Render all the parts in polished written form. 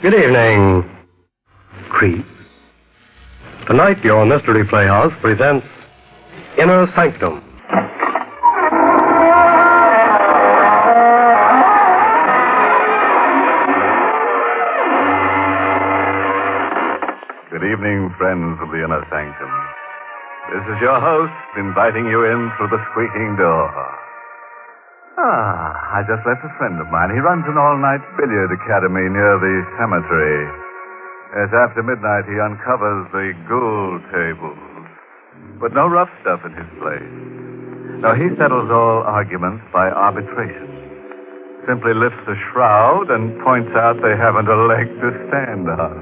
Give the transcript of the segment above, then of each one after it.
Good evening, Creep. Tonight, your Mystery Playhouse presents Inner Sanctum. Good evening, friends of the Inner Sanctum. This is your host inviting you in through the squeaking door. I just left a friend of mine. He runs an all-night billiard academy near the cemetery. As after midnight, he uncovers the ghoul tables. But no rough stuff in his place. No, he settles all arguments by arbitration. Simply lifts a shroud and points out they haven't a leg to stand on.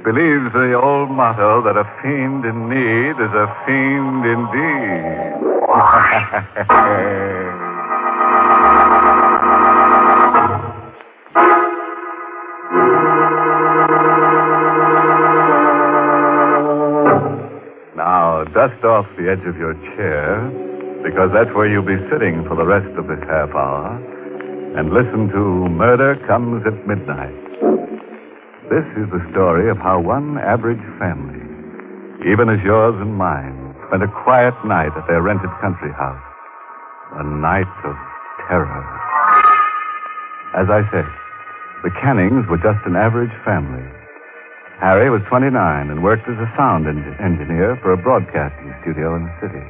Believes the old motto that a fiend in need is a fiend indeed. Now, dust off the edge of your chair, because that's where you'll be sitting for the rest of this half hour, and listen to Murder Comes at Midnight. This is the story of how one average family, even as yours and mine, spent a quiet night at their rented country house. A night of terror. As I said, the Cannings were just an average family. Harry was 29 and worked as a sound engineer for a broadcasting studio in the city.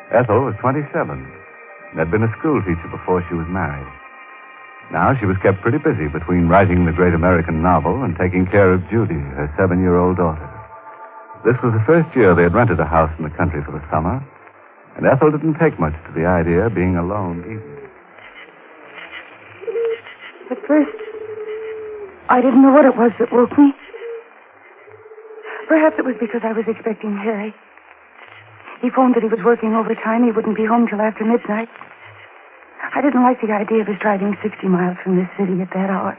Ethel was 27 and had been a school teacher before she was married. Now she was kept pretty busy between writing the great American novel and taking care of Judy, her 7-year-old daughter. This was the first year they had rented a house in the country for the summer, and Ethel didn't take much to the idea of being alone either. At first, I didn't know what it was that woke me. Perhaps it was because I was expecting Harry. He phoned that he was working overtime. He wouldn't be home till after midnight. I didn't like the idea of his driving 60 miles from this city at that hour.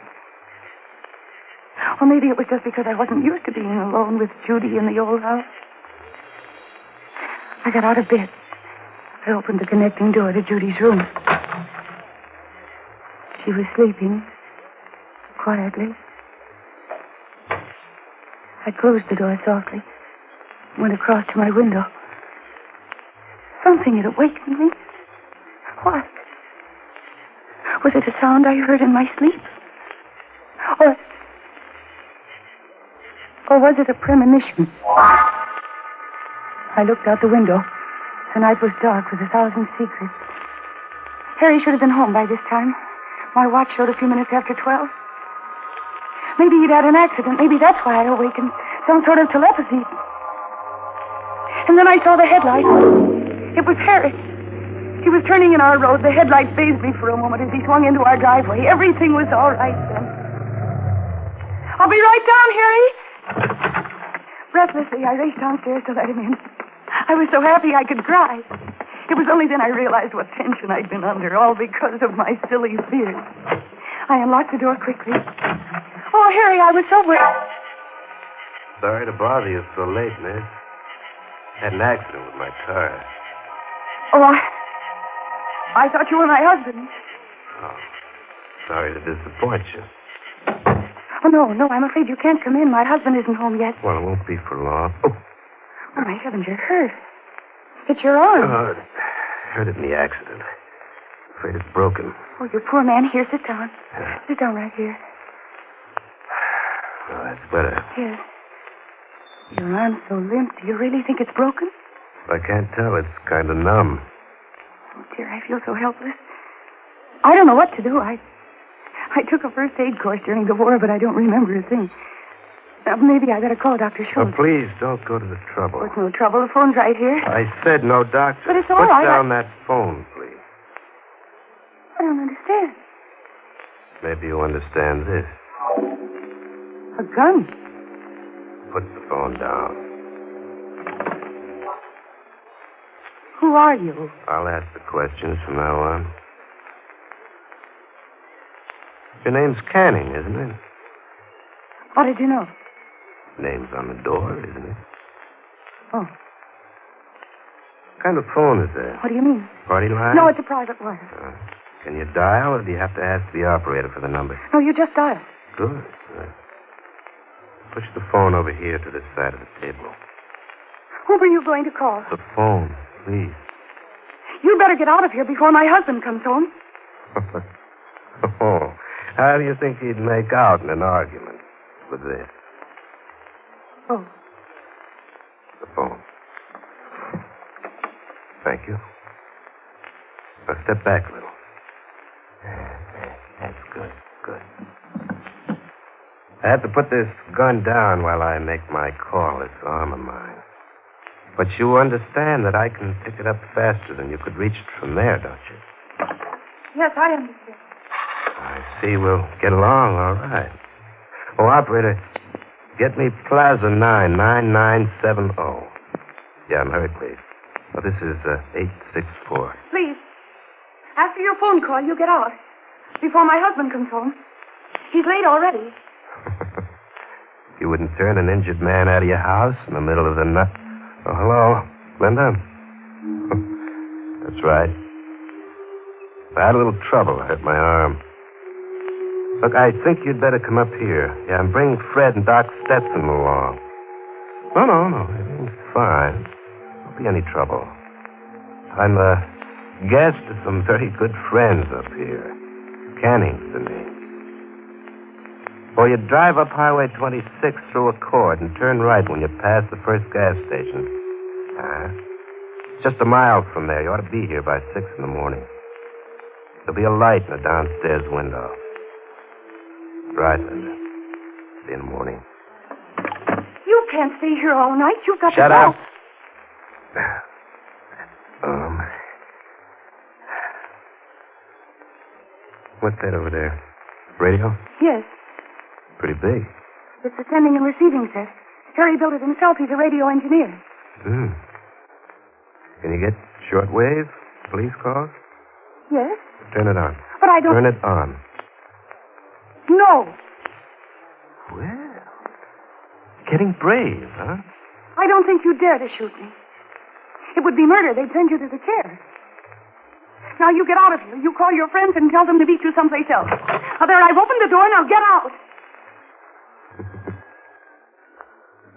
Or maybe it was just because I wasn't used to being alone with Judy in the old house. I got out of bed. I opened the connecting door to Judy's room. She was sleeping quietly. I closed the door softly, went across to my window. Something had awakened me. What? Was it a sound I heard in my sleep? Or was it a premonition? I looked out the window. The night was dark with 1,000 secrets. Harry should have been home by this time. My watch showed a few minutes after 12. Maybe he'd had an accident. Maybe that's why I awakened. Some sort of telepathy. And then I saw the headlight. It was Harry. He was turning in our road. The headlight phased me for a moment as he swung into our driveway. Everything was all right then. I'll be right down, Harry. Breathlessly, I raced downstairs to let him in. I was so happy I could cry. It was only then I realized what tension I'd been under, all because of my silly fears. I unlocked the door quickly. Oh, Harry, I was so worried. Sorry to bother you so late, miss. Had an accident with my car. Oh, I thought you were my husband. Oh, sorry to disappoint you. Oh, no, I'm afraid you can't come in. My husband isn't home yet. Well, it won't be for long. Oh, my heavens, you're hurt. It's your arm. Hurt it in the accident. Afraid it's broken. Oh, you poor man. Here, sit down. Yeah. Sit down right here. Oh, that's better. Yes. Your arm's so limp. Do you really think it's broken? I can't tell. It's kind of numb. Oh, dear, I feel so helpless. I don't know what to do. I took a first aid course during the war, but I don't remember a thing. Maybe I better call Dr. Schultz. Oh, please, don't go to the trouble. Oh, it's no trouble. The phone's right here. I said no doctor. But it's all right. Put down that phone, please. I don't understand. Maybe you understand this. A gun. Put the phone down. Who are you? I'll ask the questions from now on. Your name's Canning, isn't it? How did you know? Name's on the door, isn't it? Oh. What kind of phone is that? What do you mean? Party line? No, it's a private one. Can you dial, or do you have to ask the operator for the number? No, you just dial. Good. Good. Push the phone over here to this side of the table. Who were you going to call? The phone, please. You'd better get out of here before my husband comes home. Oh, how do you think he'd make out in an argument with this? Oh. The phone. Thank you. Now step back a little. That's good. Good. I have to put this gun down while I make my call. This arm of mine. But you understand that I can pick it up faster than you could reach it from there, don't you? Yes, I understand. I see. We'll get along all right. Oh, operator, get me Plaza 99970. Yeah, hurry, please. Oh, this is 864. Please. After your phone call, you get out. Before my husband comes home. He's late already. You wouldn't turn an injured man out of your house in the middle of the night. Oh, hello, Linda. That's right. I had a little trouble. I hurt my arm. Look, I think you'd better come up here. Yeah, and bring Fred and Doc Stetson along. No. Everything's fine. Won't be any trouble. I'm the guest of some very good friends up here. Canning's the name. Or you drive up Highway 26 through Accord and turn right when you pass the first gas station. It's just a mile from there. You ought to be here by 6 in the morning. There'll be a light in the downstairs window. Right, Linda. See you in the morning. You can't stay here all night. You've got Shut to go. up. What's that over there? Radio? Yes. Pretty big. It's a sending and receiving set. Harry built it himself. He's a radio engineer. Can you get shortwave police calls? Yes? Turn it on. But I don't... Turn it on. No. Well, getting brave, huh? I don't think you'd dare to shoot me. It would be murder. They'd send you to the chair. Now you get out of here. You call your friends and tell them to meet you someplace else. Now there, I've opened the door. Now get out.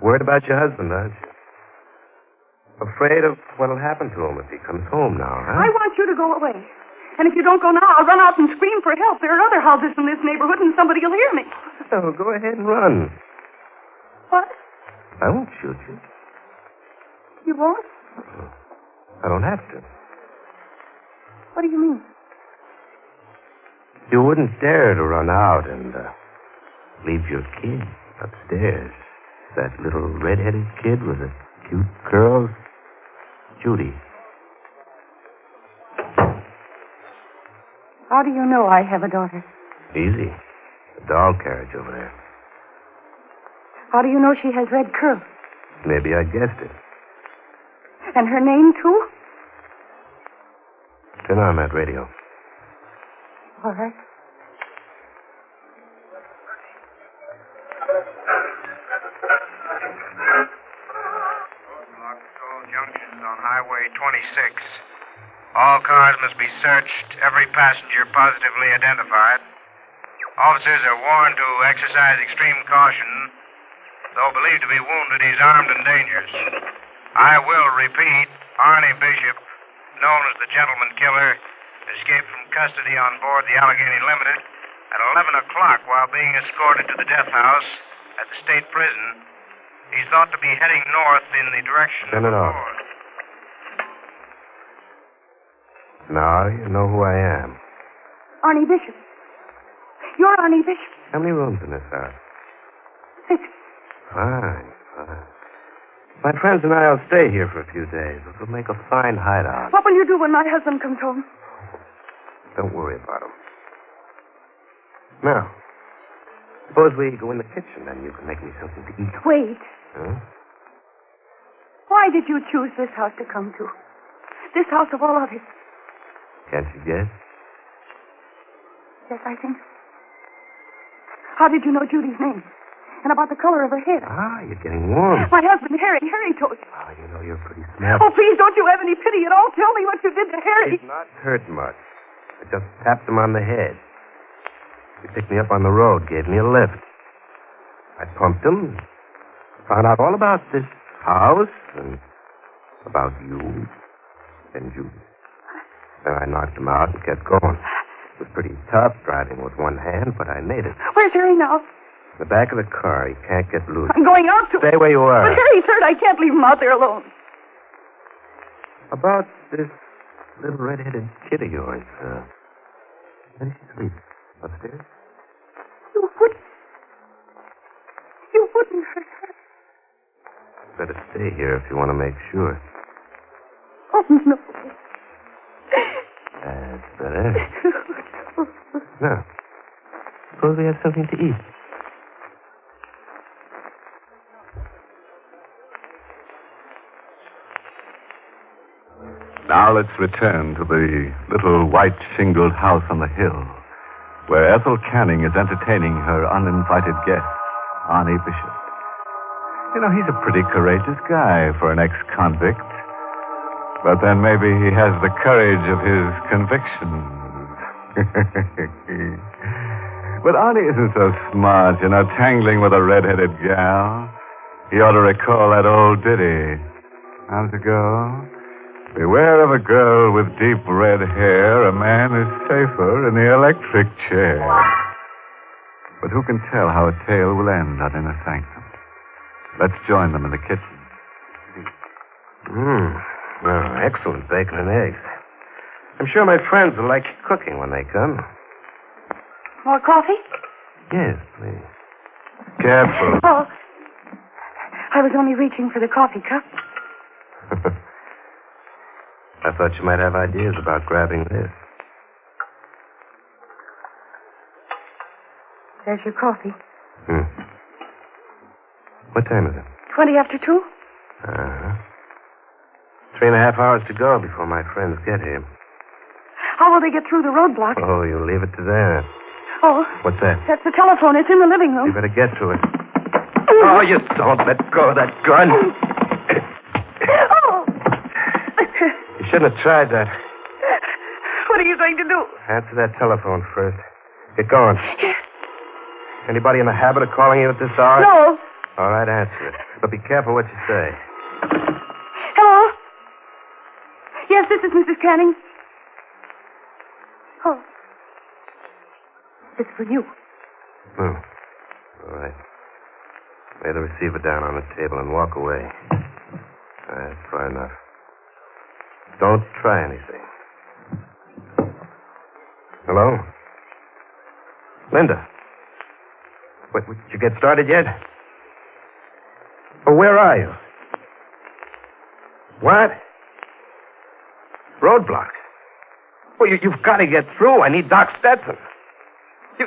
Worried about your husband, aren't you? Afraid of what'll happen to him if he comes home now, huh? I want you to go away. And if you don't go now, I'll run out and scream for help. There are other houses in this neighborhood, and somebody will hear me. Oh, go ahead and run. What? I won't shoot you. You won't? I don't have to. What do you mean? You wouldn't dare to run out and leave your kid upstairs. That little red-headed kid with the cute curls. Judy. How do you know I have a daughter? Easy. The doll carriage over there. How do you know she has red curls? Maybe I guessed it. And her name, too? Turn on that radio. All right. Junctions on Highway 26. All cars must be searched, every passenger positively identified. Officers are warned to exercise extreme caution. Though believed to be wounded, he's armed and dangerous. I will repeat, Arnie Bishop, known as the Gentleman Killer, escaped from custody on board the Allegheny Limited at 11 o'clock while being escorted to the death house at the state prison. He's thought to be heading north in the direction Turn of it the off. Ford. Now you know who I am. Arnie Bishop. You're Arnie Bishop. How many rooms in this house? 6. Fine. My friends and I will stay here for a few days. It'll make a fine hideout. What will you do when my husband comes home? Don't worry about him. Now, suppose we go in the kitchen, then you can make me something to eat. Wait. Huh? Why did you choose this house to come to? This house of all others. Can't you guess? Yes, I think so. How did you know Judy's name? And about the color of her hair? Ah, you're getting warm. My husband, Harry. Harry told you. Oh, you know you're pretty smart. Oh, please, don't you have any pity at all? Tell me what you did to Harry. He's not hurt much. I just tapped him on the head. He picked me up on the road, gave me a lift. I pumped him, found out all about this house and about you and Judy. Then I knocked him out and kept going. It was pretty tough driving with one hand, but I made it. Where's Harry now? In the back of the car. He can't get loose. I'm going out to... Stay where you are. But Harry's hurt. I can't leave him out there alone. About this little red-headed kid of yours, where does she sleep? Upstairs? You wouldn't hurt her. Better stay here if you want to make sure. Oh, no. That's better. Now, suppose we have something to eat. Now let's return to the little white shingled house on the hill, where Ethel Canning is entertaining her uninvited guest, Arnie Bishop. You know, he's a pretty courageous guy for an ex-convict. But then maybe he has the courage of his convictions. But Arnie isn't so smart, you know, tangling with a red-headed gal. He ought to recall that old ditty. How's it go? Beware of a girl with deep red hair. A man is safer in the electric chair. But who can tell how a tale will end on Inner Sanctum? Let's join them in the kitchen. Oh, excellent bacon and eggs. I'm sure my friends will like cooking when they come. More coffee? Yes, please. Careful. Oh. I was only reaching for the coffee cup. I thought you might have ideas about grabbing this. There's your coffee. What time is it? 20 after 2? 3.5 hours to go before my friends get here. How will they get through the roadblock? Oh, you leave it to them. Oh. What's that? That's the telephone. It's in the living room. You better get to it. Oh, you don't let go of that gun. Oh. You shouldn't have tried that. What are you going to do? Answer that telephone first. Get going. Anybody in the habit of calling you at this hour? No. All right, answer it. But be careful what you say. Hello? Yes, this is Mrs. Canning. Oh. It's for you. All right. Lay the receiver down on the table and walk away. That's far enough. Don't try anything. Hello? Linda? What, did you get started yet? Oh, where are you? What? Roadblock. Well, you've got to get through. I need Doc Stetson.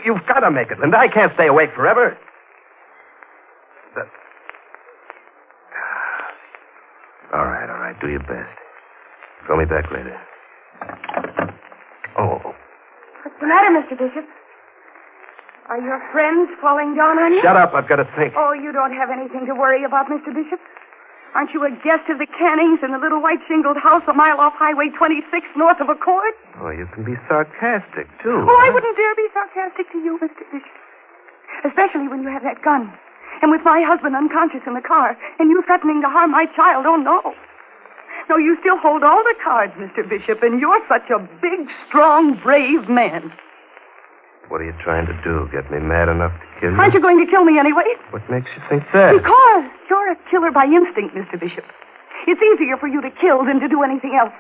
You've got to make it, Linda. I can't stay awake forever. All right. Do your best. Call me back later. Oh. What's the matter, Mr. Bishop? Are your friends falling down on you? Shut up. I've got to think. Oh, you don't have anything to worry about, Mr. Bishop. Aren't you a guest of the Cannings in the little white shingled house a mile off Highway 26 north of Accord? Oh, you can be sarcastic, too. Oh, I wouldn't dare be sarcastic to you, Mr. Bishop. Especially when you have that gun. And with my husband unconscious in the car, and you threatening to harm my child. Oh, no. No, you still hold all the cards, Mr. Bishop, and you're such a big, strong, brave man. What are you trying to do? Get me mad enough to kill you? Aren't you going to kill me anyway? What makes you think that? Because you're a killer by instinct, Mr. Bishop. It's easier for you to kill than to do anything else.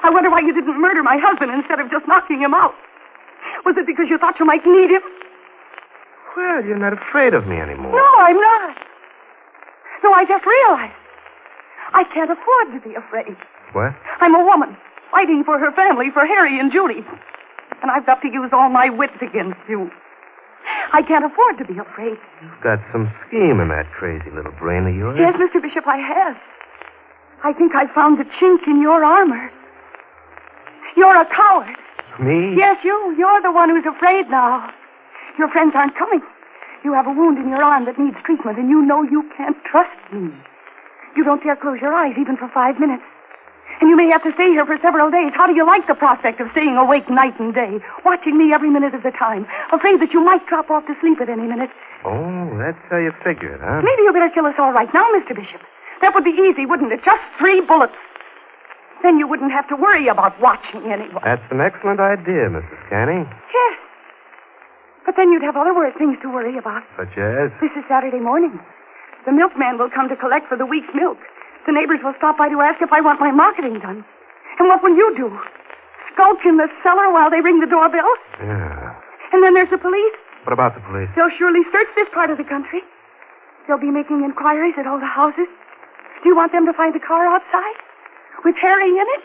I wonder why you didn't murder my husband instead of just knocking him out. Was it because you thought you might need him? Well, you're not afraid of me anymore. No, I'm not. No, I just realized I can't afford to be afraid. What? I'm a woman fighting for her family, for Harry and Judy. And I've got to use all my wits against you. I can't afford to be afraid. You've got some scheme in that crazy little brain of yours. Yes, Mr. Bishop, I have. I think I found the chink in your armor. You're a coward. Me? Yes, you. You're the one who's afraid now. Your friends aren't coming. You have a wound in your arm that needs treatment, and you know you can't trust me. You don't dare close your eyes even for 5 minutes. And you may have to stay here for several days. How do you like the prospect of staying awake night and day, watching me every minute of the time, afraid that you might drop off to sleep at any minute? Oh, that's how you figure it, huh? Maybe you better kill us all right now, Mr. Bishop. That would be easy, wouldn't it? Just 3 bullets. Then you wouldn't have to worry about watching anyone. That's an excellent idea, Mrs. Canning. Yes. But then you'd have other things to worry about. Such as? This is Saturday morning. The milkman will come to collect for the week's milk. The neighbors will stop by to ask if I want my marketing done. And what will you do? Skulk in the cellar while they ring the doorbell? Yeah. And then there's the police. What about the police? They'll surely search this part of the country. They'll be making inquiries at all the houses. Do you want them to find the car outside? With Harry in it?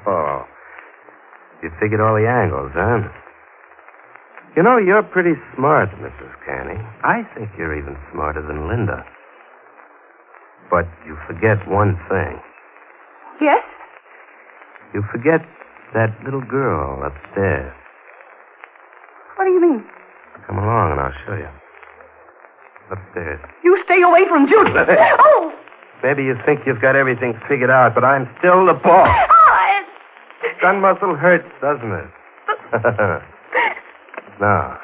Oh. You figured all the angles, huh? You know, you're pretty smart, Mrs. Canning. I think you're even smarter than Linda. But you forget one thing. Yes? You forget that little girl upstairs. What do you mean? Come along and I'll show you. Upstairs. You stay away from Judy. Oh! Maybe you think you've got everything figured out, but I'm still the boss. Gun muscle hurts, doesn't it? Now,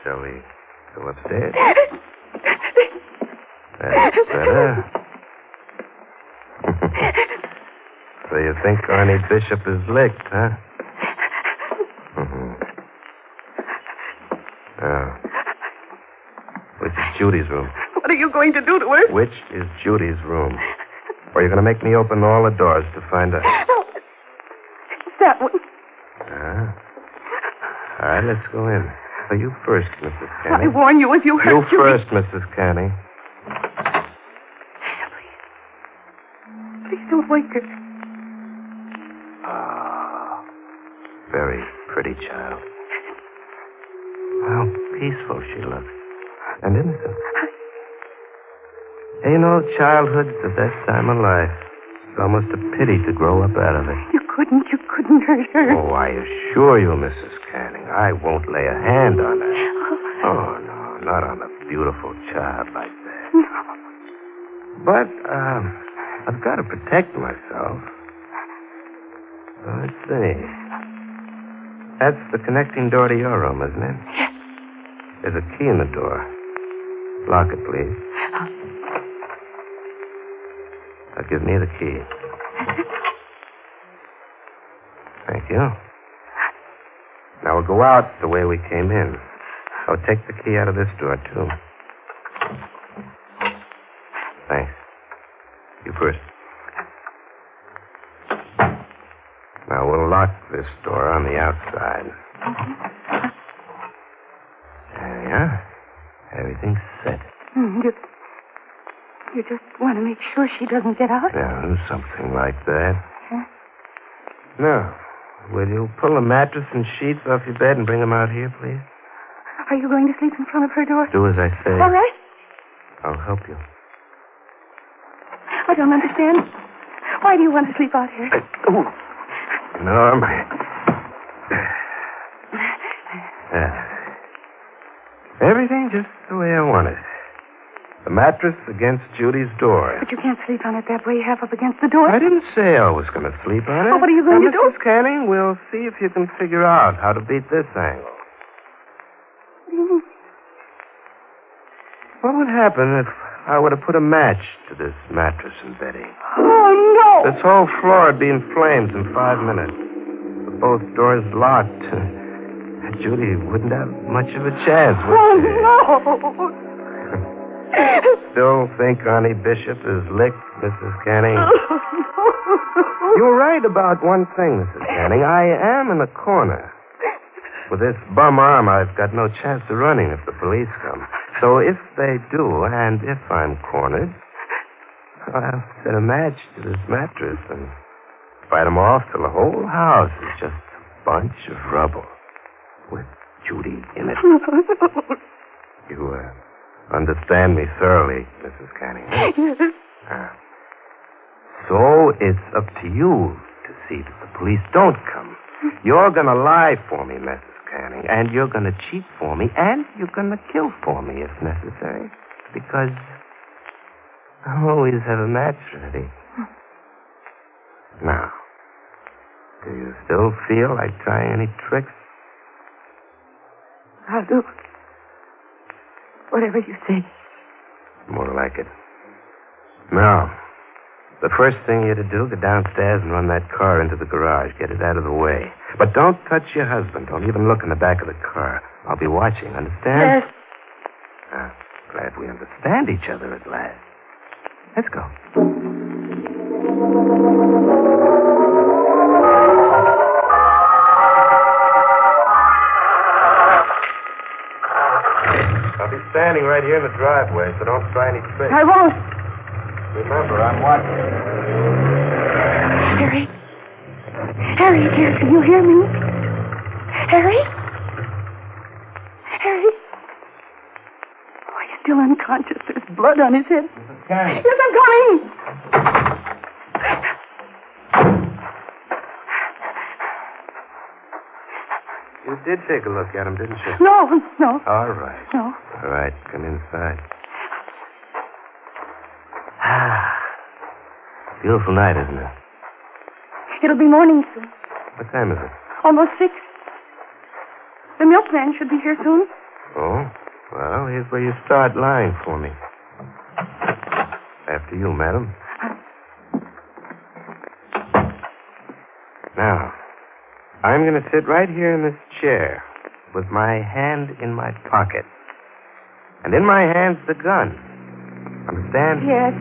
shall we go upstairs? That's better. So you think Arnie Bishop is licked, huh? Which is Judy's room? What are you going to do to her? Which is Judy's room? Or you're going to make me open all the doors to find out? No, it's that one. All right, let's go in. So you first, Mrs. Canning. I warn you, if you hurt You Judy... first, Mrs. Canning. Please don't wake her. Ah, very pretty child. How peaceful she looks. And innocent. You know, childhood's the best time of life. It's almost a pity to grow up out of it. You couldn't hurt her. Oh, I assure you, Mrs. Canning, I won't lay a hand on her. Oh, no, not on a beautiful child like that. No. But, I've got to protect myself. Let's see. That's the connecting door to your room, isn't it? Yes. There's a key in the door. Lock it, please. Now, give me the key. Thank you. Now, we'll go out the way we came in. I'll take the key out of this door, too. Thanks. You first. Now, we'll lock this door on the outside. There you are. Everything's set. You just want to make sure she doesn't get out? Yeah, something like that. Huh? Now, will you pull the mattress and sheets off your bed and bring them out here, please? Are you going to sleep in front of her door? Do as I say. All right. I'll help you. I don't understand. Why do you want to sleep out here? Norm. Everything just the way I want it. The mattress against Judy's door. But you can't sleep on it that way, half up against the door. I didn't say I was going to sleep on it. Oh, what are you going to do? Mrs. Canning, we'll see if you can figure out how to beat this angle. What do you mean? What would happen if I were to put a match to this mattress and bedding? Oh, no! This whole floor would be in flames in 5 minutes. With both doors locked. Judy wouldn't have much of a chance, would she? No! Still think Arnie Bishop is licked, Mrs. Canning? You were right about one thing, Mrs. Canning. I am in a corner. With this bum arm, I've got no chance of running if the police come. So if they do, and if I'm cornered, I'll set a match to this mattress and fight them off till the whole house is just a bunch of rubble with Judy in it. You understand me thoroughly, Mrs. Canning. Yes. So it's up to you to see that the police don't come. You're going to lie for me, Mrs. Canning, and you're going to cheat for me, and you're going to kill for me if necessary. Because I always have a match ready. Now, do you still feel like trying any tricks? I'll do whatever you say. More like it. Now, the first thing you're to do, go downstairs and run that car into the garage. Get it out of the way. But don't touch your husband. Don't even look in the back of the car. I'll be watching, understand? Yes. Glad we understand each other at last. Let's go. I'll be standing right here in the driveway, so don't try any tricks. I won't. Remember, I'm watching. Harry. Harry, dear, can you hear me? Harry? Harry? Oh, he's still unconscious. There's blood on his head. Mrs. Cain. Yes, I'm coming. You did take a look at him, didn't you? No. All right. No. All right, come inside. Beautiful night, isn't it? It'll be morning soon. What time is it? Almost 6. The milkman should be here soon. Oh, well, here's where you start lying for me. After you, madam. Now, I'm going to sit right here in this chair with my hand in my pocket. And in my hand's the gun. Understand? Yes.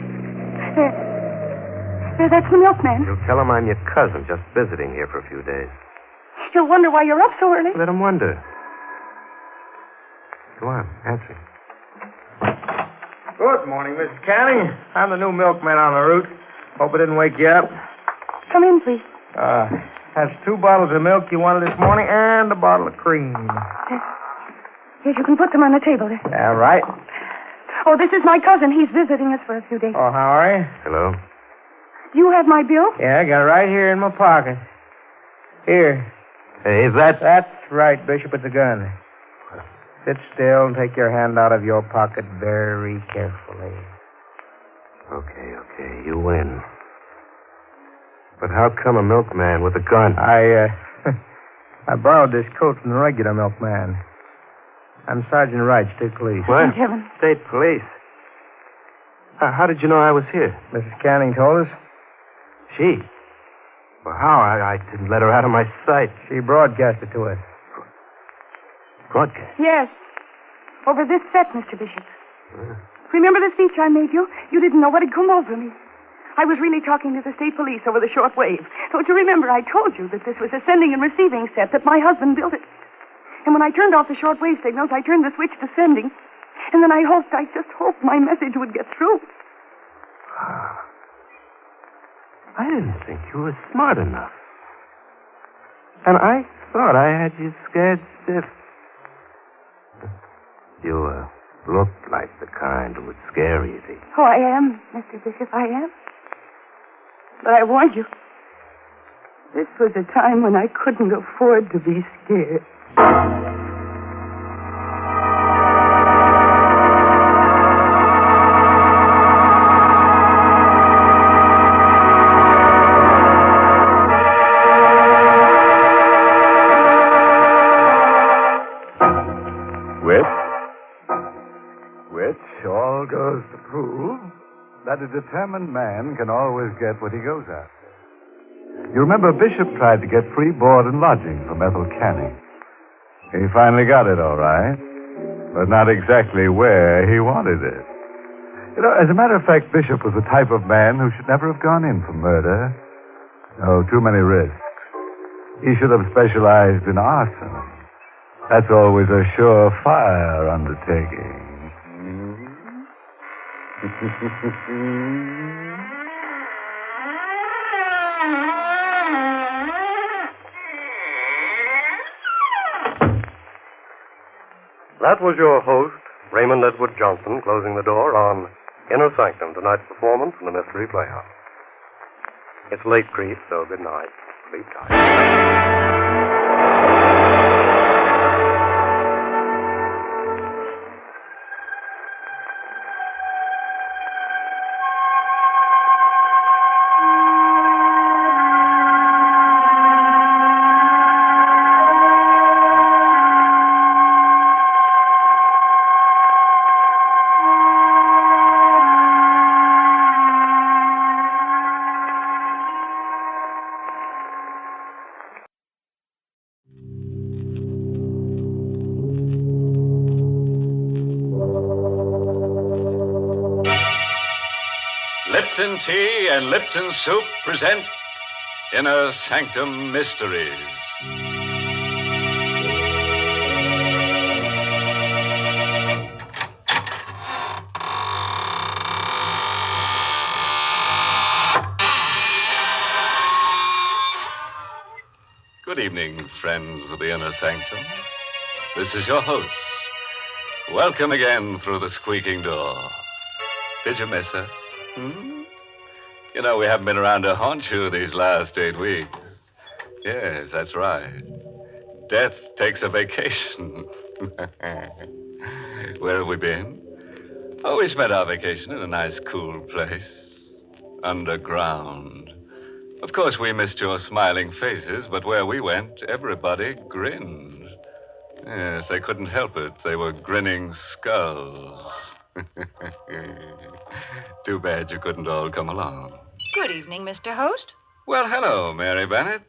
That's the milkman. You'll tell him I'm your cousin, just visiting here for a few days. He'll wonder why you're up so early. Let him wonder. Go on, answer. Good morning, Mrs. Canning. I'm the new milkman on the route. Hope I didn't wake you up. Come in, please. That's 2 bottles of milk you wanted this morning and a bottle of cream. Yes, you can put them on the table there. All right. Oh, this is my cousin. He's visiting us for a few days. Oh, how are you? Hello? You have my bill? Yeah, I got it right here in my pocket. Here. Hey, is that... That's right, Bishop. It's a gun. Sit still and take your hand out of your pocket very carefully. Okay. You win. But how come a milkman with a gun? I borrowed this coat from the regular milkman. I'm Sergeant Wright, State Police. What? Thank heaven. State police. How did you know I was here? Mrs. Canning told us. She? Well, how? I didn't let her out of my sight. She broadcast it to us. Broadcast? Yes. Over this set, Mr. Bishop. Remember the speech I made you? You didn't know what had come over me. I was really talking to the state police over the short wave. Don't you remember I told you that this was a sending and receiving set, that my husband built it? And when I turned off the short wave signals, I turned the switch to sending. And then I just hoped my message would get through. I didn't think you were smart enough. And I thought I had you scared stiff. You looked like the kind who would scare easy. Oh, I am, Mr. Bishop, I am. But I warned you. This was a time when I couldn't afford to be scared. Which all goes to prove that a determined man can always get what he goes after. You remember Bishop tried to get free board and lodging from Ethel Canning. He finally got it, all right, but not exactly where he wanted it. You know, as a matter of fact, Bishop was the type of man who should never have gone in for murder. Oh, too many risks. He should have specialized in arson. That's always a surefire undertaking. That was your host, Raymond Edward Johnson, closing the door on Inner Sanctum, tonight's performance in the Mystery Playhouse. It's late, Creep, so good night. Sleep tight. Lipton Tea and Lipton Soup present Inner Sanctum Mysteries. Good evening, friends of the Inner Sanctum. This is your host. Welcome again through the squeaking door. Did you miss us? You know, we haven't been around to haunt you these last 8 weeks. Yes, that's right. Death takes a vacation. Where have we been? Oh, we spent our vacation in a nice, cool place. Underground. Of course, we missed your smiling faces, but where we went, everybody grinned. Yes, they couldn't help it. They were grinning skulls. Too bad you couldn't all come along. Good evening, Mr. Host. Well, hello, Mary Bennett.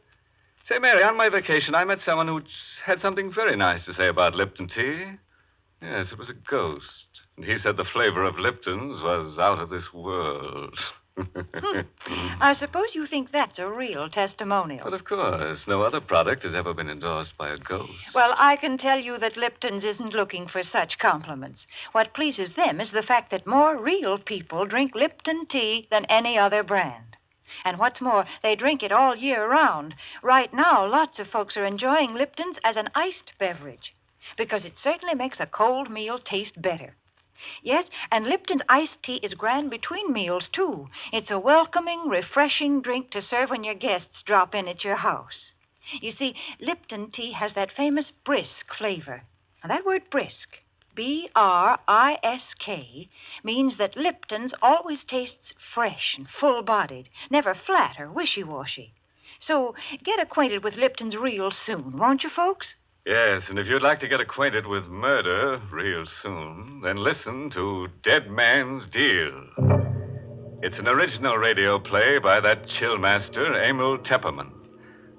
Say, Mary, on my vacation, I met someone who had something very nice to say about Lipton tea. Yes, it was a ghost. And he said the flavor of Lipton's was out of this world. I suppose you think that's a real testimonial. But of course, no other product has ever been endorsed by a ghost. Well, I can tell you that Lipton's isn't looking for such compliments. What pleases them is the fact that more real people drink Lipton tea than any other brand. And what's more, they drink it all year round. Right now, lots of folks are enjoying Lipton's as an iced beverage because it certainly makes a cold meal taste better. Yes, and Lipton's iced tea is grand between meals, too. It's a welcoming, refreshing drink to serve when your guests drop in at your house. You see, Lipton tea has that famous brisk flavor. Now, that word brisk, B-R-I-S-K, means that Lipton's always tastes fresh and full-bodied, never flat or wishy-washy. So get acquainted with Lipton's real soon, won't you, folks? Yes, and if you'd like to get acquainted with murder real soon, then listen to Dead Man's Deal. It's an original radio play by that chill master, Emil Tepperman.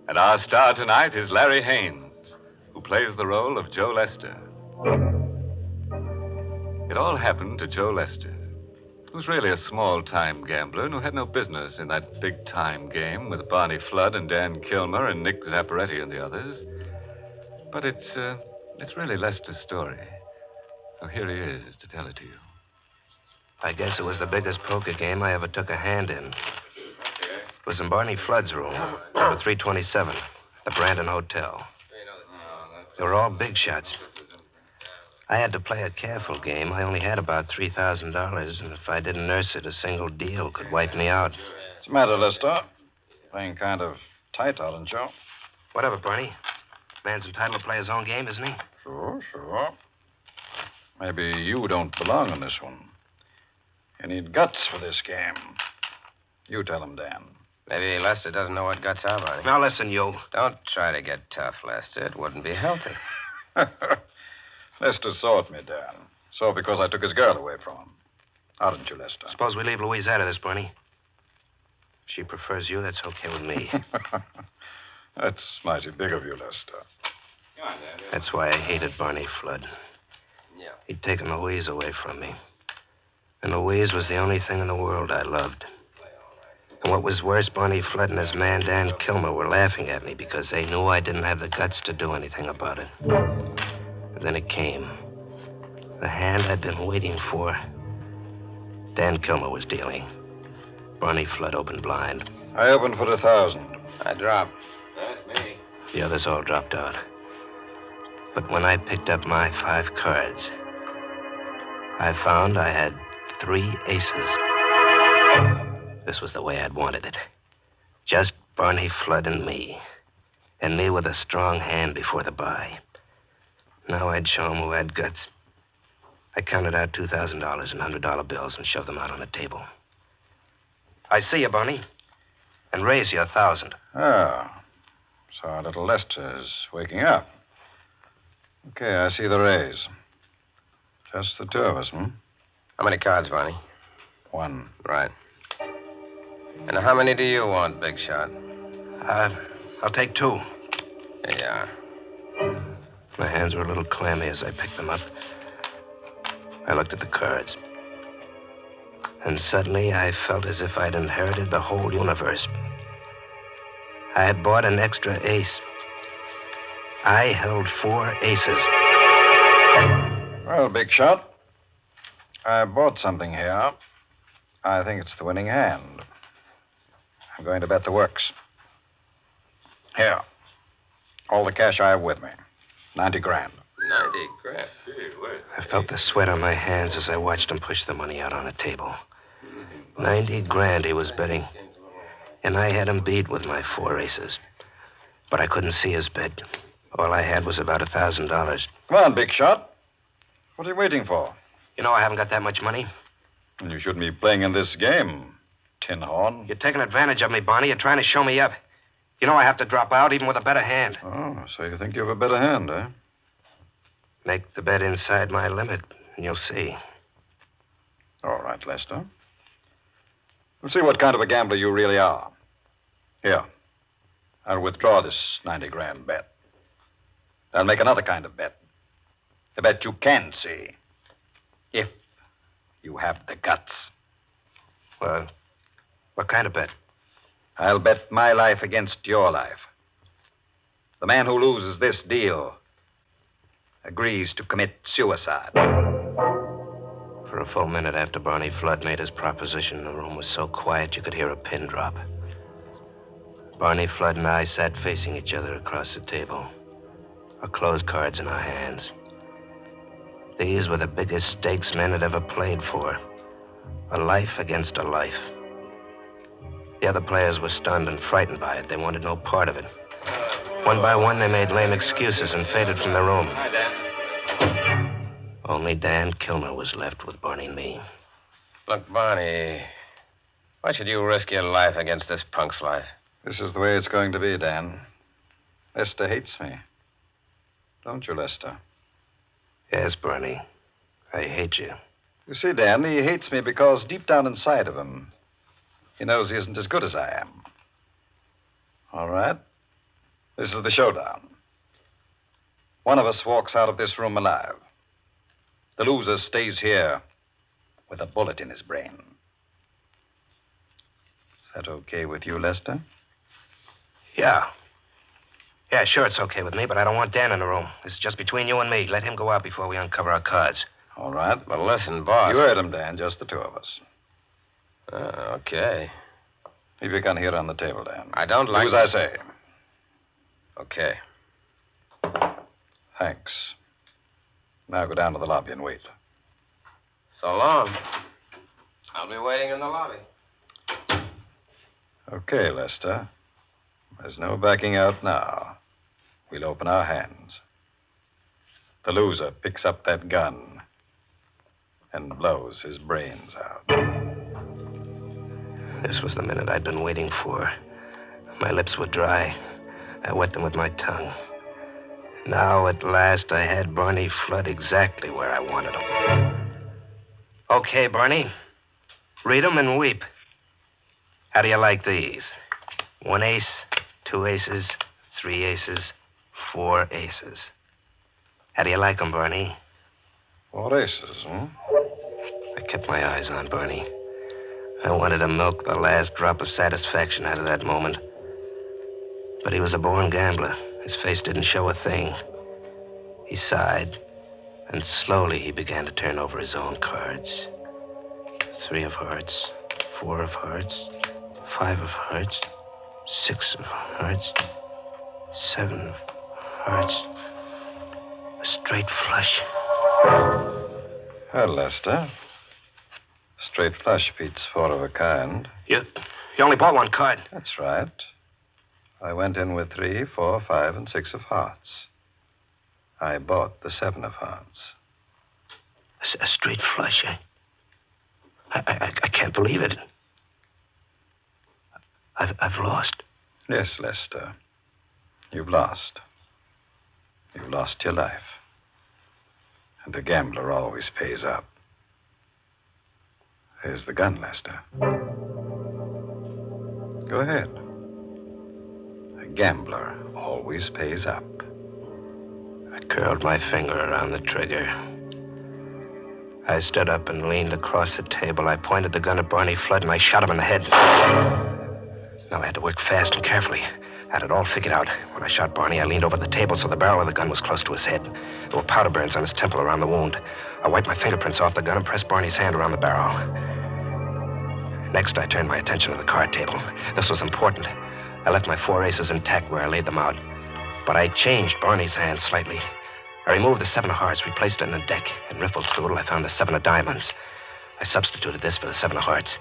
And our star tonight is Larry Haynes, who plays the role of Joe Lester. It all happened to Joe Lester, who was really a small-time gambler and who had no business in that big-time game with Barney Flood and Dan Kilmer and Nick Zapparetti and the others. But it's really Lester's story. So here he is to tell it to you. I guess it was the biggest poker game I ever took a hand in. It was in Barney Flood's room, number 327, the Brandon Hotel. They were all big shots. I had to play a careful game. I only had about $3,000, and if I didn't nurse it, a single deal could wipe me out. What's the matter, Lester? Playing kind of tight, aren't you? Whatever, Barney. Man's entitled to play his own game, isn't he? Sure. Maybe you don't belong in this one. You need guts for this game. You tell him, Dan. Maybe Lester doesn't know what guts are, Barney. Now, listen, you. Don't try to get tough, Lester. It wouldn't be healthy. Lester saw at me, Dan. So because I took his girl away from him. How didn't you, Lester? Suppose we leave Louise out of this, Barney. If she prefers you, that's okay with me. That's mighty big of you, Lester. That's why I hated Barney Flood. Yeah. He'd taken Louise away from me. And Louise was the only thing in the world I loved. And what was worse, Barney Flood and his man, Dan Kilmer, were laughing at me because they knew I didn't have the guts to do anything about it. And then it came. The hand I'd been waiting for. Dan Kilmer was dealing. Barney Flood opened blind. I opened for 1,000. I dropped. That's me. The others all dropped out. But when I picked up my 5 cards, I found I had 3 aces. This was the way I'd wanted it. Just Barney Flood and me. And me with a strong hand before the buy. Now I'd show him who had guts. I counted out $2,000 in $100 bills and shoved them out on the table. I see you, Barney. And raise you 1,000. Ah. So our little Lester's waking up. Okay, I see the raise. Just the 2 of us, How many cards, Barney? 1. Right. And how many do you want, Big Shot? I'll take 2. Here you are. My hands were a little clammy as I picked them up. I looked at the cards. And suddenly I felt as if I'd inherited the whole universe. I had bought an extra ace. I held 4 aces. Well, Big Shot, I bought something here. I think it's the winning hand. I'm going to bet the works. Here. All the cash I have with me. 90 grand. 90 grand. I felt the sweat on my hands as I watched him push the money out on the table. 90 grand he was betting. And I had him beat with my 4 aces. But I couldn't see his bet. All I had was about $1,000. Come on, Big Shot. What are you waiting for? You know I haven't got that much money. You shouldn't be playing in this game, Tin Horn. You're taking advantage of me, Barney. You're trying to show me up. You know I have to drop out even with a better hand. Oh, so you think you have a better hand, eh? Make the bet inside my limit, and you'll see. All right, Lester. We'll see what kind of a gambler you really are. Here. I'll withdraw this 90 grand bet. I'll make another kind of bet. A bet you can see. If you have the guts. Well, what kind of bet? I'll bet my life against your life. The man who loses this deal agrees to commit suicide. For a full minute after Barney Flood made his proposition, the room was so quiet you could hear a pin drop. Barney Flood and I sat facing each other across the table, our closed cards in our hands. These were the biggest stakes men had ever played for. A life against a life. The other players were stunned and frightened by it. They wanted no part of it. One by one, they made lame excuses and faded from the room. Hi, Dan. Only Dan Kilmer was left with Barney and me. Look, Barney, why should you risk your life against this punk's life? This is the way it's going to be, Dan. Lester hates me. Don't you, Lester? Yes, Barney. I hate you. You see, Dan, he hates me because deep down inside of him, he knows he isn't as good as I am. All right. This is the showdown. One of us walks out of this room alive. The loser stays here with a bullet in his brain. Is that okay with you, Lester? Yeah. Yeah, sure, it's okay with me, but I don't want Dan in the room. This is just between you and me. Let him go out before we uncover our cards. All right. Well, listen, boss. You heard him, Dan. Just the 2 of us. Okay. Leave your gun here on the table, Dan. I don't like... Do as I say. Okay. Thanks. Now go down to the lobby and wait. So long. I'll be waiting in the lobby. Okay, Lester. There's no backing out now. We'll open our hands. The loser picks up that gun and blows his brains out. This was the minute I'd been waiting for. My lips were dry. I wet them with my tongue. Now, at last, I had Barney Flood exactly where I wanted him. Okay, Barney. Read 'em and weep. How do you like these? 1 ace, 2 aces, 3 aces, 4 aces. How do you like 'em, Barney? 4 aces, huh? I kept my eyes on Barney. I wanted to milk the last drop of satisfaction out of that moment. But he was a born gambler. His face didn't show a thing. He sighed, and slowly he began to turn over his own cards. 3 of hearts, 4 of hearts, 5 of hearts, 6 of hearts, 7 of hearts. A straight flush. Well, Lester. Straight flush beats 4 of a kind. You only bought 1 card. That's right. I went in with 3, 4, 5, and 6 of hearts. I bought the 7 of hearts. A straight flush, eh? I can't believe it. I've lost. Yes, Lester. You've lost. You've lost your life. And a gambler always pays up. Here's the gun, Lester. Go ahead. A gambler always pays up. I curled my finger around the trigger. I stood up and leaned across the table. I pointed the gun at Barney Flood, and I shot him in the head. Now, I had to work fast and carefully. I had it all figured out. When I shot Barney, I leaned over the table so the barrel of the gun was close to his head. There were powder burns on his temple around the wound. I wiped my fingerprints off the gun and pressed Barney's hand around the barrel. Next, I turned my attention to the card table. This was important. I left my 4 aces intact where I laid them out. But I changed Barney's hand slightly. I removed the 7 of hearts, replaced it in the deck, and riffled through it. I found the 7 of diamonds. I substituted this for the 7 of hearts.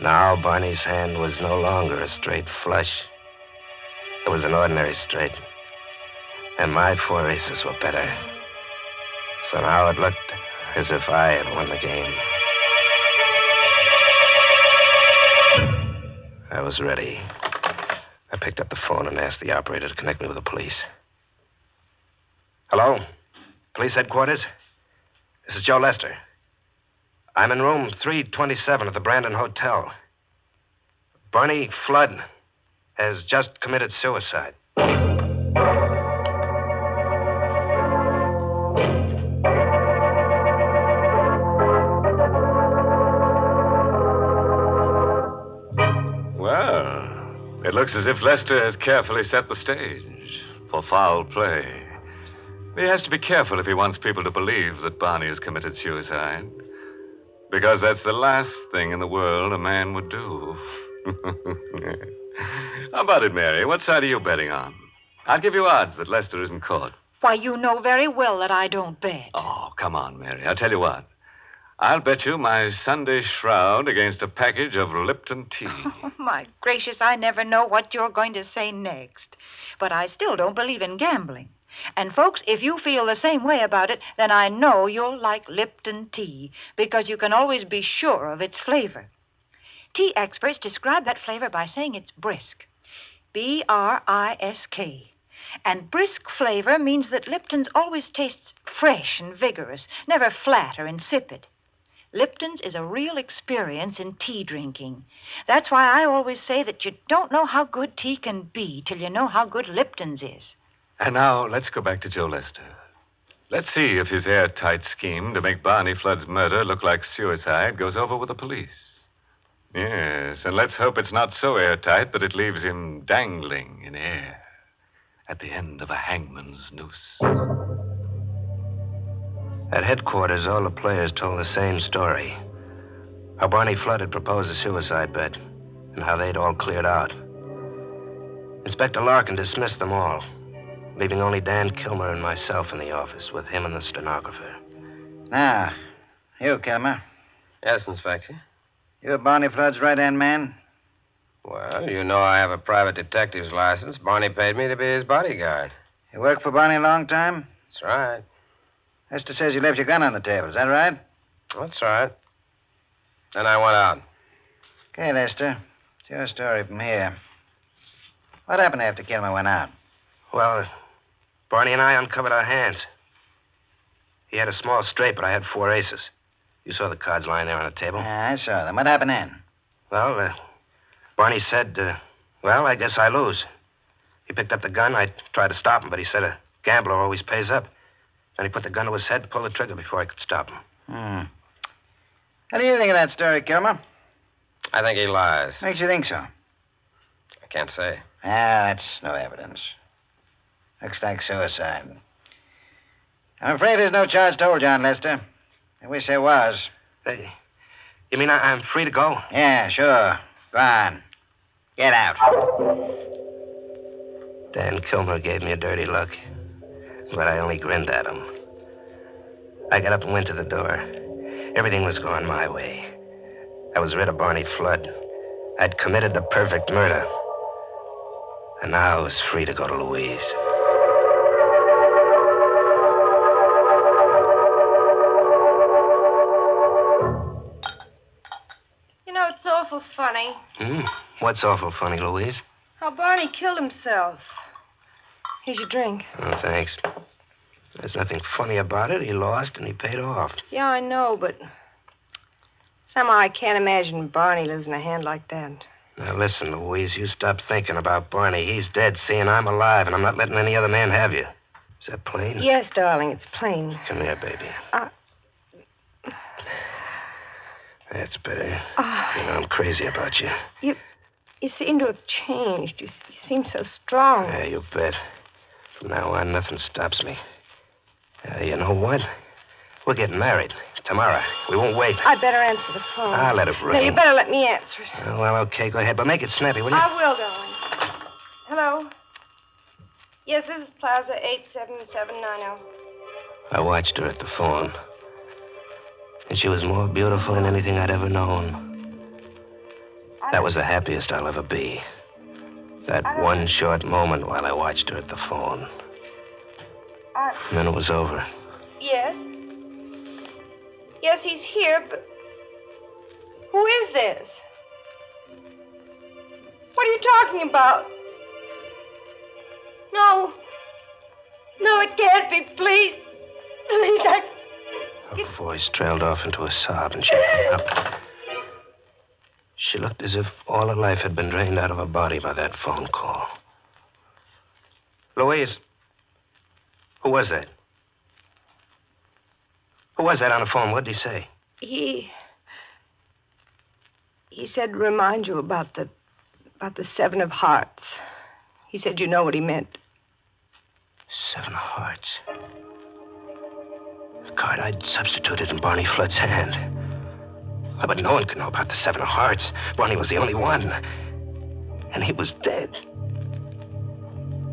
Now Barney's hand was no longer a straight flush. It was an ordinary straight. And my 4 aces were better. So now it looked as if I had won the game. I was ready. I picked up the phone and asked the operator to connect me with the police. Hello? Police headquarters? This is Joe Lester. I'm in room 327 at the Brandon Hotel. Barney Flood has just committed suicide. Well, it looks as if Lester has carefully set the stage for foul play. He has to be careful if he wants people to believe that Barney has committed suicide. Because that's the last thing in the world a man would do. How about it, Mary? What side are you betting on? I'll give you odds that Lester isn't caught. Why, you know very well that I don't bet. Oh, come on, Mary. I'll tell you what. I'll bet you my Sunday shroud against a package of Lipton tea. Oh, my gracious, I never know what you're going to say next. But I still don't believe in gambling. And, folks, if you feel the same way about it, then I know you'll like Lipton tea, because you can always be sure of its flavor. Tea experts describe that flavor by saying it's brisk. B-R-I-S-K. And brisk flavor means that Lipton's always tastes fresh and vigorous, never flat or insipid. Lipton's is a real experience in tea drinking. That's why I always say that you don't know how good tea can be till you know how good Lipton's is. And now, let's go back to Joe Lester. Let's see if his airtight scheme to make Barney Flood's murder look like suicide goes over with the police. Yes, and let's hope it's not so airtight that it leaves him dangling in air at the end of a hangman's noose. At headquarters, all the players told the same story. How Barney Flood had proposed a suicide bet, and how they'd all cleared out. Inspector Larkin dismissed them all, leaving only Dan Kilmer and myself in the office with him and the stenographer. Now, you, Kilmer. Yes, Inspector. You're Barney Flood's right-hand man? Well, you know I have a private detective's license. Barney paid me to be his bodyguard. You worked for Barney a long time? That's right. Lester says you left your gun on the table. Is that right? That's right. Then I went out. Okay, Lester. It's your story from here. What happened after Kilmer went out? Well, Barney and I uncovered our hands. He had a small straight, but I had 4 aces. You saw the cards lying there on the table. Yeah, I saw them. What happened then? Well, Barney said, well, I guess I lose. He picked up the gun. I tried to stop him, but he said a gambler always pays up. Then he put the gun to his head and pulled the trigger before I could stop him. What do you think of that story, Kilmer? I think he lies. Makes you think so? I can't say. That's no evidence. Looks like suicide. I'm afraid there's no charge told, John Lester. I wish there was. Hey, you mean I'm free to go? Yeah, sure. Go on. Get out. Dan Kilmer gave me a dirty look, but I only grinned at him. I got up and went to the door. Everything was going my way. I was rid of Barney Flood. I'd committed the perfect murder. And now I was free to go to Louise. You know, it's awful funny. What's awful funny, Louise? How Barney killed himself. Here's your drink. Oh, thanks. There's nothing funny about it. He lost and he paid off. Yeah, I know, but somehow I can't imagine Barney losing a hand like that. Now, listen, Louise, you stop thinking about Barney. He's dead, see, and I'm alive, and I'm not letting any other man have you. Is that plain? Yes, darling, it's plain. Come here, baby. That's better. Oh. You know, I'm crazy about you. You seem to have changed. You seem so strong. Yeah, you bet. From now on, nothing stops me. You know what? We're getting married tomorrow. We won't wait. I'd better answer the phone. I'll let it ring. No, you better let me answer it. Well, okay, go ahead, but make it snappy, will you? I will, darling. Hello? Yes, this is Plaza 87790. I watched her at the phone. And she was more beautiful than anything I'd ever known. That was the happiest I'll ever be. That one short moment while I watched her at the phone. And then it was over. Yes? Yes, he's here, but... Who is this? What are you talking about? No. No, it can't be. Please. Please, Her voice trailed off into a sob, and she hung up. She looked as if all her life had been drained out of her body by that phone call. Louise, who was that? Who was that on the phone? What did he say? He said remind you about the Seven of Hearts. He said you know what he meant. 7 of Hearts. The card I'd substituted in Barney Flood's hand. Oh, but no one could know about the 7 of Hearts. Barney was the only one. And he was dead.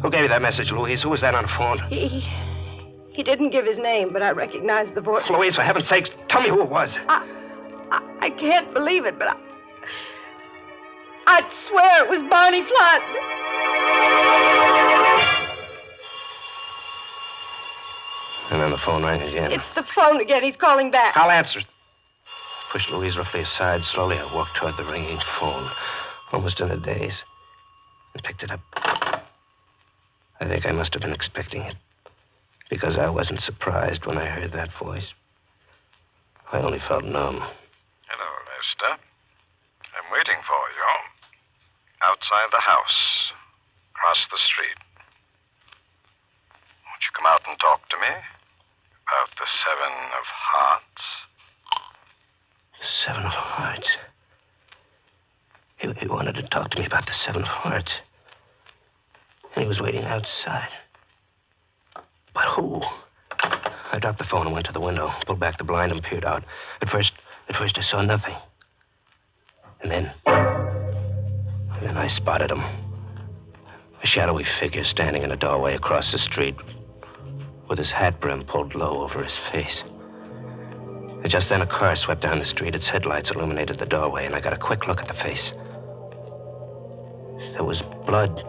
Who gave you that message, Louise? Who was that on the phone? He didn't give his name, but I recognized the voice. Louise, for heaven's sakes, tell me who it was. I can't believe it, but I'd swear it was Barney Flood. And then the phone rang again. It's the phone again. He's calling back. I'll answer it. Pushed Louise roughly aside. Slowly, I walked toward the ringing phone, almost in a daze, and picked it up. I think I must have been expecting it, because I wasn't surprised when I heard that voice. I only felt numb. Hello, Lester. I'm waiting for you. Outside the house. Across the street. Won't you come out and talk to me? About the 7 of Hearts. 7 of Hearts. He wanted to talk to me about the 7 of Hearts. And he was waiting outside. But who? I dropped the phone and went to the window, pulled back the blind and peered out. At first I saw nothing. And then I spotted him. A shadowy figure standing in a doorway across the street with his hat brim pulled low over his face. And just then a car swept down the street. Its headlights illuminated the doorway, and I got a quick look at the face. There was blood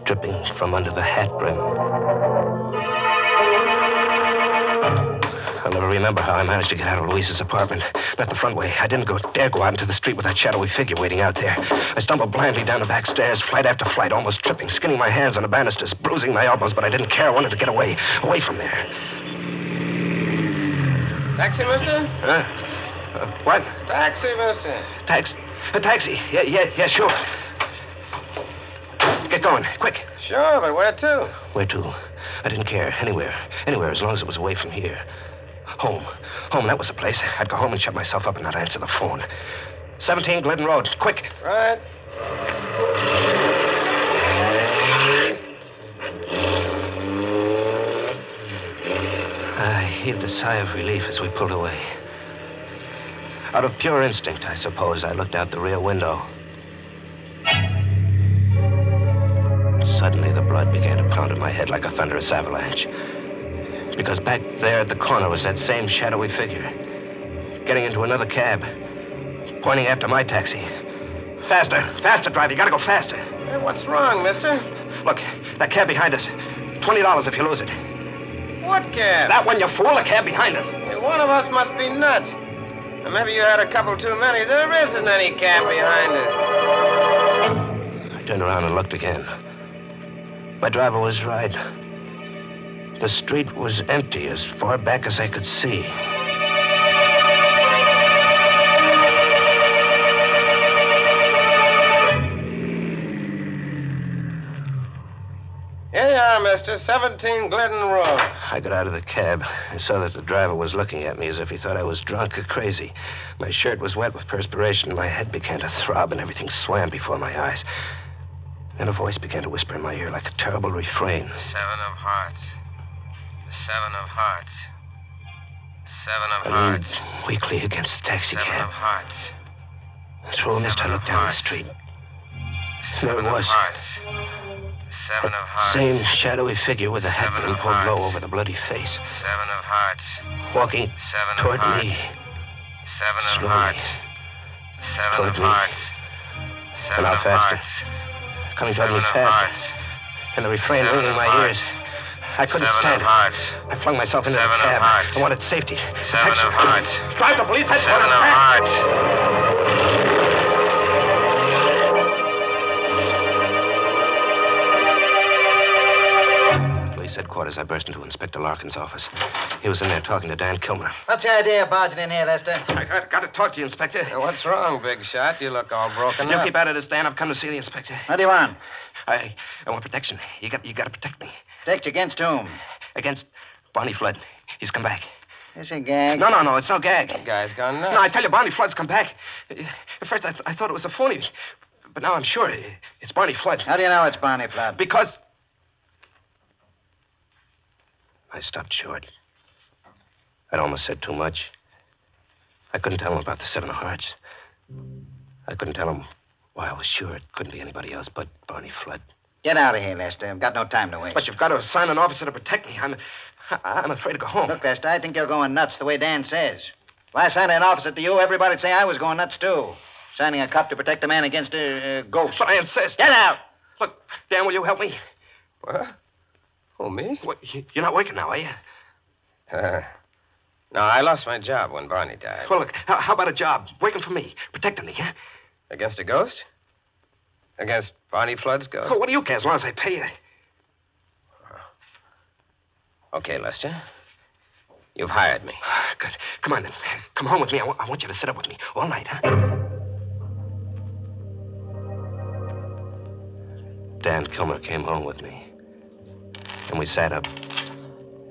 dripping from under the hat brim. I'll never remember how I managed to get out of Louise's apartment. Not the front way. I didn't dare go out into the street with that shadowy figure waiting out there. I stumbled blindly down the back stairs, flight after flight, almost tripping, skinning my hands on the banisters, bruising my elbows, but I didn't care. I wanted to get away from there. Taxi, mister? What? Taxi, mister. A taxi. Yeah, sure. Get going, quick. Sure, but where to? Where to? I didn't care. Anywhere, as long as it was away from here. Home, that was the place. I'd go home and shut myself up and not answer the phone. 17 Glidden Road, quick. Right. I heaved a sigh of relief as we pulled away. Out of pure instinct, I suppose, I looked out the rear window. Suddenly, the blood began to pound in my head like a thunderous avalanche. Because back there at the corner was that same shadowy figure. Getting into another cab. Pointing after my taxi. Faster, driver. You gotta go faster. Hey, what's wrong, mister? Look, that cab behind us. $20 if you lose it. What cab? That one, you fool. The cab behind us. Hey, one of us must be nuts. Or maybe you had a couple too many. There isn't any cab behind us. I turned around and looked again. My driver was right. The street was empty as far back as I could see. Here you are, mister. 17 Glidden Road. I got out of the cab. I saw that the driver was looking at me as if he thought I was drunk or crazy. My shirt was wet with perspiration. My head began to throb, and everything swam before my eyes. Then a voice began to whisper in my ear like a terrible refrain. 7 of hearts. The 7 of hearts. 7 of I leaned hearts. weakly against the taxi 7 cab. of hearts. Through a mist, I looked down the street. There it was. 7 of hearts. Same shadowy figure with a hat Seven being of pulled hearts. low over the bloody face. 7 of hearts. Walking 7 toward of hearts. me. 7 of Slowly. hearts. 7 Toward of me. hearts. 7 now of faster. hearts. Coming toward me 7 of faster. hearts. And the refrain 7 ringing in of my hearts. ears. I couldn't 7 stand of it. hearts. I flung myself into 7 the of cab. hearts. I wanted safety. 7 of hearts. Drive the police 7 of hearts. Police headquarters. I burst into Inspector Larkin's office. He was in there talking to Dan Kilmer. What's the idea of barging in here, Lester? I got to talk to you, Inspector. Now, what's wrong, big shot? You look all broken You up. keep out of this, Dan. I've come to see the inspector. What do you want? I want protection. You got to protect me. Protect against whom? Against Barney Flood. He's come back. Is he gag? No, it's no gag. That guy's gone nuts. No, I tell you, Barney Flood's come back. At first, I thought it was a phony, but now I'm sure it's Barney Flood. How do you know it's Barney Flood? Because I stopped short. I'd almost said too much. I couldn't tell him about the 7 of hearts. I couldn't tell him why I was sure it couldn't be anybody else but Barney Flood. Get out of here, Lester. I've got no time to waste. But you've got to assign an officer to protect me. I'm afraid to go home. Look, Lester, I think you're going nuts the way Dan says. If I assigned an officer to you, everybody'd say I was going nuts, too. Signing a cop to protect a man against a ghost. But I insist. Get out! Look, Dan, will you help me? What? Oh, me? What, you're not working now, are you? No, I lost my job when Barney died. Well, look, how about a job? Working for me, protecting me, huh? Against a ghost? Against Barney Flood's ghost? Oh, what do you care as long as I pay you? Okay, Lester. You've hired me. Good. Come on, then. Come home with me. I want you to sit up with me all night, huh? Dan Kilmer came home with me. And we sat up,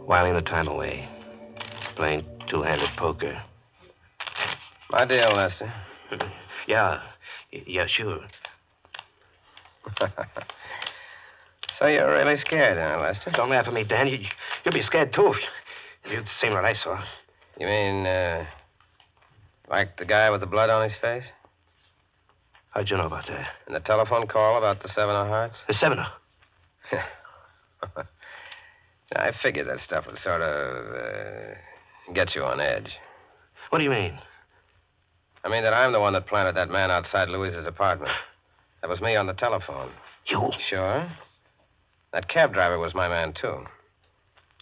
whiling the time away, playing two-handed poker. My deal, Lester. Yeah, sure. So you're really scared, huh, Lester? Don't laugh at me, Dan. You'll be scared, too, if you'd seen what I saw. You mean, like the guy with the blood on his face? How'd you know about that? And the telephone call about the 7 of hearts? The 7 of... I figured that stuff would sort of get you on edge. What do you mean? I mean that I'm the one that planted that man outside Louise's apartment. That was me on the telephone. You? Sure. That cab driver was my man, too.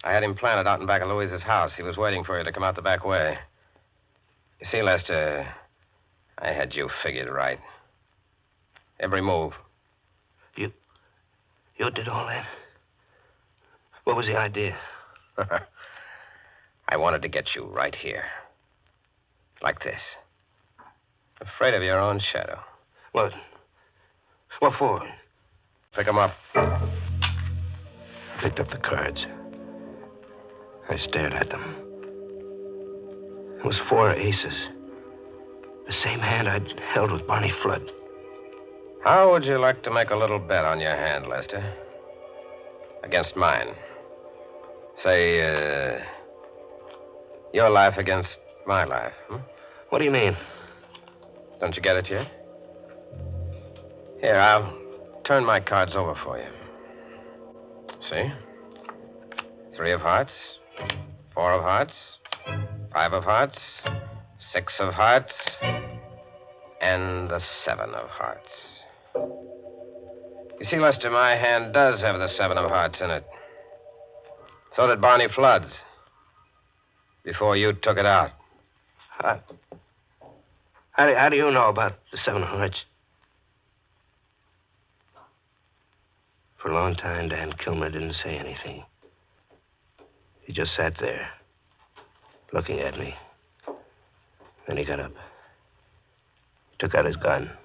I had him planted out in back of Louise's house. He was waiting for you to come out the back way. You see, Lester, I had you figured right. Every move. You did all that? What was the idea? I wanted to get you right here. Like this. Afraid of your own shadow. What? What for? Pick 'em up. Picked up the cards. I stared at them. It was 4 aces. The same hand I'd held with Barney Flood. How would you like to make a little bet on your hand, Lester? Against mine. Say, your life against my life. What do you mean? Don't you get it yet? Here, I'll turn my cards over for you. See? 3 of hearts, 4 of hearts, 5 of hearts, 6 of hearts, and the 7 of hearts. You see, Lester, my hand does have the 7 of hearts in it. So did Barney Flood's. Before you took it out. How do you know about the 7 of hearts? For a long time, Dan Kilmer didn't say anything. He just sat there, looking at me. Then he got up. He took out his gun,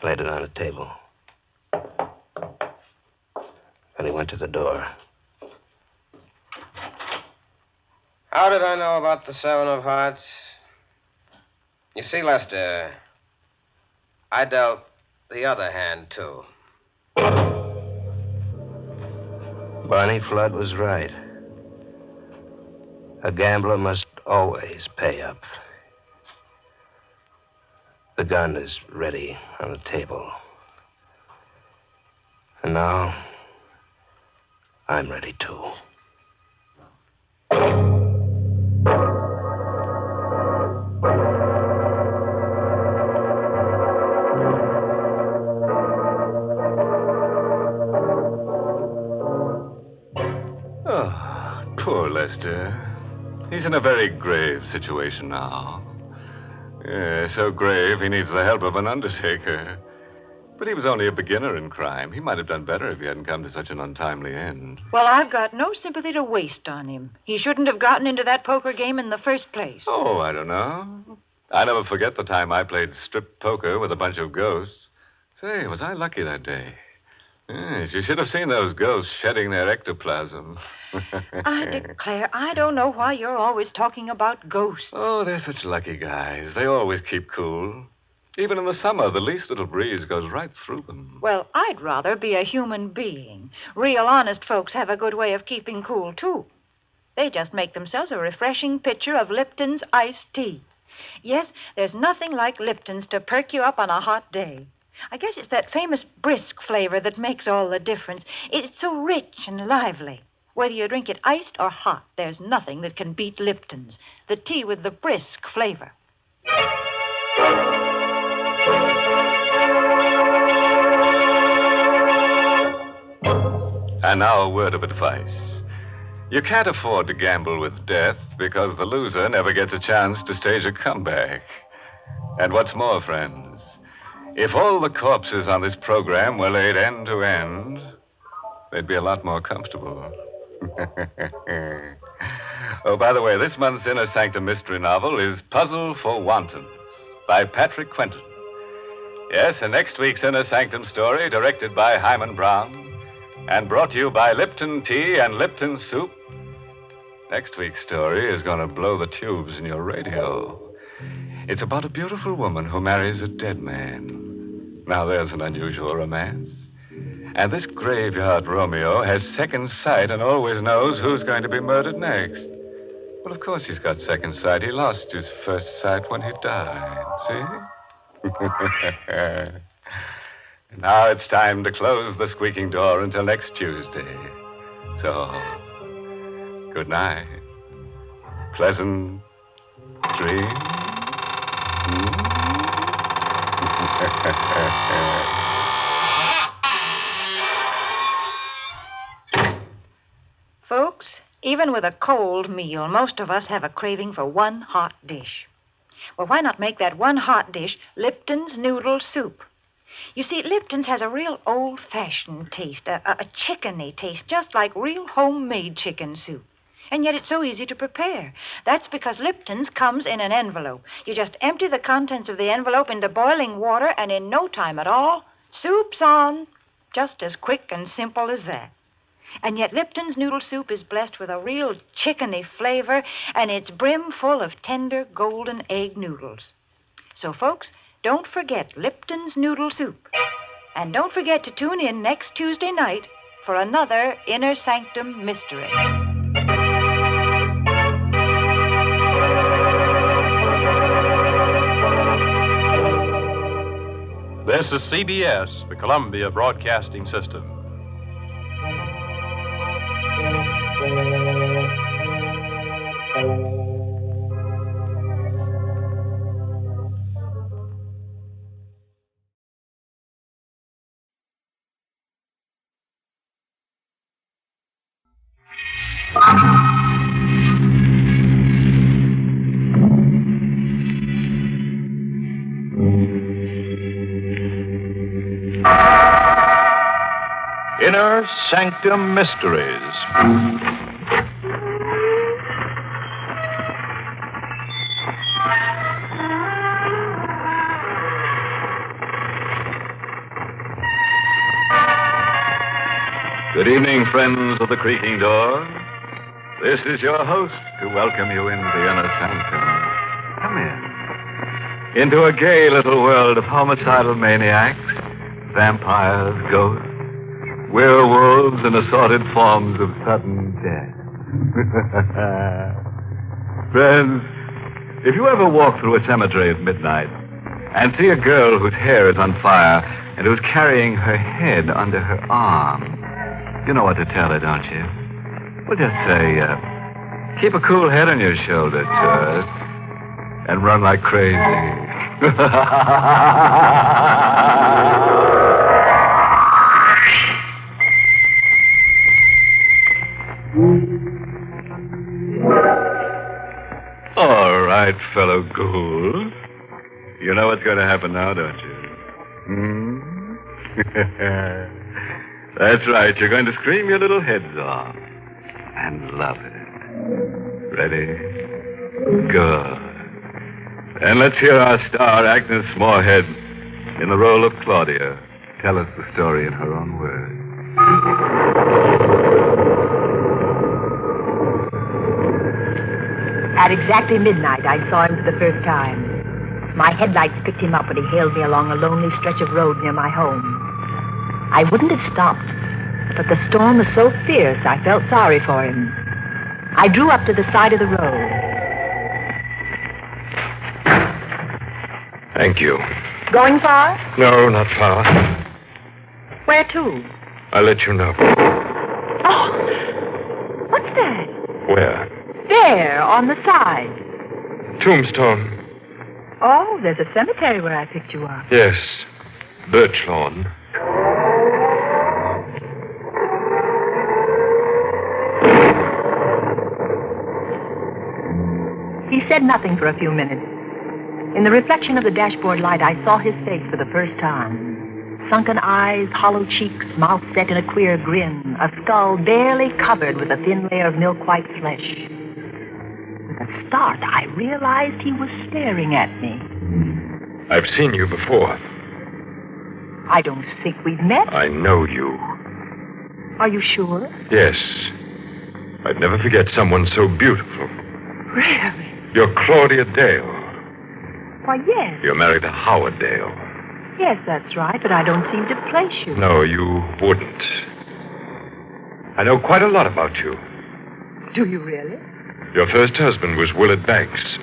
laid it on the table. Then he went to the door. How did I know about the 7 of hearts? You see, Lester, I dealt the other hand, too. Barney Flood was right. A gambler must always pay up. The gun is ready on the table. And now, I'm ready too. Oh, poor Lester. He's in a very grave situation now. Yeah, so grave he needs the help of an undertaker. But he was only a beginner in crime. He might have done better if he hadn't come to such an untimely end. Well, I've got no sympathy to waste on him. He shouldn't have gotten into that poker game in the first place. Oh, I don't know. I never forget the time I played strip poker with a bunch of ghosts. Say, was I lucky that day? Yes, you should have seen those ghosts shedding their ectoplasm. I declare, I don't know why you're always talking about ghosts. Oh, they're such lucky guys. They always keep cool. Even in the summer, the least little breeze goes right through them. Well, I'd rather be a human being. Real honest folks have a good way of keeping cool, too. They just make themselves a refreshing pitcher of Lipton's iced tea. Yes, there's nothing like Lipton's to perk you up on a hot day. I guess it's that famous brisk flavor that makes all the difference. It's so rich and lively. Whether you drink it iced or hot, there's nothing that can beat Lipton's, the tea with the brisk flavor. And now a word of advice. You can't afford to gamble with death because the loser never gets a chance to stage a comeback. And what's more, friends, if all the corpses on this program were laid end to end, they'd be a lot more comfortable. Oh, by the way, this month's Inner Sanctum Mystery novel is Puzzle for Wantons by Patrick Quentin. Yes, and next week's Inner Sanctum story, directed by Hyman Brown and brought to you by Lipton Tea and Lipton Soup. Next week's story is going to blow the tubes in your radio. It's about a beautiful woman who marries a dead man. Now, there's an unusual romance. And this graveyard Romeo has second sight and always knows who's going to be murdered next. Well, of course he's got second sight. He lost his first sight when he died. See? Now it's time to close the squeaking door until next Tuesday. So, good night. Pleasant dreams. Folks, even with a cold meal, most of us have a craving for one hot dish. Well, why not make that one hot dish Lipton's noodle soup? You see, Lipton's has a real old-fashioned taste, a chickeny taste, just like real homemade chicken soup. And yet it's so easy to prepare. That's because Lipton's comes in an envelope. You just empty the contents of the envelope into boiling water, and in no time at all, soup's on. Just as quick and simple as that. And yet Lipton's noodle soup is blessed with a real chickeny flavor, and it's brim full of tender golden egg noodles. So, folks, don't forget Lipton's noodle soup. And don't forget to tune in next Tuesday night for another Inner Sanctum Mystery. This is CBS, the Columbia Broadcasting System. Inner Sanctum Mysteries. Good evening, friends of the Creaking Door. This is your host to welcome you into the Inner Sanctum. Come in. Into a gay little world of homicidal maniacs, vampires, ghosts, werewolves, and assorted forms of sudden death. Friends, if you ever walk through a cemetery at midnight and see a girl whose hair is on fire and who's carrying her head under her arm, you know what to tell her, don't you? Well, just say, keep a cool head on your shoulder, Tut, and run like crazy. All right, fellow ghouls. You know what's going to happen now, don't you? That's right. You're going to scream your little heads off. And love it. Ready? Good. And let's hear our star, Agnes Moorhead, in the role of Claudia, tell us the story in her own words. At exactly midnight, I saw him for the first time. My headlights picked him up when he hailed me along a lonely stretch of road near my home. I wouldn't have stopped, but the storm was so fierce I felt sorry for him. I drew up to the side of the road. Thank you. Going far? No, not far. Where to? I'll let you know. Oh! What's that? Where? There, on the side. Tombstone. Oh, there's a cemetery where I picked you up. Yes. Birch lawn. He said nothing for a few minutes. In the reflection of the dashboard light, I saw his face for the first time. Sunken eyes, hollow cheeks, mouth set in a queer grin, a skull barely covered with a thin layer of milk-white flesh. With a start, I realized he was staring at me. I've seen you before. I don't think we've met. I know you. Are you sure? Yes. I'd never forget someone so beautiful. Really? You're Claudia Dale. Why, yes. You're married to Howard Dale. Yes, that's right, but I don't seem to place you. No, you wouldn't. I know quite a lot about you. Do you really? Your first husband was Willard Banks.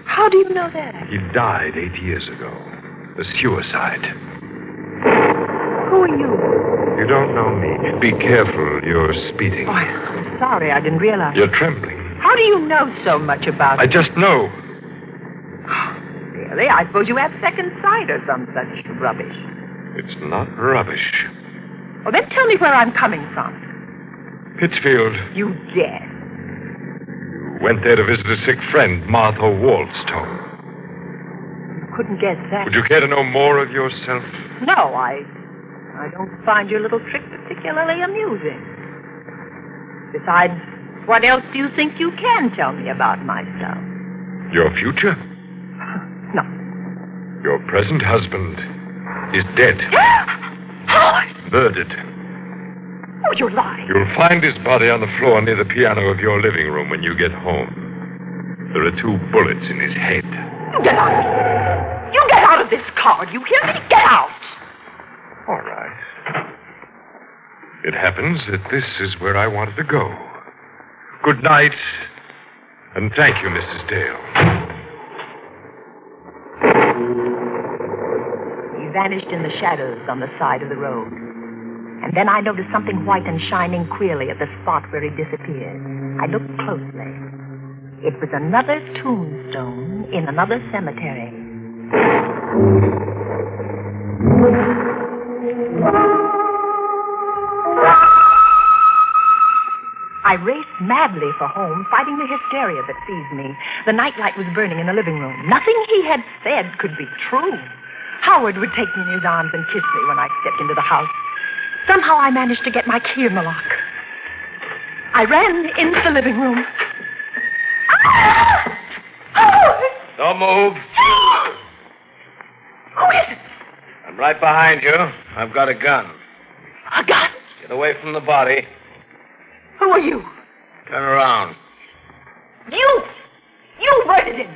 How do you know that? He died 8 years ago. A suicide. Who are you? You don't know me. Be careful. You're speeding. Oh, I'm sorry. I didn't realize. You're trembling. How do you know so much about I it? just know. Really? I suppose you have second sight or some such rubbish. It's not rubbish. Well, then tell me where I'm coming from. Pittsfield. You guess. You went there to visit a sick friend, Martha Waldstone. Couldn't guess that. Would you care to know more of yourself? No, I don't find your little trick particularly amusing. Besides, what else do you think you can tell me about myself? Your future? No. Your present husband is dead. Howard! Murdered. Oh, you're lying. You'll find his body on the floor near the piano of your living room when you get home. There are 2 bullets in his head. You get out of here. You get out of this car. Do you hear me? Get out. All right. It happens that this is where I wanted to go. Good night, and thank you, Mrs. Dale. He vanished in the shadows on the side of the road. And then I noticed something white and shining queerly at the spot where he disappeared. I looked closely. It was another tombstone in another cemetery. I raced madly for home, fighting the hysteria that seized me. The nightlight was burning in the living room. Nothing he had said could be true. Howard would take me in his arms and kiss me when I stepped into the house. Somehow I managed to get my key in the lock. I ran into the living room. Ah! Howard! Don't move. Who is it? I'm right behind you. I've got a gun. A gun? Get away from the body. Who are you? Turn around. You murdered him.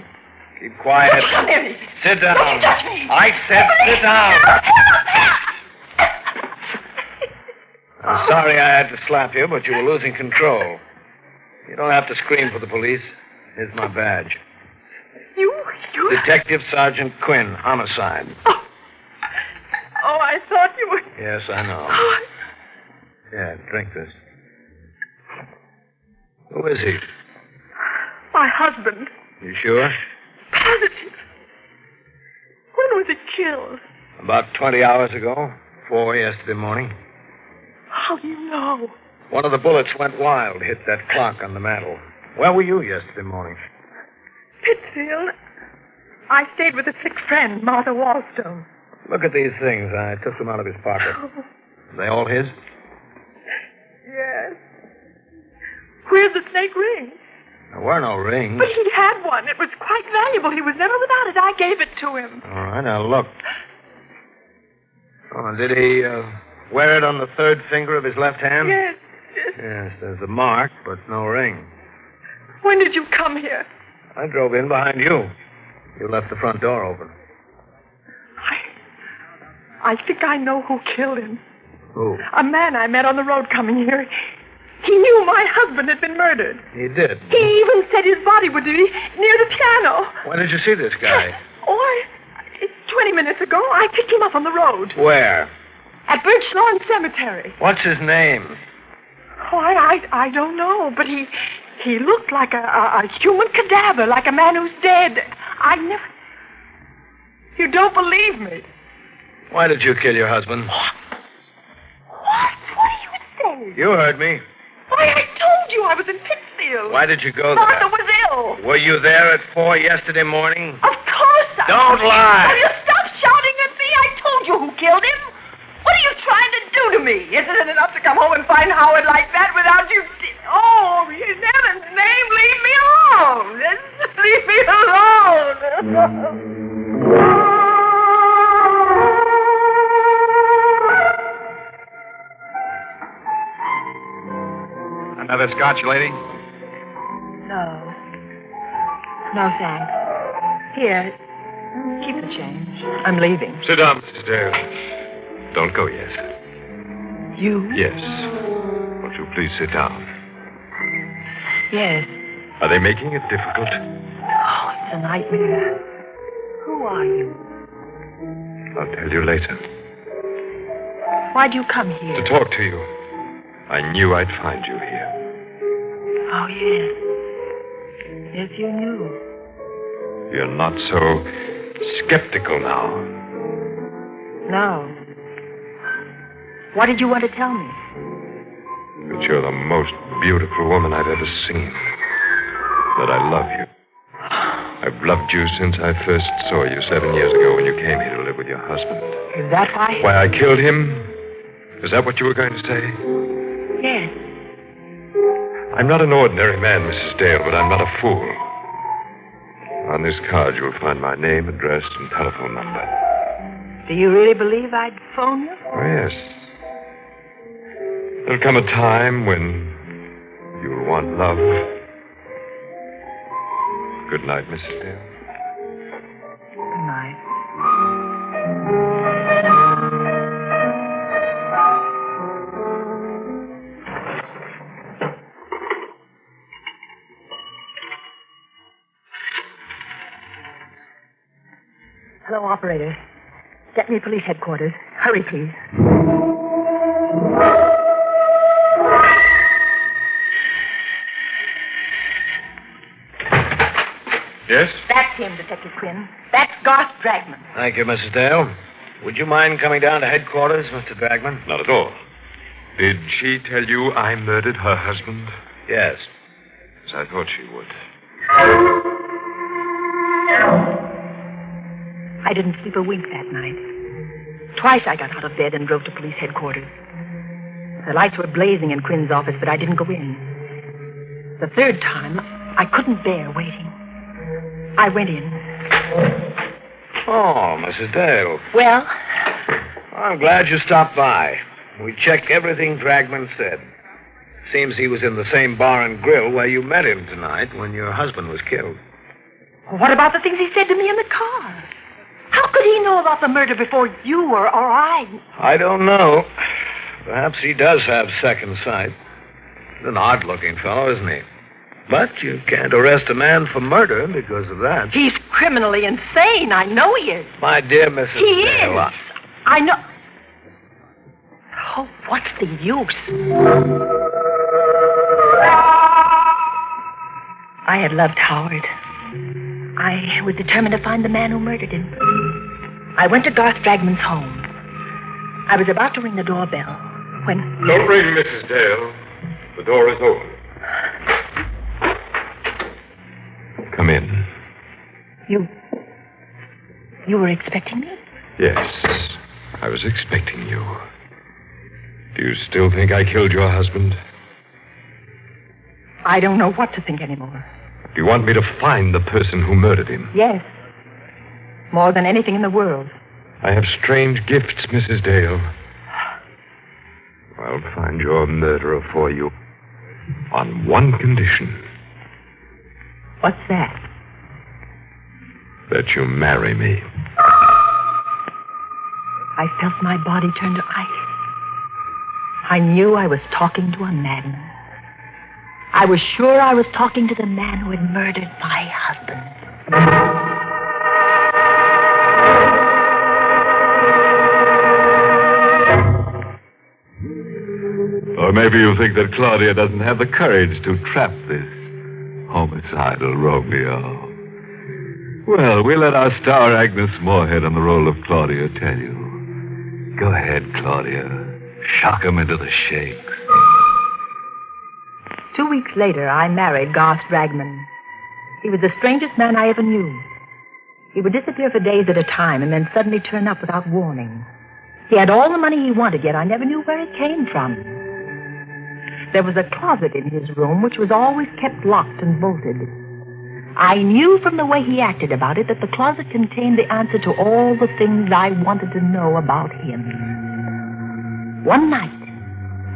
Keep quiet. Don't come near me. Sit down. Don't you touch me. I said sit down. I'm sorry I had to slap you, but you were losing control. You don't have to scream for the police. Here's my badge. You... Detective Sergeant Quinn, homicide. Oh, I thought you were... Yes, I know. Yeah, drink this. Who is he? My husband. You sure? Positive. When was he killed? About 20 hours ago. 4 yesterday morning. How do you know? One of the bullets went wild, hit that clock on the mantel. Where were you yesterday morning? Pittsfield. I stayed with a sick friend, Martha Wallstone. Look at these things. I took them out of his pocket. Are they all his? Yes. Where's the snake ring? There were no rings. But he had one. It was quite valuable. He was never without it. I gave it to him. All right, now look. Oh, did he wear it on the third finger of his left hand? Yes. Yes, there's a mark, but no ring. When did you come here? I drove in behind you. You left the front door open. I think I know who killed him. Who? A man I met on the road coming here. He knew my husband had been murdered. He did? He even said his body would be near the piano. When did you see this guy? It's 20 minutes ago. I picked him up on the road. Where? At Birchlawn Cemetery. What's his name? Oh, I don't know, but he looked like a human cadaver, like a man who's dead. You don't believe me. Why did you kill your husband? What? What do you say? You heard me. Why, I told you I was in Pittsfield. Why did you go there? Martha was ill. Were you there at 4 yesterday morning? Of course I Don't was. lie. Will you stop shouting at me? I told you who killed him. What are you trying to do to me? Isn't it enough to come home and find Howard like that without you... Oh, in heaven's name, leave me alone. Just leave me alone. Another scotch, lady? No. No, thanks. Here, keep the change. I'm leaving. Sit down, Mrs. Dale. Don't go yet. You? Yes. Won't you please sit down? Yes. Are they making it difficult? Oh, it's a nightmare. Who are you? I'll tell you later. Why'd you come here? To talk to you. I knew I'd find you here. Oh, yes. Yes, you knew. You're not so skeptical now. No. What did you want to tell me? That you're the most beautiful woman I've ever seen. That I love you. I've loved you since I first saw you 7 years ago when you came here to live with your husband. Is that why? Why I killed him? Is that what you were going to say? Yes. I'm not an ordinary man, Mrs. Dale, but I'm not a fool. On this card, you'll find my name, address, and telephone number. Do you really believe I'd phone you? Oh, yes. There'll come a time when you'll want love. Good night, Mrs. Dale. Good night. Hello, operator. Get me police headquarters. Hurry, please. Yes? That's him, Detective Quinn. That's Garth Dragman. Thank you, Mrs. Dale. Would you mind coming down to headquarters, Mr. Dragman? Not at all. Did she tell you I murdered her husband? Yes. As I thought she would. I didn't sleep a wink that night. Twice I got out of bed and drove to police headquarters. The lights were blazing in Quinn's office, but I didn't go in. The third time, I couldn't bear waiting. I went in. Oh, Mrs. Dale. Well? I'm glad you stopped by. We checked everything Dragman said. Seems he was in the same bar and grill where you met him tonight when your husband was killed. What about the things he said to me in the car? How could he know about the murder before you or I? I don't know. Perhaps he does have second sight. He's an odd-looking fellow, isn't he? But you can't arrest a man for murder because of that. He's criminally insane. I know he is. My dear Mrs. He Dale, is. I know. Oh, what's the use? I had loved Howard. I was determined to find the man who murdered him. I went to Garth Dragman's home. I was about to ring the doorbell when... Don't ring, Mrs. Dale. The door is open. Come in. You were expecting me? Yes, I was expecting you. Do you still think I killed your husband? I don't know what to think anymore. Do you want me to find the person who murdered him? Yes. More than anything in the world. I have strange gifts, Mrs. Dale. I'll find your murderer for you. On one condition. What's that? That you marry me. I felt my body turn to ice. I knew I was talking to a madman. I was sure I was talking to the man who had murdered my husband. Or maybe you think that Claudia doesn't have the courage to trap this homicidal Romeo. Well, we'll let our star Agnes Moorehead on the role of Claudia tell you. Go ahead, Claudia. Shock him into the shakes. 2 weeks later, I married Garth Dragman. He was the strangest man I ever knew. He would disappear for days at a time and then suddenly turn up without warning. He had all the money he wanted, yet I never knew where it came from. There was a closet in his room which was always kept locked and bolted. I knew from the way he acted about it that the closet contained the answer to all the things I wanted to know about him. One night,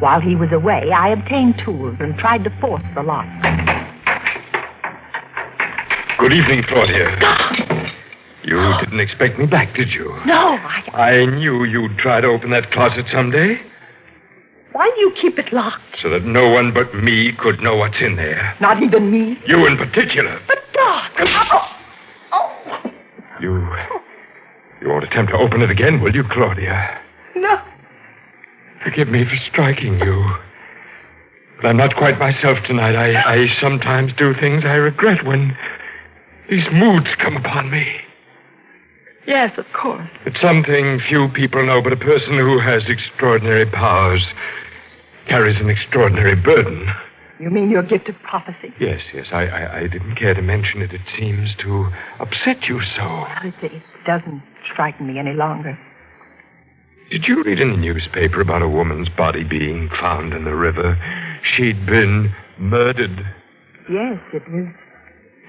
while he was away, I obtained tools and tried to force the lock. Good evening, Claudia. You didn't expect me back, did you? No, I knew you'd try to open that closet someday. Why do you keep it locked? So that no one but me could know what's in there. Not even me? You in particular. But, Doc... Oh. You won't attempt to open it again, will you, Claudia? No. Forgive me for striking you. But I'm not quite myself tonight. I sometimes do things I regret when these moods come upon me. Yes, of course. It's something few people know, but a person who has extraordinary powers carries an extraordinary burden. You mean your gift of prophecy? Yes. I didn't care to mention it. It seems to upset you so. Well, it doesn't frighten me any longer. Did you read in the newspaper about a woman's body being found in the river? She'd been murdered. Yes, it was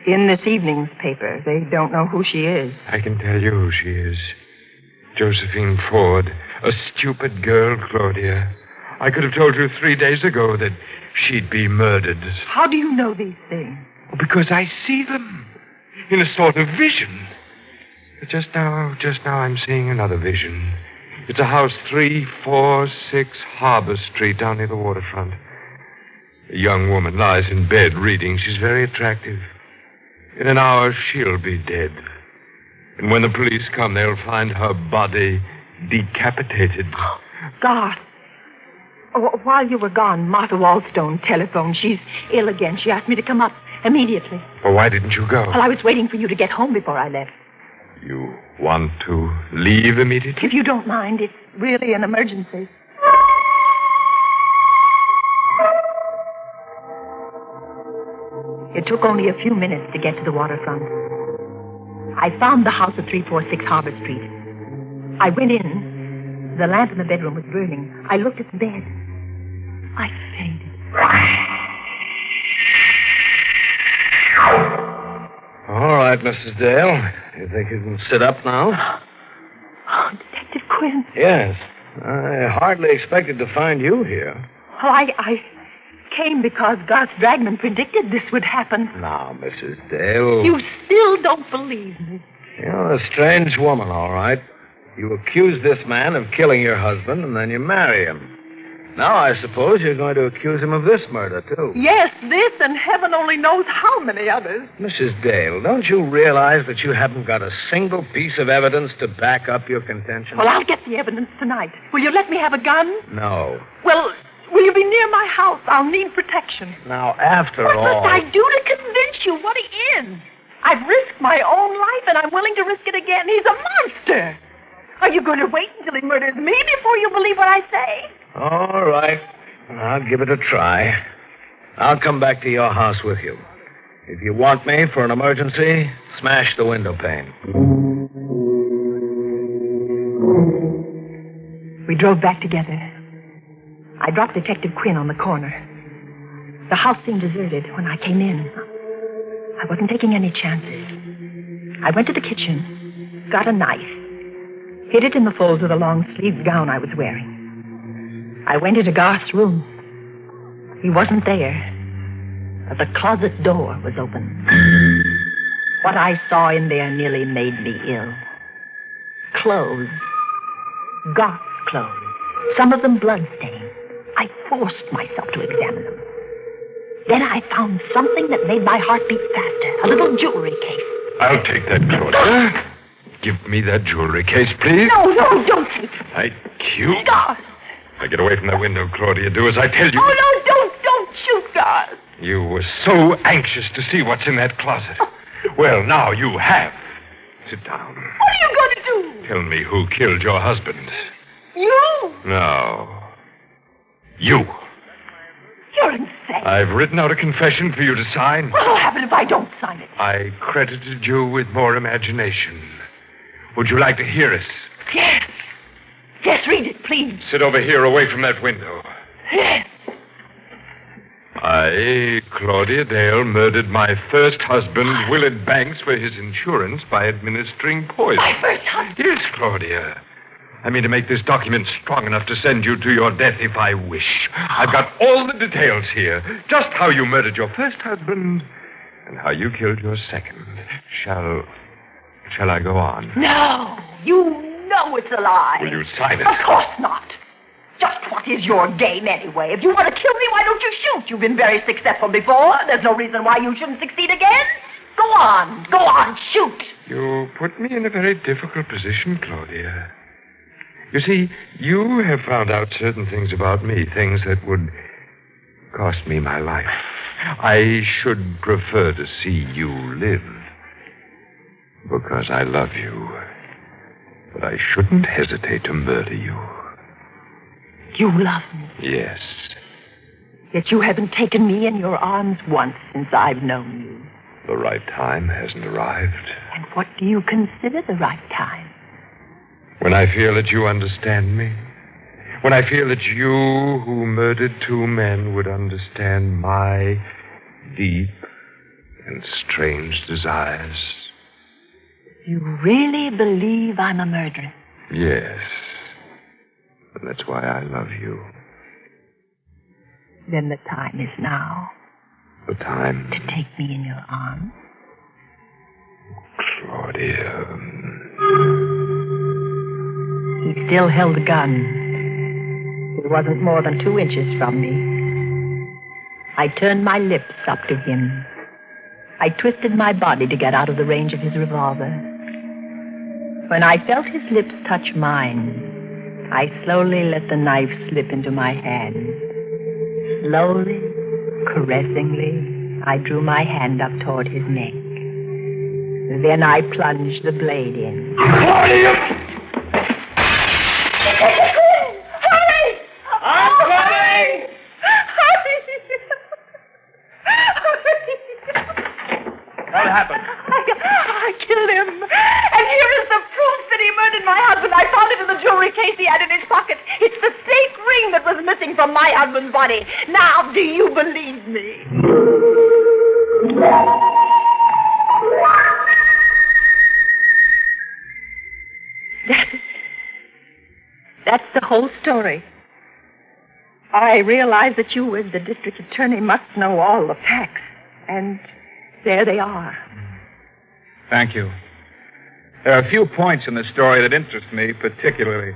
in this evening's paper. They don't know who she is. I can tell you who she is. Josephine Ford. A stupid girl, Claudia. I could have told you 3 days ago that she'd be murdered. How do you know these things? Because I see them in a sort of vision. But just now I'm seeing another vision. It's a house 346 Harbor Street down near the waterfront. A young woman lies in bed reading. She's very attractive. In an hour, she'll be dead. And when the police come, they'll find her body decapitated. Garth. While you were gone, Martha Wallstone telephoned. She's ill again. She asked me to come up immediately. Well, why didn't you go? Well, I was waiting for you to get home before I left. You want to leave immediately? If you don't mind, it's really an emergency. It took only a few minutes to get to the waterfront. I found the house at 346 Harbor Street. I went in. The lamp in the bedroom was burning. I looked at the bed. I fainted. All right, Mrs. Dale. You think you can sit up now? Oh, Detective Quinn. Yes. I hardly expected to find you here. Oh, I came because Garth Dragman predicted this would happen. Now, Mrs. Dale. You still don't believe me. You're a strange woman, all right. You accuse this man of killing your husband, and then you marry him. Now I suppose you're going to accuse him of this murder, too. Yes, this and heaven only knows how many others. Mrs. Dale, don't you realize that you haven't got a single piece of evidence to back up your contention? Well, I'll get the evidence tonight. Will you let me have a gun? No. Well, will you be near my house? I'll need protection. Now, after what all... must I do to convince you what he is? I've risked my own life, and I'm willing to risk it again. He's a monster. Are you going to wait until he murders me before you believe what I say? All right. I'll give it a try. I'll come back to your house with you. If you want me for an emergency, smash the window pane. We drove back together. I dropped Detective Quinn on the corner. The house seemed deserted when I came in. I wasn't taking any chances. I went to the kitchen, got a knife, hid it in the folds of the long-sleeved gown I was wearing. I went into Garth's room. He wasn't there, but the closet door was open. What I saw in there nearly made me ill. Clothes. Garth's clothes. Some of them blood-stained. I forced myself to examine them. Then I found something that made my heart beat faster. A little jewelry case. I'll take that, Claudia. Give me that jewelry case, please. No, don't take it. I cute. Garth. Now get away from that window, Claudia. Do as I tell you. Oh, no, don't shoot, Garth. You were so anxious to see what's in that closet. Well, now you have. Sit down. What are you going to do? Tell me who killed your husband. You? No. You. You're insane. I've written out a confession for you to sign. What'll happen if I don't sign it? I credited you with more imagination. Would you like to hear it? Yes. Yes, read it, please. Sit over here away from that window. Yes. I, Claudia Dale, murdered my first husband, Willard Banks, for his insurance by administering poison. My first husband? Yes, Claudia. I mean to make this document strong enough to send you to your death if I wish. I've got all the details here. Just how you murdered your first husband and how you killed your second. Shall I go on? No. You know it's a lie. Will you sign it? Of course not. Just what is your game anyway? If you want to kill me, why don't you shoot? You've been very successful before. There's no reason why you shouldn't succeed again. Go on, shoot. You put me in a very difficult position, Claudia. You see, you have found out certain things about me, things that would cost me my life. I should prefer to see you live because I love you. But I shouldn't hesitate to murder you. You love me? Yes. Yet you haven't taken me in your arms once since I've known you. The right time hasn't arrived. And what do you consider the right time? When I feel that you understand me. When I feel that you, who murdered two men, would understand my deep and strange desires. You really believe I'm a murderer? Yes. And that's why I love you. Then the time is now. The time? To take me in your arms. Claudia. He still held the gun. It wasn't more than 2 inches from me. I turned my lips up to him. I twisted my body to get out of the range of his revolver. When I felt his lips touch mine, I slowly let the knife slip into my hand. Slowly, caressingly, I drew my hand up toward his neck. Then I plunged the blade in. Hurry! I'm coming! What happened? I killed him. And here is the proof that he murdered my husband. I found it in the jewelry case he had in his pocket. It's the fake ring that was missing from my husband's body. Now, do you believe me? That's the whole story. I realize that you, as the district attorney, must know all the facts. And there they are. Thank you. There are a few points in the story that interest me particularly.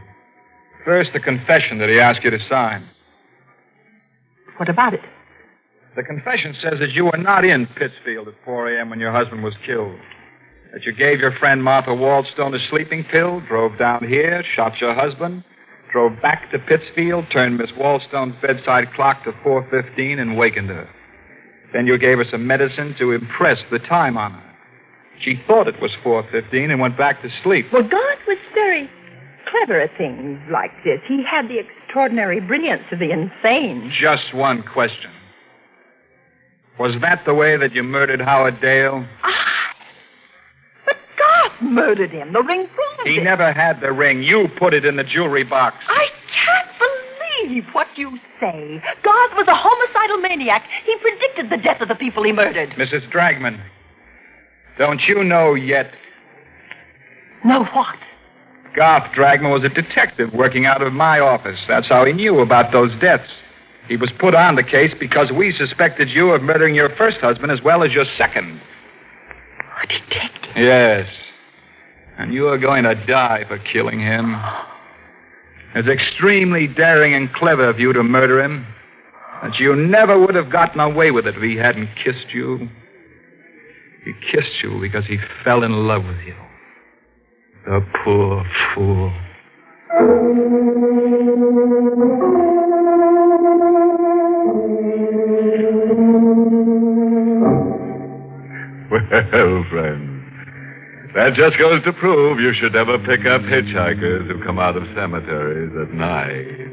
First, the confession that he asked you to sign. What about it? The confession says that you were not in Pittsfield at 4 a.m. when your husband was killed. That you gave your friend Martha Waldstone a sleeping pill, drove down here, shot your husband, drove back to Pittsfield, turned Miss Waldstone's bedside clock to 4:15 and wakened her. Then you gave her some medicine to impress the time on her. She thought it was 4:15 and went back to sleep. Well, God was very clever at things like this. He had the extraordinary brilliance of the insane. Just one question. Was that the way that you murdered Howard Dale? But God murdered him. The ring proves He it. never had the ring. You put it in the jewelry box. I can't believe what you say. God was a homicidal maniac. He predicted the death of the people he murdered. Mrs. Dragman, don't you know yet? Know what? Garth Dragman was a detective working out of my office. That's how he knew about those deaths. He was put on the case because we suspected you of murdering your first husband as well as your second. A detective? Yes. And you are going to die for killing him. It's extremely daring and clever of you to murder him. But you never would have gotten away with it if he hadn't kissed you. He kissed you because he fell in love with you. The poor fool. Well, friends, that just goes to prove you should never pick up hitchhikers who come out of cemeteries at night.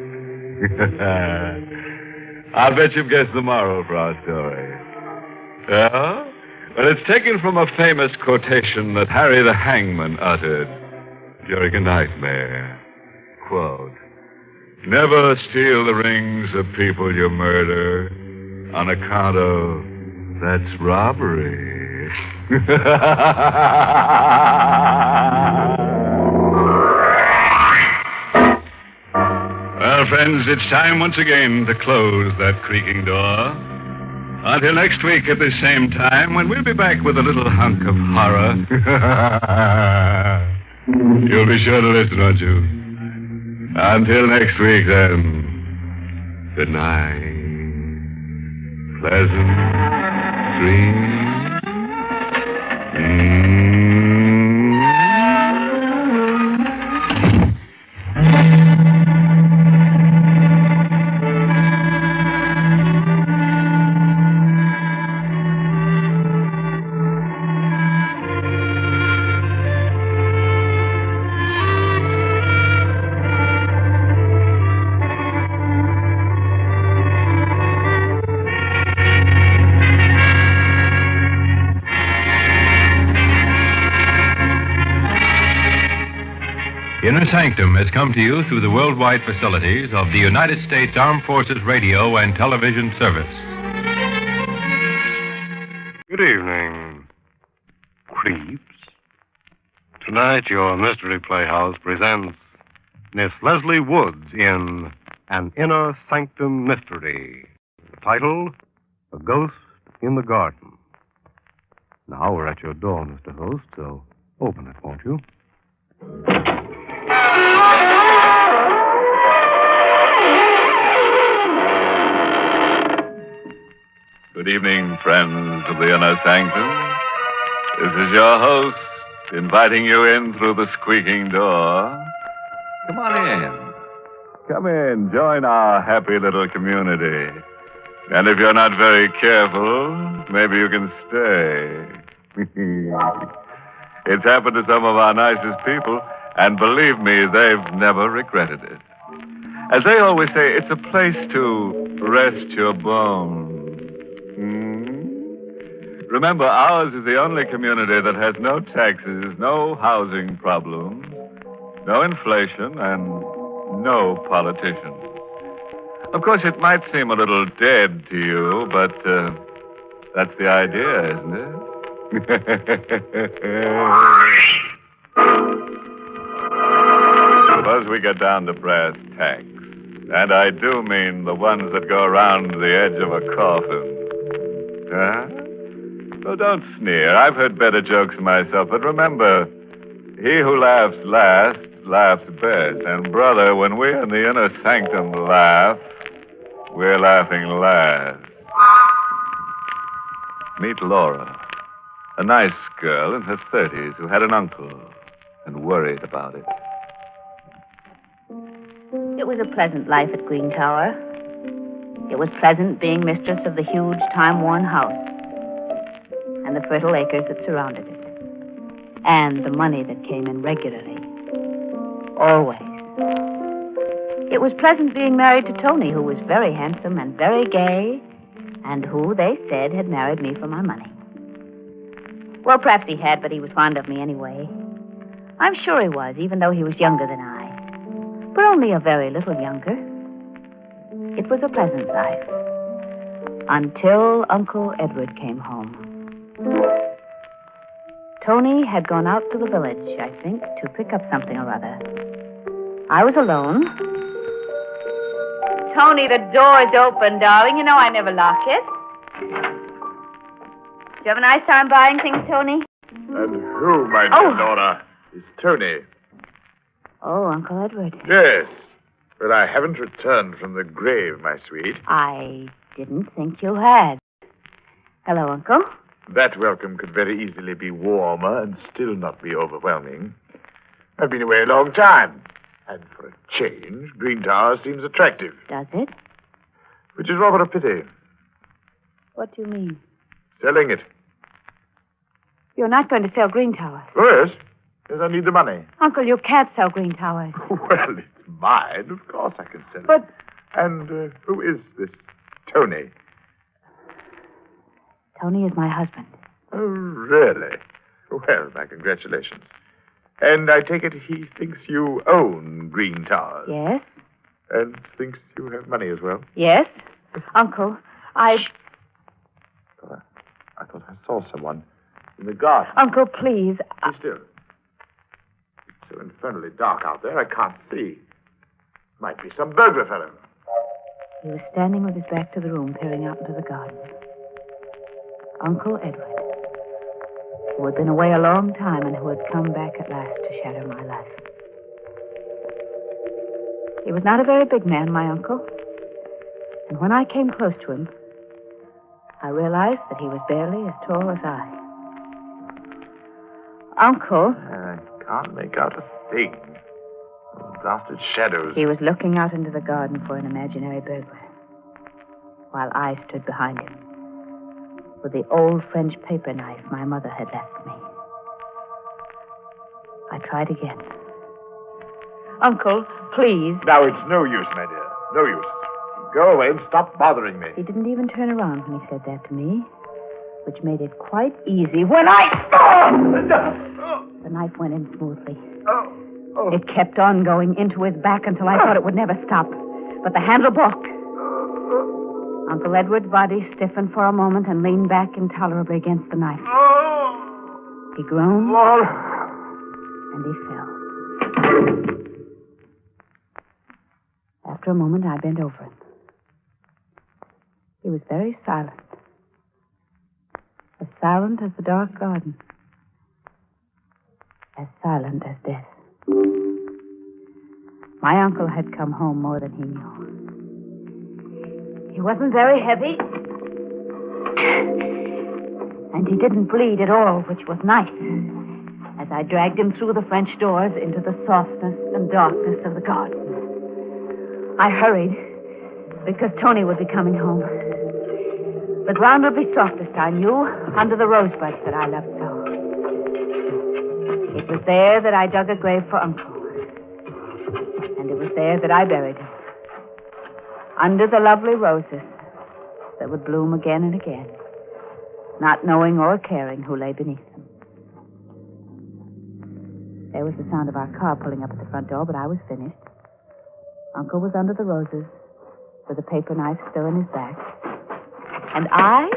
I'll bet you've guessed the moral for our story. Yeah? Well, it's taken from a famous quotation that Harry the Hangman uttered during a nightmare. Quote, "Never steal the rings of people you murder on account of that's robbery." Well, friends, it's time once again to close that creaking door. Until next week at the same time, when we'll be back with a little hunk of horror. You'll be sure to listen, won't you? Until next week, then. Good night. Pleasant dreams. Inner Sanctum has come to you through the worldwide facilities of the United States Armed Forces Radio and Television Service. Good evening, creeps. Tonight, your Mystery Playhouse presents Miss Leslie Woods in An Inner Sanctum Mystery. The title, A Ghost in the Garden. Now we're at your door, Mr. Host, so open it, won't you? Good evening, friends of the Inner Sanctum. This is your host, inviting you in through the squeaking door. Come on in. Come in, join our happy little community. And if you're not very careful, maybe you can stay. It's happened to some of our nicest people, and believe me, they've never regretted it. As they always say, it's a place to rest your bones. Remember, ours is the only community that has no taxes, no housing problems, no inflation, and no politicians. Of course, it might seem a little dead to you, but that's the idea, isn't it? Suppose we get down to brass tacks. And I do mean the ones that go around the edge of a coffin. Huh? Oh, don't sneer. I've heard better jokes myself, but remember, he who laughs last laughs best. And, brother, when we in the inner sanctum laugh, we're laughing last. Meet Laura, a nice girl in her 30s who had an uncle and worried about it. It was a pleasant life at Green Tower. It was pleasant being mistress of the huge, time-worn house and the fertile acres that surrounded it, and the money that came in regularly. Always. It was pleasant being married to Tony, who was very handsome and very gay, and who, they said, had married me for my money. Well, perhaps he had, but he was fond of me anyway. I'm sure he was, even though he was younger than I. But only a very little younger. It was a pleasant life. Until Uncle Edward came home. Tony had gone out to the village, I think, to pick up something or other. I was alone. Tony, the door's open, darling. You know I never lock it. Did you have a nice time buying things, Tony? And who, my dear Laura, is Tony? Oh, Uncle Edward. Yes. But I haven't returned from the grave, my sweet. I didn't think you had. Hello, Uncle. That welcome could very easily be warmer and still not be overwhelming. I've been away a long time. And for a change, Green Tower seems attractive. Does it? Which is rather a pity. What do you mean? Selling it. You're not going to sell Green Towers. Oh, yes. Yes, I need the money. Uncle, you can't sell Green Towers. Well, it's mine. Of course I can sell it. But... And who is this Tony? Tony is my husband. Oh, really? Well, my congratulations. And I take it he thinks you own Green Towers. Yes. And thinks you have money as well. Yes. Uncle, I thought I saw someone in the garden. Uncle, please. Be still. It's so infernally dark out there, I can't see. Might be some burglar fellow. He was standing with his back to the room, peering out into the garden. Uncle Edward, who had been away a long time and who had come back at last to shatter my life. He was not a very big man, my uncle. And when I came close to him, I realized that he was barely as tall as I. Uncle. I can't make out a thing. Those blasted shadows. He was looking out into the garden for an imaginary burglar, while I stood behind him with the old French paper knife my mother had left me. I tried again. Uncle, please. Now, it's no use, my dear. No use. Go away and stop bothering me. He didn't even turn around when he said that to me, which made it quite easy when I... The knife went in smoothly. It kept on going into his back until I thought it would never stop. But the handle broke. Uncle Edward's body stiffened for a moment and leaned back intolerably against the knife. He groaned, and he fell. After a moment, I bent over him. He was very silent. As silent as the dark garden. As silent as death. My uncle had come home more than he knew. He wasn't very heavy. And he didn't bleed at all, which was nice, as I dragged him through the French doors into the softness and darkness of the garden. I hurried, because Tony would be coming home. The ground would be softest, I knew, under the rosebuds that I loved so. It was there that I dug a grave for Uncle. And it was there that I buried him. Under the lovely roses that would bloom again and again, not knowing or caring who lay beneath them. There was the sound of our car pulling up at the front door, but I was finished. Uncle was under the roses, with a paper knife still in his back. And I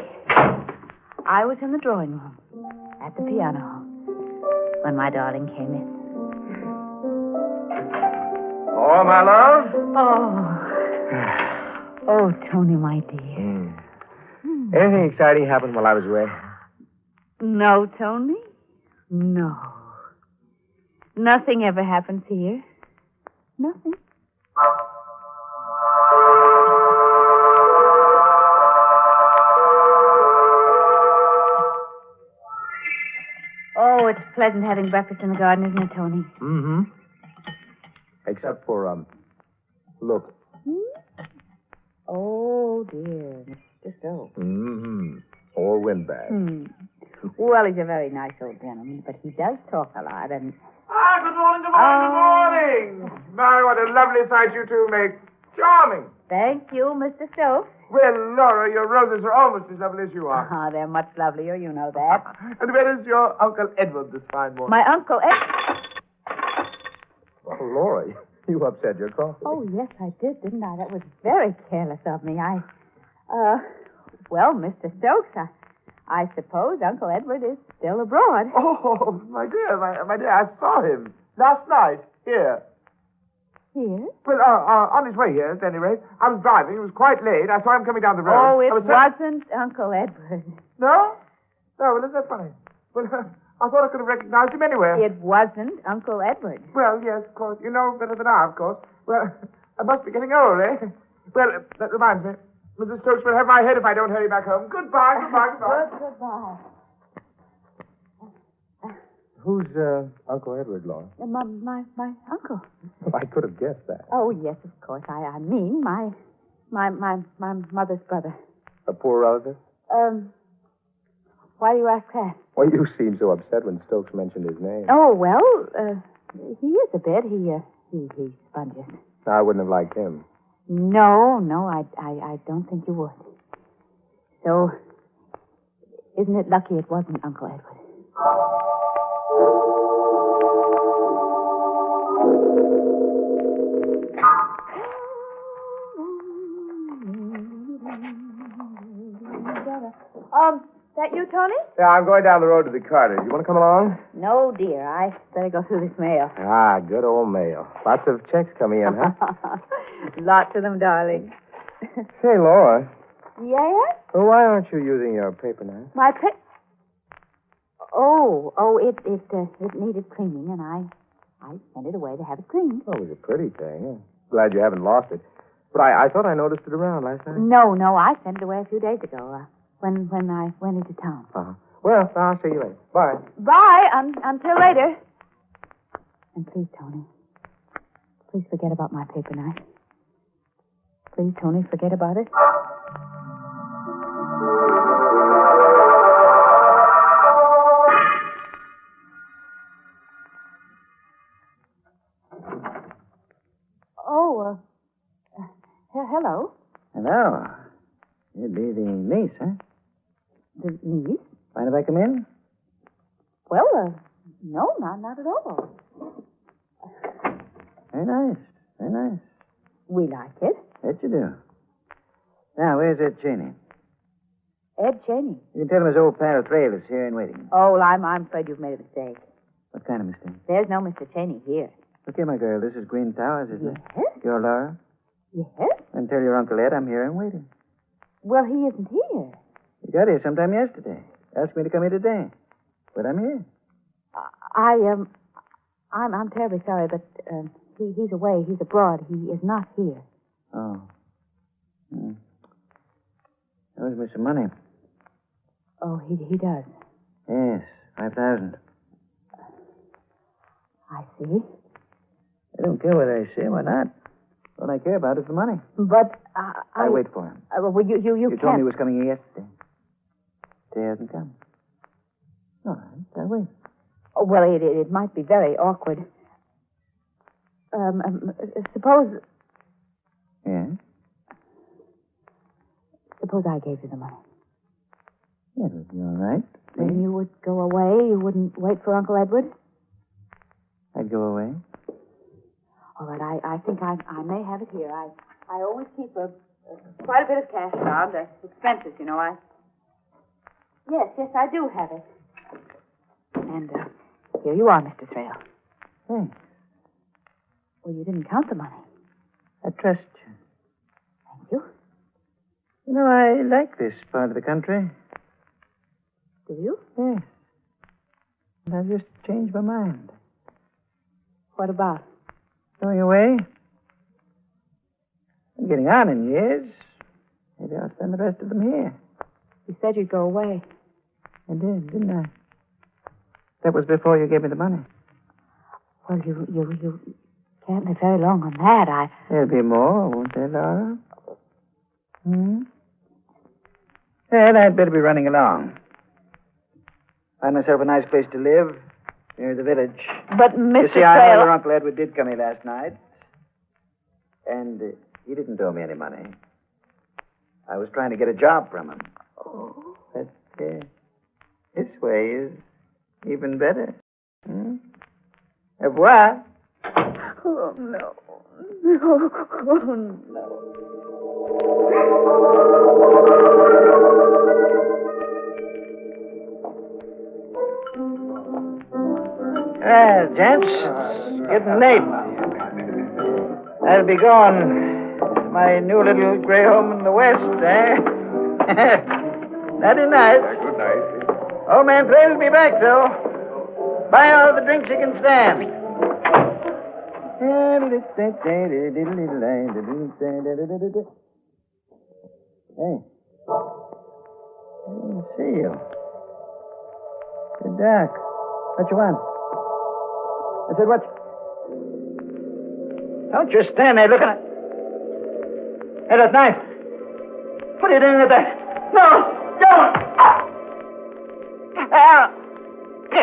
was in the drawing room, at the piano, when my darling came in. Oh, my love? Oh, Oh, Tony, my dear. Anything exciting happened while I was away? No, Tony. No. Nothing ever happens here. Nothing. Oh, it's pleasant having breakfast in the garden, isn't it, Tony? Mm-hmm. Except for, look. Oh, dear. Mr. Stokes. Mm-hmm. Or windbag. Well, he's a very nice old gentleman, but he does talk a lot, and... Good morning, good morning. My, what a lovely sight you two make. Charming. Thank you, Mr. Stokes. Well, Laura, your roses are almost as lovely as you are. Ah, they're much lovelier, you know that. And where is your Uncle Edward this fine morning? My Uncle Edward... Oh, Laura, you upset your coffee. Oh, yes, I did, didn't I? That was very careless of me. Well, Mr. Stokes, I suppose Uncle Edward is still abroad. Oh, my dear, my dear, I saw him last night here. Here? Well, on his way here, at any rate. I was driving. It was quite late. I saw him coming down the road. Oh, it wasn't Uncle Edward. No? No, well, isn't that funny? Well, I thought I could have recognized him anywhere. It wasn't Uncle Edward. Well, yes, of course. You know better than I, of course. Well, I must be getting old, eh? Well, that reminds me. Mrs. Stokes will have my head if I don't hurry back home. Goodbye, goodbye. Goodbye. Who's, Uncle Edward, Laura? My uncle. I could have guessed that. Oh, yes, of course. I mean, my mother's brother. A poor relative? Why do you ask that? Well, you seemed so upset when Stokes mentioned his name. Oh, well, he is a bit. He sponges. I wouldn't have liked him. No, I don't think you would. So, isn't it lucky it wasn't Uncle Edward? That you, Tony? Yeah, I'm going down the road to the Carters. You want to come along? No, dear. I better go through this mail. Ah, good old mail. Lots of checks coming in, huh? Lots of them, darling. Say, Laura. Yes? Well, why aren't you using your paper knife? My it needed cleaning, and I sent it away to have it cleaned. Oh, it was a pretty thing. Glad you haven't lost it. But I thought I noticed it around last night. No, I sent it away a few days ago, when I went into town. Uh-huh. Well, I'll see you later. Bye. Bye, until later. And please, Tony, please forget about my paper knife. Please, Tony, forget about it. Oh, hello. Hello. You'd be the niece, huh? The niece? Mind if I come in? Well, no, not at all. Very nice. Very nice. We like it. Bet you do. Now, where's Ed Cheney? Ed Cheney? You can tell him his old pal Trail is here and waiting. Oh, well, I'm afraid you've made a mistake. What kind of mistake? There's no Mr. Cheney here. Look here, my girl. This is Green Towers, isn't it? Yes? You're Laura? Yes? And tell your Uncle Ed I'm here and waiting. Well, he isn't here. He got here sometime yesterday. Asked me to come here today. But I'm here. I'm terribly sorry, but he's away. He's abroad. He is not here. Oh. Owes me some money. Oh, he does. Yes, 5,000. I see. I don't care what I say. Why not? All I care about is the money. But I'll wait for him. Well, you You can't. told me he was coming here yesterday. Today hasn't come. All right, I'll wait. Oh, well, it might be very awkward. Suppose... Yeah? Suppose I gave you the money. Yeah, it would be all right. Then you would go away? You wouldn't wait for Uncle Edward? I'd go away. All right, I think I may have it here. I always keep quite a bit of cash around. Expenses, you know. Yes, I do have it. And here you are, Mr. Thrale. Thanks. Well, you didn't count the money. I trust you. You know, I like this part of the country. Do you? Yes. And I've just changed my mind. What about? Going away? I'm getting on in years. Maybe I'll spend the rest of them here. You said you'd go away. I did, didn't I? That was before you gave me the money. Well, you can't live very long on that. There'll be more, won't there, Laura? Well, I'd better be running along. Find myself a nice place to live near the village. But, Mr. You see, I know Trail... your Uncle Edward did come here last night. And he didn't owe me any money. I was trying to get a job from him. Oh. But this way is even better. Au revoir. Oh, no. No. Oh, no. Well, gents, it's getting late. I'll be going to my new little gray home in the west, eh? Nighty night. Good night. Old man Trail will be back, though. Buy all the drinks you can stand. Hey. I didn't see you. You're dark. What you want? I said, what? Don't just stand there looking at... Hey, that knife. What are you doing with that? No! Don't!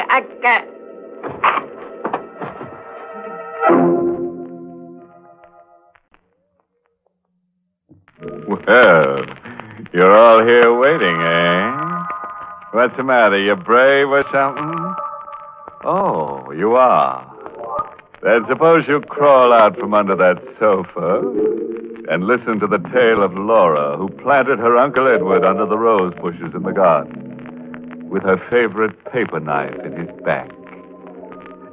I can't. Well, you're all here waiting, eh? What's the matter? You brave or something? Oh, you are. Then suppose you crawl out from under that sofa and listen to the tale of Laura, who planted her Uncle Edward under the rose bushes in the garden with her favorite paper knife in his back.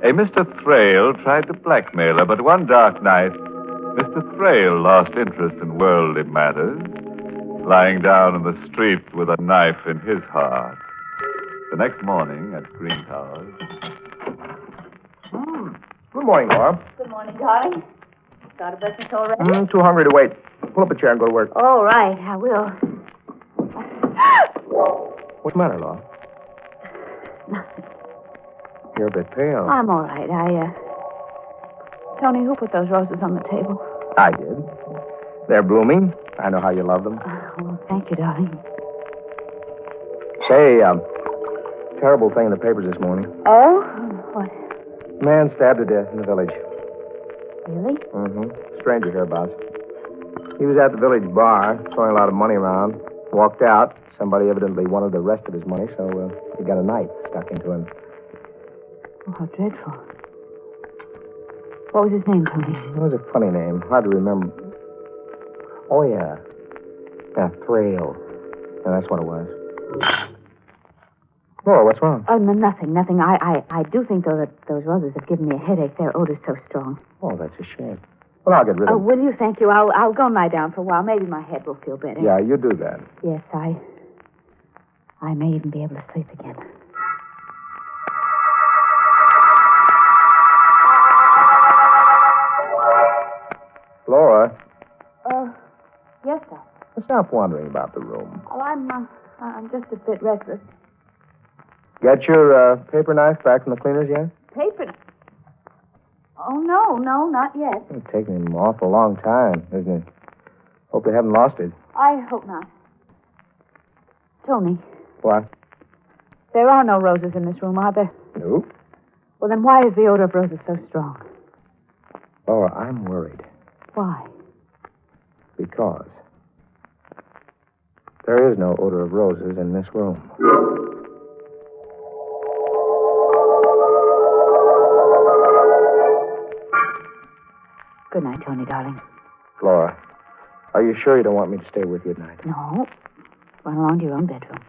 A Mr. Thrale tried to blackmail her, but one dark night, Mr. Thrale lost interest in worldly matters, lying down in the street with a knife in his heart. The next morning at Green Towers. Good morning, Laura. Good morning, darling. Started breakfast already? Too hungry to wait. Pull up a chair and go to work. All right, I will. What's the matter, Laura? Nothing. You're a bit pale. I'm all right. Tony, who put those roses on the table? I did. They're blooming. I know how you love them. Oh, thank you, darling. Say, terrible thing in the papers this morning. Oh? What? Man stabbed to death in the village. Really? Stranger hereabouts. He was at the village bar, throwing a lot of money around. Walked out. Somebody evidently wanted the rest of his money, so he got a knife stuck into him. Oh, how dreadful. What was his name, Tony? It was a funny name. Hard to remember. Oh, yeah. Yeah, Thrale. Yeah, that's what it was. Oh, what's wrong? Oh, no, nothing. I do think, though, that those roses have given me a headache. Their odor's so strong. Oh, that's a shame. Well, I'll get rid of them. Will you? Thank you. I'll go and lie down for a while. Maybe my head will feel better. Yeah, you do that. Yes, I may even be able to sleep again. Laura, Yes, sir. stop wandering about the room. Well, I'm just a bit restless. Got your paper knife back from the cleaners yet? Paper? Oh, no, not yet. It's taken an awful long time, isn't it? Hope you haven't lost it. I hope not. Tony, What? there are no roses in this room, are there? Nope. Well, then why is the odor of roses so strong? Laura, I'm worried. Why? Because there is no odor of roses in this room. Good night, Tony, darling. Laura, are you sure you don't want me to stay with you at night? No. Run along to your own bedroom.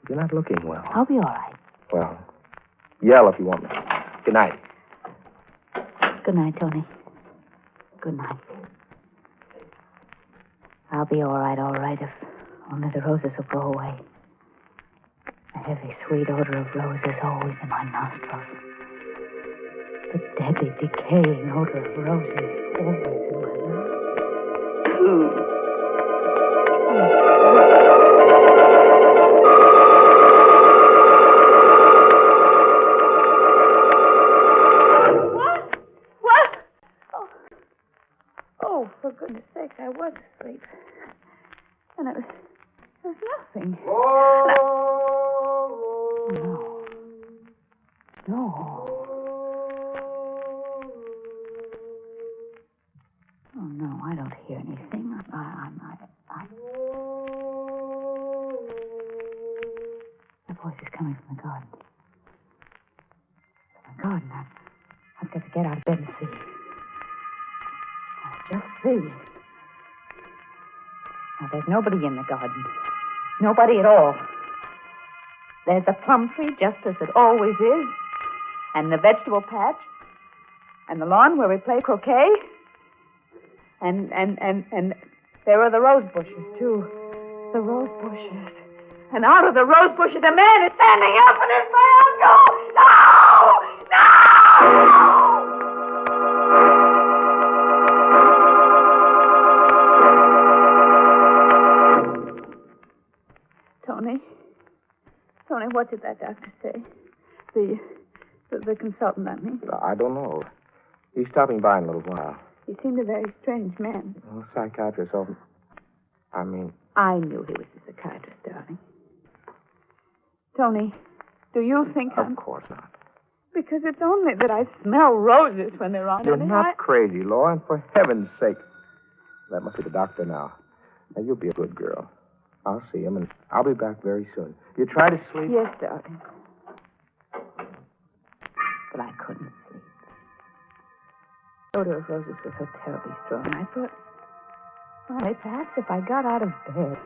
You're not looking well. I'll be all right. Well, yell if you want me. Good night. Good night, Tony. Good night. I'll be all right if Only the roses will go away. The heavy, sweet odor of roses always in my nostrils. The deadly, decaying odor of roses always in my nostrils. What? Oh, for goodness sake, I was asleep. And it was nothing. No. Oh, no, I don't hear anything. The voice is coming from the garden. The garden. I've got to get out of bed and see. Just see. Now, there's nobody in the garden. Nobody at all. There's the plum tree, just as it always is. And the vegetable patch. And the lawn where we play croquet. And there are the rose bushes, too. The rose bushes. And out of the rose bushes, a man is standing up, and it's my uncle! No! No! Tony, what did that doctor say? The consultant, I mean. I don't know. He's stopping by in a little while. He seemed a very strange man. Well, psychiatrist often... I mean... I knew he was a psychiatrist, darling. Tony, do you think Of course not. Because it's only that I smell roses when they're on. You're not crazy, Laura, and for heaven's sake. That must be the doctor now. Now, you'll be a good girl. I'll see him, and I'll be back very soon. You try to sleep? Yes, darling. But I couldn't sleep. The odor of roses was so terribly strong. I thought, well, perhaps if I got out of bed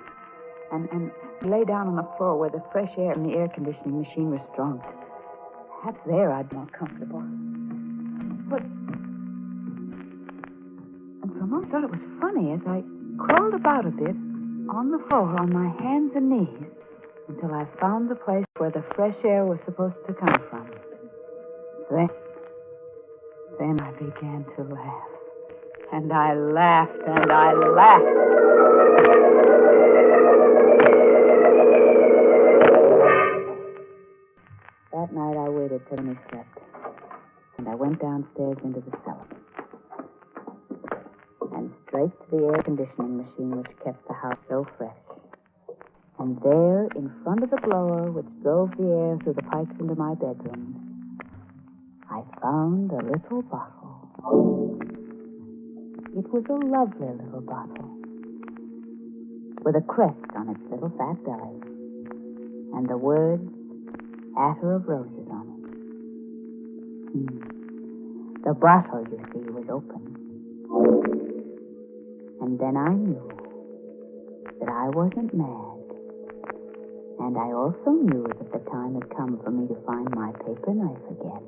and lay down on the floor where the fresh air in the air conditioning machine was strong, perhaps there I'd be more comfortable. But... And for a moment I thought it was funny as I crawled about a bit on the floor on my hands and knees until I found the place where the fresh air was supposed to come from. Then I began to laugh. And I laughed and I laughed. That night I waited till he slept. And I went downstairs into the cellar. And straight to the air conditioning machine which kept the house so fresh. And there, in front of the blower which drove the air through the pipes into my bedroom, I found a little bottle. It was a lovely little bottle with a crest on its little fat belly and the words, Attar of Roses on it. The bottle, you see, was open. And then I knew that I wasn't mad. And I also knew that the time had come for me to find my paper knife again.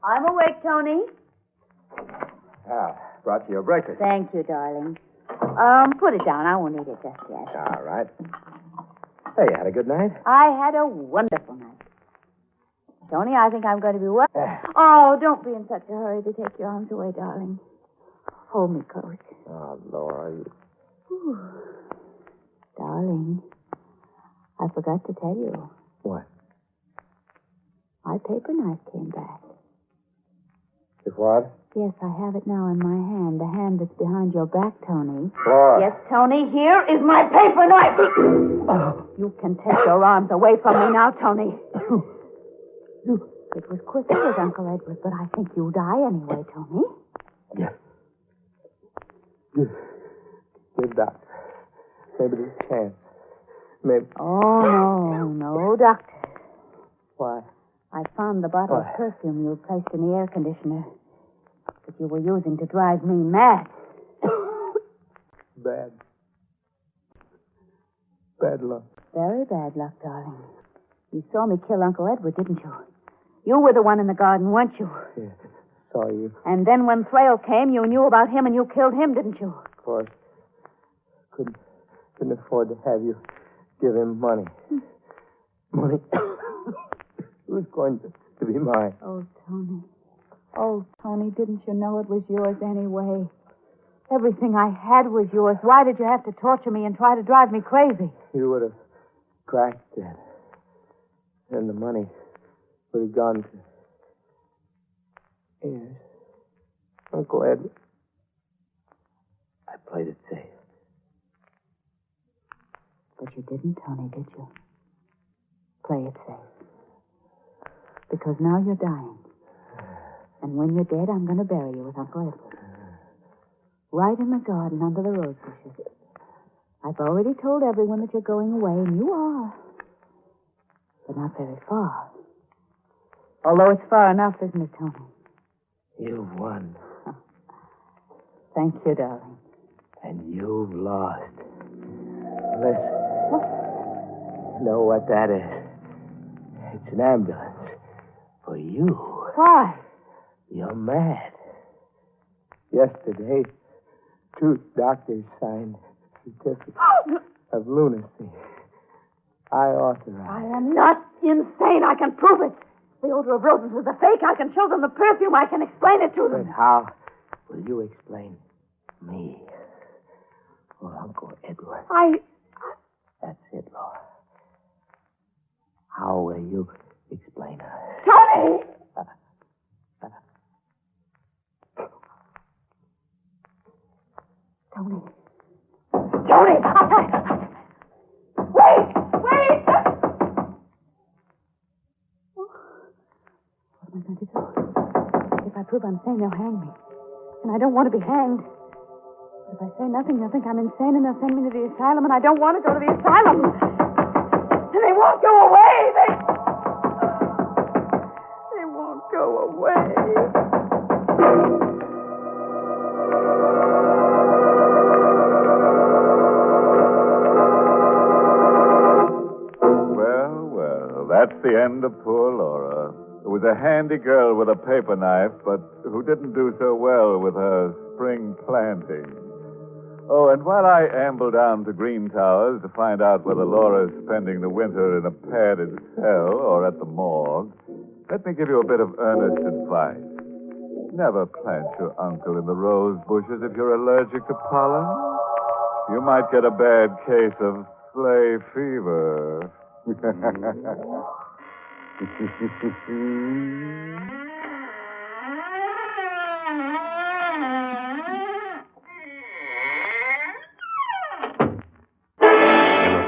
I'm awake, Tony. Brought you your breakfast. Thank you, darling. Put it down. I won't eat it just yet. All right. Hey, you had a good night? I had a wonderful night. Tony, I think I'm going to be well. Oh, don't be in such a hurry to take your arms away, darling. Hold me close. Oh, Laura, Ooh. Darling, I forgot to tell you. What? My paper knife came back. If what? Yes, I have it now in my hand. The hand that's behind your back, Tony. Laura. Yes, Tony, here is my paper knife. You can take your arms away from me now, Tony. It was quicker with Uncle Edward, but I think you'll die anyway, Tony. Yes. Give that. Maybe there's a chance. Maybe. Oh, no, Doctor. Why? I found the bottle of perfume you placed in the air conditioner that you were using to drive me mad. Bad. Bad luck. Very bad luck, darling. You saw me kill Uncle Edward, didn't you? You were the one in the garden, weren't you? Yeah, saw you. And then when Thrale came, you knew about him and you killed him, didn't you? Of course. Couldn't afford to have you give him money. Money. Who's going to be mine? Oh, Tony. Oh, Tony, didn't you know it was yours anyway? Everything I had was yours. Why did you have to torture me and try to drive me crazy? You would have cracked it. And the money would have gone to... Yes. Uncle Edward. I played it safe. But you didn't, Tony, did you? Play it safe. Because now you're dying. And when you're dead, I'm going to bury you with Uncle Edward. Right in the garden under the rose bushes. I've already told everyone that you're going away, and you are. But not very far. Although it's far enough, isn't it, Tony? You've won. Thank you, darling. And you've lost. Listen. You know what that is? It's an ambulance. For you. Why? You're mad. Yesterday, 2 doctors signed a certificate of lunacy. I authorized. I am not insane. I can prove it. The odor of roses was a fake. I can show them the perfume. I can explain it to them. But how will you explain me or Uncle Edward? That's it, Laura. How will you explain us? Tony! Tony. Tony! Wait! Wait! What am I going to do? If I prove I'm sane, they'll hang me. And I don't want to be hanged. If I say nothing, they'll think I'm insane and they'll send me to the asylum, and I don't want to go to the asylum. And they won't go away. They won't go away. Well, that's the end of poor Laura, who was a handy girl with a paper knife, but who didn't do so well with her spring planting. Oh, and while I amble down to Green Towers to find out whether Laura's spending the winter in a padded cell or at the morgue, let me give you a bit of earnest advice. Never plant your uncle in the rose bushes if you're allergic to pollen. You might get a bad case of sleigh fever. Inner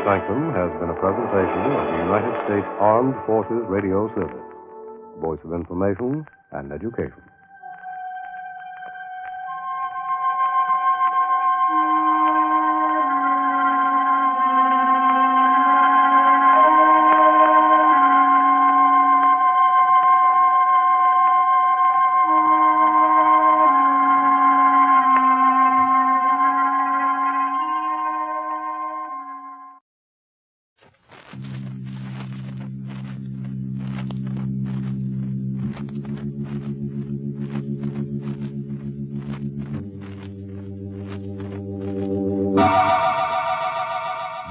Sanctum has been a presentation of the United States Armed Forces Radio Service. Voice of information and education.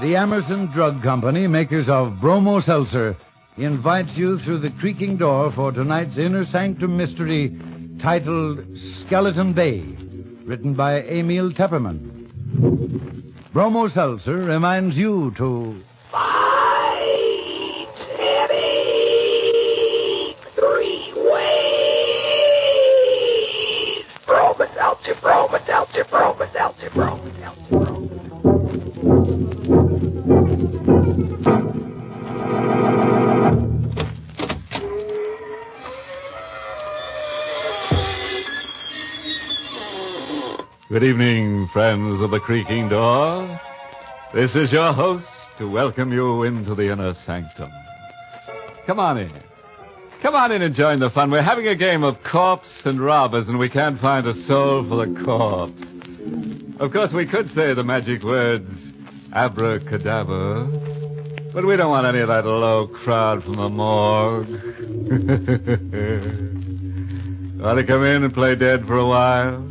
The Emerson Drug Company, makers of Bromo Seltzer, invites you through the creaking door for tonight's Inner Sanctum Mystery titled Skeleton Bay, written by Emil Tepperman. Bromo Seltzer reminds you to... Fight, Eddie! 3 ways! Bromo Seltzer, Bromo Seltzer, Bromo Seltzer, Bromo Seltzer, Bromo. Good evening, friends of the creaking door. This is your host to welcome you into the Inner Sanctum. Come on in. Come on in and join the fun. We're having a game of corpse and robbers, and we can't find a soul for the corpse. Of course, we could say the magic words, abracadabra, But we don't want any of that low crowd from the morgue. Want to come in and play dead for a while?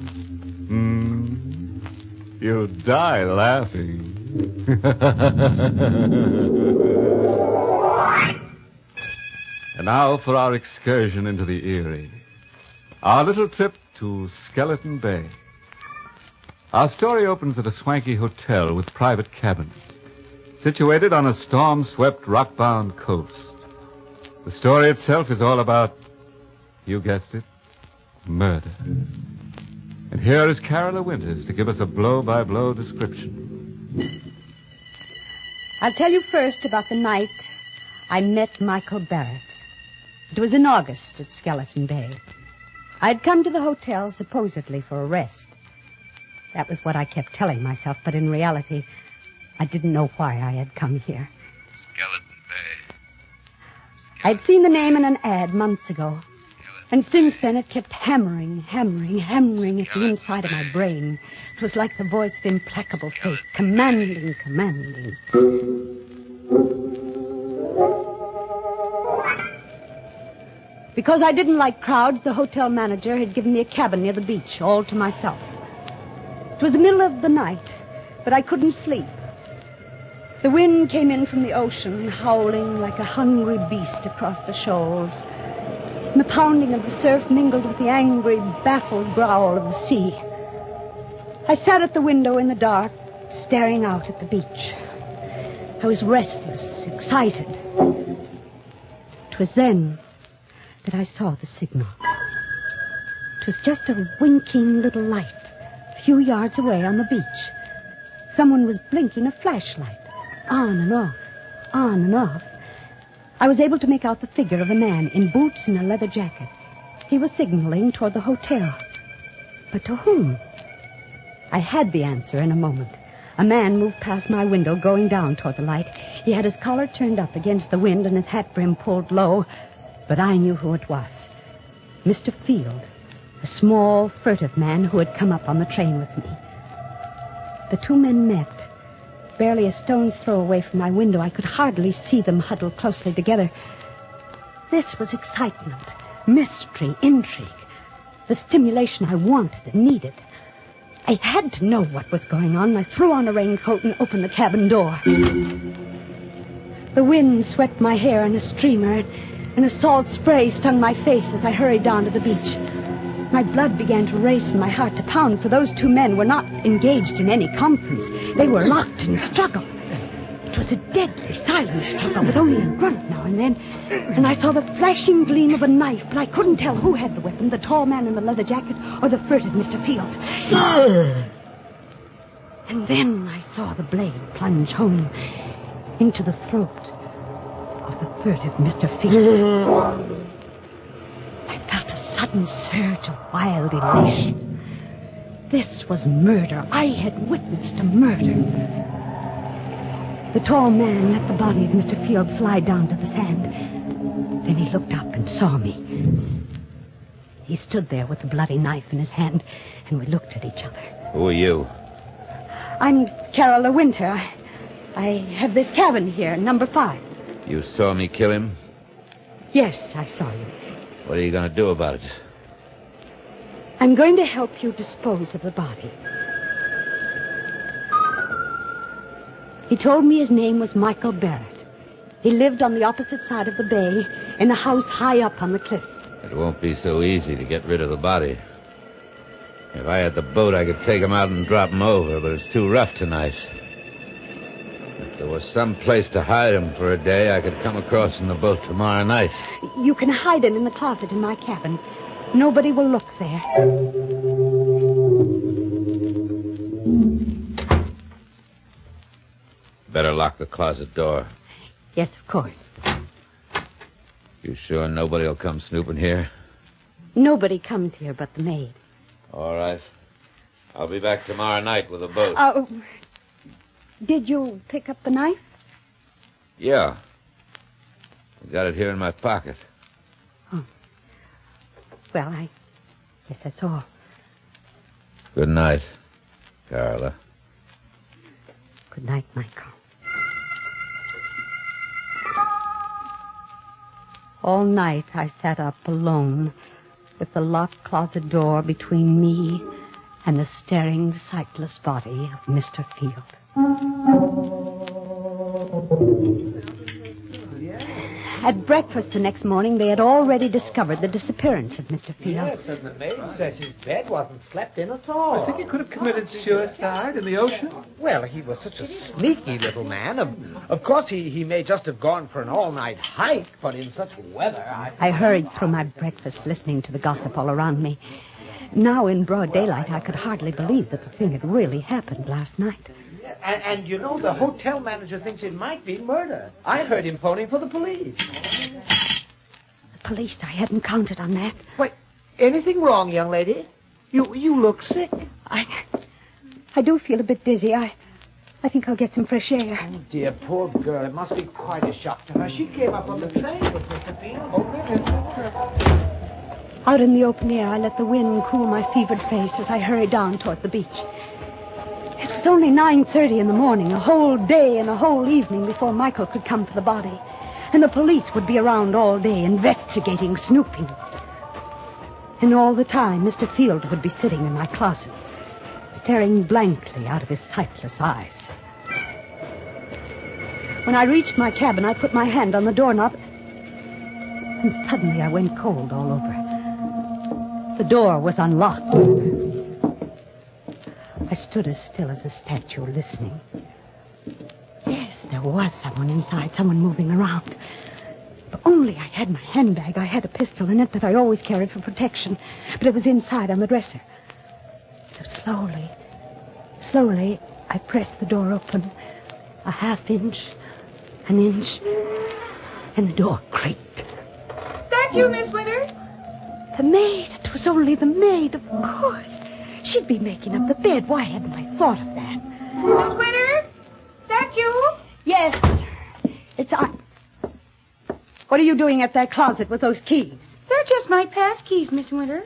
You'll die laughing. And now for our excursion into the Erie. Our little trip to Skeleton Bay. Our story opens at a swanky hotel with private cabins, situated on a storm-swept, rock-bound coast. The story itself is all about, you guessed it, murder. And here is Carousel Winters to give us a blow-by-blow description. I'll tell you first about the night I met Michael Barrett. It was in August at Skeleton Bay. I'd come to the hotel supposedly for a rest. That was what I kept telling myself, but in reality, I didn't know why I had come here. Skeleton Bay. I'd seen the name in an ad months ago. And since then, it kept hammering at the inside of my brain. It was like the voice of implacable fate, commanding. Because I didn't like crowds, the hotel manager had given me a cabin near the beach, all to myself. It was the middle of the night, but I couldn't sleep. The wind came in from the ocean, howling like a hungry beast across the shoals. And the pounding of the surf mingled with the angry, baffled growl of the sea. I sat at the window in the dark, staring out at the beach. I was restless, excited. It was then that I saw the signal. It was just a winking little light a few yards away on the beach. Someone was blinking a flashlight, on and off. I was able to make out the figure of a man in boots and a leather jacket. He was signaling toward the hotel. But to whom? I had the answer in a moment. A man moved past my window, going down toward the light. He had his collar turned up against the wind and his hat brim pulled low. But I knew who it was. Mr. Field, a small, furtive man who had come up on the train with me. The two men met. Barely a stone's throw away from my window, I could hardly see them huddled closely together. This was excitement, mystery, intrigue, the stimulation I wanted and needed. I had to know what was going on. I threw on a raincoat and opened the cabin door. The wind swept my hair in a streamer, and a salt spray stung my face as I hurried down to the beach. My blood began to race and my heart to pound, for those two men were not engaged in any conference. They were locked in struggle. It was a deadly, silent struggle with only a grunt now and then. And I saw the flashing gleam of a knife, but I couldn't tell who had the weapon, the tall man in the leather jacket or the furtive Mr. Field. And then I saw the blade plunge home into the throat of the furtive Mr. Field. I felt a sudden surge of wild elation. This was murder. I had witnessed a murder. The tall man let the body of Mr. Field slide down to the sand. Then he looked up and saw me. He stood there with the bloody knife in his hand, and we looked at each other. Who are you? I'm Carousel Winter. I have this cabin here, number 5. You saw me kill him? Yes, I saw you. What are you going to do about it? I'm going to help you dispose of the body. He told me his name was Michael Barrett. He lived on the opposite side of the bay, in a house high up on the cliff. It won't be so easy to get rid of the body. If I had the boat, I could take him out and drop him over, but it's too rough tonight. If there was some place to hide him for a day, I could come across in the boat tomorrow night. You can hide him in the closet in my cabin. Nobody will look there. Better lock the closet door. Yes, of course. You sure nobody will come snooping here? Nobody comes here but the maid. All right. I'll be back tomorrow night with a boat. Did you pick up the knife? Yeah. I got it here in my pocket. Oh. Well, I guess that's all. Good night, Carousel. Good night, Michael. All night I sat up alone, with the locked closet door between me and the staring, sightless body of Mr. Field. At breakfast the next morning, they had already discovered the disappearance of Mr. Field. Yes, and the maid says his bed wasn't slept in at all. I think he could have committed suicide in the ocean. Well, he was such a sneaky little man. Of course, he may just have gone for an all-night hike, but in such weather, I hurried through my breakfast, listening to the gossip all around me. Now, in broad daylight, I could hardly believe that the thing had really happened last night. And you know, the hotel manager thinks it might be murder. I heard him phoning for the police. The police? I hadn't counted on that. Wait, anything wrong, young lady? You look sick. I do feel a bit dizzy. I think I'll get some fresh air. Oh, dear, poor girl. It must be quite a shock to her. She came up on the train with Mr. Field. Out in the open air, I let the wind cool my fevered face as I hurried down toward the beach. It was only 9:30 in the morning, a whole day and a whole evening before Michael could come for the body. And the police would be around all day, investigating, snooping. And all the time, Mr. Field would be sitting in my closet, staring blankly out of his sightless eyes. When I reached my cabin, I put my hand on the doorknob, and suddenly I went cold all over. The door was unlocked. I stood as still as a statue, listening. Yes, there was someone inside, someone moving around. If only I had my handbag. I had a pistol in it that I always carried for protection, but it was inside on the dresser. So slowly, I pressed the door open, a half inch, an inch, and the door creaked. That you, Miss Winter? The maid. It was only the maid, of course. She'd be making up the bed. Why hadn't I thought of that? Miss Winter? That you? Yes. It's I. What are you doing at that closet with those keys? They're just my pass keys, Miss Winter.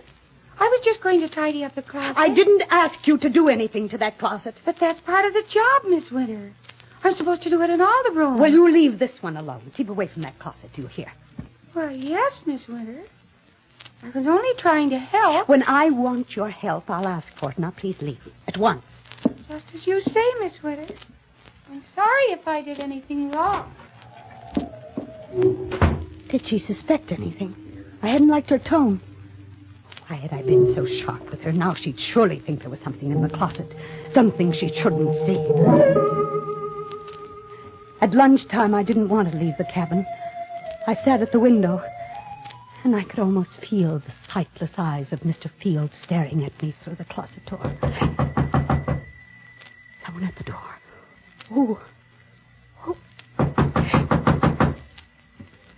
I was just going to tidy up the closet. I didn't ask you to do anything to that closet. But that's part of the job, Miss Winter. I'm supposed to do it in all the rooms. Well, you leave this one alone. Keep away from that closet, do you hear? Well, yes, Miss Winter. I was only trying to help. When I want your help, I'll ask for it. Now, please leave. At once. Just as you say, Miss Winter. I'm sorry if I did anything wrong. Did she suspect anything? I hadn't liked her tone. Why had I been so sharp with her? Now she'd surely think there was something in the closet. Something she shouldn't see. At lunchtime, I didn't want to leave the cabin. I sat at the window, and I could almost feel the sightless eyes of Mr. Field staring at me through the closet door. Someone at the door. Oh.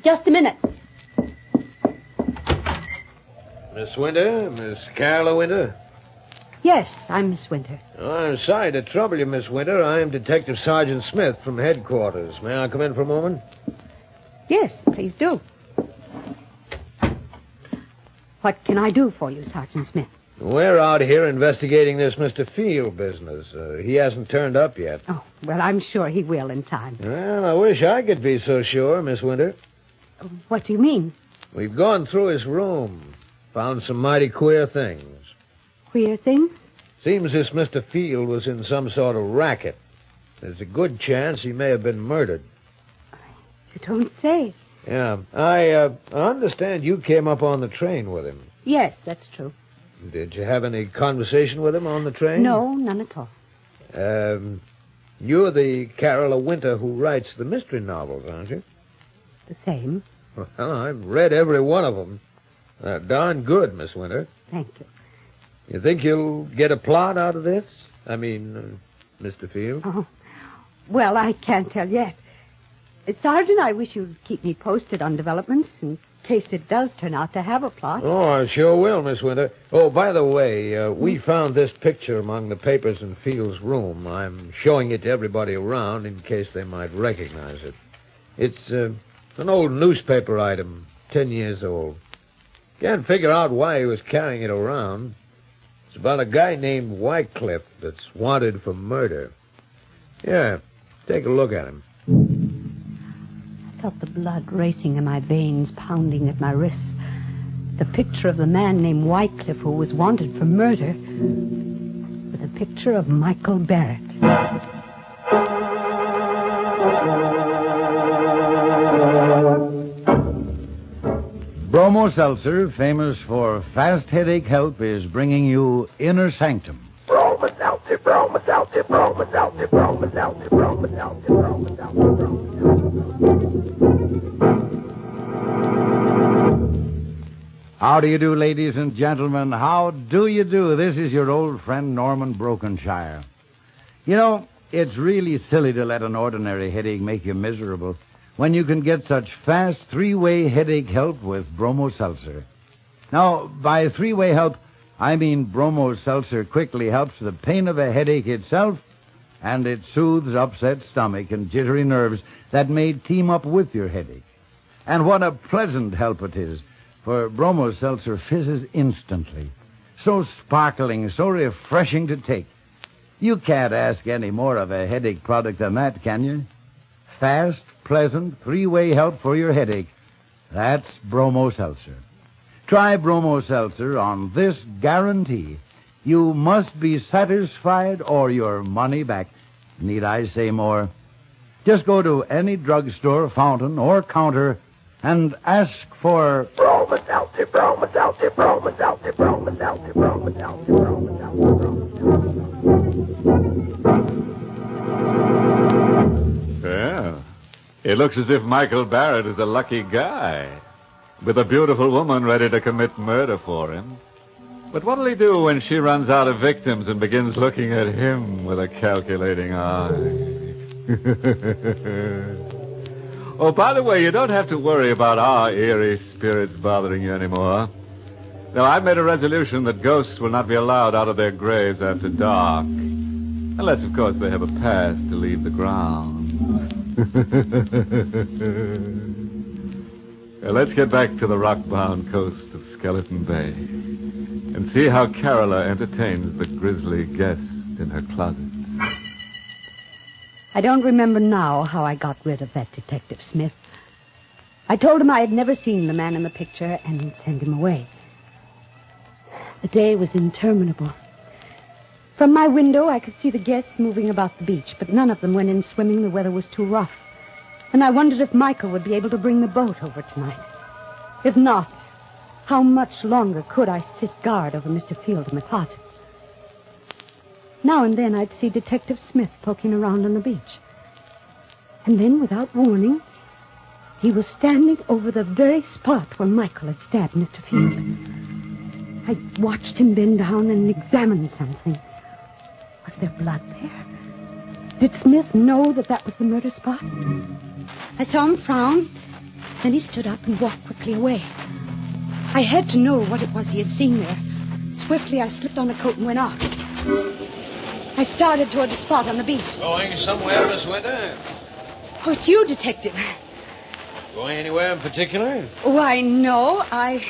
Just a minute. Miss Winter? Miss Carla Winter? Yes, I'm Miss Winter. I'm sorry to trouble you, Miss Winter. I'm Detective Sergeant Smith from headquarters. May I come in for a moment? Yes, please do. What can I do for you, Sergeant Smith? We're out here investigating this Mr. Field business. He hasn't turned up yet. Oh, well, I'm sure he will in time. Well, I wish I could be so sure, Miss Winter. What do you mean? We've gone through his room, found some mighty queer things. Queer things? Seems this Mr. Field was in some sort of racket. There's a good chance he may have been murdered. You don't say. Yeah. I understand you came up on the train with him. Yes, that's true. Did you have any conversation with him on the train? No, none at all. You're the Carola Winter who writes the mystery novels, aren't you? The same. Well, I've read every one of them. They're darn good, Miss Winter. Thank you. You think you'll get a plot out of this? I mean, Mr. Field? Oh, well, I can't tell yet. Sergeant, I wish you'd keep me posted on developments in case it does turn out to have a plot. Oh, I sure will, Miss Winter. Oh, by the way, we found this picture among the papers in Field's room. I'm showing it to everybody around in case they might recognize it. It's an old newspaper item, 10 years old. Can't figure out why he was carrying it around. It's about a guy named Wycliffe that's wanted for murder. Yeah, take a look at him. I felt the blood racing in my veins, pounding at my wrists. The picture of the man named Wycliffe, who was wanted for murder, was a picture of Michael Barrett. Bromo Seltzer, famous for fast headache help, is bringing you Inner Sanctum. Bromo Seltzer, Bromo Seltzer, Bromo Seltzer, Bromo Seltzer, Bromo Seltzer, Bromo Seltzer, Bromo Seltzer. How do you do, ladies and gentlemen? How do you do? This is your old friend Norman Brokenshire. You know, it's really silly to let an ordinary headache make you miserable when you can get such fast three-way headache help with Bromo Seltzer. Now, by three-way help, I mean Bromo Seltzer quickly helps the pain of a headache itself, and it soothes upset stomach and jittery nerves that may team up with your headache. And what a pleasant help it is, for Bromo Seltzer fizzes instantly. So sparkling, so refreshing to take. You can't ask any more of a headache product than that, can you? Fast, pleasant, three-way help for your headache. That's Bromo Seltzer. Try Bromo Seltzer on this guarantee. You must be satisfied or your money back. Need I say more? Just go to any drugstore, fountain, or counter and ask for Bromo Seltzer, Bromo Seltzer, Bromo Seltzer, Bromo Seltzer, Bromo Seltzer, Bromo Seltzer, Bromo Seltzer. Well, it looks as if Michael Barrett is a lucky guy, with a beautiful woman ready to commit murder for him. But what'll he do when she runs out of victims and begins looking at him with a calculating eye? Oh, by the way, you don't have to worry about our eerie spirits bothering you anymore. Now, I've made a resolution that ghosts will not be allowed out of their graves after dark. Unless, of course, they have a pass to leave the ground. Well, let's get back to the rock-bound coast of Skeleton Bay and see how Carola entertains the grisly guest in her closet. I don't remember now how I got rid of that Detective Smith. I told him I had never seen the man in the picture and sent him away. The day was interminable. From my window, I could see the guests moving about the beach, but none of them went in swimming. The weather was too rough. And I wondered if Michael would be able to bring the boat over tonight. If not, how much longer could I sit guard over Mr. Field in the closet? Now and then I'd see Detective Smith poking around on the beach. And then, without warning, he was standing over the very spot where Michael had stabbed Mr. Field. I watched him bend down and examine something. Was there blood there? Did Smith know that was the murder spot? I saw him frown. Then he stood up and walked quickly away. I had to know what it was he had seen there. Swiftly, I slipped on a coat and went off. I started toward the spot on the beach. Going somewhere, Miss Winter? Oh, it's you, Detective. Going anywhere in particular? Why, no. I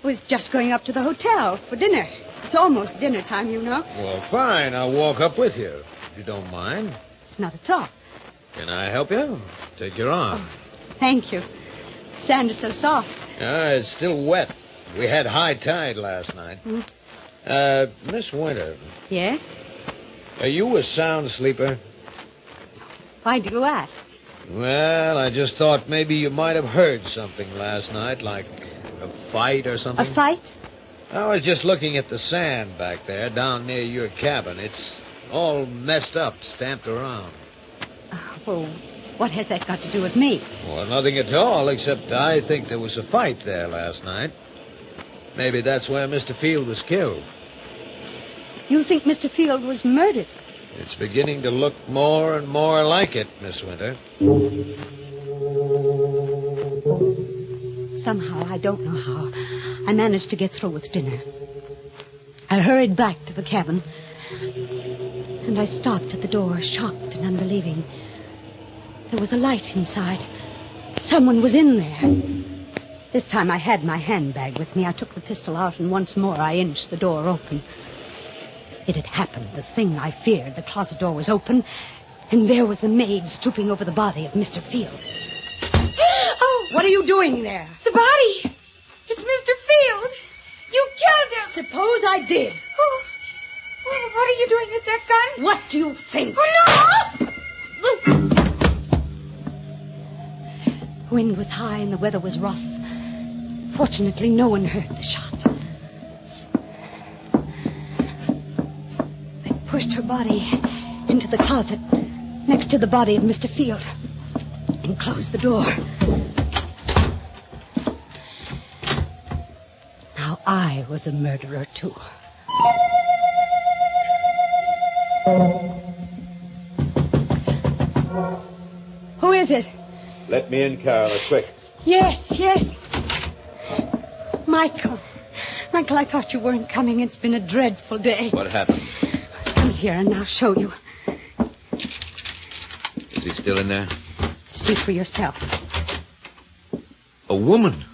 was just going up to the hotel for dinner. It's almost dinner time, you know. Well, fine. I'll walk up with you, if you don't mind. Not at all. Can I help you? Take your arm. Oh, thank you. Sand is so soft. It's still wet. We had high tide last night. Miss Winter. Yes? Are you a sound sleeper? Why do you ask? Well, I just thought maybe you might have heard something last night, like a fight or something. A fight? I was just looking at the sand back there, down near your cabin. It's all messed up, stamped around. Well, what has that got to do with me? Well, nothing at all, except I think there was a fight there last night. Maybe that's where Mr. Field was killed. You think Mr. Field was murdered? It's beginning to look more and more like it, Miss Winter. Somehow, I don't know how, I managed to get through with dinner. I hurried back to the cabin, and I stopped at the door, shocked and unbelieving. There was a light inside. Someone was in there. This time I had my handbag with me. I took the pistol out, and once more I inched the door open. It had happened, the thing I feared. The closet door was open, and there was the maid stooping over the body of Mr. Field. What are you doing there? The body. It's Mr. Field. You killed him. Suppose I did. Oh, well, what are you doing with that gun? What do you think? Oh, no! The wind was high and the weather was rough. Fortunately, no one heard the shot. They pushed her body into the closet next to the body of Mr. Field and closed the door. Now I was a murderer, too. Who is it? Let me in, Carola, quick. Yes. Michael, I thought you weren't coming. It's been a dreadful day. What happened? Come here and I'll show you. Is he still in there? See for yourself. A woman?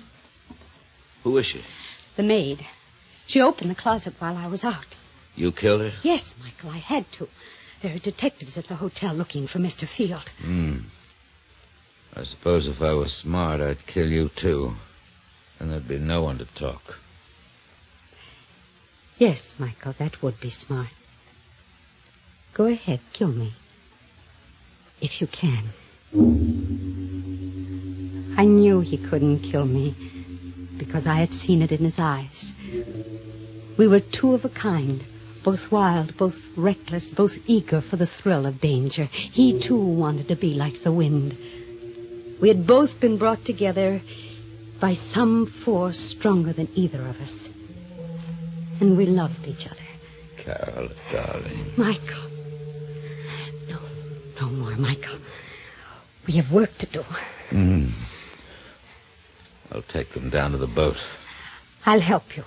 Who is she? The maid. She opened the closet while I was out. You killed her? Yes, Michael, I had to. There are detectives at the hotel looking for Mr. Field. I suppose if I was smart, I'd kill you, too. And there'd be no one to talk. Yes, Michael, that would be smart. Go ahead, kill me. If you can. I knew he couldn't kill me because I had seen it in his eyes. We were two of a kind, both wild, both reckless, both eager for the thrill of danger. He, too, wanted to be like the wind. We had both been brought together by some force stronger than either of us. And we loved each other. Carola, darling. Michael. No more, Michael. We have work to do. I'll take them down to the boat. I'll help you.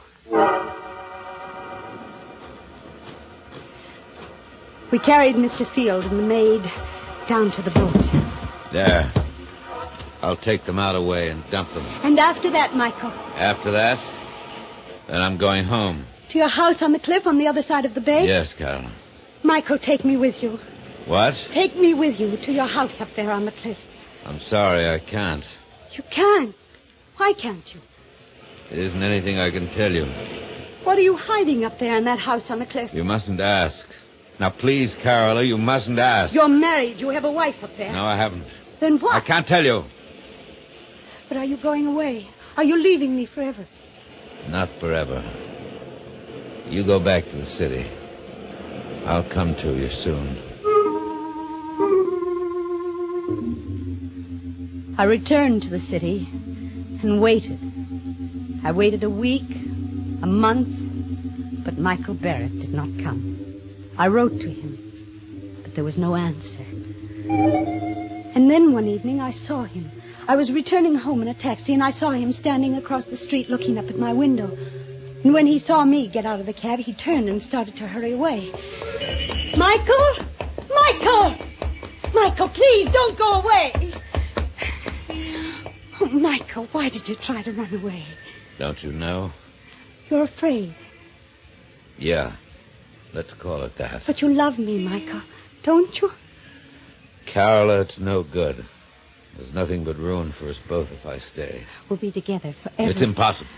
We carried Mr. Field and the maid down to the boat. There. I'll take them out away and dump them. And after that, Michael? After that, then I'm going home. To your house on the cliff on the other side of the bay? Yes, Carola. Michael, take me with you. What? Take me with you to your house up there on the cliff. I'm sorry, I can't. You can't. Why can't you? It isn't anything I can tell you. What are you hiding up there in that house on the cliff? You mustn't ask. Now, please, Carola, you mustn't ask. You're married. You have a wife up there. No, I haven't. Then what? I can't tell you. But are you going away? Are you leaving me forever? Not forever. You go back to the city. I'll come to you soon. I returned to the city and waited. I waited a week, a month, but Michael Barrett did not come. I wrote to him, but there was no answer. And then one evening I saw him. I was returning home in a taxi, and I saw him standing across the street looking up at my window. And when he saw me get out of the cab, he turned and started to hurry away. Michael! Michael! Michael, please don't go away! Oh, Michael, why did you try to run away? Don't you know? You're afraid. Yeah, let's call it that. But you love me, Michael, don't you? Carola, it's no good. There's nothing but ruin for us both if I stay. We'll be together forever. It's impossible.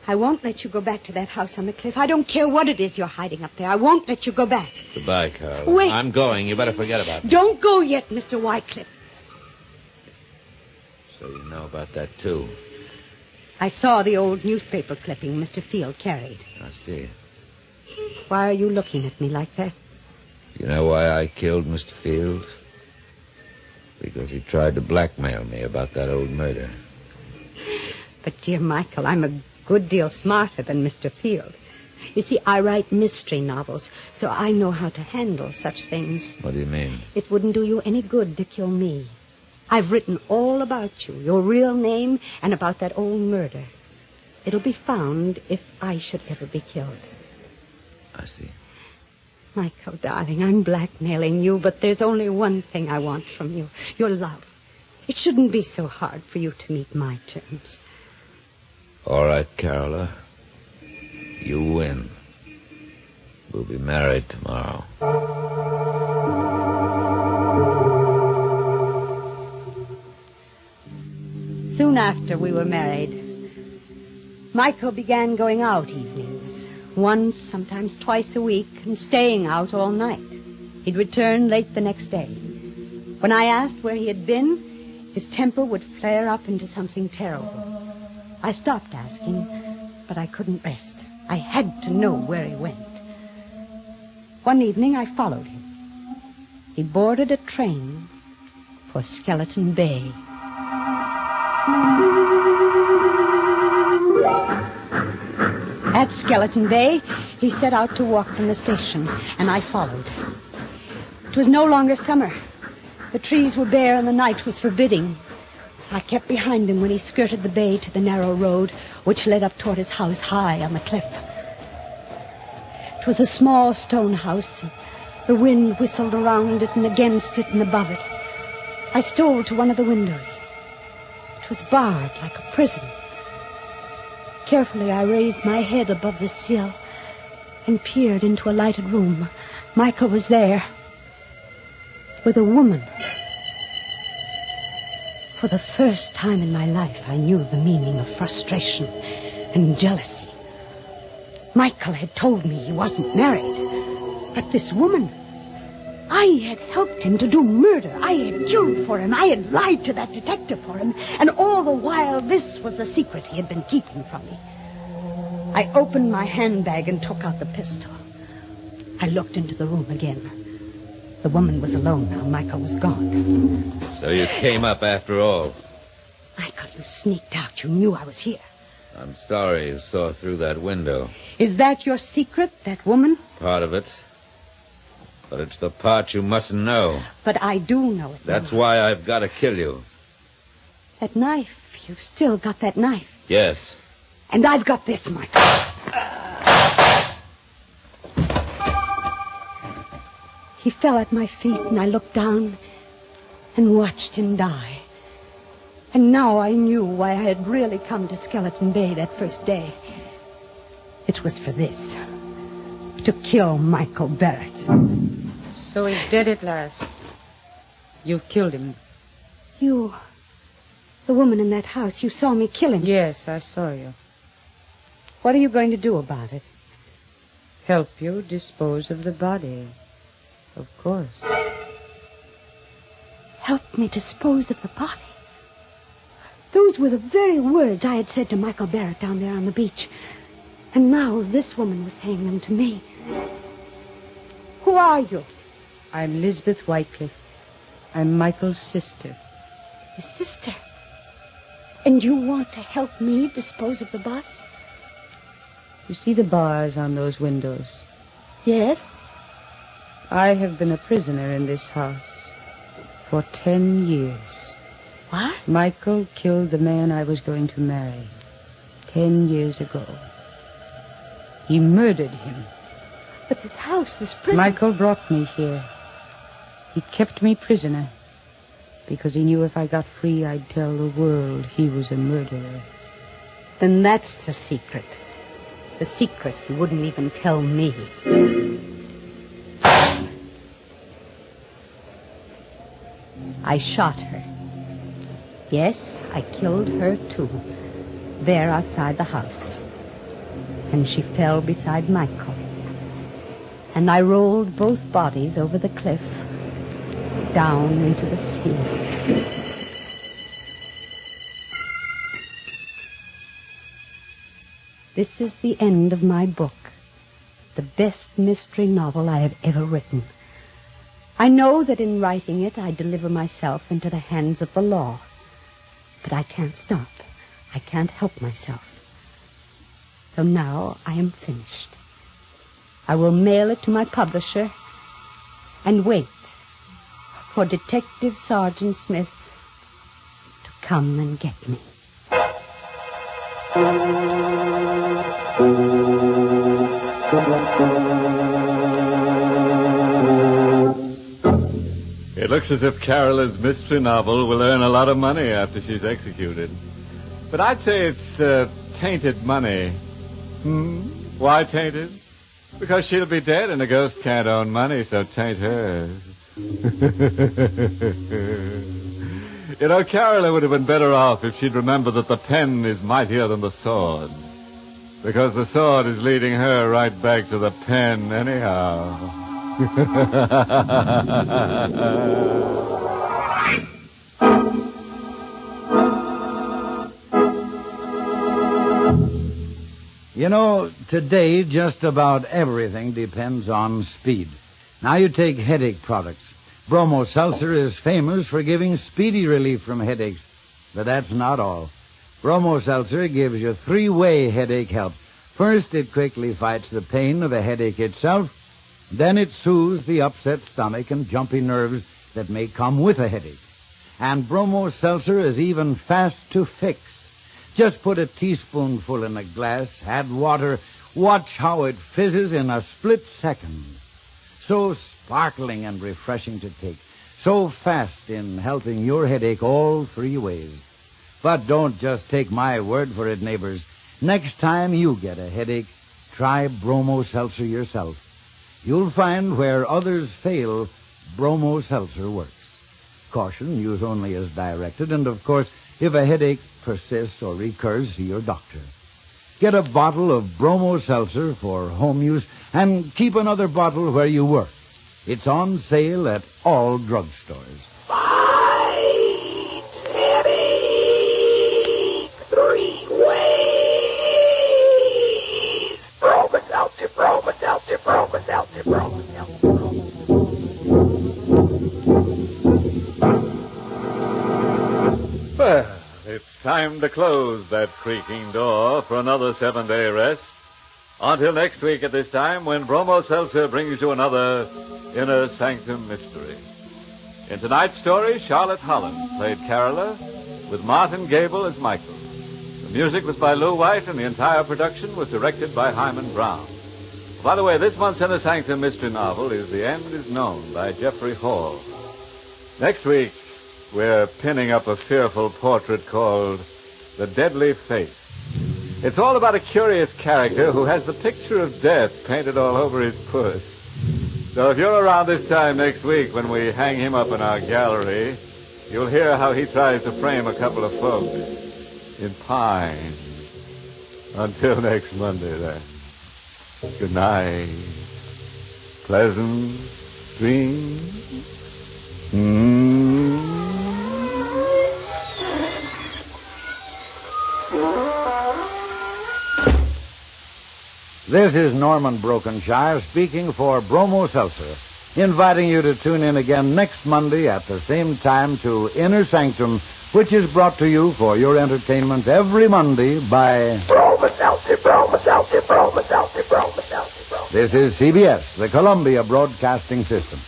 I won't let you go back to that house on the cliff. I don't care what it is you're hiding up there. I won't let you go back. Goodbye, Carola. Wait. I'm going. You better forget about it. Don't go yet, Mr. Wycliffe. So you know about that, too. I saw the old newspaper clipping Mr. Field carried. I see. Why are you looking at me like that? You know why I killed Mr. Field? Because he tried to blackmail me about that old murder. But, dear Michael, I'm a good deal smarter than Mr. Field. You see, I write mystery novels, so I know how to handle such things. What do you mean? It wouldn't do you any good to kill me. I've written all about you, your real name, and about that old murder. It'll be found if I should ever be killed. I see. Michael, darling, I'm blackmailing you, but there's only one thing I want from you, your love. It shouldn't be so hard for you to meet my terms. All right, Carola. You win. We'll be married tomorrow. Soon after we were married, Michael began going out evenings, once, sometimes twice a week, and staying out all night. He'd return late the next day. When I asked where he had been, his temper would flare up into something terrible. I stopped asking, but I couldn't rest. I had to know where he went. One evening, I followed him. He boarded a train for Skeleton Bay. At Skeleton Bay, he set out to walk from the station, and I followed. It was no longer summer. The trees were bare and the night was forbidding. I kept behind him when he skirted the bay to the narrow road which led up toward his house high on the cliff. It was a small stone house. The wind whistled around it and against it and above it. I stole to one of the windows. It was barred like a prison. Carefully, I raised my head above the sill and peered into a lighted room. Michael was there with a woman. For the first time in my life, I knew the meaning of frustration and jealousy. Michael had told me he wasn't married. But this woman, I had helped him to do murder. I had killed for him. I had lied to that detective for him. And all the while, this was the secret he had been keeping from me. I opened my handbag and took out the pistol. I looked into the room again. The woman was alone now. Michael was gone. So you came up after all. Michael, you sneaked out. You knew I was here. I'm sorry you saw through that window. Is that your secret, that woman? Part of it. But it's the part you mustn't know. But I do know it. That's why I've got to kill you. That knife. You've still got that knife. Yes. And I've got this, Michael. He fell at my feet, and I looked down and watched him die. And now I knew why I had really come to Skeleton Bay that first day. It was for this. To kill Michael Barrett. So he's dead at last. You've killed him. You, the woman in that house, you saw me kill him. Yes, I saw you. What are you going to do about it? Help you dispose of the body. Of course. Help me dispose of the body? Those were the very words I had said to Michael Barrett down there on the beach. And now this woman was saying them to me. Who are you? I'm Lisbeth Whitecliffe. I'm Michael's sister. His sister? And you want to help me dispose of the body? You see the bars on those windows? Yes. I have been a prisoner in this house for 10 years. What? Michael killed the man I was going to marry 10 years ago. He murdered him. But this house, this prison... Michael brought me here. He kept me prisoner because he knew if I got free, I'd tell the world he was a murderer. Then that's the secret. The secret he wouldn't even tell me. I shot her. Yes, I killed her too. There outside the house. And she fell beside Michael. And I rolled both bodies over the cliff, down into the sea. This is the end of my book, the best mystery novel I have ever written. I know that in writing it, I deliver myself into the hands of the law. But I can't stop. I can't help myself. So now I am finished. I will mail it to my publisher and wait for Detective Sergeant Smith to come and get me. It looks as if Carolyn's mystery novel will earn a lot of money after she's executed. But I'd say it's tainted money. Why tainted? Because she'll be dead and a ghost can't own money, so taint hers. You know, Carousel would have been better off if she'd remembered that the pen is mightier than the sword. Because the sword is leading her right back to the pen anyhow. You know, today just about everything depends on speed. Now you take headache products. Bromo Seltzer is famous for giving speedy relief from headaches. But that's not all. Bromo Seltzer gives you three-way headache help. First, it quickly fights the pain of a headache itself. Then it soothes the upset stomach and jumpy nerves that may come with a headache. And Bromo Seltzer is even fast to fix. Just put a teaspoonful in a glass, add water, watch how it fizzes in a split second. So sparkling and refreshing to take. So fast in helping your headache all three ways. But don't just take my word for it, neighbors. Next time you get a headache, try Bromo Seltzer yourself. You'll find where others fail, Bromo Seltzer works. Caution, use only as directed, and of course, if a headache persists or recurs, see your doctor. Get a bottle of Bromo Seltzer for home use and keep another bottle where you work. It's on sale at all drugstores. Fight headache 3 ways. Bromo Seltzer, Bromo Seltzer, Bromo Seltzer, Bromo Seltzer. Well, it's time to close that creaking door for another 7-day rest. Until next week at this time, when Bromo Seltzer brings you another Inner Sanctum Mystery. In tonight's story, Charlotte Holland played Carousel, with Martin Gable as Michael. The music was by Lou White, and the entire production was directed by Hyman Brown. By the way, this month's Inner Sanctum Mystery novel is The End Is Known by Jeffrey Hall. Next week, we're pinning up a fearful portrait called The Deadly Face. It's all about a curious character who has the picture of death painted all over his puss. So if you're around this time next week when we hang him up in our gallery, you'll hear how he tries to frame a couple of folks in pine. Until next Monday, then. Good night. Pleasant dreams. This is Norman Brokenshire speaking for Bromo Seltzer, inviting you to tune in again next Monday at the same time to Inner Sanctum, which is brought to you for your entertainment every Monday by Bromo Seltzer, Bromo Seltzer, Bromo Seltzer, Bromo Seltzer, Bromo. This is CBS, the Columbia Broadcasting System.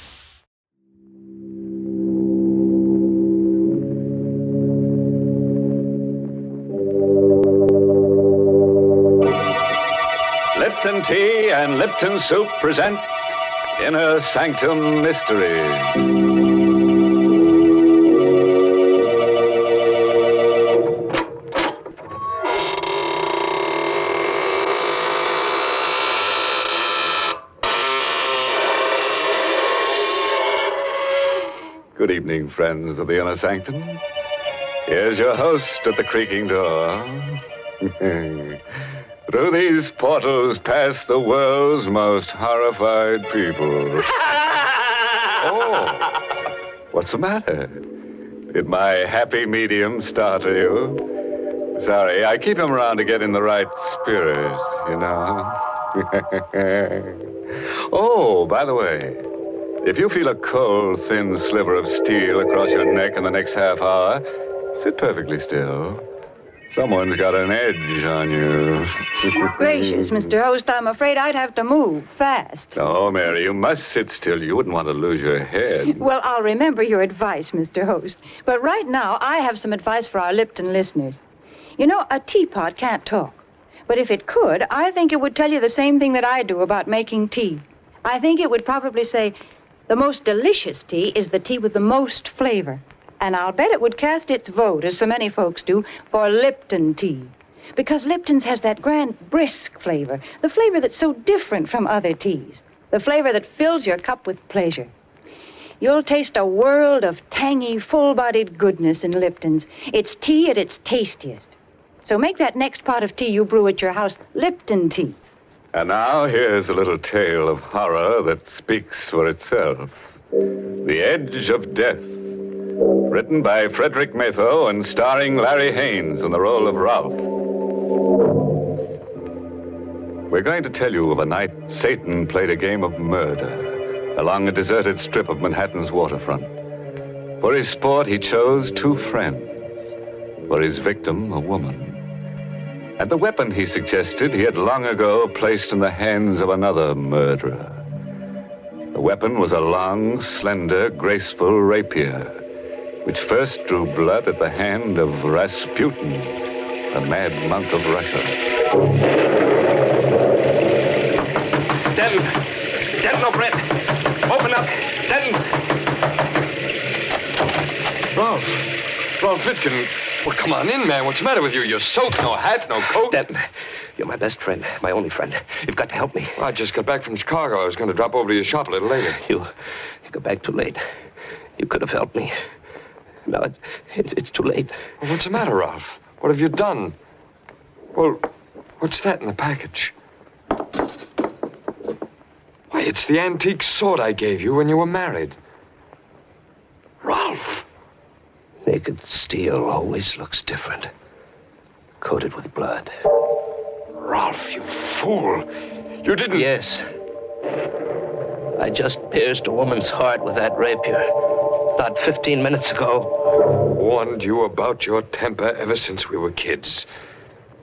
Lipton Tea and Lipton Soup present Inner Sanctum Mysteries. Good evening, friends of the Inner Sanctum. Here's your host at the creaking door. Through these portals pass the world's most horrified people. Oh, what's the matter? Did my happy medium startle you? Sorry, I keep him around to get in the right spirit, you know. Oh, by the way, if you feel a cold, thin sliver of steel across your neck in the next half hour, sit perfectly still. Someone's got an edge on you. Gracious, Mr. Host, I'm afraid I'd have to move fast. No, Mary, you must sit still. You wouldn't want to lose your head. Well, I'll remember your advice, Mr. Host. But right now, I have some advice for our Lipton listeners. You know, a teapot can't talk. But if it could, I think it would tell you the same thing that I do about making tea. I think it would probably say, the most delicious tea is the tea with the most flavor. And I'll bet it would cast its vote, as so many folks do, for Lipton tea. Because Lipton's has that grand, brisk flavor, the flavor that's so different from other teas, the flavor that fills your cup with pleasure. You'll taste a world of tangy, full-bodied goodness in Lipton's. It's tea at its tastiest. So make that next pot of tea you brew at your house Lipton tea. And now here's a little tale of horror that speaks for itself. The Edge of Death. Written by Frederick Matho and starring Larry Haynes in the role of Ralph. We're going to tell you of a night Satan played a game of murder along a deserted strip of Manhattan's waterfront. For his sport, he chose two friends. For his victim, a woman. And the weapon he suggested he had long ago placed in the hands of another murderer. The weapon was a long, slender, graceful rapier, which first drew blood at the hand of Rasputin, the mad monk of Russia. Denton! Denton O'Brien! Open up! Denton! Ralph Vitkin. Well, come on in, man. What's the matter with you? You're soaked. No hat, no coat. Denton, you're my best friend, my only friend. You've got to help me. Well, I just got back from Chicago. I was going to drop over to your shop a little later. You got back too late. You could have helped me. Now it's too late. Well, what's the matter, Ralph? What have you done? Well, what's that in the package? Why, it's the antique sword I gave you when you were married. Ralph! Naked steel always looks different. Coated with blood. Ralph, you fool. You didn't... Yes. I just pierced a woman's heart with that rapier. Not 15 minutes ago. Warned you about your temper ever since we were kids.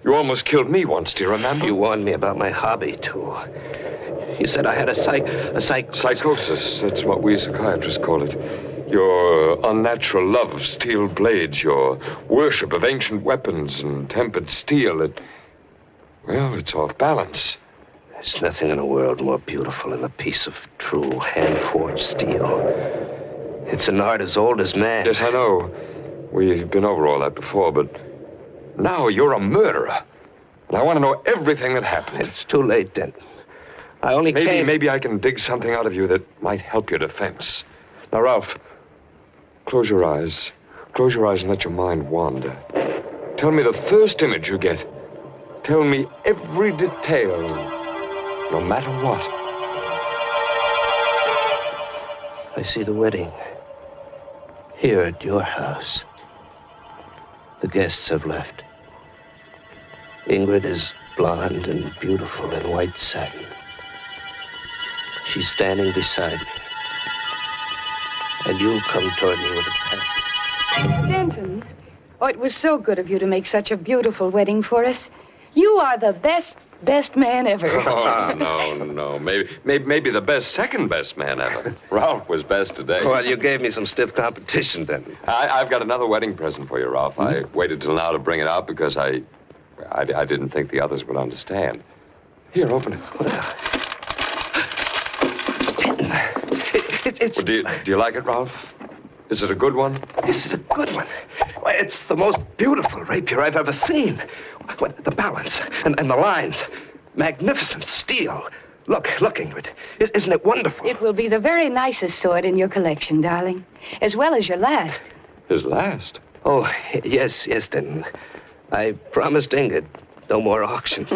You almost killed me once, do you remember? You warned me about my hobby, too. You said I had a psychosis. That's what we psychiatrists call it. Your unnatural love of steel blades, your worship of ancient weapons and tempered steel, it's off balance. There's nothing in the world more beautiful than a piece of true hand-forged steel. It's an art as old as man. Yes, I know. We've been over all that before, but now you're a murderer. And I want to know everything that happened. It's too late, Denton. I only came... Maybe I can dig something out of you that might help your defense. Now, Ralph, close your eyes. Close your eyes and let your mind wander. Tell me the first image you get. Tell me every detail, no matter what. I see the wedding. Here at your house. The guests have left. Ingrid is blonde and beautiful in white satin. She's standing beside me. And you come toward me with a package. Denton, oh, it was so good of you to make such a beautiful wedding for us. You are the best man ever. Oh, no. Maybe the second best man ever. Ralph was best today. Well, you gave me some stiff competition, Denton. I've got another wedding present for you, Ralph. I waited till now to bring it out because I didn't think the others would understand. Here, open it. Well, do you like it, Ralph? Is it a good one? This is a good one. Why, it's the most beautiful rapier I've ever seen. The balance and the lines. Magnificent steel. Look, Ingrid. Isn't it wonderful? It will be the very nicest sword in your collection, darling. As well as your last. His last? Oh, yes, Denton. I promised Ingrid no more auction.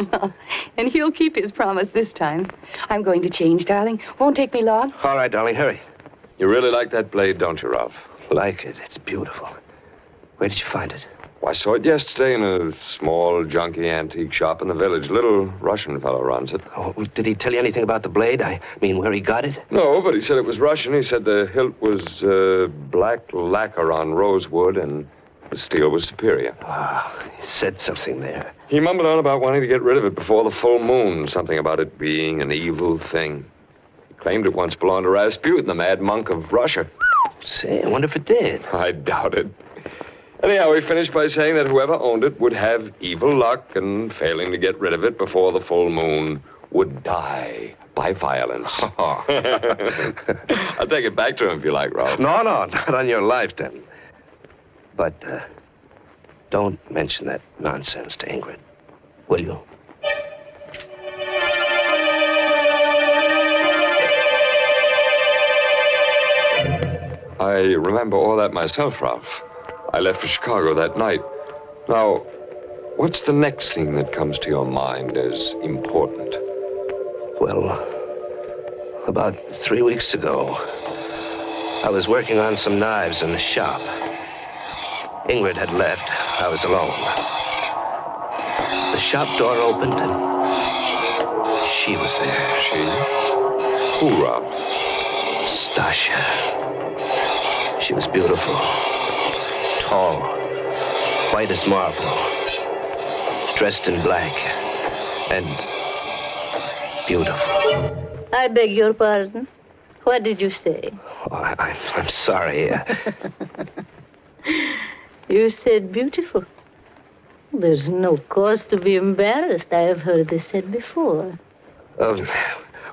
And he'll keep his promise this time. I'm going to change, darling. Won't take me long. All right, darling, hurry. You really like that blade, don't you, Ralph? Like it. It's beautiful. Where did you find it? Well, I saw it yesterday in a small, junky antique shop in the village. Little Russian fellow runs it. Oh, did he tell you anything about the blade? I mean, where he got it? No, but he said it was Russian. He said the hilt was black lacquer on rosewood and the steel was superior. Ah, he said something there. He mumbled on about wanting to get rid of it before the full moon. Something about it being an evil thing. He claimed it once belonged to Rasputin, the mad monk of Russia. Say, I wonder if it did. I doubt it. Anyhow, he finished by saying that whoever owned it would have evil luck and failing to get rid of it before the full moon would die by violence. I'll take it back to him if you like, Ralph. No, not on your life, then. But don't mention that nonsense to Ingrid, will you? I remember all that myself, Ralph. I left for Chicago that night. Now, what's the next thing that comes to your mind as important? Well, about 3 weeks ago, I was working on some knives in the shop. Ingrid had left. I was alone. The shop door opened and she was there. She? Who, Ralph? Stasia. She was beautiful, tall, white as marble, dressed in black, and beautiful. I beg your pardon. What did you say? Oh, I'm sorry. You said beautiful. There's no cause to be embarrassed. I have heard this said before.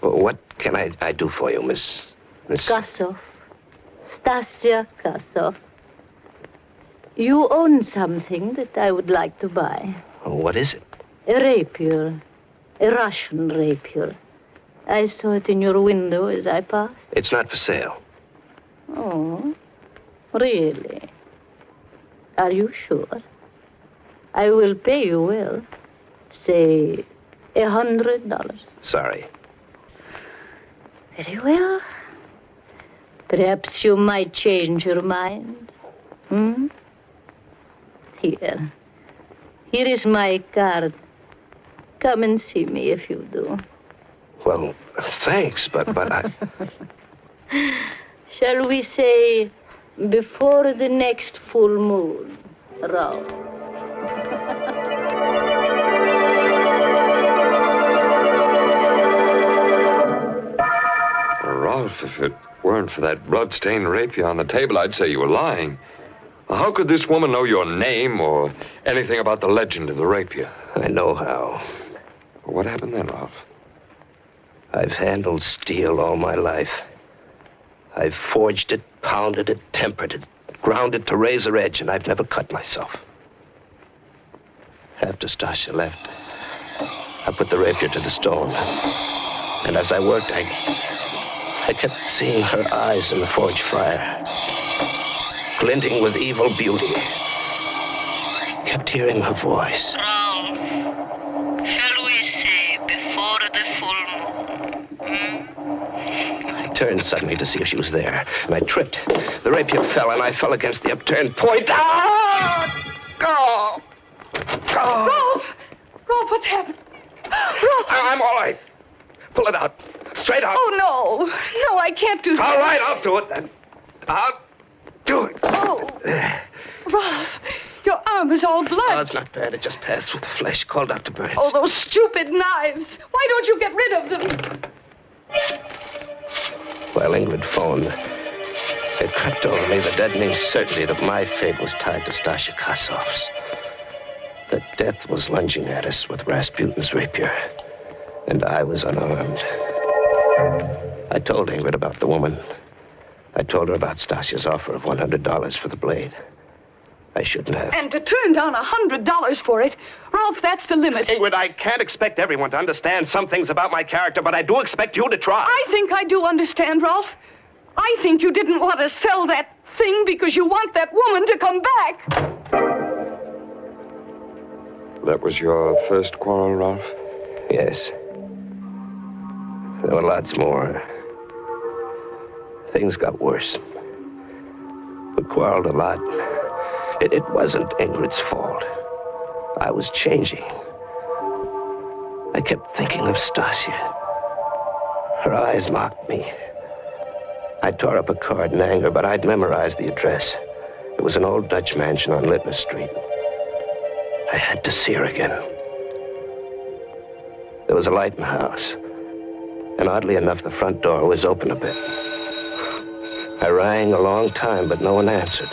What can I do for you, Miss... Kasov. Stasia Kasov. You own something that I would like to buy. What is it? A rapier. A Russian rapier. I saw it in your window as I passed. It's not for sale. Oh, really? Are you sure? I will pay you well. Say, $100. Sorry. Very well. Perhaps you might change your mind. Here. Here is my card. Come and see me if you do. Well, thanks, but I... Shall we say before the next full moon, Ralph? Ralph, if it weren't for that blood-stained rapier on the table, I'd say you were lying. How could this woman know your name or anything about the legend of the rapier? I know how. What happened then, Ralph? I've handled steel all my life. I've forged it, pounded it, tempered it, ground it to razor edge, and I've never cut myself. After Stasia left, I put the rapier to the stone. And as I worked, I kept seeing her eyes in the forge fire, glinting with evil beauty. Kept hearing her voice. Ralph, shall we say before the full moon? I turned suddenly to see if she was there, and I tripped. The rapier fell, and I fell against the upturned point. Ah! Oh! Oh! Rolf! Rolf, what's happened? Rolf! I'm all right. Pull it out. Straight out. Oh, no. No, I can't do that. All right, I'll do it then. I'll do it. Oh. Rolf, your arm is all blood. Oh, it's not bad. It just passed through the flesh. Call Dr. Burns. Oh, those stupid knives. Why don't you get rid of them? While Ingrid phoned, it crept over me the deadening certainty that my fate was tied to Stasia Kasov's. That death was lunging at us with Rasputin's rapier, and I was unarmed. I told Ingrid about the woman. I told her about Stasia's offer of $100 for the blade. I shouldn't have. And to turn down $100 for it, Rolf, that's the limit. Ingrid, I can't expect everyone to understand some things about my character, but I do expect you to try. I think I do understand, Rolf. I think you didn't want to sell that thing because you want that woman to come back. That was your first quarrel, Ralph? Yes. There were lots more. Things got worse. We quarreled a lot. It wasn't Ingrid's fault. I was changing. I kept thinking of Stasia. Her eyes mocked me. I tore up a card in anger, but I'd memorized the address. It was an old Dutch mansion on Littner Street. I had to see her again. There was a light in the house, and oddly enough, the front door was open a bit. I rang a long time, but no one answered.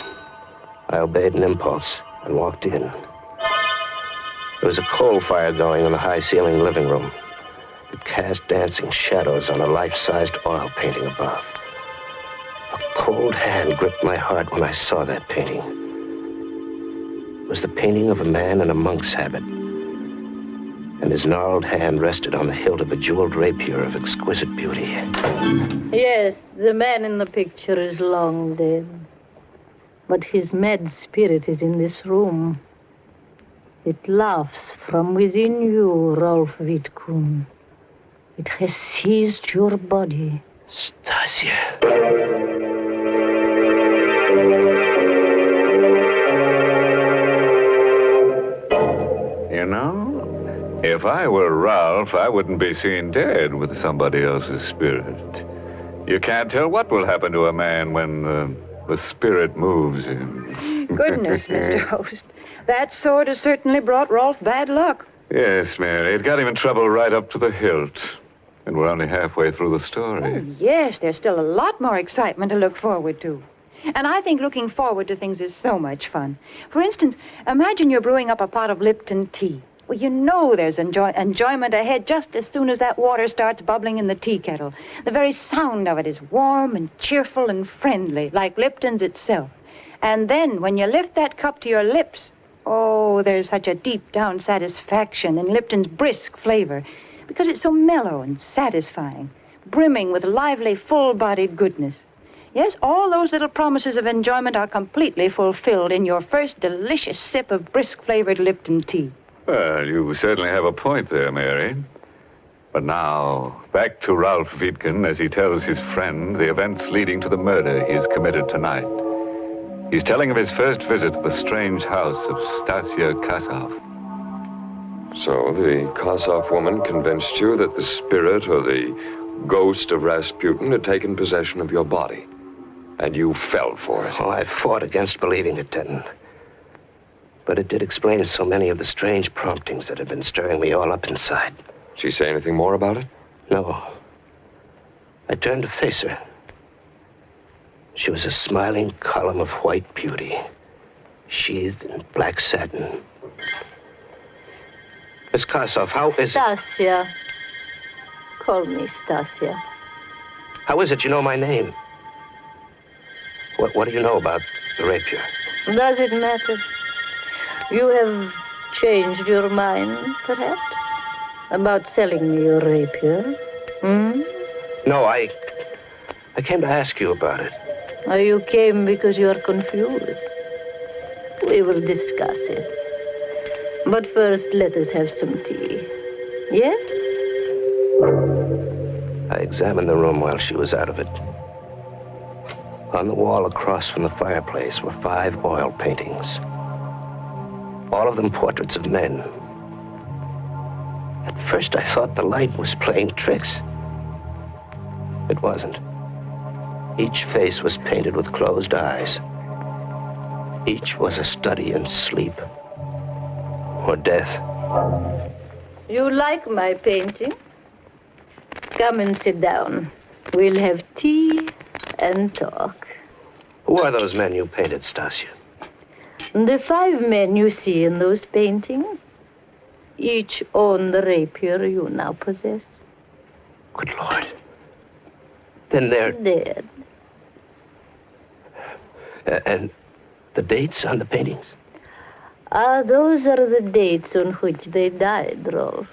I obeyed an impulse and walked in. There was a coal fire going in the high-ceilinged living room. It cast dancing shadows on a life-sized oil painting above. A cold hand gripped my heart when I saw that painting. It was the painting of a man in a monk's habit. and his gnarled hand rested on the hilt of a jeweled rapier of exquisite beauty. Yes, the man in the picture is long dead. But his mad spirit is in this room. It laughs from within you, Rolf Wittkuhn. It has seized your body. Stasia. You know, if I were Ralph, I wouldn't be seen dead with somebody else's spirit. You can't tell what will happen to a man when the spirit moves him. Goodness, Mr. Host. That sword has certainly brought Rolf bad luck. Yes, Mary. It got him in trouble right up to the hilt. And we're only halfway through the story. Yes, there's still a lot more excitement to look forward to. And I think looking forward to things is so much fun. For instance, imagine you're brewing up a pot of Lipton tea. Well, you know there's enjoyment ahead just as soon as that water starts bubbling in the tea kettle. The very sound of it is warm and cheerful and friendly, like Lipton's itself. And then when you lift that cup to your lips, oh, there's such a deep-down satisfaction in Lipton's brisk flavor because it's so mellow and satisfying, brimming with lively, full-bodied goodness. Yes, all those little promises of enjoyment are completely fulfilled in your first delicious sip of brisk-flavored Lipton tea. Well, you certainly have a point there, Mary. But now, back to Ralph Wittgen as he tells his friend the events leading to the murder he has committed tonight. He's telling of his first visit to the strange house of Stasia Kasov. So the Kasov woman convinced you that the spirit or the ghost of Rasputin had taken possession of your body. And you fell for it. Oh, I fought against believing it, Denton. But it did explain so many of the strange promptings that had been stirring me all up inside. She say anything more about it? No. I turned to face her. She was a smiling column of white beauty, sheathed in black satin. Miss Kasov, how is it? Stasia. Call me Stasia. How is it you know my name? What do you know about the rapier? Does it matter? You have changed your mind, perhaps? About selling me your rapier? Hmm? No, I came to ask you about it. Or you came because you are confused? We will discuss it. But first, let us have some tea. Yes? I examined the room while she was out of it. On the wall across from the fireplace were 5 oil paintings. All of them portraits of men. At first, I thought the light was playing tricks. It wasn't. Each face was painted with closed eyes. Each was a study in sleep or death. You like my painting? Come and sit down. We'll have tea and talk. Who are those men you painted, Stasia? The 5 men you see in those paintings, each own the rapier you now possess. Good Lord. Then they're... Dead. And the dates on the paintings? Those are the dates on which they died, Rolf.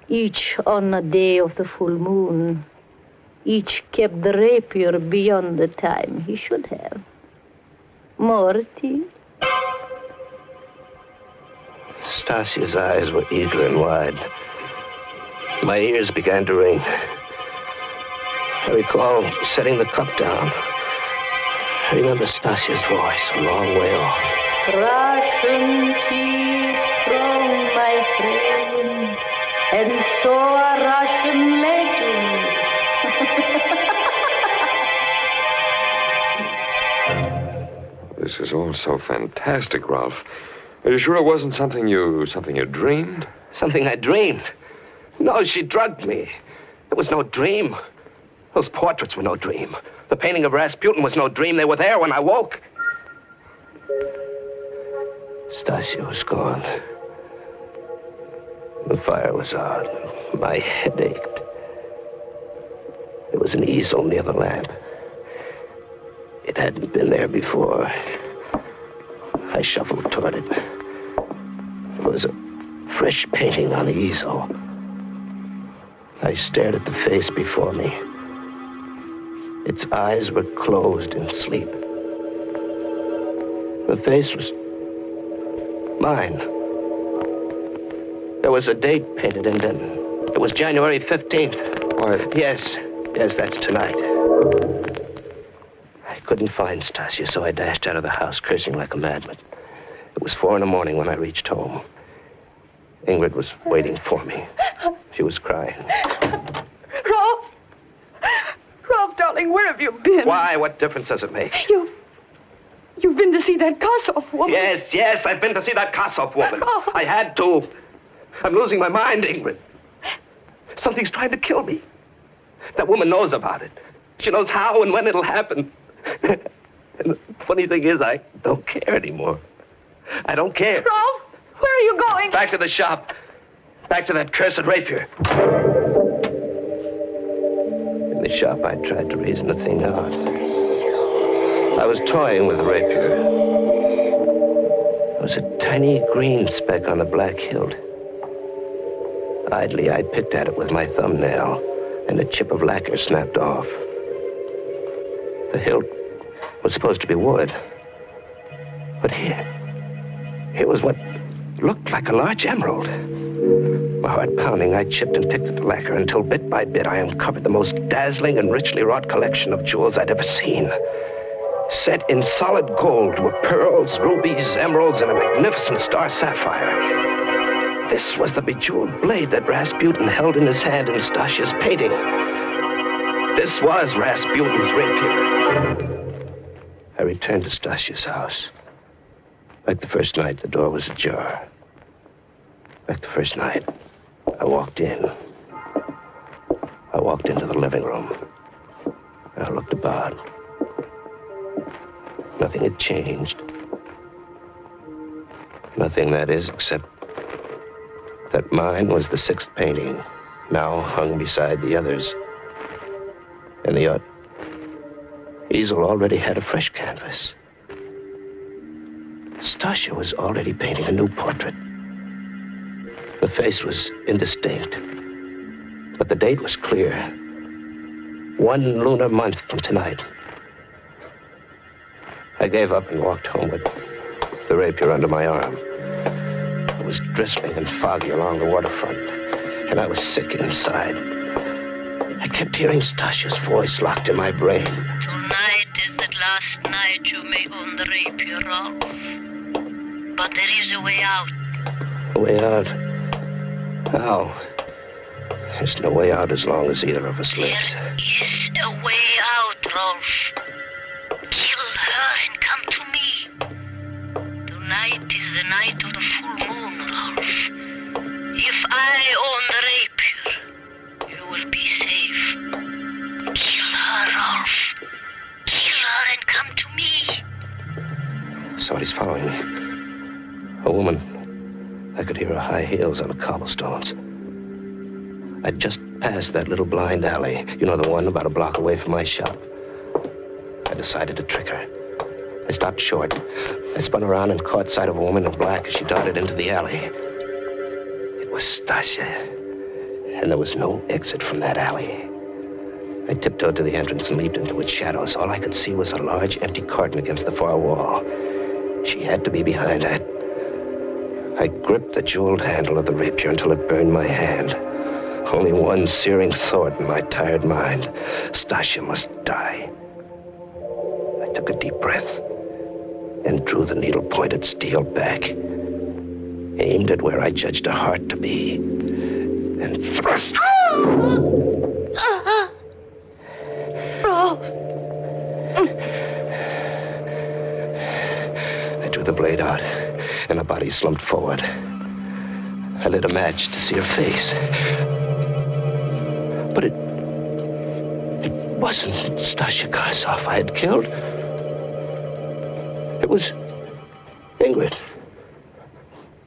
Each on a day of the full moon. Each kept the rapier beyond the time he should have. More tea? Stasia's eyes were eager and wide. My ears began to ring. I recall setting the cup down. I remember Stasia's voice a long way off. Russian tea strong, my friend, and so are Russian legends. This is all so fantastic, Ralph. Are you sure it wasn't something you dreamed? Something I dreamed? No, she drugged me. It was no dream. Those portraits were no dream. The painting of Rasputin was no dream. They were there when I woke. Stasia was gone. The fire was out. My head ached. There was an easel near the lamp. It hadn't been there before. I shuffled toward it. It was a fresh painting on the easel. I stared at the face before me. Its eyes were closed in sleep. The face was mine. There was a date painted in it. It was January 15th. What? Yes, that's tonight. I couldn't find Stasia, so I dashed out of the house, cursing like a madman. It was 4 a.m. when I reached home. Ingrid was waiting for me. She was crying. Rolf! Rolf, darling, where have you been? Why? What difference does it make? You've been to see that Kossoff woman. Yes, I've been to see that Kossoff woman. I had to. I'm losing my mind, Ingrid. Something's trying to kill me. That woman knows about it. She knows how and when it'll happen. And the funny thing is, I don't care anymore. I don't care. Rolf, where are you going? Back to the shop. Back to that cursed rapier. In the shop, I tried to reason the thing out. I was toying with the rapier. There was a tiny green speck on the black hilt. Idly, I picked at it with my thumbnail, and a chip of lacquer snapped off. The hilt was supposed to be wood. But here was what looked like a large emerald. My heart pounding, I chipped and picked at the lacquer until bit by bit I uncovered the most dazzling and richly wrought collection of jewels I'd ever seen. Set in solid gold were pearls, rubies, emeralds, and a magnificent star sapphire. This was the bejeweled blade that Rasputin held in his hand in Stasia's painting. This was Rasputin's rapier. I returned to Stasia's house. Like the first night, the door was ajar. Like the first night, I walked in. I walked into the living room. I looked about. Nothing had changed. Nothing, that is, except that mine was the 6th painting, now hung beside the others. And the easel already had a fresh canvas. Stasia was already painting a new portrait. The face was indistinct, but the date was clear. 1 lunar month from tonight. I gave up and walked home with the rapier under my arm. It was drizzling and foggy along the waterfront, and I was sick inside. I kept hearing Stasia's voice locked in my brain. Tonight is the last night you may own the rapier, Rolf. But there is a way out. A way out? How? There's no way out as long as either of us lives. There is a way out, Rolf. Kill her and come to me. Tonight is the night of the full moon, Rolf. If I own the rapier, you will be safe. Kill her, Rolf. Kill her and come to me. Somebody's following me. A woman. I could hear her high heels on the cobblestones. I'd just passed that little blind alley. You know, the one about a block away from my shop. I decided to trick her. I stopped short. I spun around and caught sight of a woman in black as she darted into the alley. It was Stasia. And there was no exit from that alley. I tiptoed to the entrance and leaped into its shadows. All I could see was a large empty carton against the far wall. She had to be behind that. I gripped the jeweled handle of the rapier until it burned my hand. Only one searing thought in my tired mind. Stasia must die. I took a deep breath and drew the needle-pointed steel back, aimed at where I judged her heart to be, and thrust. Rolf! I drew the blade out, and her body slumped forward. I lit a match to see her face. But it wasn't Stasia Kossoff I had killed. It was Ingrid.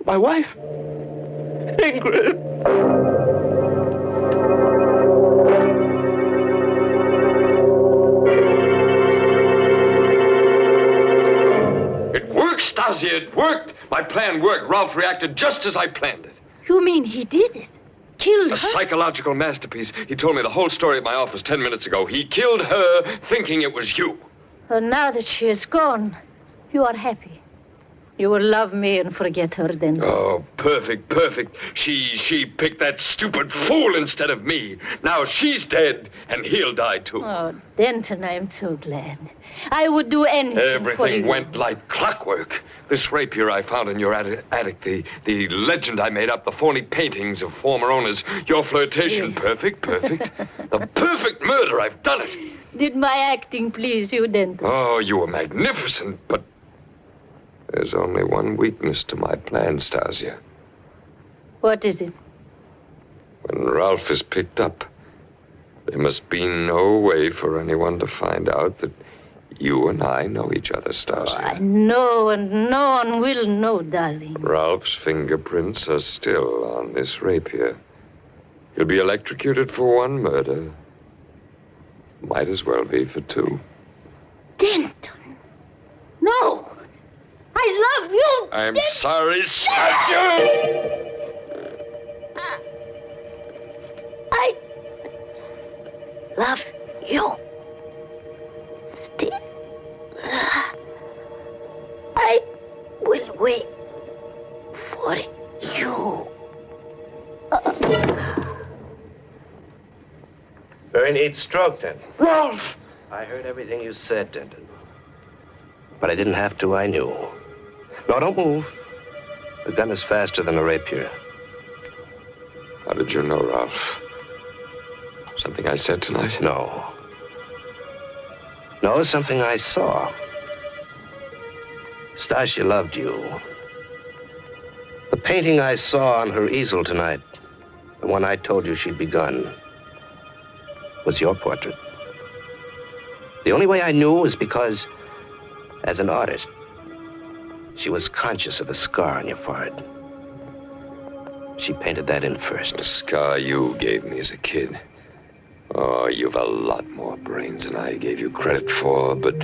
My wife. Ingrid. It worked, Stasia, it worked. My plan worked. Ralph reacted just as I planned it. You mean he did it? Killed A her? psychological masterpiece. He told me the whole story at my office 10 minutes ago. He killed her thinking it was you. And now that she is gone, you are happy. You will love me and forget her then. Oh, perfect. She picked that stupid fool instead of me. Now she's dead, and he'll die too. Oh, Denton, I'm so glad. I would do anything for Everything you. went like clockwork. This rapier I found in your attic, the legend I made up, the phony paintings of former owners, your flirtation, perfect. The perfect murder, I've done it. Did my acting please you, Denton? Oh, you were magnificent, but there's only one weakness to my plan, Stasia. What is it? When Ralph is picked up, there must be no way for anyone to find out that you and I know each other, Stasia. I know, and no one will know, darling. Ralph's fingerprints are still on this rapier. He'll be electrocuted for one murder. Might as well be for two. Denton! No! I love you! I'm sorry, Stasia! I love you. Still. I will wait for you. Very neat stroke, Denton. Ralph! I heard everything you said, Denton. But I didn't have to, I knew. No, don't move. The gun is faster than a rapier. How did you know, Ralph? Something I said tonight? No. No, something I saw. Stasia loved you. The painting I saw on her easel tonight, the one I told you she'd begun, was your portrait. The only way I knew was because, as an artist, she was conscious of the scar on your forehead. She painted that in first. The scar you gave me as a kid. Oh, you've a lot more brains than I gave you credit for, but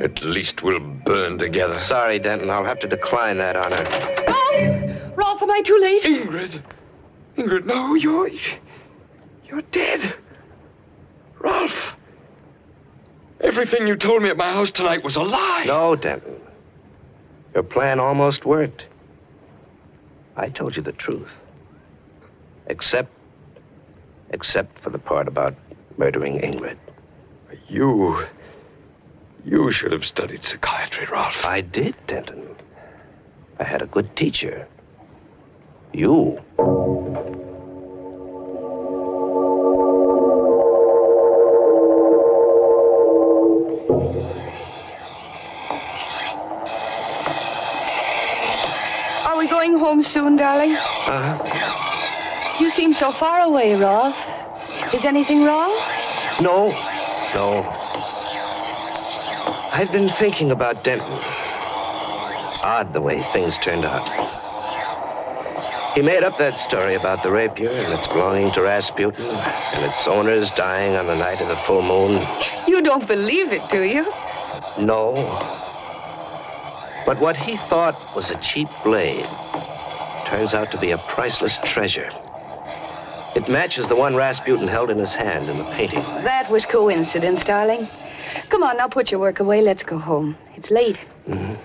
at least we'll burn together. Sorry, Denton. I'll have to decline that honor. Ralph! Ralph, am I too late? Ingrid, no, you're dead. Ralph, everything you told me at my house tonight was a lie. No, Denton. Your plan almost worked. I told you the truth. Except for the part about murdering Ingrid. You should have studied psychiatry, Ralph. I did, Denton. I had a good teacher. You. Are we going home soon, darling? You seem so far away, Rolf. Is anything wrong? No. I've been thinking about Denton. Odd the way things turned out. He made up that story about the rapier and its belonging to Rasputin and its owners dying on the night of the full moon. You don't believe it, do you? No. But what he thought was a cheap blade turns out to be a priceless treasure. It matches the one Rasputin held in his hand in the painting. That was coincidence, darling. Come on, now put your work away. Let's go home. It's late. Mm-hmm.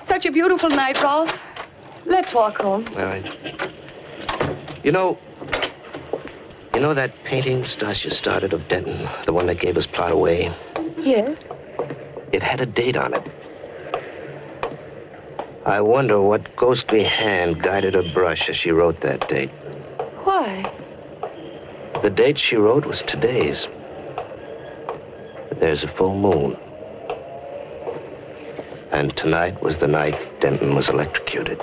Such a beautiful night, Rolf. Let's walk home. All right. You know that painting Stasia started of Denton, the one that gave his plot away? Yes? It had a date on it. I wonder what ghostly hand guided her brush as she wrote that date. Why? The date she wrote was today's. There's a full moon. And tonight was the night Denton was electrocuted.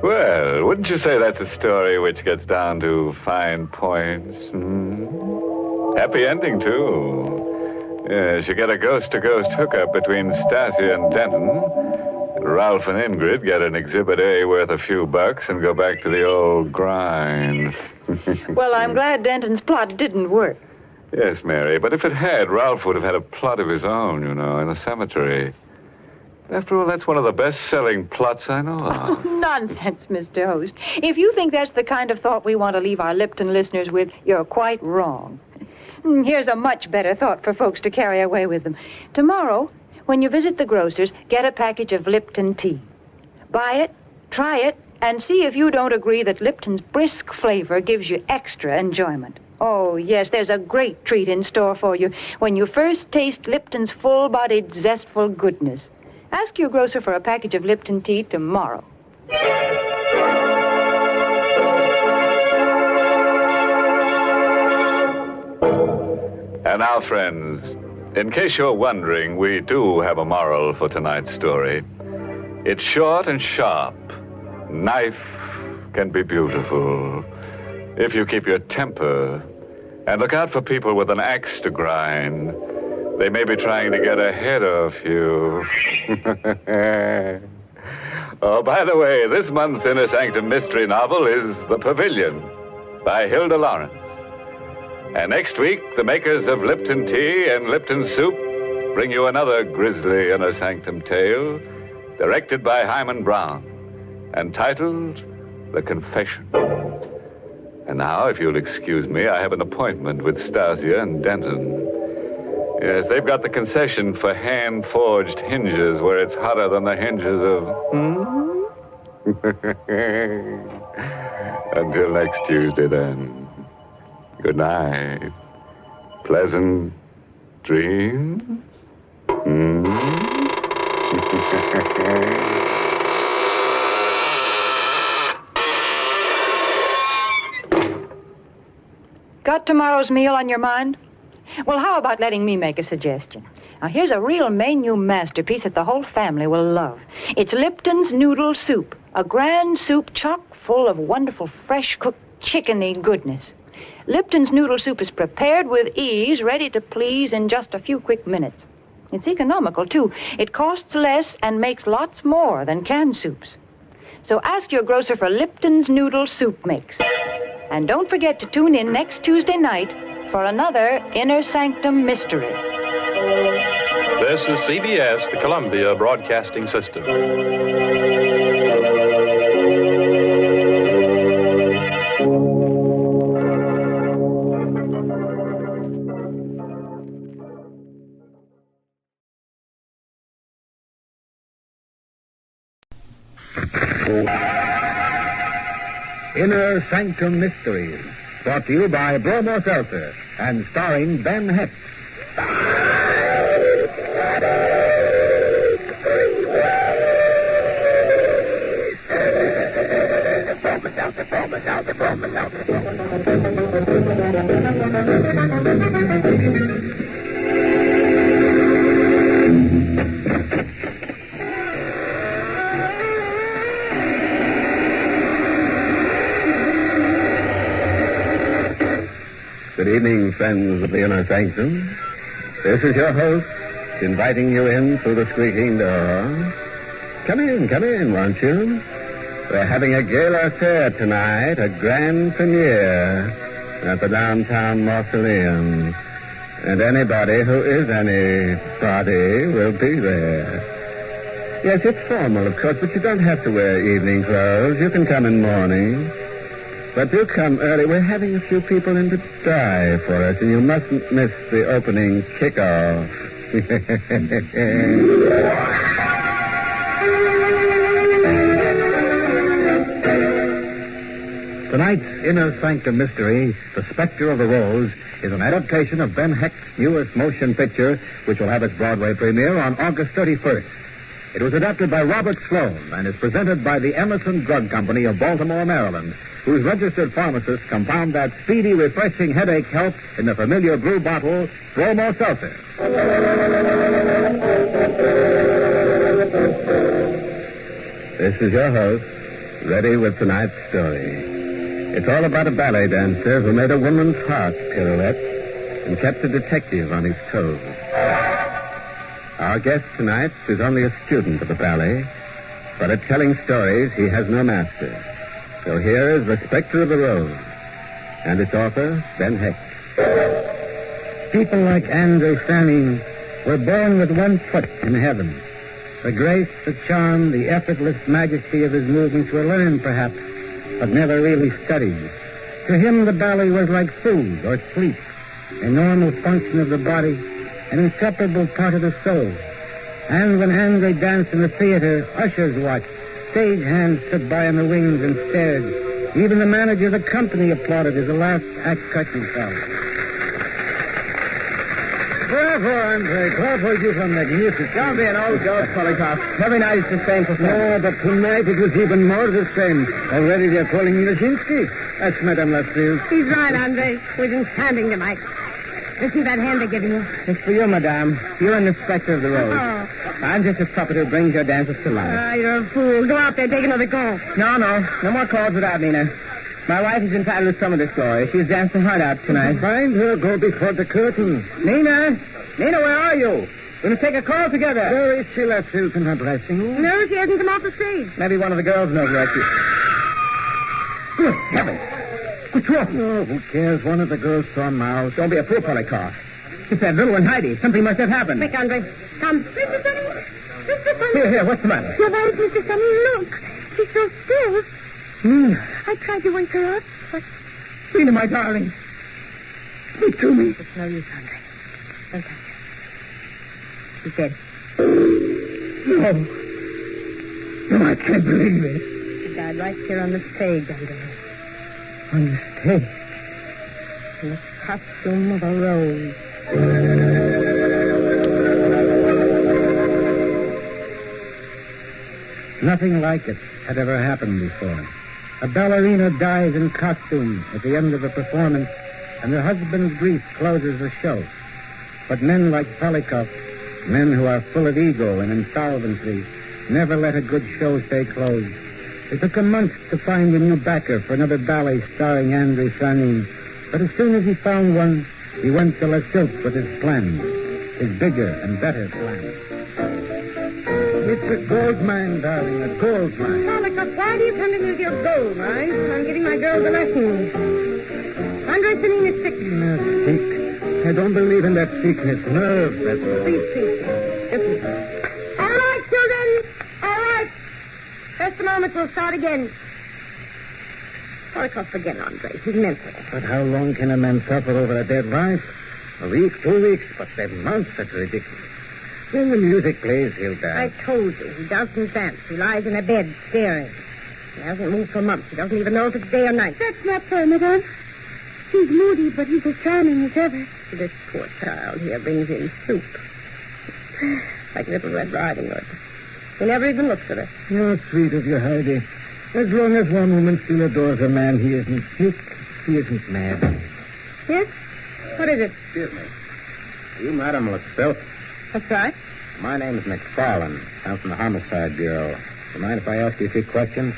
Well, wouldn't you say that's a story which gets down to fine points? Happy ending, too. Yes, you get a ghost-to-ghost hookup between Stasia and Denton. Ralph and Ingrid get an Exhibit A worth a few bucks and go back to the old grind. Well, I'm glad Denton's plot didn't work. Yes, Mary, but if it had, Ralph would have had a plot of his own, in a cemetery. After all, that's one of the best-selling plots I know of. Oh, nonsense, Mr. Host. If you think that's the kind of thought we want to leave our Lipton listeners with, you're quite wrong. Here's a much better thought for folks to carry away with them. Tomorrow, when you visit the grocer's, get a package of Lipton tea. Buy it, try it, and see if you don't agree that Lipton's brisk flavor gives you extra enjoyment. Oh, yes, there's a great treat in store for you when you first taste Lipton's full-bodied, zestful goodness. Ask your grocer for a package of Lipton tea tomorrow. And now, friends, in case you're wondering, we do have a moral for tonight's story. It's short and sharp. Knife can be beautiful if you keep your temper. And look out for people with an axe to grind. They may be trying to get ahead of you. Oh, by the way, this month's Inner Sanctum Mystery novel is The Pavilion by Hilda Lawrence. And next week, the makers of Lipton Tea and Lipton Soup bring you another grisly Inner Sanctum tale, directed by Hyman Brown, and titled The Confession. And now, if you'll excuse me, I have an appointment with Stasia and Denton. Yes, they've got the concession for hand-forged hinges where it's hotter than the hinges of... Until next Tuesday, then. Good night. Pleasant dreams. Got tomorrow's meal on your mind? Well, how about letting me make a suggestion? Now, here's a real menu masterpiece that the whole family will love. It's Lipton's Noodle Soup, a grand soup chock full of wonderful, fresh-cooked, chickeny goodness. Lipton's Noodle Soup is prepared with ease, ready to please in just a few quick minutes. It's economical, too. It costs less and makes lots more than canned soups. So ask your grocer for Lipton's Noodle Soup Mix. And don't forget to tune in next Tuesday night for another Inner Sanctum Mystery. This is CBS, the Columbia Broadcasting System. Inner Sanctum Mysteries, brought to you by Bromo Seltzer and starring Ben Hecht. Good evening, friends of the Inner Sanctum. This is your host, inviting you in through the squeaking door. Come in, won't you? We're having a gala affair tonight, a grand premiere at the downtown mausoleum. And anybody who is anybody will be there. Yes, it's formal, of course, but you don't have to wear evening clothes. You can come in morning. But do come early. We're having a few people in to die for us, and you mustn't miss the opening kickoff. Tonight's Inner Sanctum Mystery, The Spectre of the Rose, is an adaptation of Ben Hecht's newest motion picture, which will have its Broadway premiere on August 31st. It was adapted by Robert Sloan and is presented by the Emerson Drug Company of Baltimore, Maryland, whose registered pharmacists compound that speedy, refreshing headache help in the familiar blue bottle, Bromo Seltzer. This is your host, ready with tonight's story. It's all about a ballet dancer who made a woman's heart pirouette and kept a detective on his toes. Our guest tonight is only a student of the ballet, But at telling stories, he has no master. So here is The Spectre of the Rose, and its author, Ben Hecht. People like Andre Sanin were born with one foot in heaven. The grace, the charm, the effortless majesty of his movements were learned, perhaps, but never really studied. To him, the ballet was like food or sleep, a normal function of the body, an inseparable part of the soul. And when Andre danced in the theater, ushers watched. Stage hands stood by in the wings and stared. Even the manager of the company applauded as the last act curtain fell. Bravo, Andre. Bravo, you were magnificent. Don't be an old ghost, Polikoff. Every night it's the same performance. No, but tonight it was even more the same. Already they're calling me Lazinski. That's Madame Lascelles. He's right, Andre. We've been standing tonight. Listen to that hand they're giving you. It's for you, Madame. You're in the Spectre of the Rose. Oh. I'm just a puppet who brings your dancers to life. Ah, you're a fool. Go out there, take another call. No more calls without Nina. My wife is entitled to some of this glory. She's danced her heart out tonight. Find her, go before the curtain. Nina, where are you? We're going to take a call together. Where is she, Lascelles, in her dressing? No, she hasn't come off the stage. Maybe one of the girls knows where she is. Good heavens. What's wrong? Oh, who cares? One of the girls saw Mouse. Don't be a fool, Polikoff. It's that little one, Heidi. Something must have happened. Quick, Andre. Come. Mr. Sunny. Mr. Sunny. Here, what's the matter? Your wife, Mr. Sunny, look. She's so still. Nina. I tried to wake her up, but... Nina, my darling. Speak to me. It's no use, Andre. Don't touch her. She's dead. No, I can't believe it. She died right here on the stage, Andre. On the stage? In the costume of a rose. Nothing like it had ever happened before. A ballerina dies in costume at the end of a performance, and her husband's grief closes the show. But men like Polikoff, men who are full of ego and insolvency, never let a good show stay closed. It took a month to find a new backer for another ballet starring Andre Sanin. But as soon as he found one, he went to La Silk with his plans, his bigger and better plans. It's a gold mine, darling, a gold mine. Polikoff, why do you come in with your gold mine? I'm giving my girls a lesson. Andre Sanin is sick. Sick? I don't believe in that sickness. Nerves, that's all. Please. Listen. All right, children. All right. Just a moment, we'll start again. Polikoff, forget Andre. He's mental. But how long can a man suffer over a dead wife? A week, 2 weeks, but 7 months? That's ridiculous. When the music plays, he'll die. I told you, he doesn't dance. He lies in a bed, staring. He hasn't moved for months. He doesn't even know if it's day or night. That's not fair, Madame. He's moody, but he's as charming as ever. This poor child here brings in soup. Like Little Red Riding Hood. He never even looks at her. Oh, sweet of you, Heidi. As long as one woman still adores a man, he isn't sick. He isn't mad. Yes? What is it? Excuse me. You, Madam Lascelles? That's right. My name's McFarlane. I'm from the Homicide Bureau. Do you mind if I ask you a few questions?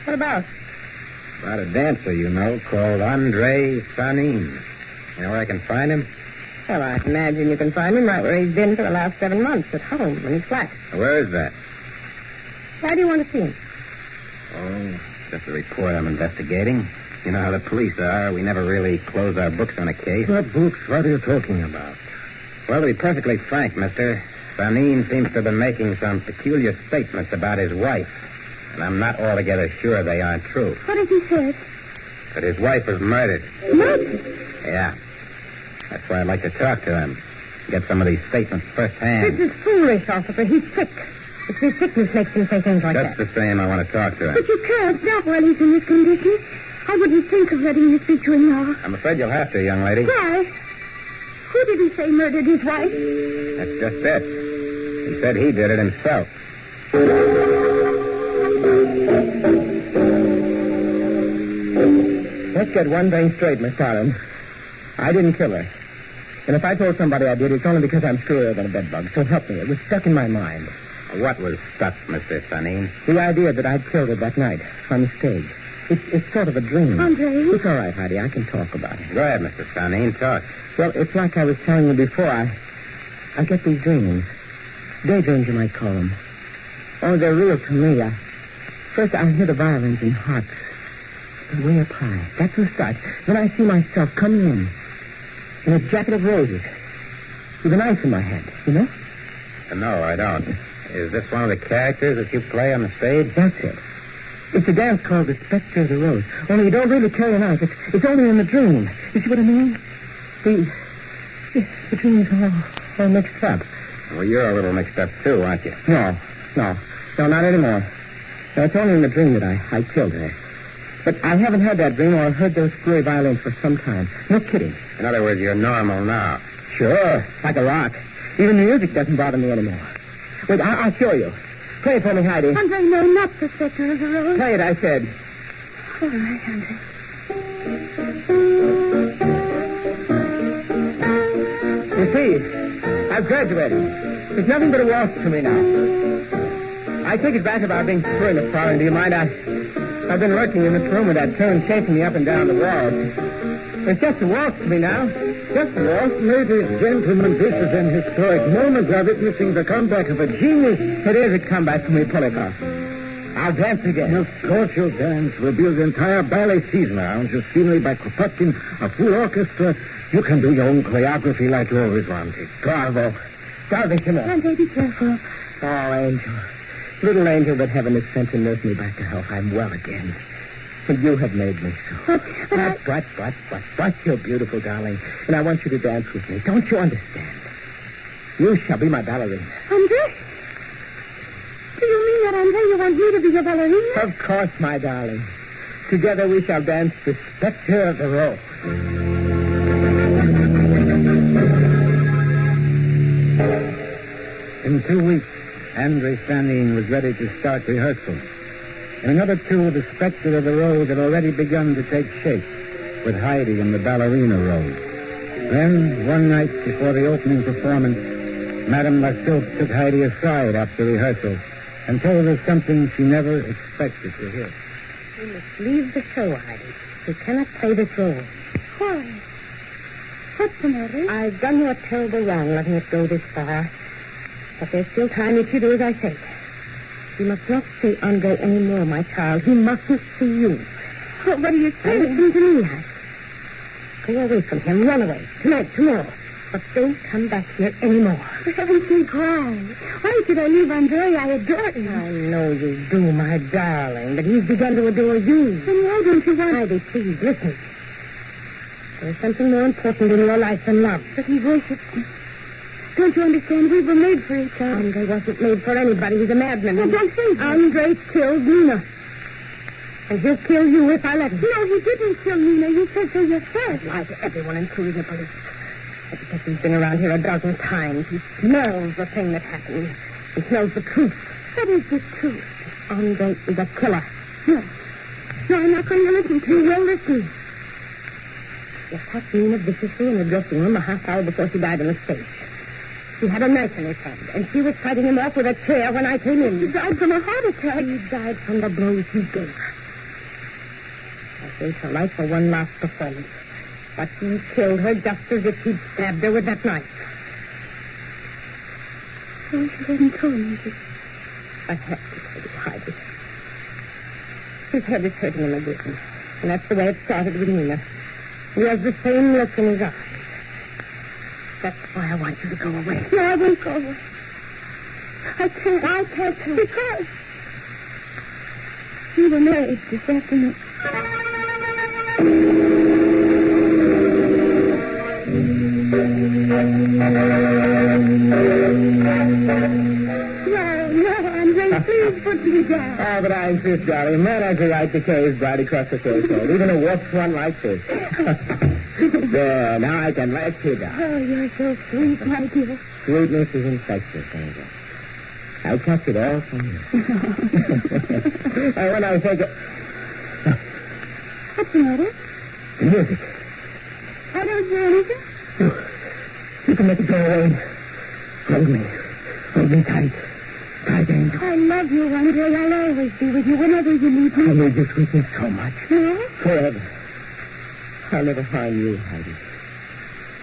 What about? About a dancer you know called Andre Sanin. You know where I can find him? Well, I imagine you can find him right where he's been for the last 7 months, at home, in his flat. Where is that? Why do you want to see him? Oh, just a report I'm investigating. You know how the police are. We never really close our books on a case. What books? What are you talking about? Well, to be perfectly frank, mister, Sanin seems to have been making some peculiar statements about his wife. And I'm not altogether sure they aren't true. What has he said? That his wife was murdered. Murdered? Yeah. That's why I'd like to talk to him. Get some of these statements firsthand. This is foolish, officer. He's sick. It's his sickness makes him say things like Just that. the same, I want to talk to him. But you can't stop while he's in this condition. I wouldn't think of letting you speak to him now. I'm afraid you'll have to, young lady. Why? Who did he say murdered his wife? That's just it. He said he did it himself. Let's get one thing straight, Miss Tarrant. I didn't kill her. And if I told somebody I did, it's only because I'm screwier than a bedbug. So help me. It was stuck in my mind. What was stuck, Mr. Sanin? The idea that I'd killed her that night on the stage. It's sort of a dream. Andre? It's all right, Heidi. I can talk about it. Go ahead, Mr. Sanin. Talk. Well, it's like I was telling you before. I get these dreams. Daydreams, you might call them. Oh, they're real to me. First, I hear the violins and harps. The way up high. That's the start. Then I see myself coming in a jacket of roses, with a knife in my hand, you know? No, I don't. Is this one of the characters that you play on the stage? That's it. It's a dance called the Spectre of the Rose. Only you don't really carry a knife. It's only in the dream. You see what I mean? The dream's all mixed up. Well, you're a little mixed up, too, aren't you? No, not anymore. No, it's only in the dream that I killed her. But I haven't had that dream or heard those screwy violins for some time. No kidding. In other words, you're normal now. Sure, like a rock. Even the music doesn't bother me anymore. Wait, I'll show you. Play it for me, Heidi. Andre, no, not the Spectre of the Rose. Play it, I said. All right, Andre. You see, I've graduated. It's nothing but a waltz to me now. I take it back about being through in the foreign. Do you mind? I've been lurking in this room with that tune chasing me up and down the walls. It's just a waltz to me now. Just a waltz. Ladies and gentlemen, this is an historic moment. We're witnessing the comeback of a genius. It is a comeback for me, Polikoff. I'll dance again. Of course you'll dance. We'll build the entire ballet season around your scenery by Kropotkin, a full orchestra. You can do your own choreography like you always wanted. Bravo. Salvation. Andre, be careful. Oh, Angel. Little angel that heaven has sent to nurse me back to health. I'm well again. And you have made me so. But, you're beautiful, darling. And I want you to dance with me. Don't you understand? You shall be my ballerina. Andre? Do you mean that, Andre? You want me to be your ballerina? Of course, my darling. Together we shall dance the Spectre of the Rose. In 2 weeks, Andre Stanine was ready to start rehearsal. In another 2, the Spectre of the Rose had already begun to take shape, with Heidi in the ballerina role. Then, one night before the opening performance, Madame Lassault took Heidi aside after rehearsal and told her something she never expected to hear. You must leave the show, Heidi. You cannot play this role. Why? What's the matter? I've done you a terrible wrong letting it go this far. But there's still time if you do as I say. You must not see Andre anymore, my child. He mustn't see you. What are you saying? Listen to me, Heidi. Go away from him. Run away. Tonight, tomorrow. But don't come back here anymore. For heaven's sake, why? Why should I leave Andre? I adore him. I know you do, my darling, but he's begun to adore you. Then why don't you want... Heidi, please, listen. There's something more important in your life than love. But he worships me. Don't you understand? We were made for each other. Andre wasn't made for anybody. He's a madman. Oh, don't say that. Andre killed Nina. And he'll kill you if I let him. No, he didn't kill Nina. You said so yourself. Lie to everyone, including the police. But because he's been around here a dozen times, he smells the thing that happened. He smells the truth. What is the truth? Andre is a killer. No, I'm not going to listen to you. You will listen. You caught Nina viciously in the dressing room a half hour before she died in the stage. She had a knife in his hand, and she was fighting him off with a chair when I came in. He died from a heart attack. He died from the blows he gave her. I saved her life for one last performance. But he killed her just as if he'd stabbed her with that knife. I wish you hadn't told me this. I have to tell you, Heidi. His head is hurting him again. And that's the way it started with Nina. He has the same look in his eyes. That's why I want you to go away. No, I won't go away. I can't. Because you were married this afternoon. No, Andre, please put me down. Oh, but I insist, darling. A man has a right to carry his bride across the threshold, even a warped one like this. There, now I can let you down. Oh, you're so sweet, my dear. Sweetness is infectious, Angel. I catch it all from you. And when I take it... What's the matter? The music. I don't hear anything. You can make it go away. Hold me. Hold me tight. Tight, Angel. I love you, Andre. I'll always be with you whenever you need me. I need your sweetness so much. Yeah? Forever. I'll never harm you, Heidi.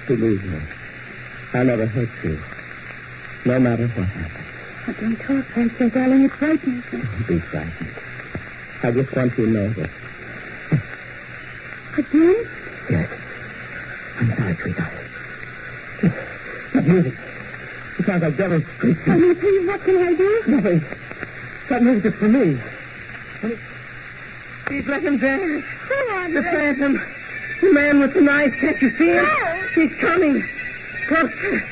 Believe me. I'll never hurt you. No matter what happens. Oh, don't talk, Francois, darling. It frightens me. Don't be frightened. I just want you to know that. Again? Yes. I'm sorry, sweetheart. That music. It sounds like devil's screaming. Oh, no, please, what can I do? Nothing. That music's for me. Please let him dance. Go on, The phantom. The man with the knife. Can't you see him? No. He's coming. Closer.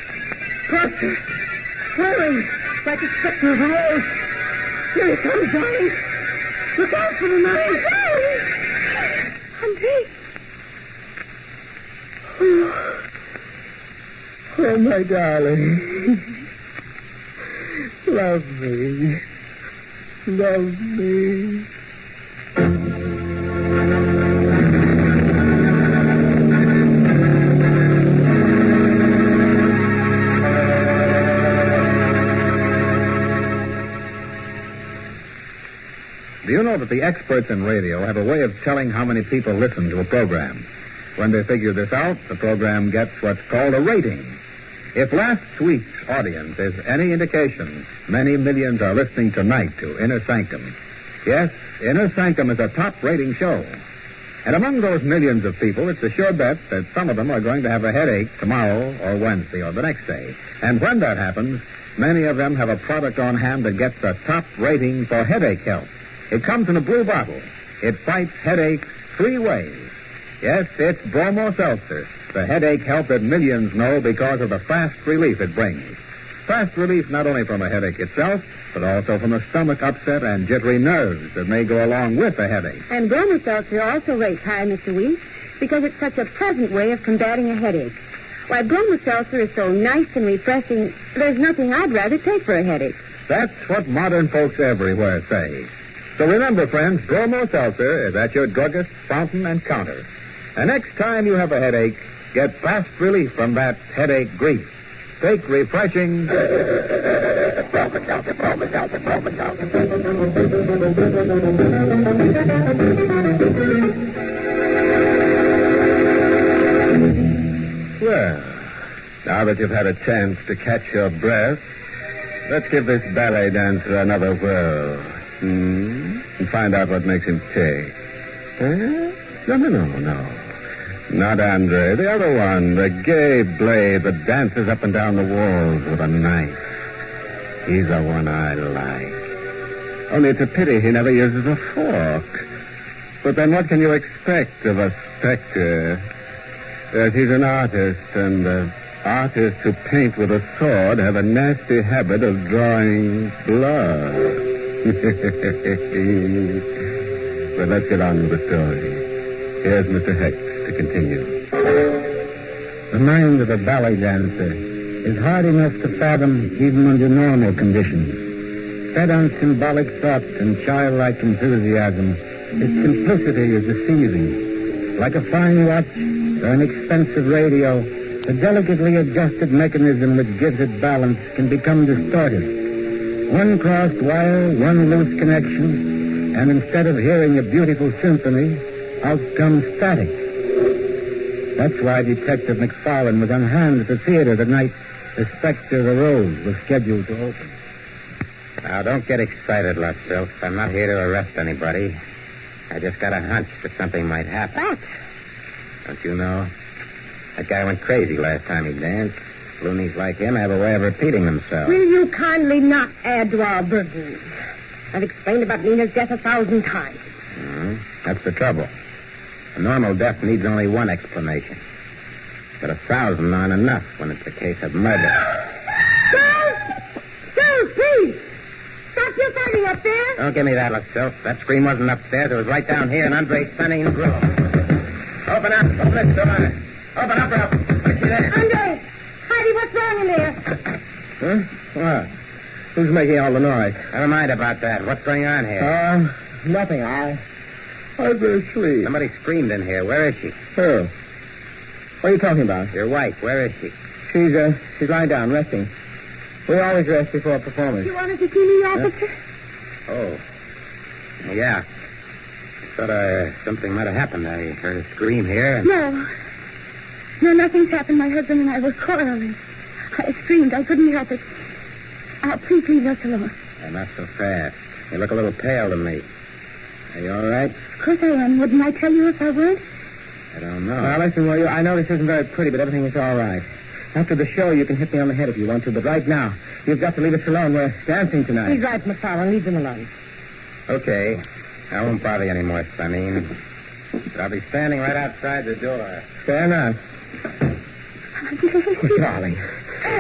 Closer. Whirling like a spectre of a rose. Here he comes, darling. Look out for the knife. Andre. Oh, my darling. Love me. Love me. Do you know that the experts in radio have a way of telling how many people listen to a program? When they figure this out, the program gets what's called a rating. If last week's audience is any indication, many millions are listening tonight to Inner Sanctum. Yes, Inner Sanctum is a top-rating show. And among those millions of people, it's a sure bet that some of them are going to have a headache tomorrow or Wednesday or the next day. And when that happens, many of them have a product on hand that gets a top rating for headache help. It comes in a blue bottle. It fights headaches 3 ways. Yes, it's Bromo Seltzer, the headache help that millions know because of the fast relief it brings. Fast relief not only from a headache itself, but also from the stomach upset and jittery nerves that may go along with a headache. And Bromo Seltzer also rates high, Mr. Weese, because it's such a pleasant way of combating a headache. Why, Bromo Seltzer is so nice and refreshing, there's nothing I'd rather take for a headache. That's what modern folks everywhere say. So remember, friends, Bromo Seltzer is at your druggist, fountain, and counter. And next time you have a headache, get fast relief from that headache grief. Take refreshing... Bromo Seltzer, Bromo Seltzer, Bromo Seltzer. Well, now that you've had a chance to catch your breath, let's give this ballet dancer another whirl. And find out what makes him tick. No. Not Andre. The other one, the gay blade that dances up and down the walls with a knife. He's the one I like. Only it's a pity he never uses a fork. But then what can you expect of a Spectre? Yes, he's an artist, and artists who paint with a sword have a nasty habit of drawing blood. But let's get on with the story. Here's Mr. Hex to continue. The mind of a ballet dancer is hard enough to fathom even under normal conditions. Fed on symbolic thoughts and childlike enthusiasm, its simplicity is deceiving. Like a fine watch or an expensive radio, the delicately adjusted mechanism that gives it balance can become distorted. One crossed wire, one loose connection, and instead of hearing a beautiful symphony, out comes static. That's why Detective McFarlane was on hand at the theater the night the Spectre arose was scheduled to open. Now, don't get excited, Lusself. I'm not here to arrest anybody. I just got a hunch that something might happen. What? Don't you know? That guy went crazy last time he danced. Loonies like him have a way of repeating themselves. Will you kindly not add to our burden? I've explained about Nina's death 1,000 times. That's the trouble. A normal death needs only one explanation. But 1,000 aren't enough when it's a case of murder. Girls, please! Stop your fighting up there! Don't give me that, Lusself. That scream wasn't upstairs. It was right down here in Andre's stunning room. Open up. Open this door. Open up, Ralph. What's there? Andre! Heidi, what's wrong in there? Huh? What? Who's making all the noise? Never mind about that. What's going on here? Nothing. I've been asleep. Somebody screamed in here. Where is she? Who? What are you talking about? Your wife. Where is she? She's lying down, resting. We always rest before performance. You wanted to see me, officer? Oh. Yeah. Thought something might have happened. I heard a scream here. And... No, nothing's happened. My husband and I were quarreling. I screamed. I couldn't help it. Please leave us alone. Not so fast. You look a little pale to me. Are you all right? Of course I am. Wouldn't I tell you if I weren't? I don't know. Now, listen, will you? I know this isn't very pretty, but everything is all right. After the show, you can hit me on the head if you want to, but right now, you've got to leave us alone. We're dancing tonight. He's right, McFarland. Leave them alone. Okay. I won't bother you anymore, Sonny. But I'll be standing right outside the door. Fair enough. Oh, darling.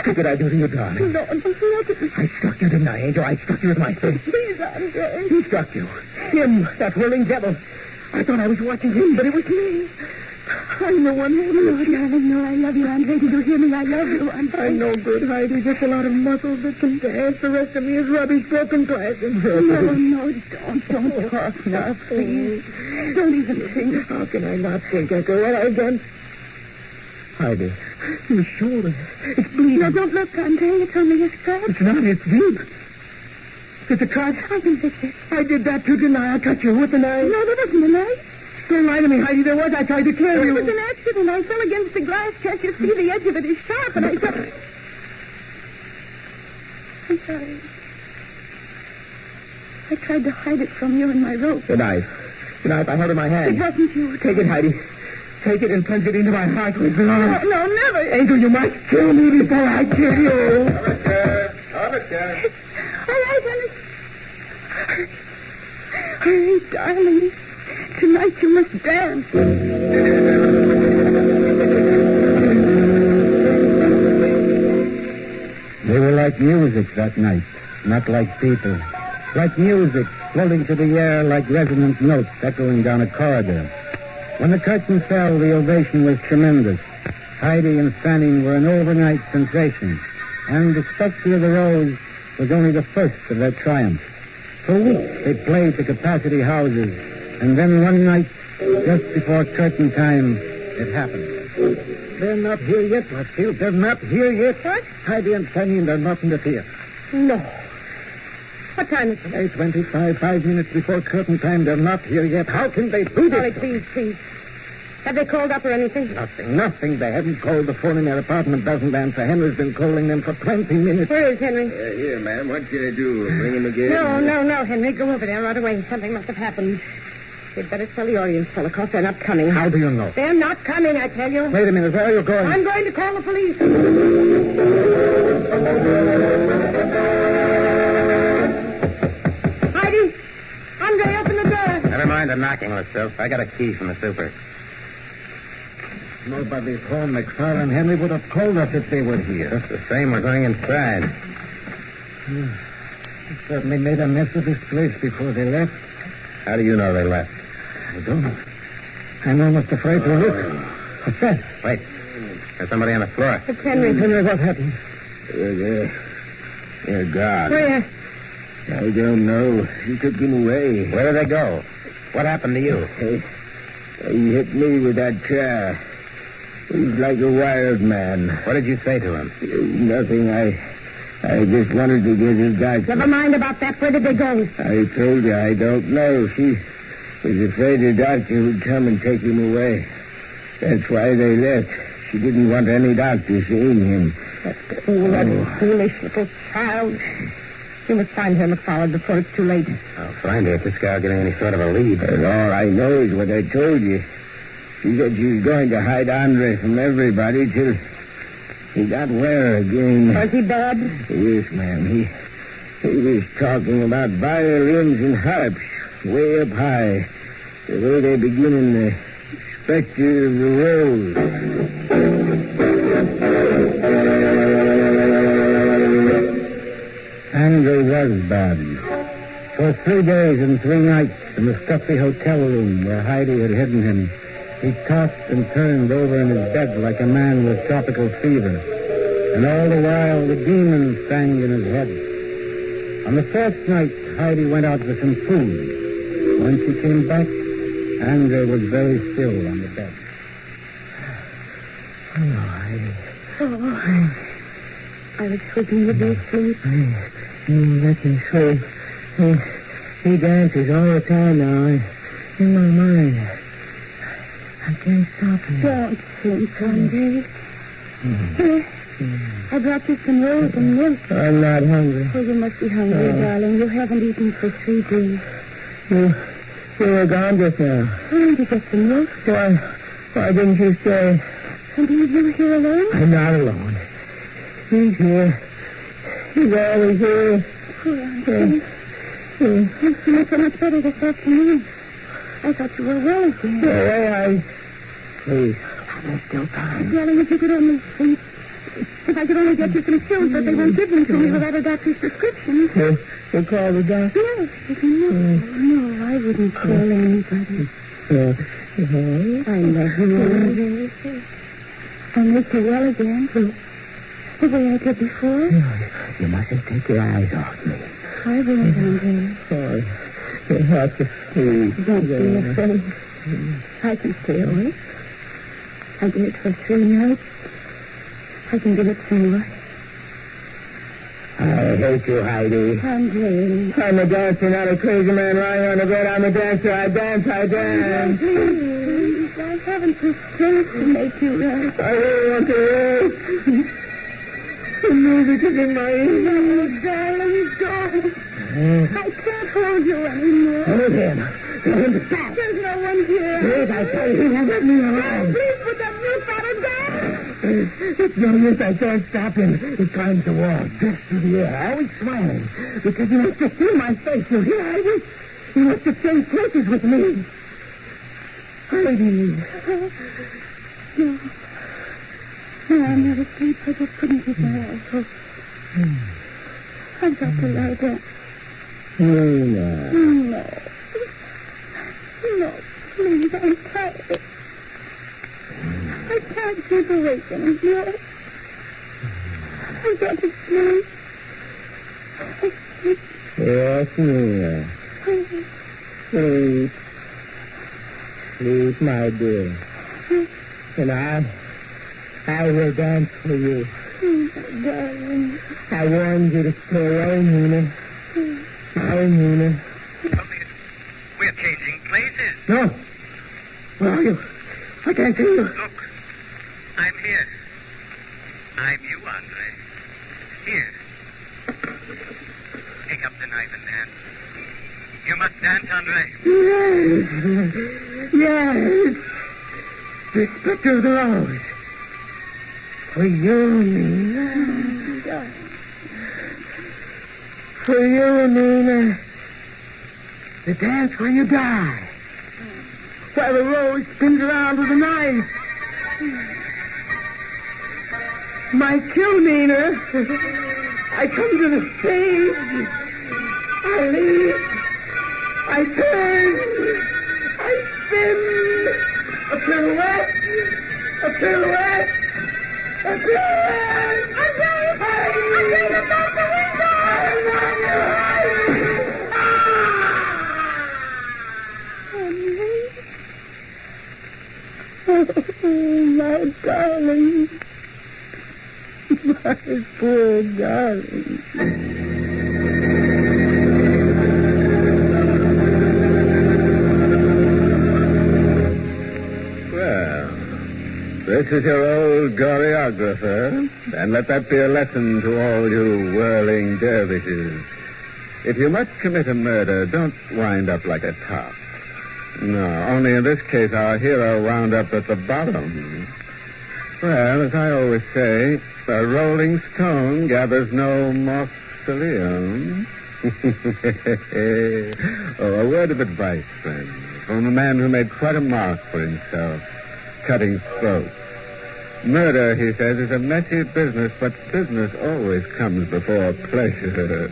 What did I do to you, darling? No, I struck you, didn't I, Angel? I struck you with my fist. Please, Andre. Who struck you? Him, that whirling devil. I thought I was watching him, but it was me. I'm the one who... No, darling, no, I love you, Andre. Did you hear me? I love you, Andre. I'm no good, Heidi. Just a lot of muscles that can dance. The rest of me is rubbish, broken glass, and No, don't talk now, please. Don't even think. How can I not think after what I've done? Heidi, your shoulder. It's bleeding. No, don't look, Andre. It's only a scratch. It's not. It's deep. It's a cut. I can fix it. I did that too, didn't I? I cut you with the knife. No, there wasn't a knife. Don't lie to me, Heidi. There was. I tried to kill you. It was an accident. I fell against the glass. Can't you see the edge of it is sharp? And I thought... I'm sorry. I tried to hide it from you in my rope. The knife. The knife I held in my hand. It wasn't you. Take it, Heidi. Take it and plunge it into my heart with blood. No, never. Angel, you must kill me before I kill you. Officer. All right, Alice. Hurry, darling. Tonight you must dance. They were like music that night, not like people. Like music floating through the air like resonant notes echoing down a corridor. When the curtain fell, the ovation was tremendous. Heidi and Fanning were an overnight sensation, and the Spectre of the Rose was only the first of their triumphs. For weeks they played to capacity houses, and then one night, just before curtain time, it happened. They're not here yet, Blackfield. They're not here yet. What? Heidi and Fanning, they're not in the theater. No. What time is it? 8:25, 5 minutes before curtain time. They're not here yet. How can they do this? Charlie, please. Have they called up or anything? Nothing. They haven't called. The phone in their apartment doesn't answer. Henry's been calling them for 20 minutes. Where is Henry? Here, ma'am. What can I do? Bring him again? No, Henry. Go over there right away. Something must have happened. You'd better tell the audience, Holocaust. They're not coming. How do you know? They're not coming, I tell you. Wait a minute. Where are you going? I'm going to call the police. Heidi! Andre, open the door. Never mind the knocking, Sylph. I got a key from the super. Nobody's home. McFarland and Henry would have called us if they were here. Just the same, we're going inside. They certainly made a mess of this place before they left. How do you know they left? I don't. I'm almost afraid to look. What's that? Wait. There's somebody on the floor. It's Henry. Henry, what happened? They're gone. Where? I don't know. He took him away. Where did they go? What happened to you? He hit me with that chair. He's like a wild man. What did you say to him? Nothing. I just wanted to get his guy. Never mind about that. Where did they go? I told you I don't know. She was afraid the doctor would come and take him away. That's why they left. She didn't want any doctor seeing him. That foolish little child. You must find her, McFarland, before it's too late. I'll find her if this guy will give me any sort of a lead. But all I know is what I told you. She said she was going to hide Andre from everybody till he got well again. Was he bad? Yes, ma'am. He was talking about violins and harps way up high. The way they begin in the Spectre of the Rose. Andre was bad. For 3 days and 3 nights in the stuffy hotel room where Heidi had hidden him, he tossed and turned over in his bed like a man with tropical fever. And all the while, the demons sang in his head. On the 4th night, Heidi went out for some food. When she came back, Andre was very still on the bed. Oh, Heidi. I was hoping you'd be asleep. That's his sleep. He dances all the time now. In my mind. I can't stop him. Don't sleep, Andre. I brought you some rolls and milk. I'm not hungry. Oh, you must be hungry, darling. You haven't eaten for 3 days. You were gone just now. Trying to get some milk. Why didn't you stay? And are you here alone? I'm not alone. He's here. He's always here. Poor Andre. I'm feeling so much better this afternoon. I thought you were well again. Go away, Please, there's still time. Darling, if you could only sleep. If I could only get you some pills, but they won't give them to me without a doctor's prescription. You'll call the doctor? Yes, no, I wouldn't call anybody. I love you. I'll make you well again. The way I did before. You mustn't take your eyes off me. I won't, Andre. Oh, you'll have to sleep. Don't be afraid. I can stay awake. I did it for 3 nights. I can give it some more. I hate you, Heidi. Andre. I'm a dancer, not a crazy man lying on the bed. I'm a dancer. I dance. Please, I haven't the strength to make you right. I really want to work. The music is in my ears. Oh, darling, go. I can't hold you anymore. Hold him. Tell him to stop. There's no one here. Please, I tell you, he won't let me alone. Please put that milk out of there. It's no use. I can't stop him. He climbs the wall, just through the air, always smiling. Because he wants to see my face. You hear, Heidi? He wants to trade places with me. Heidi. No. No, I'm not asleep. I just couldn't keep my eyes open. I've got to lie down. No, please, I'm tired. I can't keep awake anymore. I've got to sleep. Yes, Nina. Sleep. Sleep, my dear. And I will dance for you. Darling. I warned you to stay away, Nina. Oh, Nina. We're changing places. No. Where are you? I can't see you. Look. I'm here. I'm you, Andre. Here. Take up the knife and dance. You must dance, Andre. Yes. The Spectre of the Rose. For you, Nina. For you, Nina. The dance where you die. While the rose spins around with a knife. My kill, Nina. I come to the stage. I leave. I turn. I spin. A pirouette. A pirouette. A pirouette. I'm going about the window. I love you. Oh, my darling. My poor darling. Well, this is your old choreographer, and let that be a lesson to all you whirling dervishes. If you must commit a murder, don't wind up like a top. No, only in this case our hero wound up at the bottom. Well, as I always say, a rolling stone gathers no mausoleum. Oh, a word of advice, friend, from a man who made quite a mark for himself, cutting throats. Murder, he says, is a messy business, but business always comes before pleasure.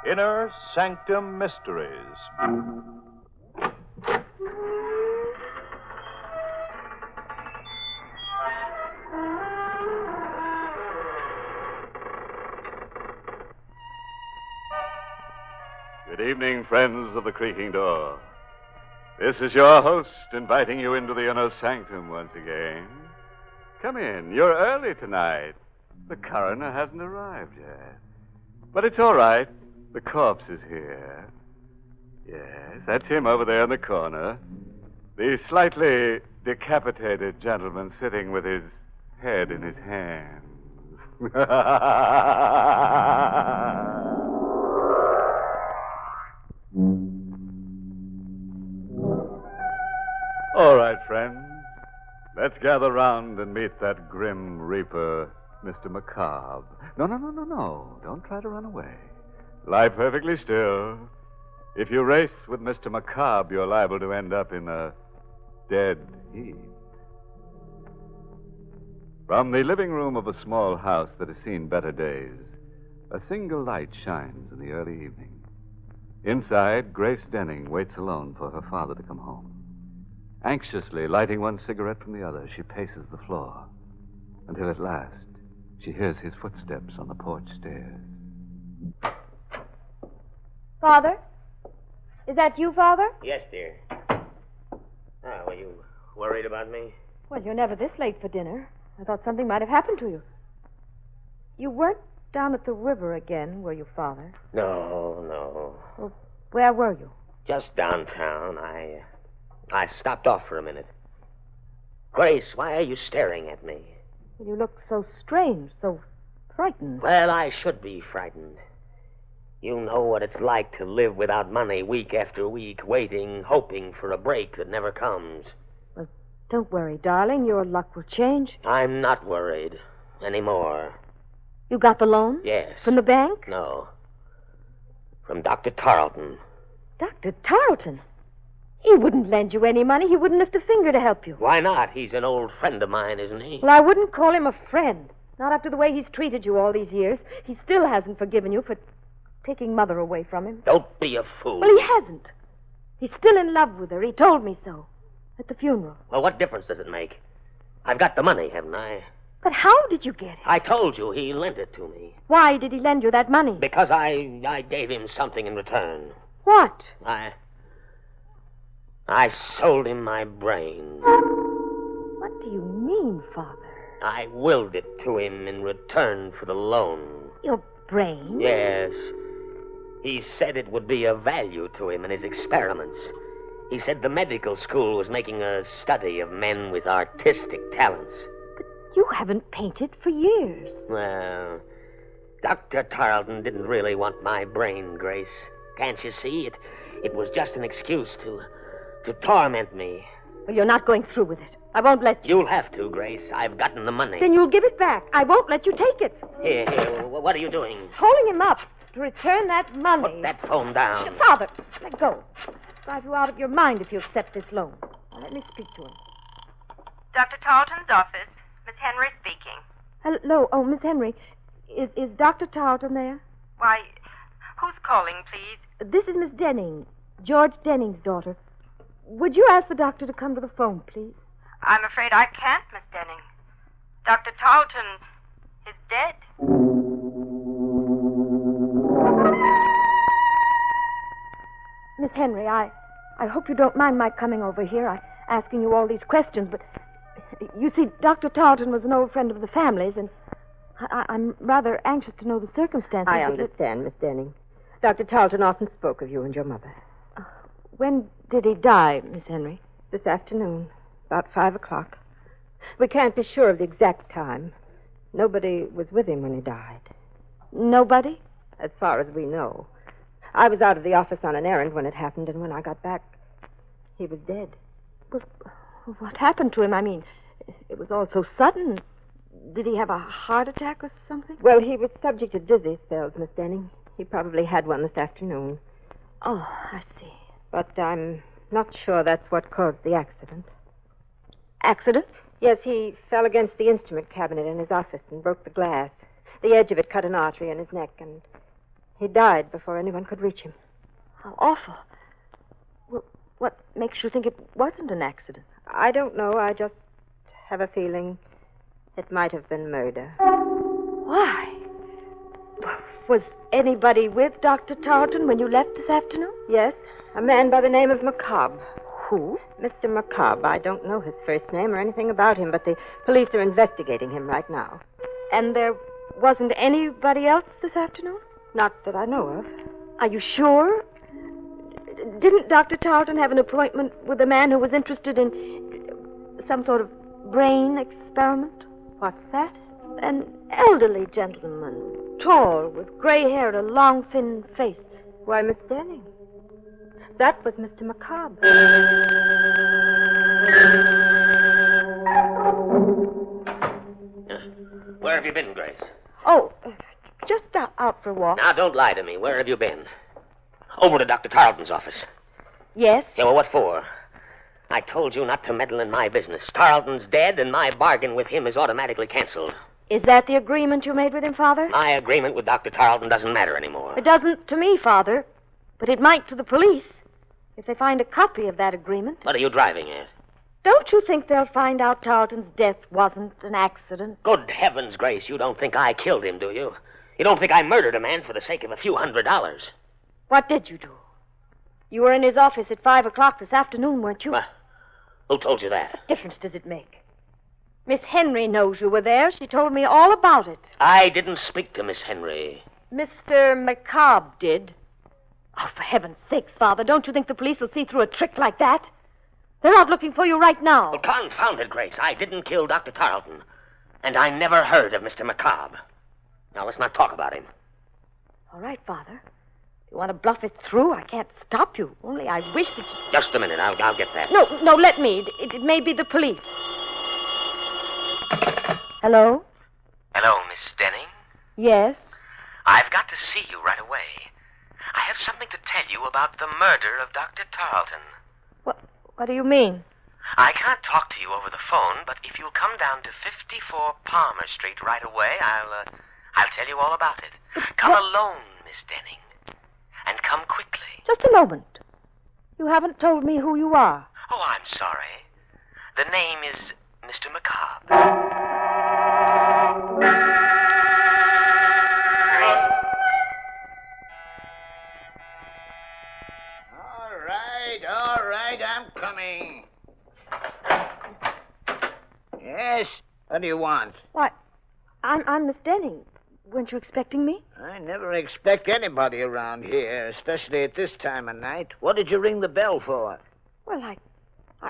Inner Sanctum Mysteries. Good evening, friends of the Creaking Door. This is your host inviting you into the Inner Sanctum once again. Come in. You're early tonight. The coroner hasn't arrived yet. But it's all right. The corpse is here. Yes, that's him over there in the corner. The slightly decapitated gentleman sitting with his head in his hands. All right, friends. Let's gather round and meet that grim reaper, Mr. Macabre. No. Don't try to run away. Lie perfectly still. If you race with Mr. Macabre, you're liable to end up in a dead heat. From the living room of a small house that has seen better days, a single light shines in the early evening. Inside, Grace Denning waits alone for her father to come home. Anxiously lighting one cigarette from the other, she paces the floor until at last she hears his footsteps on the porch stairs. Father? Is that you, Father? Yes, dear. Were you worried about me? Well, you're never this late for dinner. I thought something might have happened to you. You weren't down at the river again, were you, Father? No. Well, where were you? Just downtown. I stopped off for a minute. Grace, why are you staring at me? Well, you look so strange, so frightened. Well, I should be frightened. You know what it's like to live without money week after week, waiting, hoping for a break that never comes. Well, don't worry, darling. Your luck will change. I'm not worried anymore. You got the loan? Yes. From the bank? No. From Dr. Tarleton. Dr. Tarleton? He wouldn't lend you any money. He wouldn't lift a finger to help you. Why not? He's an old friend of mine, isn't he? Well, I wouldn't call him a friend. Not after the way he's treated you all these years. He still hasn't forgiven you for taking Mother away from him. Don't be a fool. Well, he hasn't. He's still in love with her. He told me so. At the funeral. Well, what difference does it make? I've got the money, haven't I? But how did you get it? I told you he lent it to me. Why did he lend you that money? Because I gave him something in return. What? I sold him my brain. What do you mean, Father? I willed it to him in return for the loan. Your brain? Yes. He said it would be of value to him in his experiments. He said the medical school was making a study of men with artistic talents. But you haven't painted for years. Well, Dr. Tarleton didn't really want my brain, Grace. Can't you see? It was just an excuse to torment me. Well, you're not going through with it. I won't let you. You'll have to, Grace. I've gotten the money. Then you'll give it back. I won't let you take it. Here. What are you doing? Holding him up to return that money. Put that phone down. Father, let go. Drive you out of your mind if you accept this loan. Now, let me speak to him. Dr. Tarleton's office. Miss Henry speaking. Hello. Oh, Miss Henry. Is Dr. Tarleton there? Why, who's calling, please? This is Miss Denning, George Denning's daughter. Would you ask the doctor to come to the phone, please? I'm afraid I can't, Miss Denning. Dr. Tarleton is dead. Miss Henry, I hope you don't mind my coming over here, asking you all these questions, but you see, Dr. Tarleton was an old friend of the family's, and I'm rather anxious to know the circumstances. I understand, Miss Denning. Dr. Tarleton often spoke of you and your mother. When did he die, Miss Henry? This afternoon, about 5 o'clock. We can't be sure of the exact time. Nobody was with him when he died. Nobody? As far as we know. I was out of the office on an errand when it happened, and when I got back, he was dead. Well, what happened to him? I mean, it was all so sudden. Did he have a heart attack or something? Well, he was subject to dizzy spells, Miss Denning. He probably had one this afternoon. Oh, I see. But I'm not sure that's what caused the accident. Accident? Yes, he fell against the instrument cabinet in his office and broke the glass. The edge of it cut an artery in his neck, and he died before anyone could reach him. How awful. Well, what makes you think it wasn't an accident? I don't know. I just have a feeling it might have been murder. Why? Well, Was anybody with Dr. Tarleton when you left this afternoon? Yes, a man by the name of McCobb. Who? Mr. McCobb. I don't know his first name or anything about him, but the police are investigating him right now. And there wasn't anybody else this afternoon? Not that I know of. Are you sure? Didn't Dr. Tarleton have an appointment with a man who was interested in some sort of brain experiment? What's that? An elderly gentleman, tall, with gray hair and a long, thin face. Why, Miss Denning, that was Mr. McCobb. Where have you been, Grace? Oh, just out for a walk. Now, don't lie to me. Where have you been? Over to Dr. Tarleton's office. Yes? Yeah, well, what for? I told you not to meddle in my business. Tarleton's dead, and my bargain with him is automatically canceled. Is that the agreement you made with him, Father? My agreement with Dr. Tarleton doesn't matter anymore. It doesn't to me, Father. But it might to the police if they find a copy of that agreement. What are you driving at? Don't you think they'll find out Tarleton's death wasn't an accident? Good heavens, Grace, you don't think I killed him, do you? You don't think I murdered a man for the sake of a few $100s? What did you do? You were in his office at 5 o'clock this afternoon, weren't you? Who told you that? What difference does it make? Miss Henry knows you were there. She told me all about it. I didn't speak to Miss Henry. Mr. McCobb did. Oh, for heaven's sakes, Father, don't you think the police will see through a trick like that? They're out looking for you right now. Well, confound it, Grace. I didn't kill Dr. Tarleton. And I never heard of Mr. McCobb. Now, let's not talk about him. All right, Father. If you want to bluff it through, I can't stop you. Only I wish that you... Just a minute. I'll get that. No, let me. It may be the police. Hello? Hello, Miss Denning? Yes? I've got to see you right away. I have something to tell you about the murder of Dr. Tarleton. What do you mean? I can't talk to you over the phone, but if you'll come down to 54 Palmer Street right away, I'll tell you all about it. Come alone, Miss Denning. And come quickly. Just a moment. You haven't told me who you are. Oh, I'm sorry. The name is Mr. McCobb. All right, I'm coming. Yes? What do you want? Why, I'm Miss Denning. Weren't you expecting me? I never expect anybody around here, especially at this time of night. What did you ring the bell for? Well,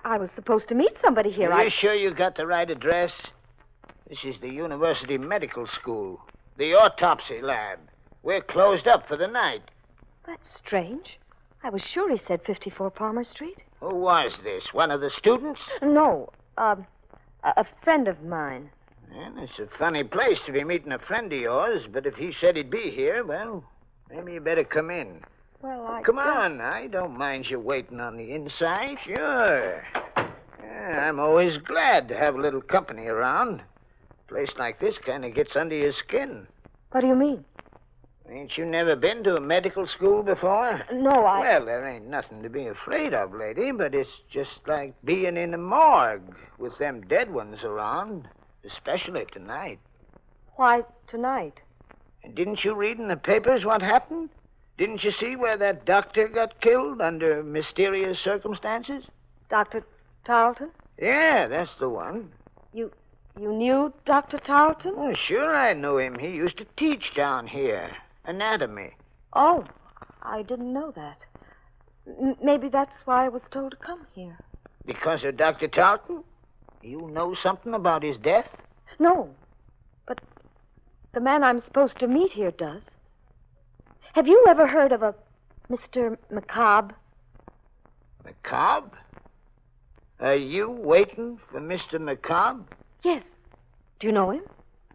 I was supposed to meet somebody here. Are you sure you got the right address? This is the University Medical School, the autopsy lab. We're closed up for the night. That's strange. I was sure he said 54 Palmer Street. Who was this? One of the students? No, a friend of mine. Well, it's a funny place to be meeting a friend of yours, but if he said he'd be here, well, maybe you better come in. Well, Come on, I don't mind you waiting on the inside. Sure. Yeah, I'm always glad to have a little company around. A place like this kind of gets under your skin. What do you mean? Ain't you never been to a medical school before? No, Well, there ain't nothing to be afraid of, lady, but it's just like being in a morgue with them dead ones around, especially tonight. Why tonight? And didn't you read in the papers what happened? Didn't you see where that doctor got killed under mysterious circumstances? Dr. Tarleton? Yeah, that's the one. You knew Dr. Tarleton? Oh, sure I knew him. He used to teach down here. Anatomy. Oh, I didn't know that. Maybe that's why I was told to come here. Because of Dr. Tarleton? You know something about his death? No, but the man I'm supposed to meet here does. Have you ever heard of a Mr. McCobb? McCobb? Are you waiting for Mr. McCobb? Yes. Do you know him?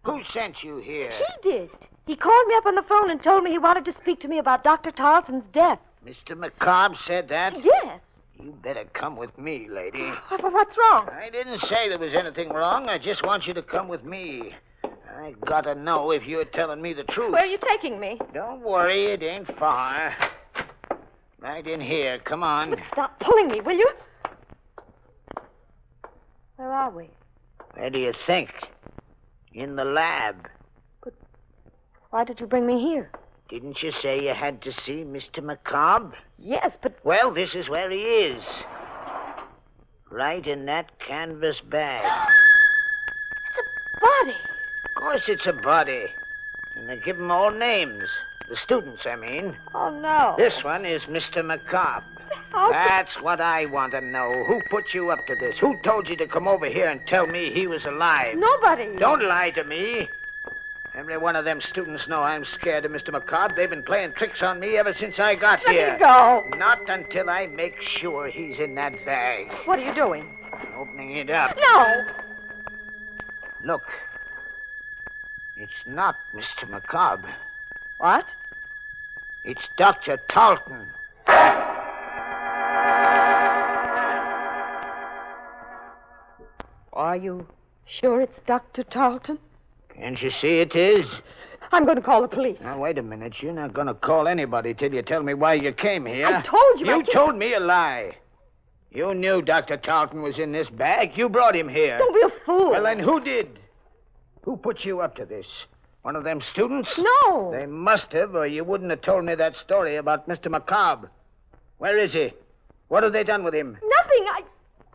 Who sent you here? He did. He called me up on the phone and told me he wanted to speak to me about Dr. Tarleton's death. Mr. McCobb said that? Yes. You better come with me, lady. What's wrong? I didn't say there was anything wrong. I just want you to come with me. I gotta know if you're telling me the truth. Where are you taking me? Don't worry, it ain't far. Right in here. Come on. But stop pulling me, will you? Where are we? Where do you think? In the lab. Why did you bring me here? Didn't you say you had to see Mr. McCobb? Yes, but... Well, this is where he is. Right in that canvas bag. It's a body. Of course it's a body. And they give them all names. The students, I mean. Oh, no. This one is Mr. McCobb. That's what I want to know. Who put you up to this? Who told you to come over here and tell me he was alive? Nobody. Don't lie to me. Every one of them students know I'm scared of Mr. McCobb. They've been playing tricks on me ever since I got here. Let me go. Not until I make sure he's in that bag. What are you doing? Opening it up. No. Look. It's not Mr. McCobb. What? It's Dr. Talton. Are you sure it's Dr. Talton? Can't you see it is? I'm going to call the police. Now, wait a minute. You're not going to call anybody till you tell me why you came here. I told you. You told me a lie. You knew Dr. Talton was in this bag. You brought him here. Don't be a fool. Well, then who did? Who put you up to this? One of them students? No. They must have, or you wouldn't have told me that story about Mr. McCobb. Where is he? What have they done with him? Nothing.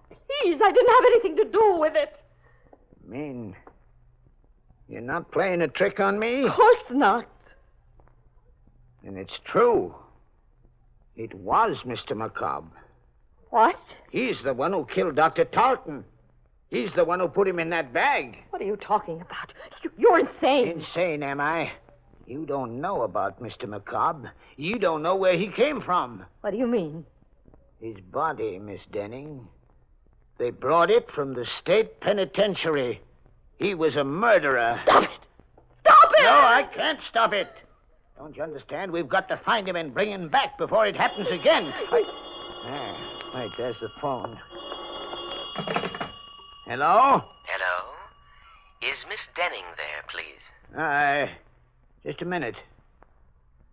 Please, I didn't have anything to do with it. Mean you're not playing a trick on me? Of course not. And it's true. It was Mr. McCobb. What? He's the one who killed Dr. Talton. He's the one who put him in that bag. What are you talking about? You're insane. Insane, am I? You don't know about Mr. McCobb. You don't know where he came from. What do you mean? His body, Miss Denning. They brought it from the state penitentiary. He was a murderer. Stop it! Stop it! No, I can't stop it. Don't you understand? We've got to find him and bring him back before it happens again. Wait, there's the phone. Hello? Hello? Is Miss Denning there, please? Just a minute.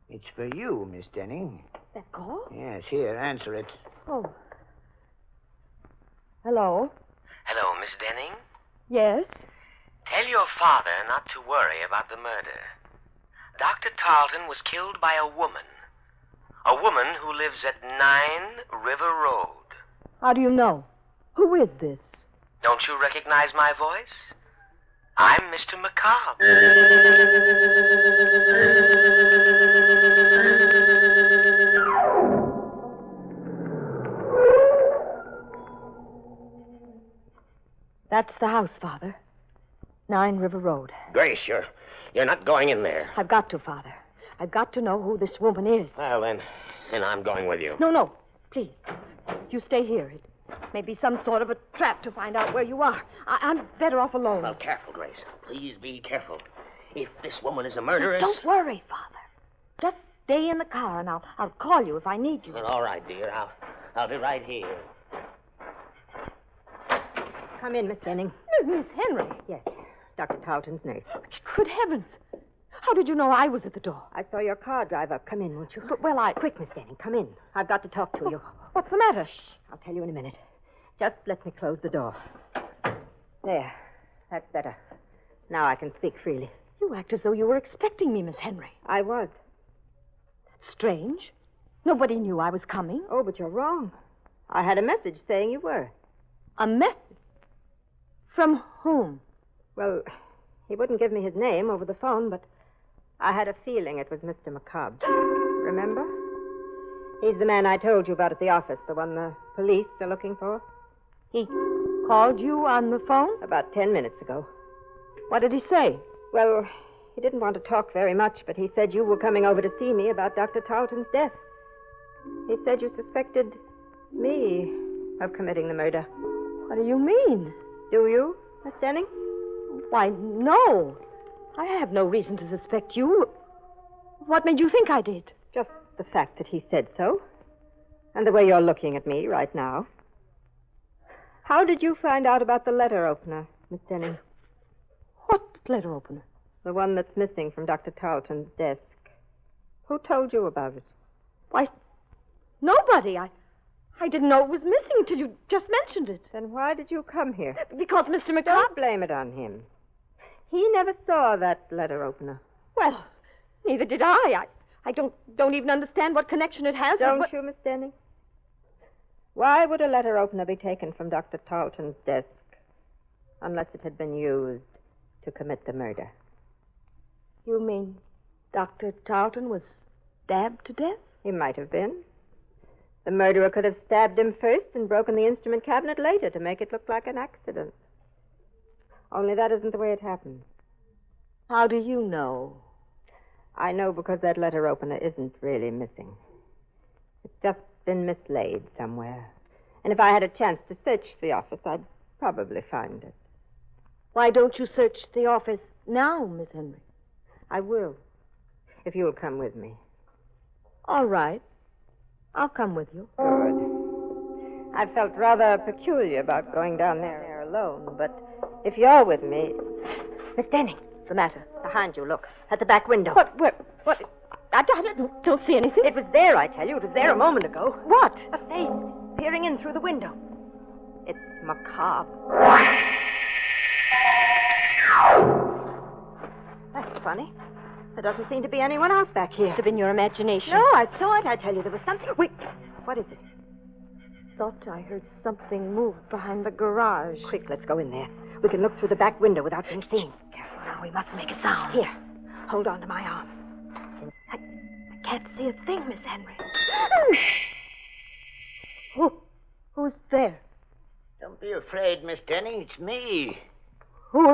It's for you, Miss Denning. That call? Yes, here, answer it. Oh. Hello? Hello, Miss Denning? Yes? Tell your father not to worry about the murder. Dr. Tarleton was killed by a woman. A woman who lives at 9 River Road. How do you know? Who is this? Don't you recognize my voice? I'm Mr. McCobb. That's the house, Father. 9 River Road. Grace, you're not going in there. I've got to, Father. I've got to know who this woman is. Well, then I'm going with you. No. Please. You stay here. It may be some sort of a trap to find out where you are. I'm better off alone. Well, careful, Grace. Please be careful. If this woman is a murderess... Don't worry, Father. Just stay in the car, and I'll call you if I need you. Well, all right, dear. I'll be right here. Come in, Miss Denning. Miss Henry. Yes, Dr. Tarleton's nurse. Good heavens. How did you know I was at the door? I saw your car drive up. Come in, won't you? But, well, Quick, Miss Denning, come in. I've got to talk to you. What's the matter? I'll tell you in a minute. Just let me close the door. There. That's better. Now I can speak freely. You act as though you were expecting me, Miss Henry. I was. That's strange. Nobody knew I was coming. Oh, but you're wrong. I had a message saying you were. A message? From whom? Well, he wouldn't give me his name over the phone, but I had a feeling it was Mr. McCobb. Remember? He's the man I told you about at the office, the one the police are looking for. He called you on the phone? About 10 minutes ago. What did he say? Well, he didn't want to talk very much, but he said you were coming over to see me about Dr. Tarleton's death. He said you suspected me of committing the murder. What do you mean? Do you, Miss Denning? Why, no. I have no reason to suspect you. What made you think I did? Just the fact that he said so. And the way you're looking at me right now. How did you find out about the letter opener, Miss Denning? What letter opener? The one that's missing from Dr. Tarleton's desk. Who told you about it? Why, nobody. I didn't know it was missing until you just mentioned it. Then why did you come here? Because Mr. McCobb... Don't blame it on him. He never saw that letter opener. Well, neither did I. I don't even understand what connection it has. Don't with you, Miss Denning? Why would a letter opener be taken from Dr. Tarleton's desk unless it had been used to commit the murder? You mean Dr. Tarleton was stabbed to death? He might have been. The murderer could have stabbed him first and broken the instrument cabinet later to make it look like an accident. Only that isn't the way it happened. How do you know? I know because that letter opener isn't really missing. It's just been mislaid somewhere. And if I had a chance to search the office, I'd probably find it. Why don't you search the office now, Miss Henry? I will, if you'll come with me. All right. I'll come with you. Good. I felt rather peculiar about going down there alone, but if you're with me... Miss Denning, what's the matter? Behind you, look. At the back window. What? I don't see anything. It was there, I tell you. It was there a moment ago. What? A face peering in through the window. It's macabre. That's funny. There doesn't seem to be anyone out back here. Must have been your imagination. No, I saw it. I tell you, there was something... Wait. What is it? Thought I heard something move behind the garage. Quick, let's go in there. We can look through the back window without being seen. Careful now. We mustn't make a sound. Here. Hold on to my arm. I can't see a thing, Miss Henry. Who's there? Don't be afraid, Miss Denning. It's me. Who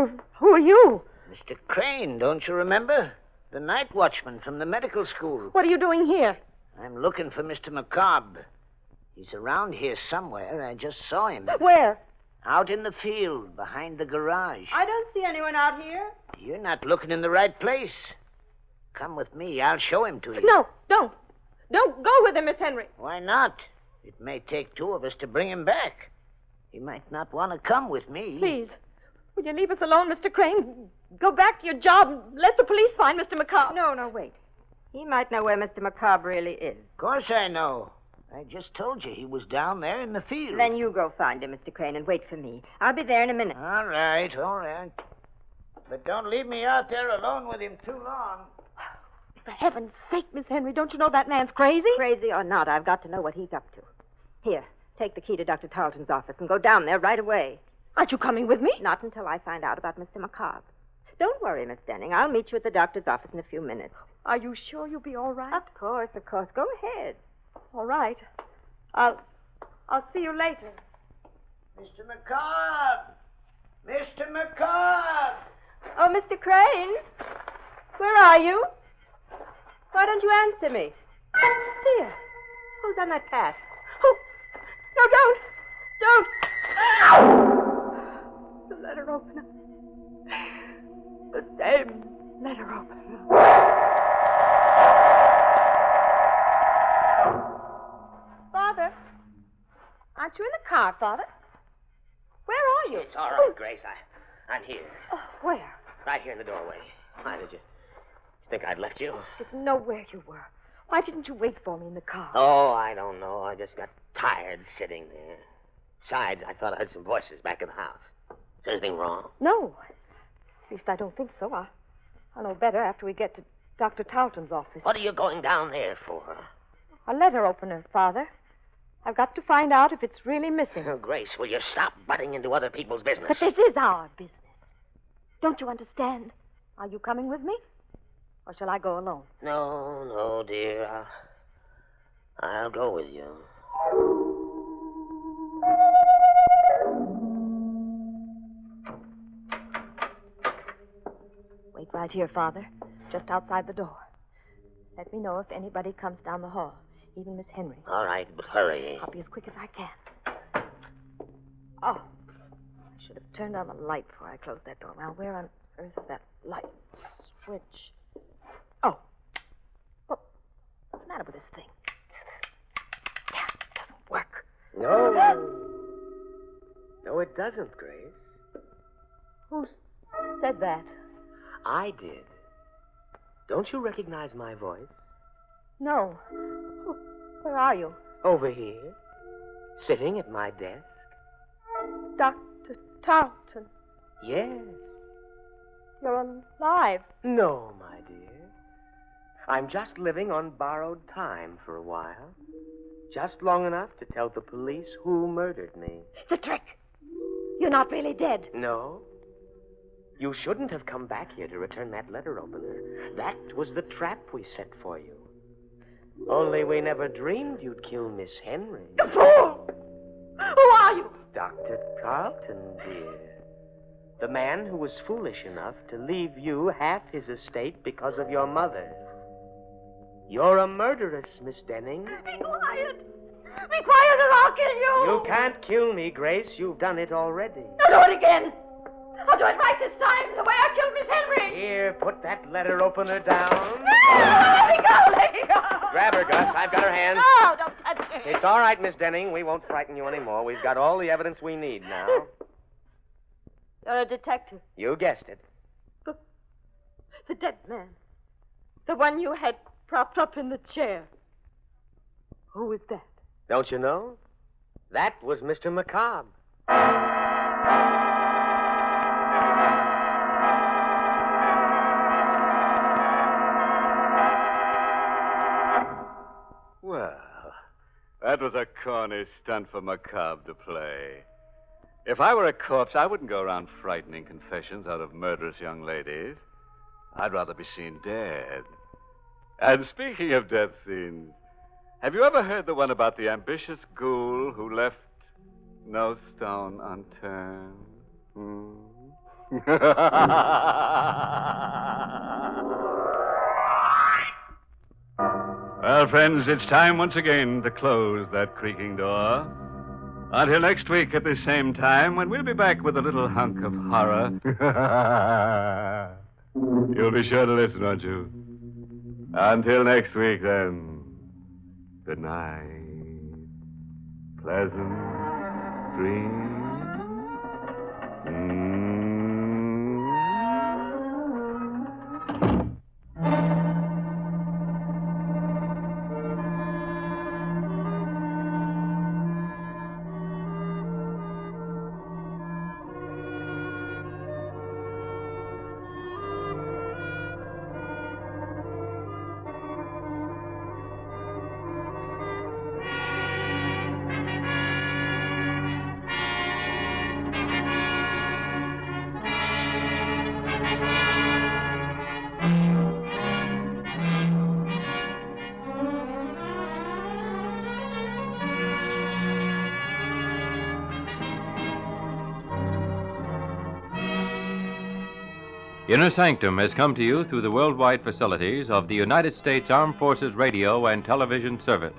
are you? Mr. Crane, don't you remember? The night watchman from the medical school. What are you doing here? I'm looking for Mr. Macabre. He's around here somewhere. I just saw him. Where? Out in the field, behind the garage. I don't see anyone out here. You're not looking in the right place. Come with me. I'll show him to you. No, don't. Don't go with him, Miss Henry. Why not? It may take two of us to bring him back. He might not want to come with me. Please, would you leave us alone, Mr. Crane? Go back to your job and let the police find Mr. Macabre. No, wait. He might know where Mr. Macabre really is. Of course I know. I just told you he was down there in the field. Then you go find him, Mr. Crane, and wait for me. I'll be there in a minute. All right. But don't leave me out there alone with him too long. For heaven's sake, Miss Henry, don't you know that man's crazy? Crazy or not, I've got to know what he's up to. Here, take the key to Dr. Tarleton's office and go down there right away. Aren't you coming with me? Not until I find out about Mr. Macabre. Don't worry, Miss Denning. I'll meet you at the doctor's office in a few minutes. Are you sure you'll be all right? Of course. Go ahead. All right. I'll see you later. Mr. Macabre! Mr. Macabre! Oh, Mr. Crane. Where are you? Why don't you answer me? Here. Who's on that path? Oh, no, don't. The letter opener. The same letter opener. Father? Aren't you in the car, Father? Where are you? It's all right, Grace. I'm here. Oh, where? Right here in the doorway. Why, did you think I'd left you? Didn't know where you were. Why didn't you wait for me in the car? Oh, I don't know. I just got tired sitting there. Besides, I thought I heard some voices back in the house. Is anything wrong? No. At least I don't think so. I'll know better after we get to Dr. Tarleton's office. What are you going down there for? A letter opener, Father. I've got to find out if it's really missing. Oh, Grace, will you stop butting into other people's business? But this is our business. Don't you understand? Are you coming with me? Or shall I go alone? No, dear. I'll go with you. Wait right here, Father. Just outside the door. Let me know if anybody comes down the hall. Even Miss Henry. All right, but hurry. I'll be as quick as I can. Oh. I should have turned on the light before I closed that door. Now, where on earth is that light switch? Oh. Well, what's the matter with this thing? Yeah, it doesn't work. No, it doesn't, Grace. Who said that? I did. Don't you recognize my voice? No. Where are you? Over here. Sitting at my desk. Dr. Tarleton. Yes. You're alive. No, my dear. I'm just living on borrowed time for a while. Just long enough to tell the police who murdered me. It's a trick. You're not really dead. No. You shouldn't have come back here to return that letter opener. That was the trap we set for you. Only we never dreamed you'd kill Miss Henry. You fool! Who are you? Dr. Carlton, dear. The man who was foolish enough to leave you half his estate because of your mother. You're a murderess, Miss Denning. Be quiet. Be quiet or I'll kill you. You can't kill me, Grace. You've done it already. I'll do it again. I'll do it right this time, the way I killed Miss Henry. Here, put that letter opener down. Let me go, let me go. Grab her, Gus. I've got her hand. No, don't touch me. It's all right, Miss Denning. We won't frighten you anymore. We've got all the evidence we need now. You're a detective. You guessed it. The dead man. The one you had propped up in the chair. Who was that? Don't you know? That was Mr. Macabre. Well, that was a corny stunt for Macabre to play. If I were a corpse, I wouldn't go around frightening confessions out of murderous young ladies. I'd rather be seen dead. And speaking of death scenes, have you ever heard the one about the ambitious ghoul who left no stone unturned? Well, friends, it's time once again to close that creaking door. Until next week at the same time, when we'll be back with a little hunk of horror. You'll be sure to listen, won't you? Until next week, then. Good night. Pleasant dreams. Inner Sanctum has come to you through the worldwide facilities of the United States Armed Forces Radio and Television Service.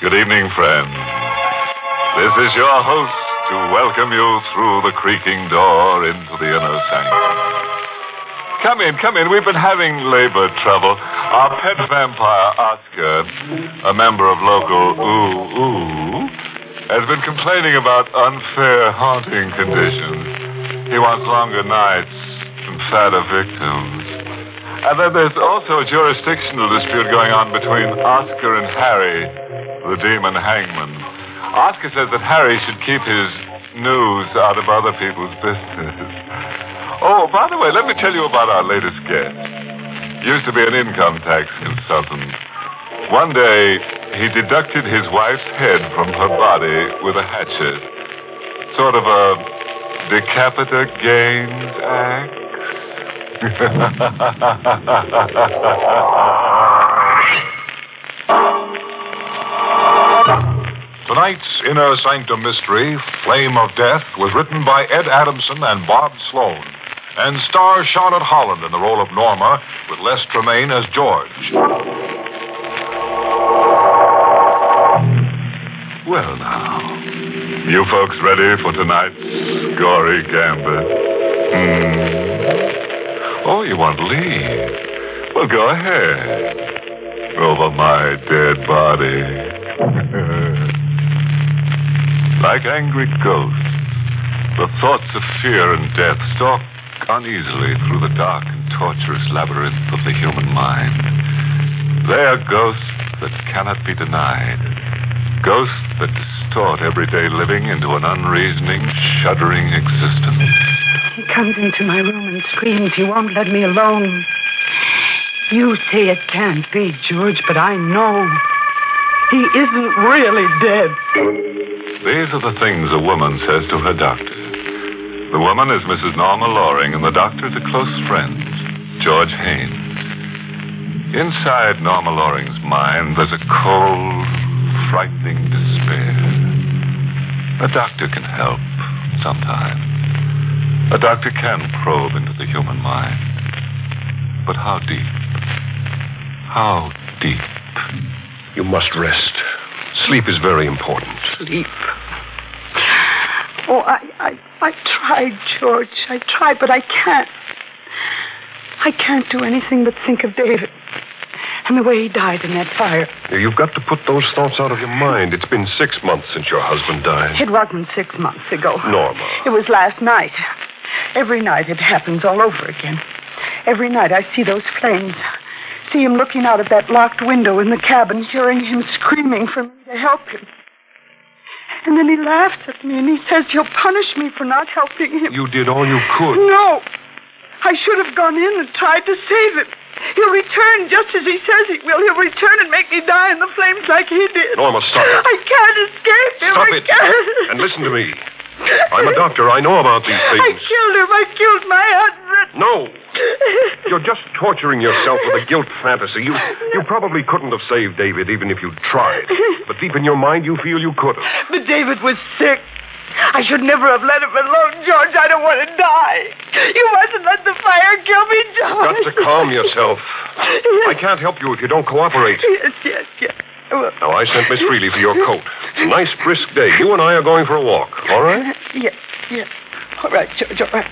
Good evening, friends. This is your host to welcome you through the creaking door into the inner sanctum. Come in. We've been having labor trouble. Our pet vampire, Oscar, a member of local Ooh, has been complaining about unfair haunting conditions. He wants longer nights and fatter victims. And then there's also a jurisdictional dispute going on between Oscar and Harry, the demon hangman. Oscar says that Harry should keep his news out of other people's business. Oh, by the way, let me tell you about our latest guest. Used to be an income tax consultant. One day, he deducted his wife's head from her body with a hatchet. Sort of a decapita gains act. Tonight's Inner Sanctum Mystery, Flame of Death, was written by Ed Adamson and Bob Sloan, and stars Charlotte Holland in the role of Norma, with Les Tremaine as George. Well, now, you folks ready for tonight's gory gambit? Oh, you want to leave? Well, go ahead. Over my dead body. Like angry ghosts, the thoughts of fear and death stalk uneasily through the dark and torturous labyrinth of the human mind. They are ghosts that cannot be denied. Ghosts that distort everyday living into an unreasoning, shuddering existence. He comes into my room and screams he won't let me alone. You say it can't be, George, but I know. He isn't really dead. These are the things a woman says to her doctor. The woman is Mrs. Norma Loring, and the doctor is a close friend, George Haynes. Inside Norma Loring's mind, there's a cold, frightening despair. A doctor can help sometimes. A doctor can probe into the human mind. But how deep? How deep? You must rest. Sleep is very important. Sleep. Oh, I tried, George. I tried, but I can't. I can't do anything but think of David and the way he died in that fire. You've got to put those thoughts out of your mind. It's been 6 months since your husband died. It wasn't 6 months ago. Norma. It was last night. Every night it happens all over again. Every night I see those flames. See him looking out of that locked window in the cabin, hearing him screaming for me to help him. And then he laughs at me and he says he'll punish me for not helping him. You did all you could. No. I should have gone in and tried to save him. He'll return just as he says he will. He'll return and make me die in the flames like he did. Norma, stop it. I can't escape him. Stop it. And listen to me. I'm a doctor. I know about these things. I killed him. I killed my husband. No. You're just torturing yourself with a guilt fantasy. You probably couldn't have saved David even if you'd tried. But deep in your mind, you feel you could have. But David was sick. I should never have let him alone, George. I don't want to die. You mustn't let the fire kill me, George. You've got to calm yourself. I can't help you if you don't cooperate. Yes. Well, now, I sent Miss Freely for your coat. It's a nice, brisk day. You and I are going for a walk, all right? Yes. All right, George, all right.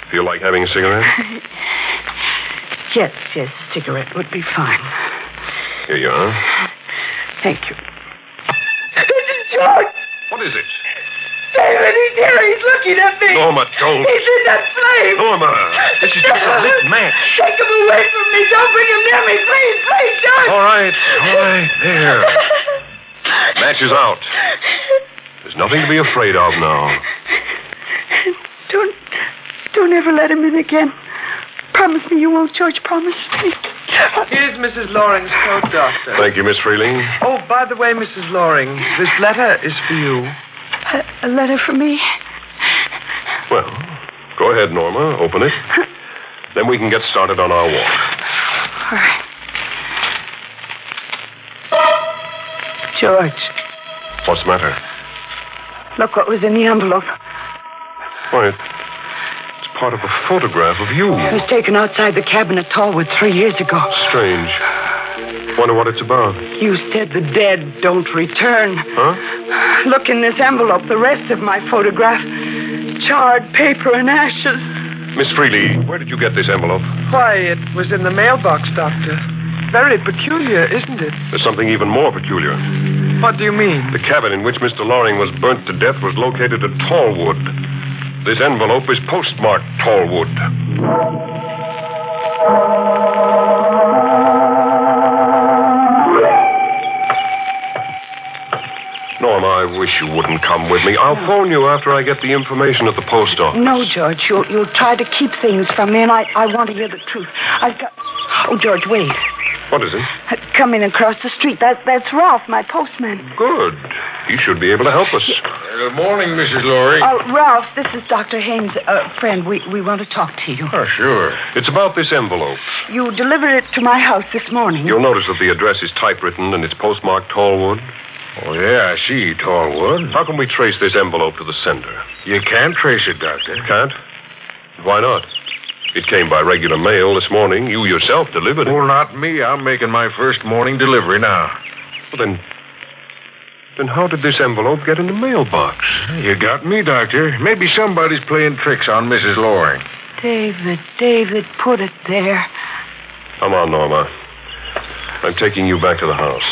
Feel like having a cigarette? Yes, a cigarette would be fine. Here you are. Thank you. George! What is it? David, he's here. He's looking at me. Norma, don't. He's in that flame. Norma, this is just a lit match. Take him away from me. Don't bring him near me. Please, George. All right. There. Match is out. There's nothing to be afraid of now. Don't ever let him in again. Promise me you won't, George. Promise me. Here's Mrs. Loring's coat, Doctor. Thank you, Miss Freeling. Oh, by the way, Mrs. Loring, this letter is for you. A letter for me? Well, go ahead, Norma. Open it. Then we can get started on our walk. All right. George. What's the matter? Look what was in the envelope. Why, it's part of a photograph of you. It was taken outside the cabin at Tallwood 3 years ago. Strange. Wonder what it's about. You said the dead don't return. Huh? Look in this envelope, the rest of my photograph. Charred paper and ashes. Miss Freely, where did you get this envelope? Why, it was in the mailbox, Doctor. Very peculiar, isn't it? There's something even more peculiar. What do you mean? The cabin in which Mr. Loring was burnt to death was located at Tallwood. This envelope is postmarked Tallwood. Norma, I wish you wouldn't come with me. I'll phone you after I get the information at the post office. No, George, you'll try to keep things from me, and I want to hear the truth. I've got... Oh, George, wait. What is it? Coming across the street. That's Ralph, my postman. Good. He should be able to help us. Good morning, Mrs. Loring. Ralph, this is Dr. Haynes' friend. We want to talk to you. Oh, sure. It's about this envelope. You delivered it to my house this morning. You'll notice that the address is typewritten and it's postmarked Tallwood. Oh, yeah, I see, Tallwood. How can we trace this envelope to the sender? You can't trace it, Doctor. Can't? Why not? It came by regular mail this morning. You yourself delivered it. Well, not me. I'm making my first morning delivery now. Well, then how did this envelope get in the mailbox? You got me, Doctor. Maybe somebody's playing tricks on Mrs. Loring. David, put it there. Come on, Norma. I'm taking you back to the house.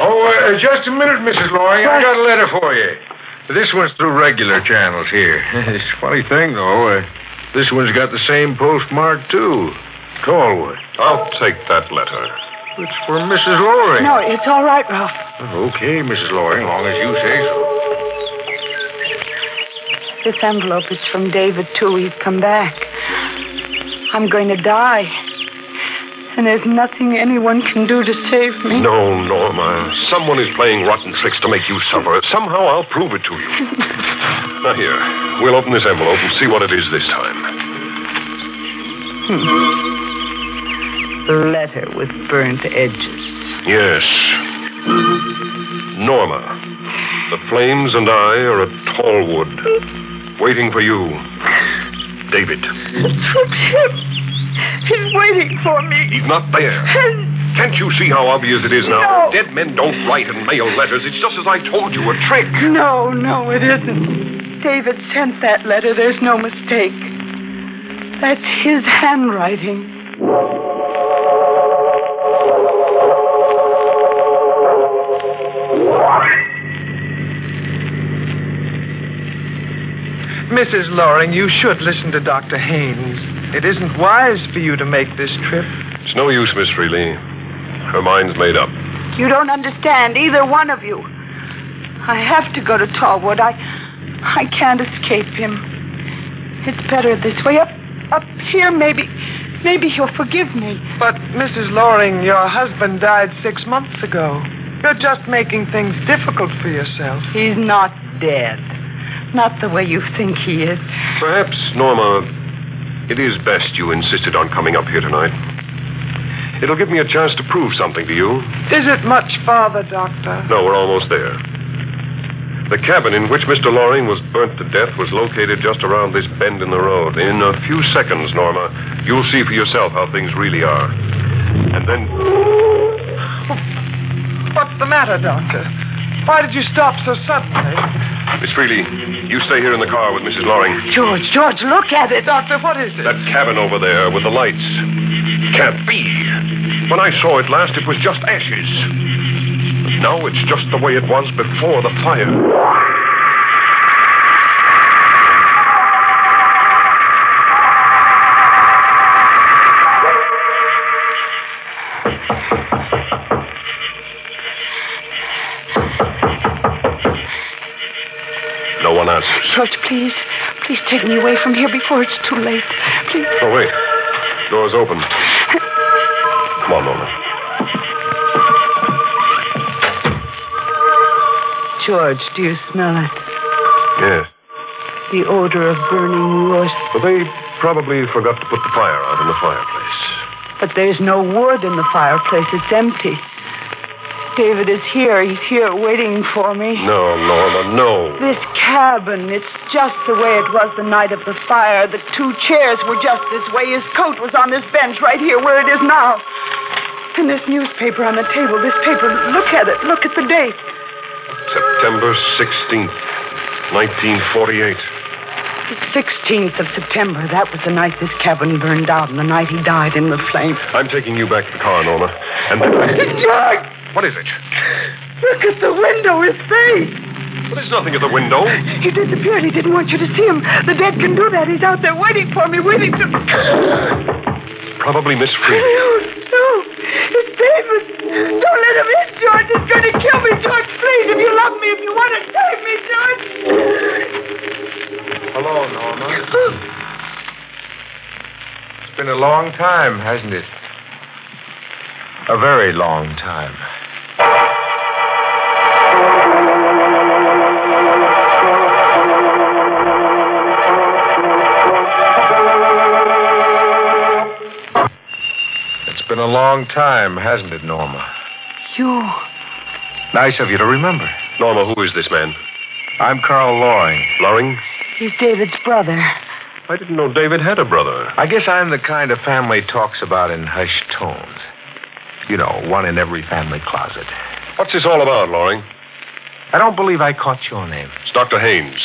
Oh, just a minute, Mrs. Loring. I got a letter for you. This one's through regular channels here. It's a funny thing, though. This one's got the same postmark, too. Tallwood. I'll take that letter. It's for Mrs. Loring. No, it's all right, Ralph. Okay, Mrs. Loring, as long as you say so. This envelope is from David, too. He's come back. I'm going to die. And there's nothing anyone can do to save me. No, Norma. Someone is playing rotten tricks to make you suffer. Somehow I'll prove it to you. Now, here. We'll open this envelope and see what it is this time. The letter with burnt edges. Yes. Norma. The flames and I are at Tallwood, waiting for you. David. It's from him. He's waiting for me. He's not there. Can't you see how obvious it is now? No. Dead men don't write and mail letters. It's just as I told you, a trick. No, it isn't. David sent that letter. There's no mistake. That's his handwriting. Mrs. Loring, you should listen to Dr. Haynes. It isn't wise for you to make this trip. It's no use, Miss Freely. Her mind's made up. You don't understand, either one of you. I have to go to Tallwood. I can't escape him. It's better this way. Up here, maybe he'll forgive me. But, Mrs. Loring, your husband died 6 months ago. You're just making things difficult for yourself. He's not dead. Not the way you think he is. Perhaps, Norma, it is best you insisted on coming up here tonight. It'll give me a chance to prove something to you. Is it much farther, Doctor? No, we're almost there. The cabin in which Mr. Loring was burnt to death was located just around this bend in the road. In a few seconds, Norma, you'll see for yourself how things really are. And then... What's the matter, Doctor? Why did you stop so suddenly? Miss Freely, you stay here in the car with Mrs. Loring. George, look at it. Doctor, what is it? That cabin over there with the lights. Can't be. When I saw it last, it was just ashes. But now it's just the way it was before the fire. No one answers. George, please take me away from here before it's too late. Please. Oh, wait. Door's open. Come on, Norma. George, do you smell it? Yes. The odor of burning wood. Well, they probably forgot to put the fire out in the fireplace. But there's no wood in the fireplace. It's empty. David is here. He's here waiting for me. No, Norma, no. This cabin, it's just the way it was the night of the fire. The 2 chairs were just this way. His coat was on this bench right here where it is now. And this newspaper on the table, this paper, look at it. Look at the date. September 16th, 1948. The 16th of September. That was the night this cabin burned out and the night he died in the flames. I'm taking you back to the car, Norma. And... George! What is it? Look at the window, his face. Well, there's nothing at the window. He disappeared. He didn't want you to see him. The dead can do that. He's out there waiting for me, waiting to... Probably Miss Freely. No. It's David. Don't let him in, George. He's going to kill me, George. Please, if you love me, if you want to save me, George. Hello, Norma. It's been a long time, hasn't it? A very long time. It's been a long time, hasn't it, Norma? You. Nice of you to remember. Norma, who is this man? I'm Carl Loring. Loring? He's David's brother. I didn't know David had a brother. I guess I'm the kind of family talks about in hushed tones. You know, one in every family closet. What's this all about, Loring? I don't believe I caught your name. It's Dr. Haynes.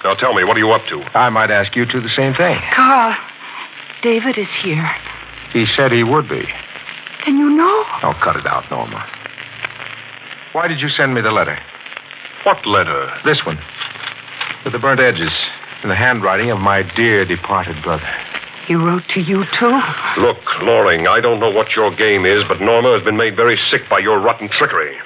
Now tell me, what are you up to? I might ask you two the same thing. Carl, David is here. He said he would be. Then you know? Oh, cut it out, Norma. Why did you send me the letter? What letter? This one. With the burnt edges and the handwriting of my dear departed brother. He wrote to you, too? Look, Loring, I don't know what your game is, but Norma has been made very sick by your rotten trickery.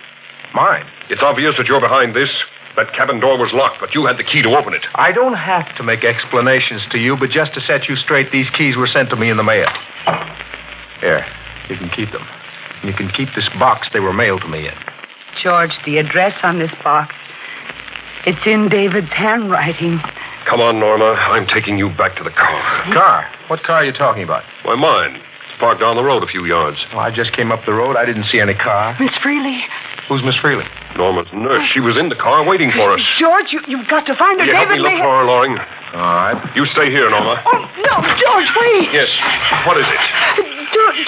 Mine? It's obvious that you're behind this. That cabin door was locked, but you had the key to open it. I don't have to make explanations to you, but just to set you straight, these keys were sent to me in the mail. Here, you can keep them. And you can keep this box they were mailed to me in. George, the address on this box, it's in David's handwriting. Come on, Norma. I'm taking you back to the car. Car? What car are you talking about? Why, mine. It's parked down the road a few yards. Well, I just came up the road. I didn't see any car. Miss Freely. Who's Miss Freely? Norma's nurse. She was in the car waiting for us. George, you've got to find her. Will you help me look for her, Loring? All right. You stay here, Norma. Oh, no, George, wait. Yes. What is it?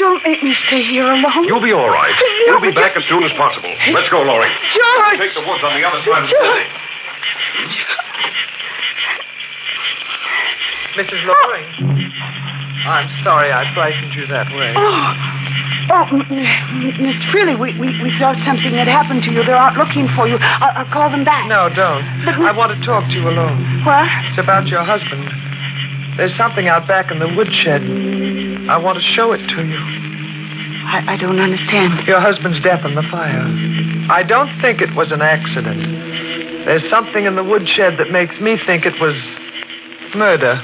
Don't make me stay here alone. You'll be all right. No, we'll be back as soon as possible. Let's go, Loring. George! Take the woods on the other side of the city. Mrs. Loring. I'm sorry I frightened you that way. Miss Freely, we thought something had happened to you. They're out looking for you. I'll call them back. No, don't. I want to talk to you alone. What? It's about your husband. There's something out back in the woodshed. I want to show it to you. I don't understand. Your husband's death in the fire. I don't think it was an accident. There's something in the woodshed that makes me think it was murder.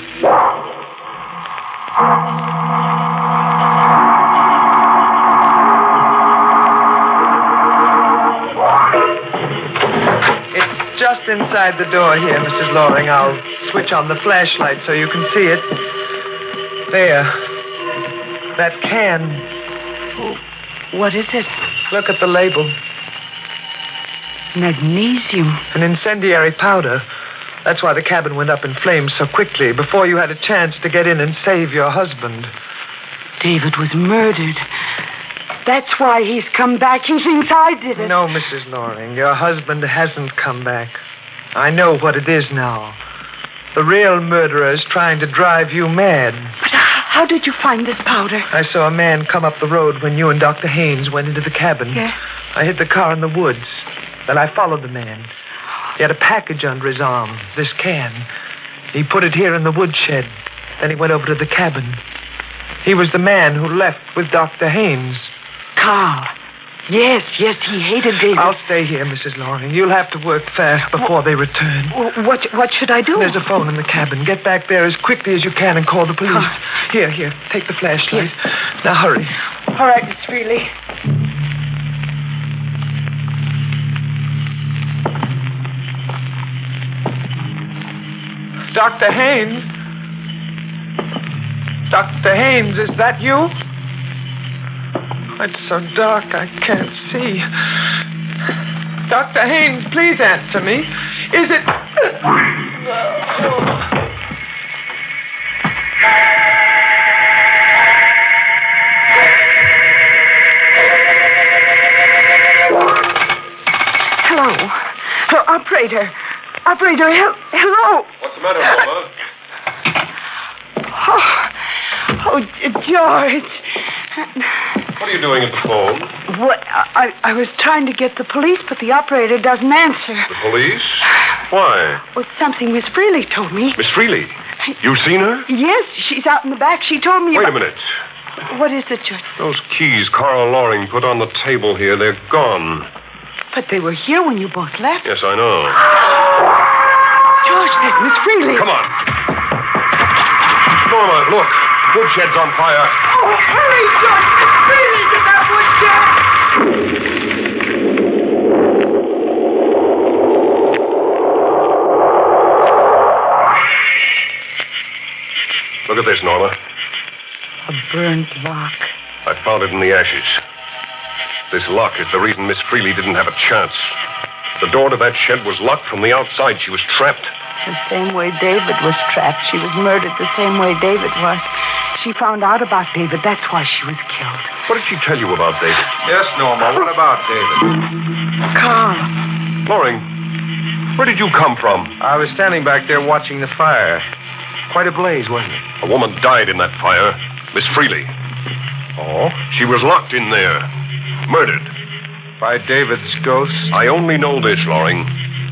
It's just inside the door here, Mrs. Loring. I'll switch on the flashlight so you can see it. There. That can. What is it? Look at the label. Magnesium. An incendiary powder. That's why the cabin went up in flames so quickly, before you had a chance to get in and save your husband. David was murdered. That's why he's come back. He thinks I did it. No, Mrs. Loring, your husband hasn't come back. I know what it is now. The real murderer is trying to drive you mad. But how did you find this powder? I saw a man come up the road when you and Dr. Haynes went into the cabin. Yes? I hid the car in the woods. Then I followed the man. He had a package under his arm, this can. He put it here in the woodshed. Then he went over to the cabin. He was the man who left with Dr. Haynes. Carl. Yes, he hated David. I'll stay here, Mrs. Loring. You'll have to work fast before they return. What should I do? There's a phone in the cabin. Get back there as quickly as you can and call the police. Here, take the flashlight. Yes. Now hurry. All right, Miss Freely. Dr. Haynes? Dr. Haynes, is that you? It's so dark I can't see. Dr. Haynes, please answer me. Is it... Operator, hello. What's the matter, Norma? Oh, George. What are you doing at the phone? Well, I was trying to get the police, but the operator doesn't answer. The police? Why? Well, it's something Miss Freely told me. Miss Freely? You've seen her? Yes, she's out in the back. She told me Wait about... a minute. What is it, George? Those keys Carl Loring put on the table here, they're gone. But they were here when you both left. Yes, I know. George, there's Miss Freely. Come on. Norma, look. Woodshed's on fire. Oh, hurry, George. Miss Freely's in that woodshed. Look at this, Norma. A burned lock. I found it in the ashes. This lock is the reason Miss Freely didn't have a chance. The door to that shed was locked from the outside. She was trapped. The same way David was trapped. She was murdered the same way David was. She found out about David. That's why she was killed. What did she tell you about David? Yes, Norma. What about David? Carl. Loring, where did you come from? I was standing back there watching the fire. Quite a blaze, wasn't it? A woman died in that fire. Miss Freely. Oh? She was locked in there. Murdered. By David's ghost? I only know this, Loring.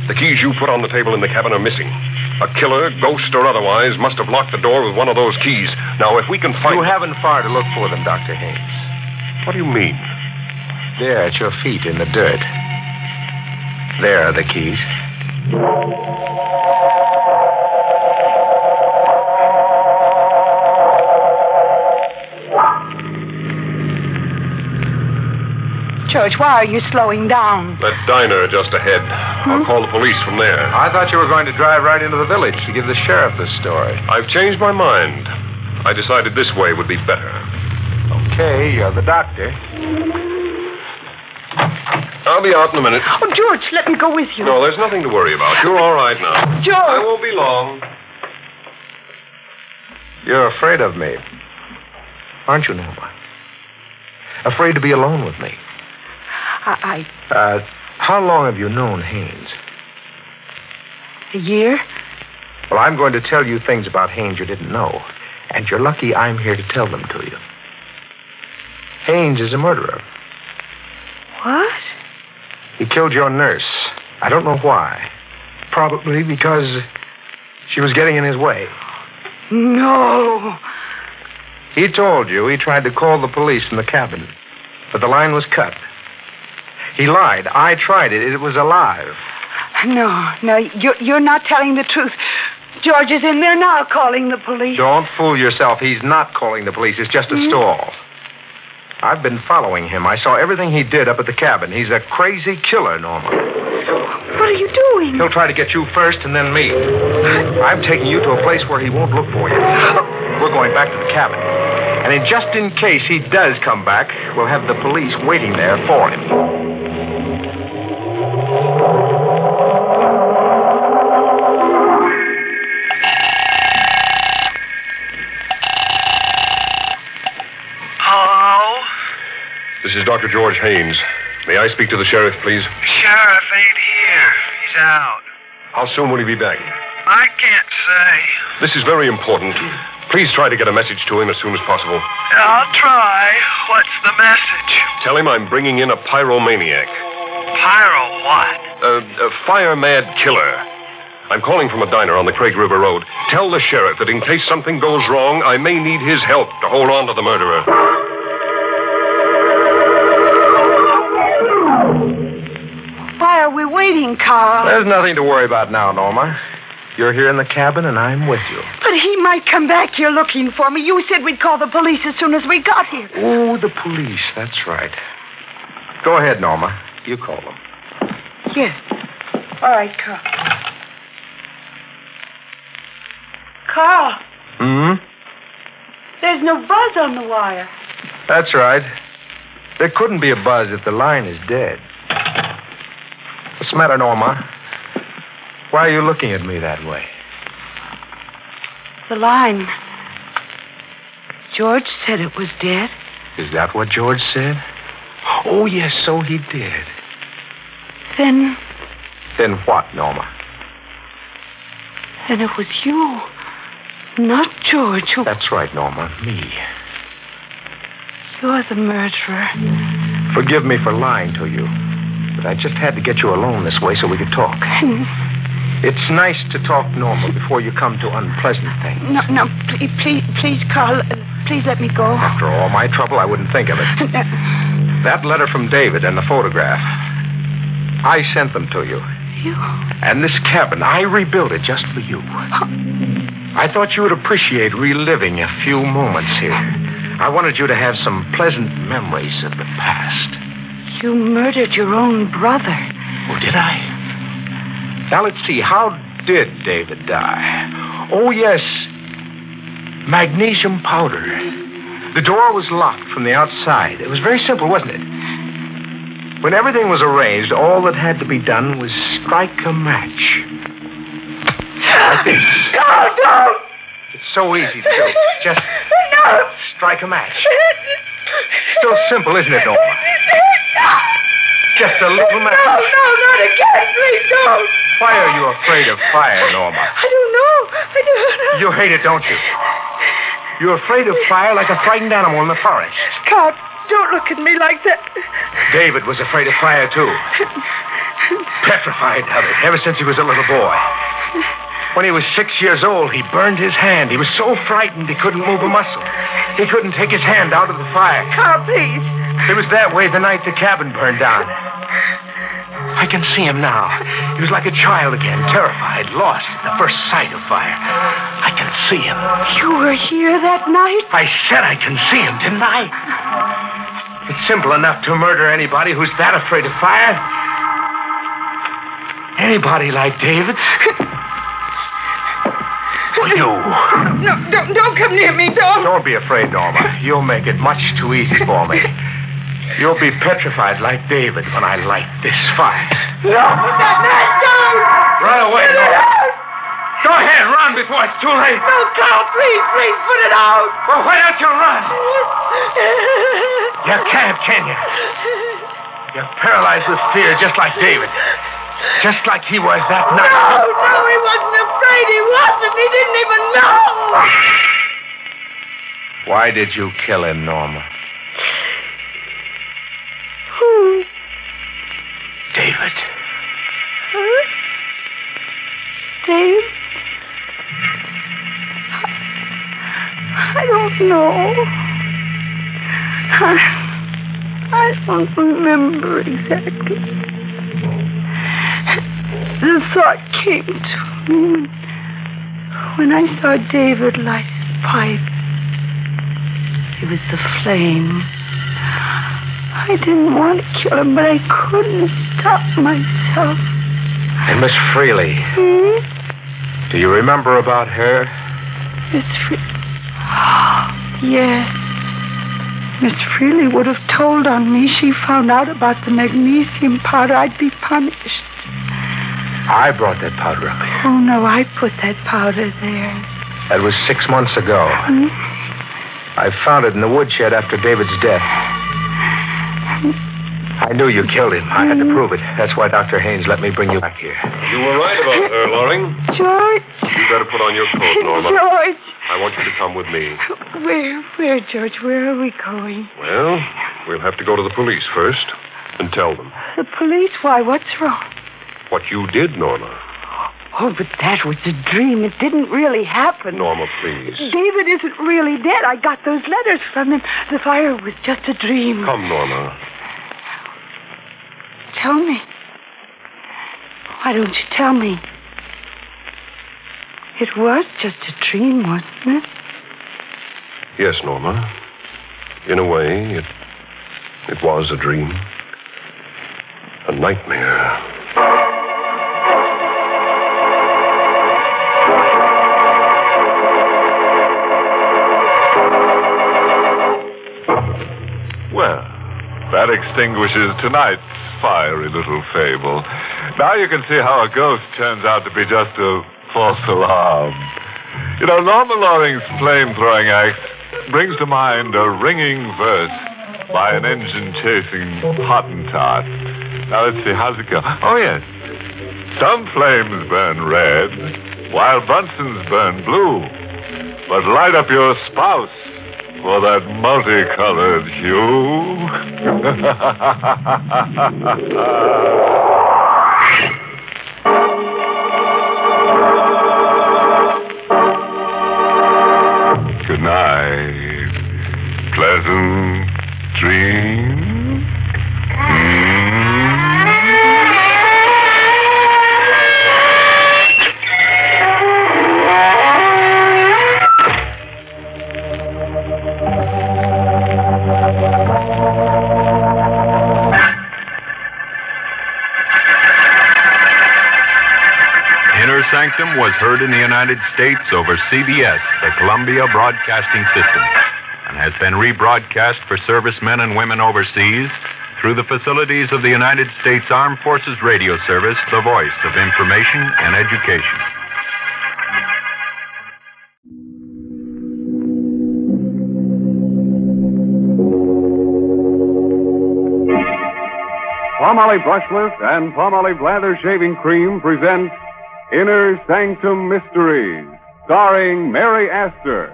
The keys you put on the table in the cabin are missing. A killer, ghost or otherwise, must have locked the door with one of those keys. Now, if we can find... You haven't far to look for them, Dr. Haynes. What do you mean? There, at your feet in the dirt. There are the keys. George, why are you slowing down? That diner just ahead. I'll call the police from there. I thought you were going to drive right into the village to give the sheriff the story. I've changed my mind. I decided this way would be better. Okay, you're the doctor. I'll be out in a minute. Oh, George, let me go with you. No, there's nothing to worry about. You're all right now. George! I won't be long. You're afraid of me, aren't you, Norma? Afraid to be alone with me. How long have you known Haynes? A year. Well, I'm going to tell you things about Haynes you didn't know. And you're lucky I'm here to tell them to you. Haynes is a murderer. What? He killed your nurse. I don't know why. Probably because she was getting in his way. No. He told you he tried to call the police from the cabin, but the line was cut. He lied. I tried it. It was alive. No, you're not telling the truth. George is in there now calling the police. Don't fool yourself. He's not calling the police. It's just a stall. I've been following him. I saw everything he did up at the cabin. He's a crazy killer, Norma. What are you doing? He'll try to get you first and then me. I'm taking you to a place where he won't look for you. We're going back to the cabin. And just in case he does come back, we'll have the police waiting there for him. This is Dr. George Haynes. May I speak to the sheriff, please? Sheriff ain't here. He's out. How soon will he be back? I can't say. This is very important. Please try to get a message to him as soon as possible. I'll try. What's the message? Tell him I'm bringing in a pyromaniac. Pyro what? A fire-mad killer. I'm calling from a diner on the Craig River Road. Tell the sheriff that in case something goes wrong, I may need his help to hold on to the murderer. Why are we waiting, Carl? There's nothing to worry about now, Norma. You're here in the cabin, and I'm with you. But he might come back here looking for me. You said we'd call the police as soon as we got here. Oh, the police. That's right. Go ahead, Norma. You call them. Yes. All right, Carl. Carl. Hmm? There's no buzz on the wire. That's right. There couldn't be a buzz if the line is dead. What's the matter, Norma? Why are you looking at me that way? The line. George said it was dead. Is that what George said? Oh, yes, so he did. Then Then what, Norma? Then it was you, not George, who... That's right, Norma. Me. You're the murderer. Forgive me for lying to you, but I just had to get you alone this way so we could talk. It's nice to talk, Norma, before you come to unpleasant things. No, please, Carl, please let me go. After all my trouble, I wouldn't think of it. That letter from David and the photograph, I sent them to you. You? And this cabin, I rebuilt it just for you. I thought you would appreciate reliving a few moments here. I wanted you to have some pleasant memories of the past. You murdered your own brother. Oh, did I? Now, let's see. How did David die? Oh, yes. Magnesium powder. The door was locked from the outside. It was very simple, wasn't it? When everything was arranged, all that had to be done was strike a match. Like this. No, don't! It's so easy to do. Just strike a match. Still simple, isn't it, Norma? Just a little match. No, not again. Please don't. Why are you afraid of fire, Norma? I don't know. You hate it, don't you? You're afraid of fire like a frightened animal in the forest. Carl, don't look at me like that. David was afraid of fire, too. Petrified of it ever since he was a little boy. When he was 6 years old, he burned his hand. He was so frightened he couldn't move a muscle. He couldn't take his hand out of the fire. Carl, please. It was that way the night the cabin burned down. I can see him now. He was like a child again, terrified, lost at the first sight of fire. I can see him. You were here that night? I said I can see him, didn't I? It's simple enough to murder anybody who's that afraid of fire. Anybody like David. You. No, don't come near me, don't. Don't be afraid, Norma. You'll make it much too easy for me. You'll be petrified like David when I light this fire. No, put that match down! Run away, Norma. Go ahead, run before it's too late. No, Carl, please, put it out. Well, why don't you run? You can't, can you? You're paralyzed with fear just like David. Just like he was that night. No, he wasn't afraid. He wasn't. He didn't even know. Why did you kill him, Norma? Who? David. Huh? Dave? I don't know. I don't remember exactly. The thought came to me when I saw David light his pipe. It was the flame. I didn't want to kill him, but I couldn't stop myself. And Miss Freely. Do you remember about her? Miss Freely? Yes. Miss Freely would have told on me. She found out about the magnesium powder. I'd be punished. I brought that powder up here. Oh, no, I put that powder there. That was 6 months ago. I found it in the woodshed after David's death. I knew you killed him. I had to prove it. That's why Dr. Haynes let me bring you back here. You were right about her, Loring. George. You better put on your coat, Norma. George. I want you to come with me. Where, George? Where are we going? Well, we'll have to go to the police first and tell them. The police? Why, what's wrong? What you did, Norma. Oh, but that was a dream. It didn't really happen. Norma, please. David isn't really dead. I got those letters from him. The fire was just a dream. Come, Norma. Tell me. Why don't you tell me? It was just a dream, wasn't it? Yes, Norma. In a way, it was a dream. A nightmare. Well, that extinguishes tonight's fiery little fable. Now you can see how a ghost turns out to be just a false alarm. You know, Norma Loring's flame-throwing act brings to mind a ringing verse by an engine-chasing Hottentot. Now, let's see, how's it go? Oh, yes. Some flames burn red, while Bunsen's burn blue. But light up your spouse for that multicolored hue. Good night. Pleasant dreams. Inner Sanctum was heard in the United States over CBS, the Columbia Broadcasting System, and has been rebroadcast for servicemen and women overseas through the facilities of the United States Armed Forces Radio Service, the voice of information and education. Palmolive Brushless and Palmolive Lather Shaving Cream present Inner Sanctum Mysteries, starring Mary Astor.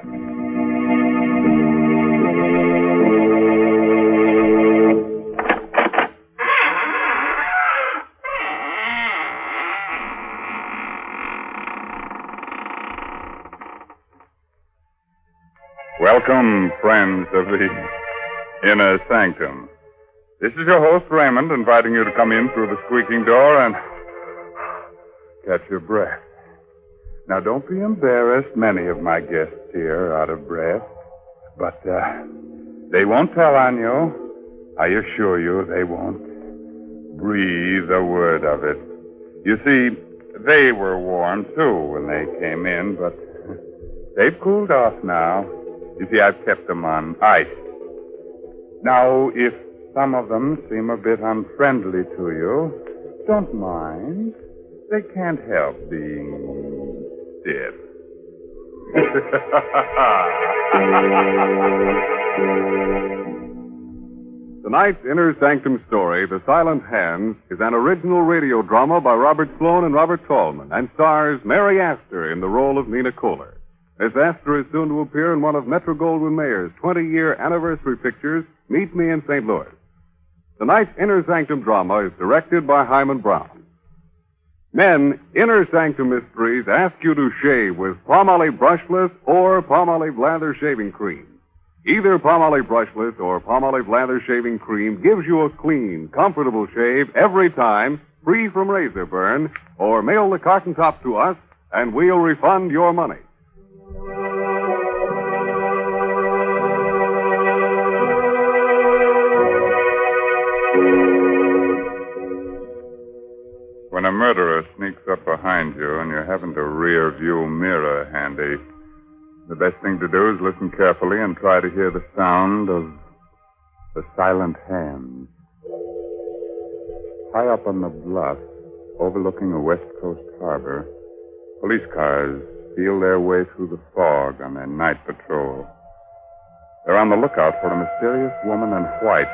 Welcome, friends of the Inner Sanctum. This is your host, Raymond, inviting you to come in through the squeaking door and catch your breath. Now, don't be embarrassed. Many of my guests here are out of breath. But they won't tell on you. I assure you they won't breathe a word of it. You see, they were warm, too, when they came in, but they've cooled off now. You see, I've kept them on ice. Now, if some of them seem a bit unfriendly to you, don't mind. They can't help being stiff. Tonight's Inner Sanctum story, The Silent Hands, is an original radio drama by Robert Sloan and Robert Tallman and stars Mary Astor in the role of Nina Kohler. Miss Astor is soon to appear in one of Metro-Goldwyn-Mayer's 20-year anniversary pictures, Meet Me in St. Louis. Tonight's Inner Sanctum drama is directed by Hyman Brown. Men, Inner Sanctum Mysteries ask you to shave with Palmolive Brushless or Palmolive Lather Shaving Cream. Either Palmolive Brushless or Palmolive Lather Shaving Cream gives you a clean, comfortable shave every time, free from razor burn, or mail the carton top to us, and we'll refund your money. When a murderer sneaks up behind you and you haven't a rear view mirror handy, the best thing to do is listen carefully and try to hear the sound of the silent hands. High up on the bluff, overlooking a West Coast harbor, police cars feel their way through the fog on their night patrol. They're on the lookout for a mysterious woman in white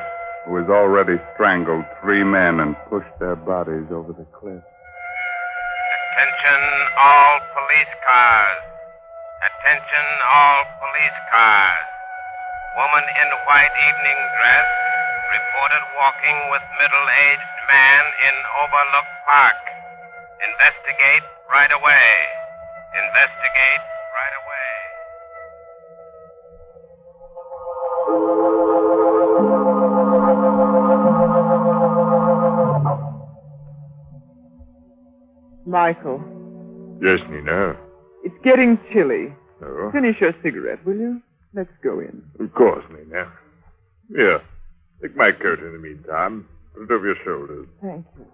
who has already strangled 3 men and pushed their bodies over the cliff. Attention all police cars. Attention all police cars. Woman in white evening dress reported walking with middle-aged man in Overlook Park. Investigate right away. Investigate right away. Michael. Yes, Nina. It's getting chilly. Oh? Finish your cigarette, will you? Let's go in. Of course, Nina. Here, take my coat in the meantime. Put it over your shoulders. Thank you.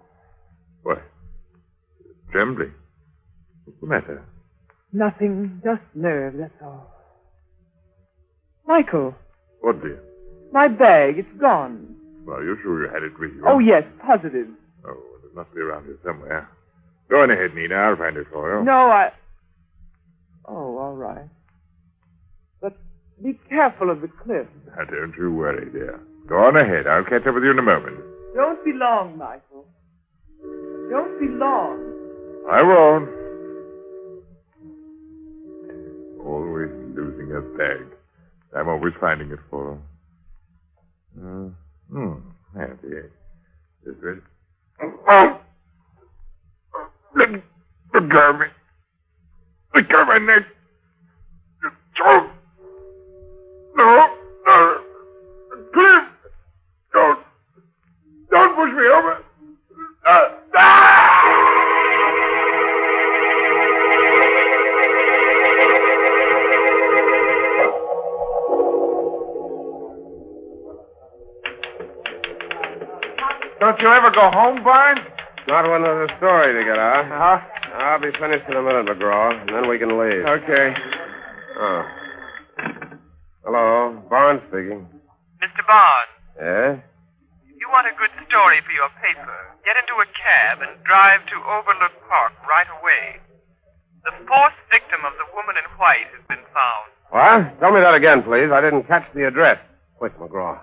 What? Trembling? What's the matter? Nothing, just nerves, that's all. Michael. What, dear? My bag, it's gone. Are you sure you had it with you? Oh, yes, positive. Oh, well, it must be around here somewhere. Go on ahead, Nina. I'll find it for you. No, Oh, all right. But be careful of the cliff. Now, don't you worry, dear. Go on ahead. I'll catch up with you in a moment. Don't be long, Michael. Don't be long. I won't. Always losing a bag. I'm always finding it for her. There it is. This is. Oh! Look at me. Look at my neck. Oh! No! No! Please! Don't push me over. Don't you ever go home, Barnes? Not when there's a story to get out. Uh-huh. I'll be finished in a minute, McGraw, and then we can leave. Okay. Oh. Hello, Barnes speaking. Mr. Barnes, Yeah? if you want a good story for your paper, get into a cab and drive to Overlook Park right away. The fourth victim of the woman in white has been found. What? Tell me that again, please. I didn't catch the address. Quick, McGraw.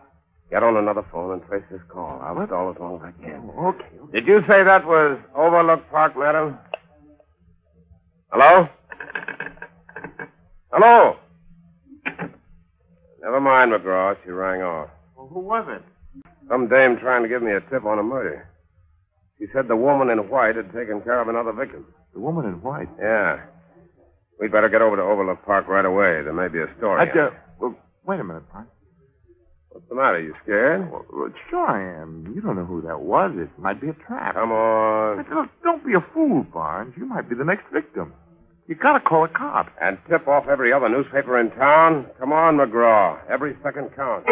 Get on another phone and trace this call. I'll stall as long as I can. Okay. Did you say that was Overlook Park, madam? Hello? Hello? Never mind, McGraw. She rang off. Well, who was it? Some dame trying to give me a tip on a murder. She said the woman in white had taken care of another victim. The woman in white? Yeah. We'd better get over to Overlook Park right away. There may be a story. Well, wait a minute, Barnes. What's the matter? You scared? Well, sure I am. You don't know who that was. It might be a trap. Come on. But look, don't be a fool, Barnes. You might be the next victim. You gotta call a cop. And tip off every other newspaper in town? Come on, McGraw. Every second counts.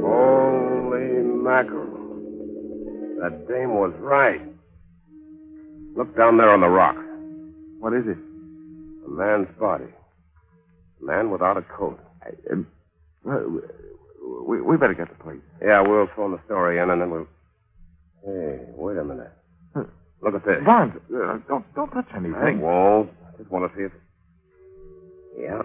Holy mackerel. That dame was right. Look down there on the rock. What is it? A man's body. A man without a coat. We better get the police. Yeah, we'll phone the story in and then we'll... Hey, wait a minute. Look at this. Barnes, don't touch anything. I won't. I just want to see it. Yeah.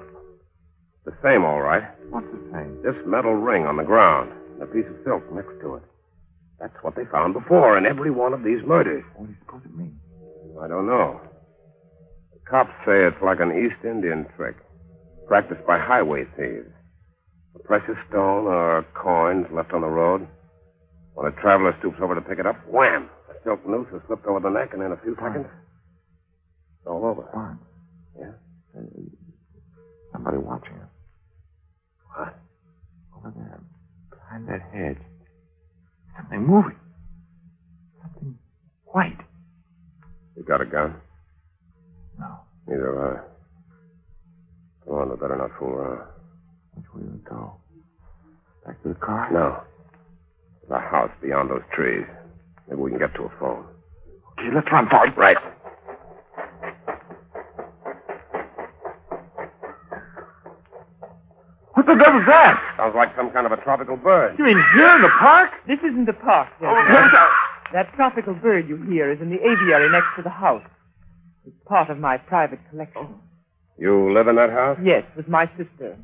The same, all right. What's the same? This metal ring on the ground and a piece of silk next to it. That's what they found before in every one of these murders. What do you suppose it means? I don't know. The cops say it's like an East Indian trick, practiced by highway thieves. A precious stone or coins left on the road. When a traveler stoops over to pick it up, wham! A silk noose is slipped over the neck, and in a few seconds, it's all over. Barnes. Yeah? Somebody watching us. What? Over there, behind that hedge. Something moving. Something white. You got a gun? No. Neither have I. Come on, we better not fool around. Which way do we go? Back to the car? No. There's a house beyond those trees. Maybe we can get to a phone. Okay, let's run for it. Right. What the devil's that? Sounds like some kind of a tropical bird. You mean here in the park? This isn't the park, That tropical bird you hear is in the aviary next to the house. It's part of my private collection. You live in that house? Yes, with my sister.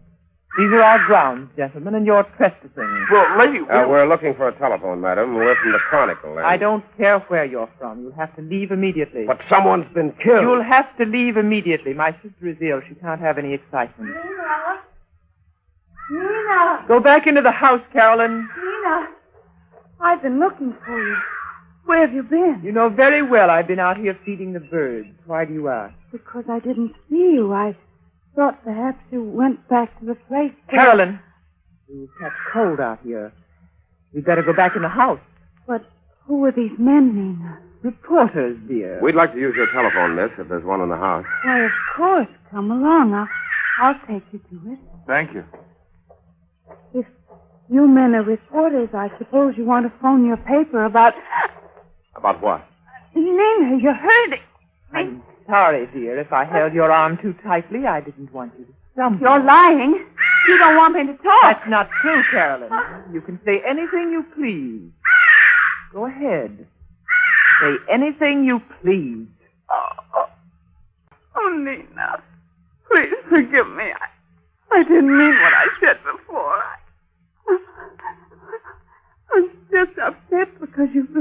These are our grounds, gentlemen, and you're trespassing. Well, lady... We're looking for a telephone, madam. We're from the Chronicle. I don't care where you're from. You'll have to leave immediately. But someone's been killed. You'll have to leave immediately. My sister is ill. She can't have any excitement. Nina! Go back into the house, Carolyn. Nina! I've been looking for you. Where have you been? You know very well I've been out here feeding the birds. Why do you ask? Because I didn't see you. I thought perhaps you went back to the place. Carolyn! You'll catch cold out here. We'd better go back in the house. But who are these men, Nina? Reporters, dear. We'd like to use your telephone, miss, if there's one in the house. Why, of course. Come along. I'll take you to it. Thank you. If you men are reporters, I suppose you want to phone your paper about... About what? Nina, you're hurting. I'm sorry, dear. If I held your arm too tightly, I didn't want you to stumble. You're lying. You don't want me to talk. That's not true, Carolyn. You can say anything you please. Go ahead. Say anything you please. Oh, Nina. Please forgive me. I didn't mean what I said before.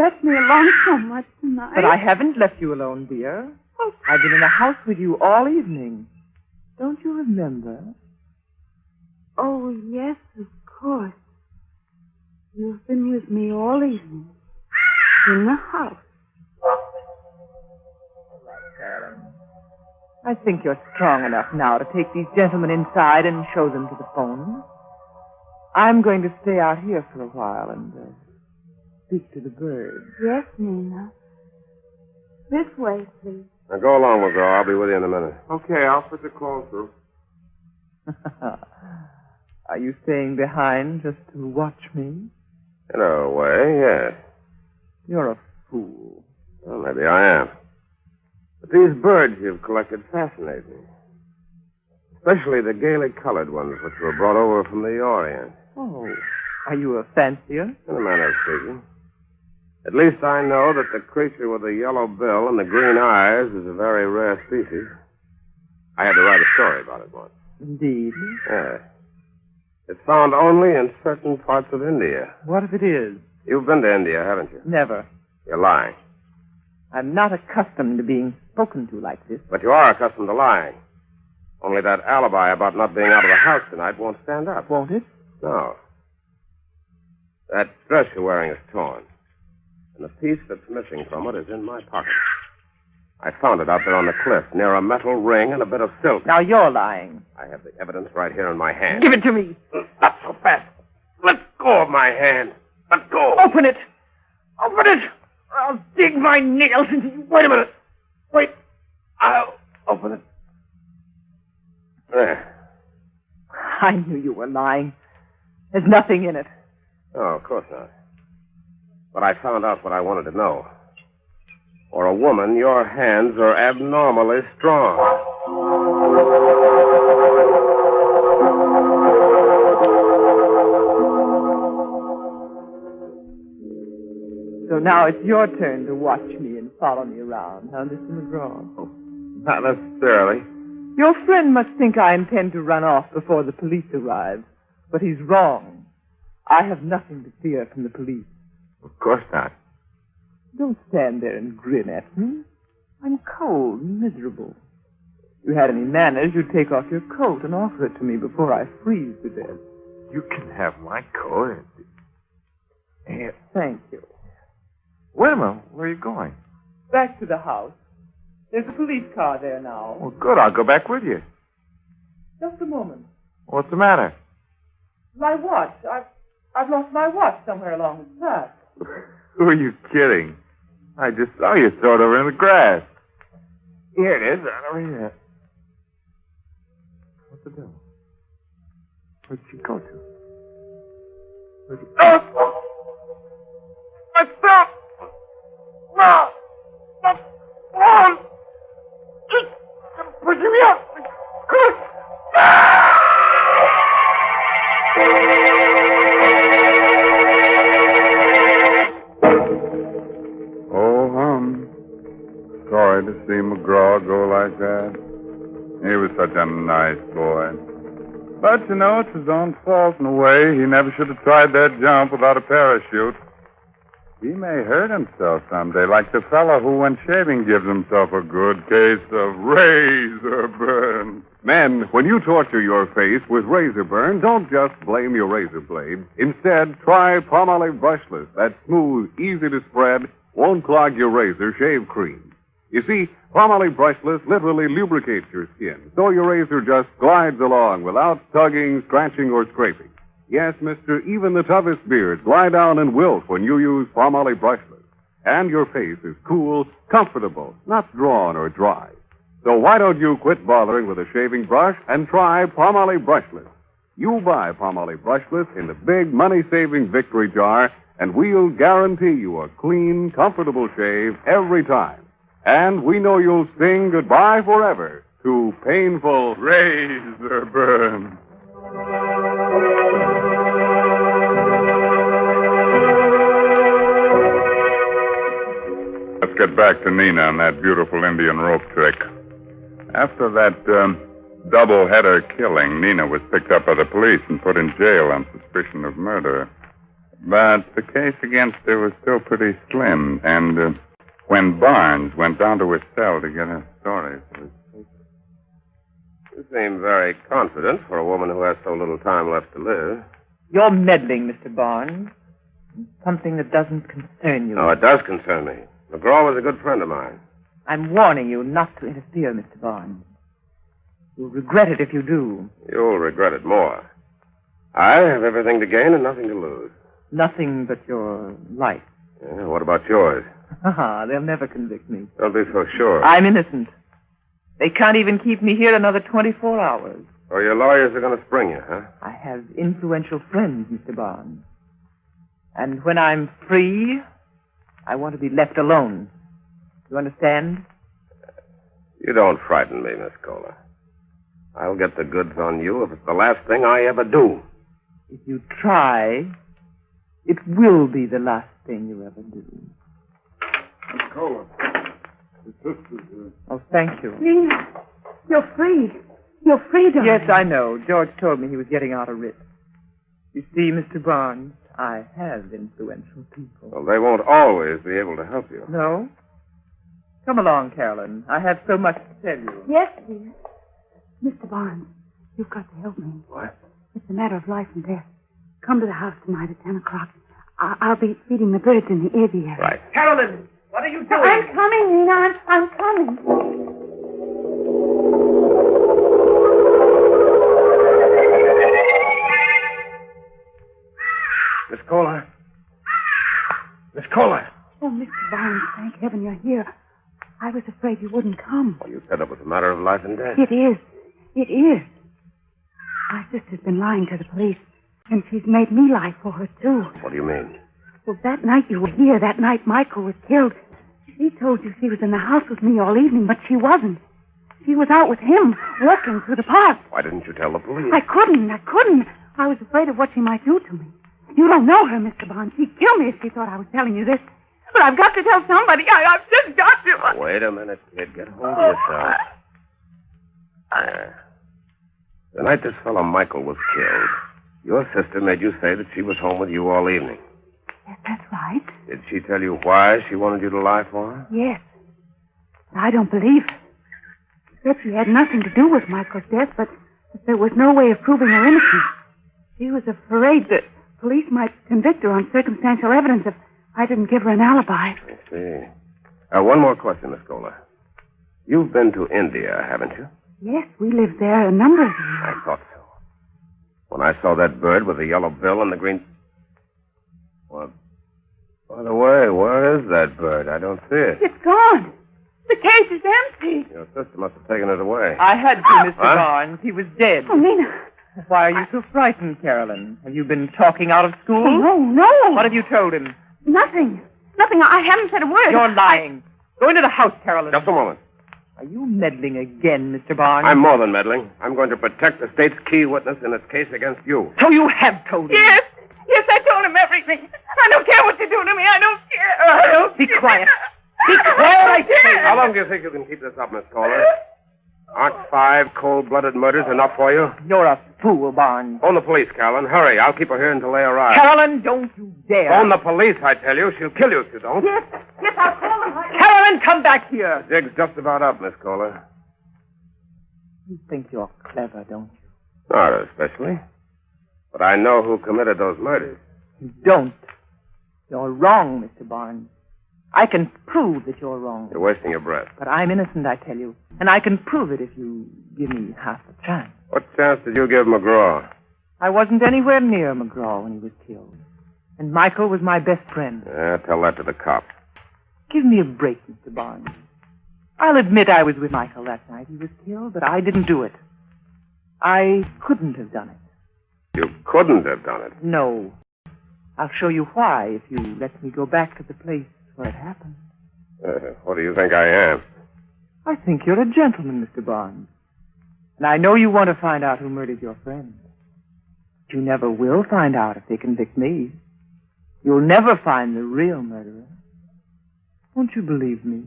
left me alone so much tonight. But I haven't left you alone, dear. I've been in the house with you all evening. Don't you remember? Oh, yes, of course. You've been with me all evening. In the house. Carolyn, I think you're strong enough now to take these gentlemen inside and show them to the phone. I'm going to stay out here for a while and speak to the birds. Yes, Nina. This way, please. Now go along, McGraw. I'll be with you in a minute. Okay, I'll put the call through. Are you staying behind just to watch me? In a way, yes. You're a fool. Well, maybe I am. But these birds you've collected fascinate me. Especially the gaily colored ones which were brought over from the Orient. Oh, are you a fancier? In a manner of speaking. At least I know that the creature with the yellow bill and the green eyes is a very rare species. I had to write a story about it once. Indeed. Yes. It's found only in certain parts of India. What if it is? You've been to India, haven't you? Never. You're lying. I'm not accustomed to being spoken to like this. But you are accustomed to lying. Only that alibi about not being out of the house tonight won't stand up. Won't it? No. That dress you're wearing is torn. And the piece that's missing from it is in my pocket. I found it out there on the cliff, near a metal ring and a bit of silk. Now you're lying. I have the evidence right here in my hand. Give it to me. Not so fast. Let go of my hand. Let go. Open it. Open it. Or I'll dig my nails into you. Wait a minute. Wait. I'll open it. There. I knew you were lying. There's nothing in it. Oh, of course not. But I found out what I wanted to know. For a woman, your hands are abnormally strong. So now it's your turn to watch me and follow me around, huh, Mr. McGraw? Oh, not necessarily. Your friend must think I intend to run off before the police arrive. But he's wrong. I have nothing to fear from the police. Of course not. Don't stand there and grin at me. I'm cold and miserable. If you had any manners, you'd take off your coat and offer it to me before I freeze to death. You can have my coat. Here, thank you. Wait a minute. Where are you going? Back to the house. There's a police car there now. Well, good. I'll go back with you. Just a moment. What's the matter? My watch. I've lost my watch somewhere along the path. Who are you kidding? I just saw you throw it over in the grass. Here it is. Right over here. What's the devil? Where'd she go to? Where'd she... Oh! Myself! No! Stop! On! Keep pushing me up! Good! Sorry to see McGraw go like that. He was such a nice boy. But, you know, it's his own fault in a way. He never should have tried that jump without a parachute. He may hurt himself someday, like the fellow who, when shaving, gives himself a good case of razor burn. Men, when you torture your face with razor burn, don't just blame your razor blade. Instead, try Palmolive Brushless. That smooth, easy to spread, won't clog your razor shave cream. You see, Palmolive Brushless literally lubricates your skin, so your razor just glides along without tugging, scratching, or scraping. Yes, mister, even the toughest beards lie down and wilt when you use Palmolive Brushless. And your face is cool, comfortable, not drawn or dry. So why don't you quit bothering with a shaving brush and try Palmolive Brushless? You buy Palmolive Brushless in the big money-saving Victory jar, and we'll guarantee you a clean, comfortable shave every time. And we know you'll sing goodbye forever to painful razor burn. Let's get back to Nina and that beautiful Indian rope trick. After that double-header killing, Nina was picked up by the police and put in jail on suspicion of murder. But the case against her was still pretty slim, and when Barnes went down to his cell to get a story for his paper. You seem very confident for a woman who has so little time left to live. You're meddling, Mr. Barnes. In something that doesn't concern you. No, it does concern me. McGraw was a good friend of mine. I'm warning you not to interfere, Mr. Barnes. You'll regret it if you do. You'll regret it more. I have everything to gain and nothing to lose. Nothing but your life. Yeah, what about yours? They'll never convict me. Don't be so sure. I'm innocent. They can't even keep me here another 24 hours. So your lawyers are going to spring you, huh? I have influential friends, Mr. Barnes. And when I'm free, I want to be left alone. You understand? You don't frighten me, Miss Kohler. I'll get the goods on you if it's the last thing I ever do. If you try, it will be the last thing you ever do. Miss Kohler, the sister's Oh, thank you. Lena, you're free. You're free, darling. Yes, I know. George told me he was getting out a writ. You see, Mr. Barnes, I have influential people. Well, they won't always be able to help you. No? Come along, Carolyn. I have so much to tell you. Yes, dear. Mr. Barnes, you've got to help me. What? It's a matter of life and death. Come to the house tonight at 10 o'clock. I'll be feeding the birds in the aviary. Right. Carolyn, what are you doing? I'm coming, Nina. I'm coming. Miss Kohler. Miss Kohler. Oh, Mr. Barnes, thank heaven you're here. I was afraid you wouldn't come. Well, you said it was a matter of life and death. It is. It is. My sister's been lying to the police, and she's made me lie for her, too. What do you mean? Well, that night you were here, that night Michael was killed, she told you she was in the house with me all evening, but she wasn't. She was out with him, walking through the park. Why didn't you tell the police? I couldn't. I was afraid of what she might do to me. You don't know her, Mr. Barnes. She'd kill me if she thought I was telling you this. But I've got to tell somebody. I've just got to. Wait a minute, kid. Get hold of yourself. There. The night this fellow Michael was killed, your sister made you say that she was home with you all evening. Yes, that's right. Did she tell you why she wanted you to lie for her? Yes. But I don't believe her. She said she had nothing to do with Michael's death, but that there was no way of proving her innocence. She was afraid that police might convict her on circumstantial evidence if I didn't give her an alibi. I see. One more question, Miss Kohler. You've been to India, haven't you? Yes, we lived there a number of years. I thought so. When I saw that bird with the yellow bill and the green... Well, by the way, where is that bird? I don't see it. It's gone. The cage is empty. Your sister must have taken it away. I had to, Mr. Huh? Barnes. He was dead. Oh, Nina. Why are you so frightened, Carolyn? Have you been talking out of school? Oh, no. What have you told him? Nothing. I haven't said a word. You're lying. Go into the house, Carolyn. Just a moment. Are you meddling again, Mr. Barnes? I'm more than meddling. I'm going to protect the state's key witness in its case against you. So you have told him? Yes, I told him everything. I don't care what you do to me. I don't care. Be quiet. Be quiet, I say. How long do you think you can keep this up, Miss Kohler? Aren't 5 cold-blooded murders enough for you? You're a fool, Barnes. Phone the police, Carolyn. Hurry. I'll keep her here until they arrive. Carolyn, don't you dare. Phone the police, I tell you. She'll kill you if you don't. Yes, I'll call them. Carolyn, come back here. The jig's just about up, Miss Kohler. You think you're clever, don't you? Not especially. But I know who committed those murders. You don't. You're wrong, Mr. Barnes. I can prove that you're wrong. You're wasting your breath. But I'm innocent, I tell you. And I can prove it if you give me half a chance. What chance did you give McGraw? I wasn't anywhere near McGraw when he was killed. And Michael was my best friend. Yeah, tell that to the cops. Give me a break, Mr. Barnes. I'll admit I was with Michael that night he was killed, but I didn't do it. I couldn't have done it. You couldn't have done it. No. I'll show you why if you let me go back to the place where it happened. What do you think I am? I think you're a gentleman, Mr. Barnes. And I know you want to find out who murdered your friend. But you never will find out if they convict me. You'll never find the real murderer. Won't you believe me?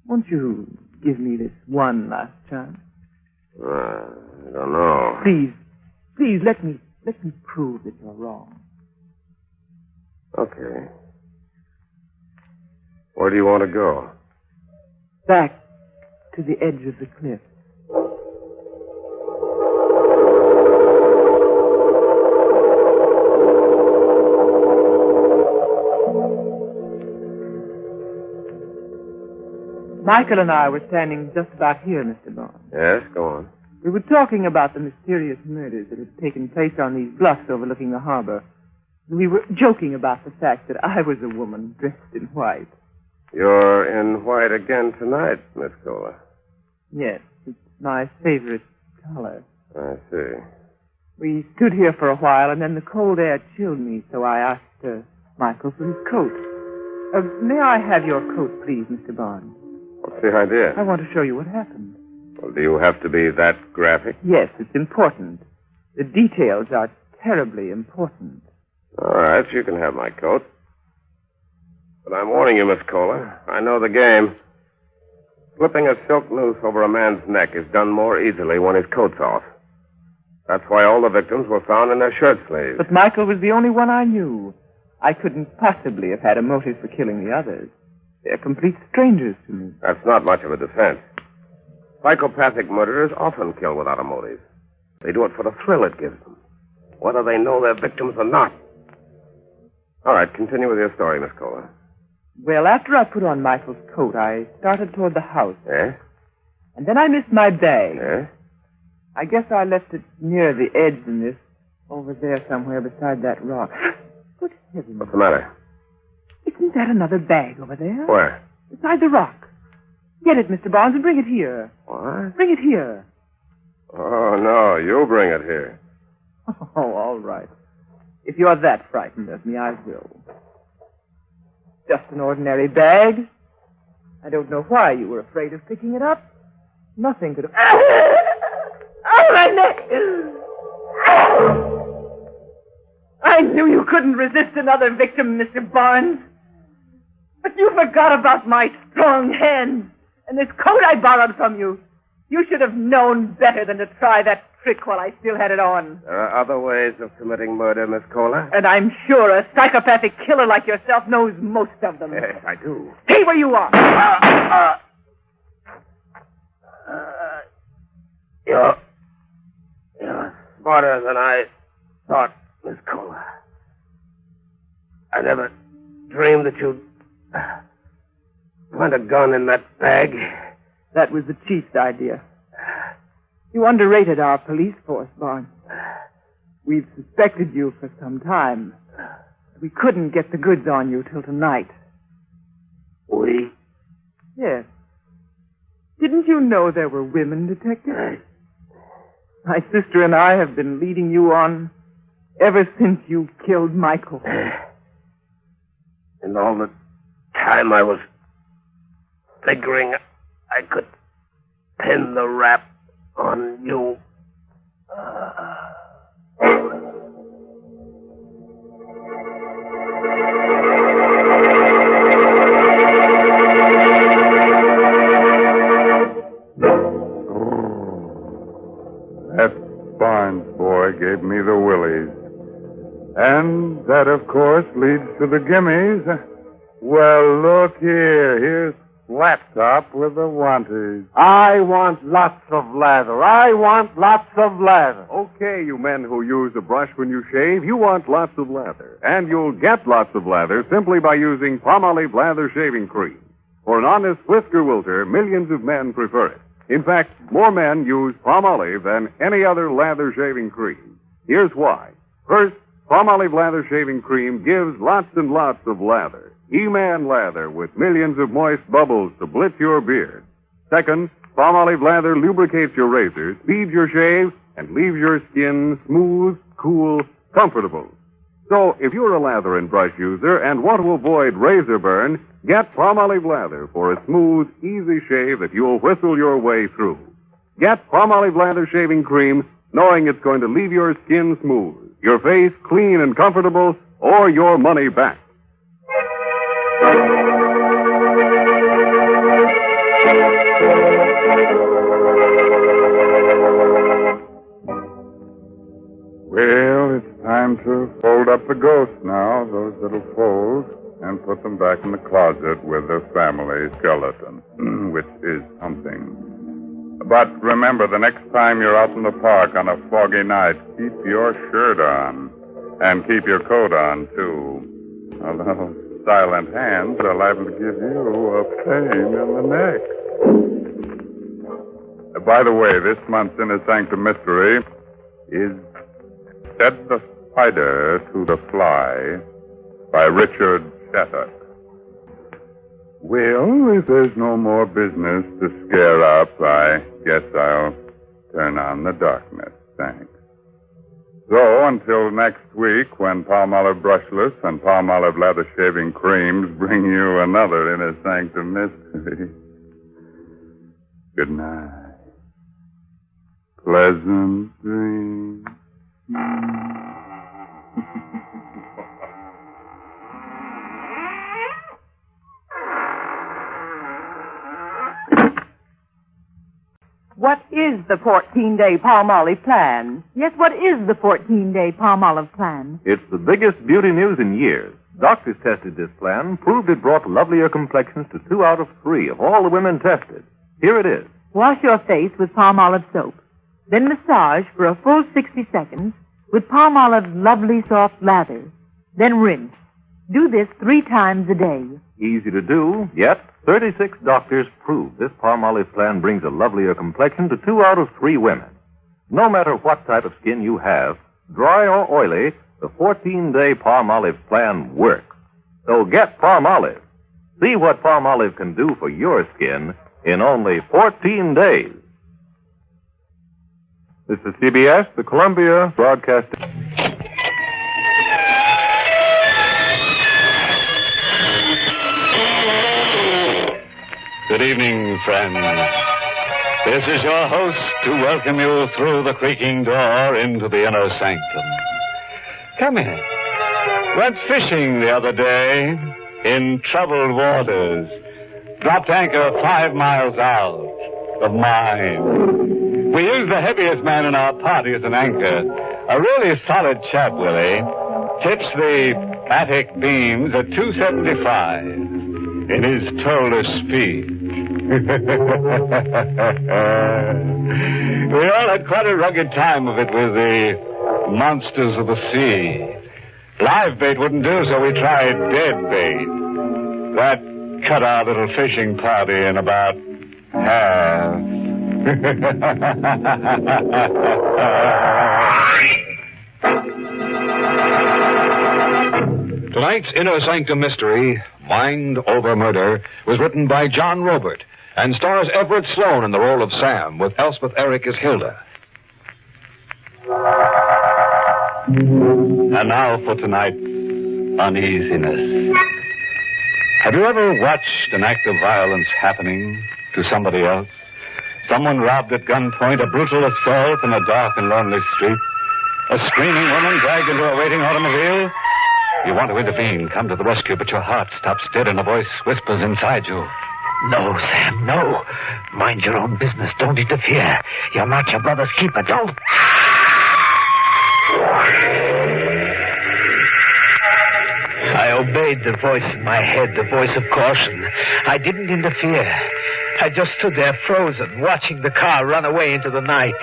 Won't you give me this one last chance? I don't know. Please, let me prove that you're wrong. Okay. Where do you want to go? Back to the edge of the cliff. Michael and I were standing just about here, Mr. Bond. Yes, go on. We were talking about the mysterious murders that had taken place on these bluffs overlooking the harbor. We were joking about the fact that I was a woman dressed in white. You're in white again tonight, Miss Cola. Yes, it's my favorite color. I see. We stood here for a while, and then the cold air chilled me, so I asked Michael for his coat. May I have your coat, please, Mr. Bond? What's the idea? I want to show you what happened. Well, do you have to be that graphic? Yes, it's important. The details are terribly important. All right, you can have my coat. But I'm warning you, Miss Cola. I know the game. Slipping a silk noose over a man's neck is done more easily when his coat's off. That's why all the victims were found in their shirt sleeves. But Michael was the only one I knew. I couldn't possibly have had a motive for killing the others. They're complete strangers to me. That's not much of a defense. Psychopathic murderers often kill without a motive. They do it for the thrill it gives them, whether they know they're victims or not. All right, continue with your story, Miss Cola. Well, after I put on Michael's coat, I started toward the house. Yes? And then I missed my bag. Yes? I guess I left it near the edge in this, over there somewhere beside that rock. Good heavens. What's the matter? Isn't that another bag over there? Where? Beside the rock. Get it, Mr. Barnes, and bring it here. What? Bring it here. Oh, no, you bring it here. Oh, all right. If you're that frightened of me, I will. Just an ordinary bag. I don't know why you were afraid of picking it up. Nothing could have... Oh, my neck! I knew you couldn't resist another victim, Mr. Barnes. But you forgot about my strong hands and this coat I borrowed from you. You should have known better than to try that trick while I still had it on. There are other ways of committing murder, Miss Cola. And I'm sure a psychopathic killer like yourself knows most of them. Yes, I do. Stay where you are. You're smarter than I thought, Miss Cola. I never dreamed that you'd find a gun in that bag. That was the chief's idea. You underrated our police force, Barnes. We've suspected you for some time. We couldn't get the goods on you till tonight. We? Yes. Didn't you know there were women detectives? My sister and I have been leading you on ever since you killed Michael. And all the time I was figuring I could pin the rap on you. That Barnes boy gave me the willies. And that, of course, leads to the gimmies. Well, look here. Here's Laptop with the wanties. I want lots of lather. I want lots of lather. Okay, you men who use a brush when you shave, you want lots of lather. And you'll get lots of lather simply by using Palmolive Lather Shaving Cream. For an honest whisker wilter, millions of men prefer it. In fact, more men use Palmolive than any other lather shaving cream. Here's why. First, Palmolive Lather Shaving Cream gives lots and lots of lather. He-Man lather with millions of moist bubbles to blitz your beard. Second, Palmolive Lather lubricates your razor, speeds your shave, and leaves your skin smooth, cool, comfortable. So, if you're a lather and brush user and want to avoid razor burn, get Palmolive Lather for a smooth, easy shave that you'll whistle your way through. Get Palmolive Lather Shaving Cream knowing it's going to leave your skin smooth, your face clean and comfortable, or your money back. Well, it's time time to fold up the ghosts now, those little folds, and put them back in the closet with the family skeleton, which is something. But remember, the next time you're out in the park on a foggy night, keep your shirt on. And keep your coat on, too. Although silent hands are liable to give you a pain in the neck. By the way, this month's Inner Sanctum Mystery is Set the Spider to the Fly by Richard Shattuck. Well, if there's no more business to scare up, I guess I'll turn on the darkness. Thanks. So, until next week, when Palmolive Brushless and Palmolive Lather Shaving Creams bring you another Inner Sanctum Mystery. Good night. Pleasant dreams. What is the 14-day Palmolive plan? Yes, what is the 14-day Palmolive plan? It's the biggest beauty news in years. Doctors tested this plan, proved it brought lovelier complexions to 2 out of 3 of all the women tested. Here it is. Wash your face with Palmolive soap. Then massage for a full 60 seconds with Palmolive's lovely soft lather. Then rinse. Do this 3 times a day. Easy to do, yet 36 doctors prove this Palmolive plan brings a lovelier complexion to 2 out of 3 women. No matter what type of skin you have, dry or oily, the 14-day Palmolive plan works. So get Palmolive. See what Palmolive can do for your skin in only 14 days. This is CBS, the Columbia Broadcasting. Good evening, friends. This is your host to welcome you through the creaking door into the inner sanctum. Come in. Went fishing the other day in troubled waters. Dropped anchor 5 miles out of mine. We used the heaviest man in our party as an anchor. A really solid chap, Willie. Tips the attic beams at 275 in his tolless speed. We all had quite a rugged time of it with the monsters of the sea. Live bait wouldn't do, so we tried dead bait. That cut our little fishing party in about half. Tonight's Inner Sanctum Mystery, Mind Over Murder, was written by John Robert and stars Everett Sloane in the role of Sam, with Elspeth Eric as Hilda. And now for tonight's uneasiness. Have you ever watched an act of violence happening to somebody else? Someone robbed at gunpoint, a brutal assault in a dark and lonely street, a screaming woman dragged into a waiting automobile. You want to intervene, come to the rescue, but your heart stops dead and a voice whispers inside you. No, Sam, no. Mind your own business. Don't interfere. You're not your brother's keeper. Don't. I obeyed the voice in my head, the voice of caution. I didn't interfere. I just stood there frozen, watching the car run away into the night.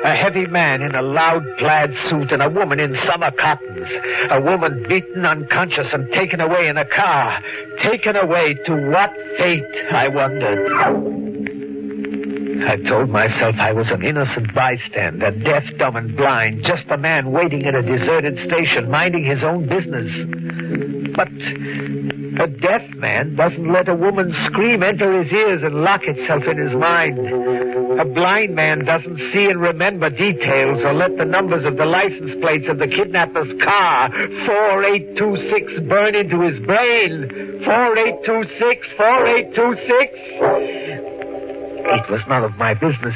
A heavy man in a loud plaid suit and a woman in summer cottons. A woman beaten unconscious and taken away in a car. Taken away to what fate, I wondered. I told myself I was an innocent bystander, deaf, dumb, and blind, just a man waiting at a deserted station, minding his own business. But a deaf man doesn't let a woman's scream enter his ears and lock itself in his mind. A blind man doesn't see and remember details or let the numbers of the license plates of the kidnapper's car, 4826, burn into his brain. 4826, 4826. It was none of my business,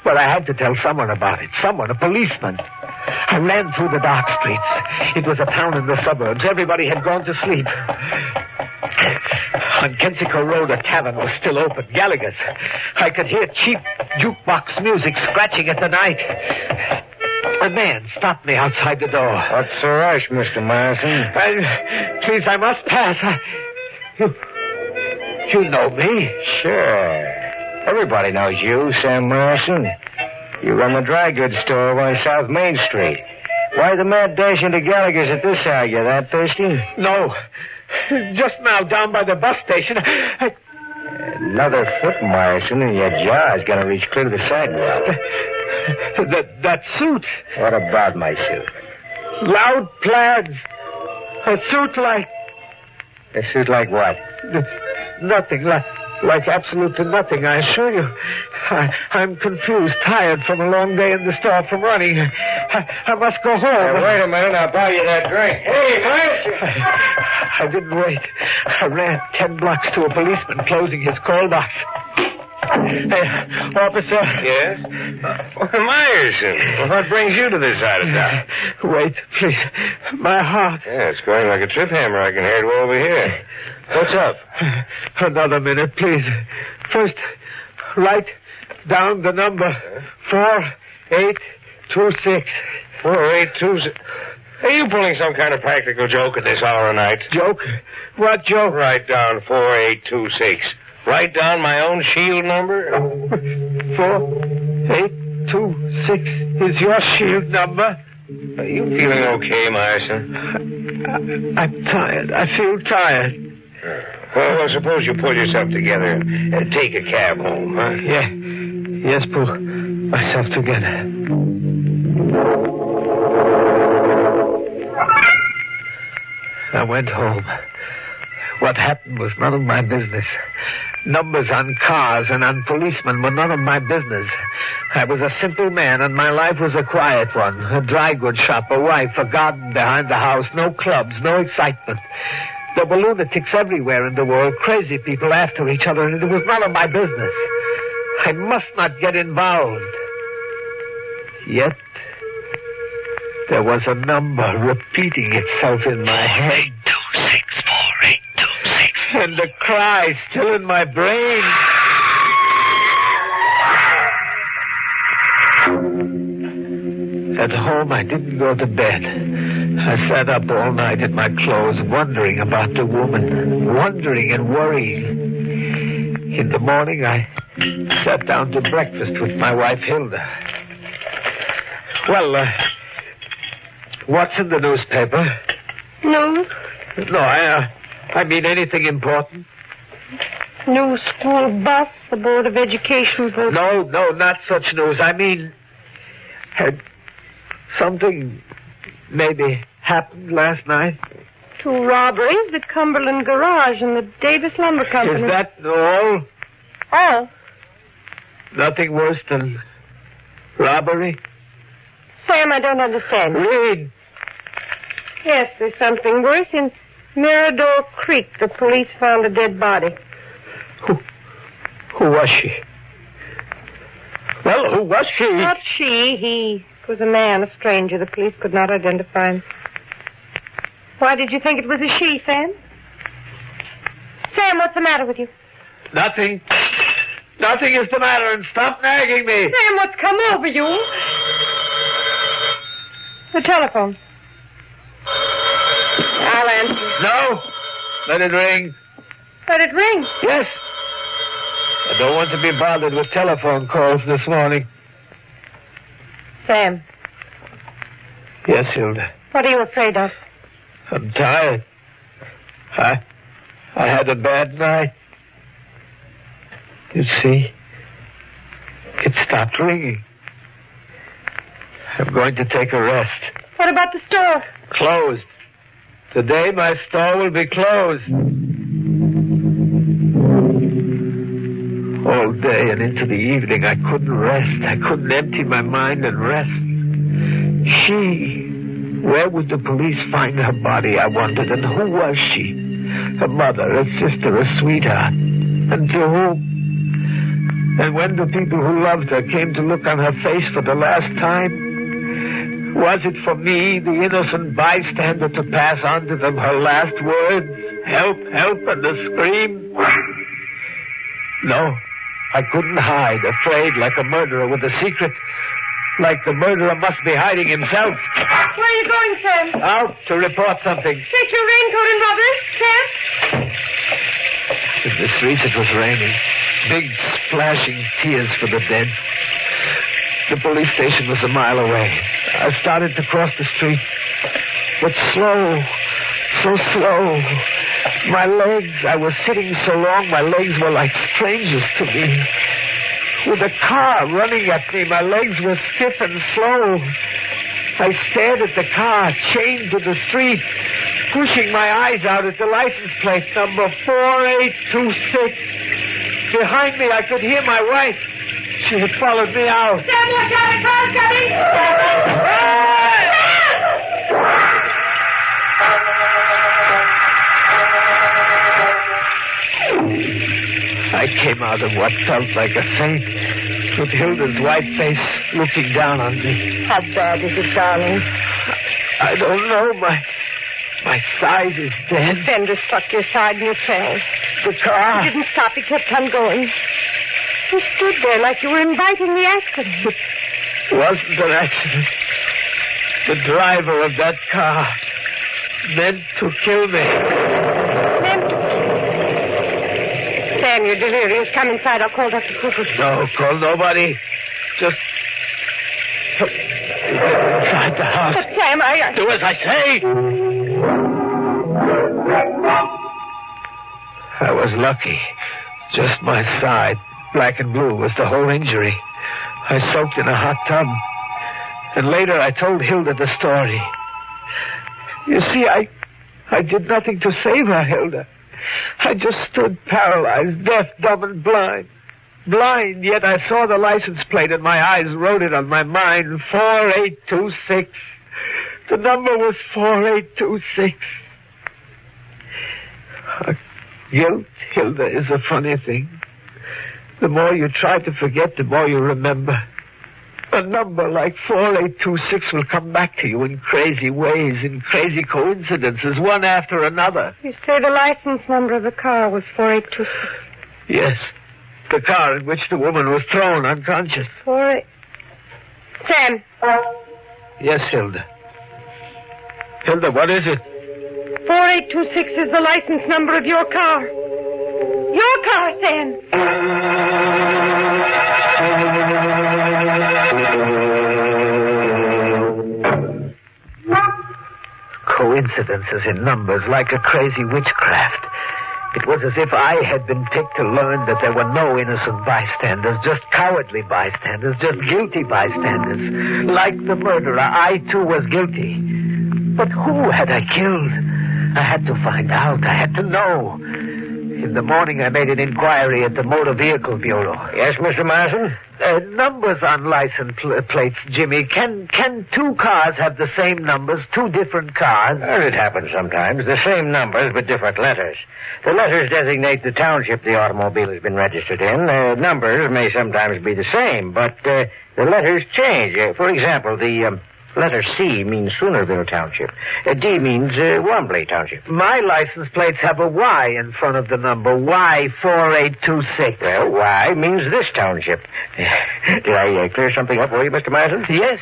but I had to tell someone about it. Someone, a policeman. I ran through the dark streets. It was a town in the suburbs. Everybody had gone to sleep. On Kensico Road, a tavern was still open, Gallagher's. I could hear cheap jukebox music scratching at the night. A man stopped me outside the door. What's the rush, Mr. Morrison? Please, I must pass. You know me? Sure. Everybody knows you, Sam Morrison. You run the dry goods store on South Main Street. Why the mad dash into Gallagher's at this hour? You that thirsty? No. Just now, down by the bus station. Another foot, Morrison, and your jaw's gonna reach clear to the sidewalk. That suit. What about my suit? Loud plaids. A suit like... A suit like what? Nothing. Like absolutely nothing, I assure you. I'm confused, tired from a long day in the store, from running. I must go home. Hey, wait a minute, I'll buy you that drink. Hey, Morrison! I didn't wait. I ran 10 blocks to a policeman closing his call box. Hey, officer. Yes? Morrison, what brings you to this side of town? Wait, please. My heart. Yeah, it's going like a trip hammer. I can hear it well over here. What's up? Another minute, please. First, write down the number. 4826. 4826. Are you pulling some kind of practical joke at this hour of night? Joke? What joke? Write down 4826. Write down my own shield number. 4826 is your shield number. Are you feeling okay, Morrison? I'm tired. I feel tired. Well, suppose you pull yourself together and take a cab home, huh? Yeah. Yes, pull myself together. I went home. What happened was none of my business. Numbers on cars and on policemen were none of my business. I was a simple man, and my life was a quiet one. A dry goods shop, a wife, a garden behind the house, no clubs, no excitement. There were lunatics everywhere in the world, crazy people after each other, and it was none of my business. I must not get involved. Yet, there was a number repeating itself in my head. 8264826. And the cry still in my brain. At home, I didn't go to bed. I sat up all night in my clothes, wondering about the woman, wondering and worrying. In the morning, I sat down to breakfast with my wife, Hilda. Well, what's in the newspaper? News? No, I mean anything important. New school bus, the Board of Education voted. No, not such news. I mean, had something maybe happened last night? 2 robberies, the Cumberland Garage and the Davis Lumber Company. Is that all? All? Nothing worse than robbery? Sam, I don't understand. Read. Yes, there's something worse. In Mirador Creek, the police found a dead body. Who was she? Well, who was she? Not she. He was a man, a stranger. The police could not identify him. Why did you think it was a she, Sam? Sam, what's the matter with you? Nothing. Nothing is the matter, and stop nagging me. Sam, what's come over you? The telephone. I'll answer. No. Let it ring. Let it ring? Yes. I don't want to be bothered with telephone calls this morning. Sam. Yes, Hilda. What are you afraid of? I'm tired. I had a bad night. You see, it stopped ringing. I'm going to take a rest. What about the store? Closed. Today my store will be closed. All day and into the evening I couldn't rest. I couldn't empty my mind and rest. Where would the police find her body, I wondered, and who was she? A mother, a sister, a sweetheart. And to whom? And when the people who loved her came to look on her face for the last time, was it for me, the innocent bystander, to pass on to them her last words? Help, help, and a scream? No, I couldn't hide, afraid like a murderer with a secret. Like the murderer must be hiding himself. Where are you going, Sam? Out to report something. Take your raincoat and rubber, Sam. In the streets it was raining. Big splashing tears for the dead. The police station was a mile away. I started to cross the street. But slow. So slow. My legs, I was sitting so long, my legs were like strangers to me. With a car running at me, my legs were stiff and slow. I stared at the car, chained to the street, pushing my eyes out at the license plate, number 4826. Behind me, I could hear my wife. She had followed me out. Sam, look out, the car's coming! I came out of what felt like a faint, with Hilda's white face looking down on me. How bad is it, darling? I don't know. My side is dead. The fender struck your side and you fell. The car. You didn't stop. It kept on going. You stood there like you were inviting the accident. It wasn't an accident. The driver of that car meant to kill me. Sam, you're delirious. Come inside. I'll call Dr. Cooper. No, call nobody. Just get inside the house. But, Sam, Do as I say. I was lucky. Just my side, black and blue, was the whole injury. I soaked in a hot tub. And later I told Hilda the story. You see, I did nothing to save her, Hilda. I just stood paralyzed, deaf, dumb, and blind. Blind, yet I saw the license plate and my eyes wrote it on my mind. 4826. The number was 4826. Guilt, Hilda, is a funny thing. The more you try to forget, the more you remember. A number like 4826 will come back to you in crazy ways, in crazy coincidences, one after another. You say the license number of the car was 4826? Yes. The car in which the woman was thrown unconscious. Sam. Yes, Hilda. Hilda, what is it? 4826 is the license number of your car. Your car, Sam. Coincidences in numbers, like a crazy witchcraft. It was as if I had been picked to learn that there were no innocent bystanders, just cowardly bystanders, just guilty bystanders. Like the murderer, I too was guilty. But who had I killed? I had to find out. I had to know. In the morning, I made an inquiry at the Motor Vehicle Bureau. Yes, Mr. Marson? Numbers on license plates, Jimmy. Can two cars have the same numbers, two different cars? Well, it happens sometimes. The same numbers, but different letters. The letters designate the township the automobile has been registered in. The numbers may sometimes be the same, but the letters change. For example, the letter C means Soonerville Township. D means Wombley Township. My license plates have a Y in front of the number. Y4826. Well, Y means this township. Did I clear something up for you, Mr. Martin? Yes.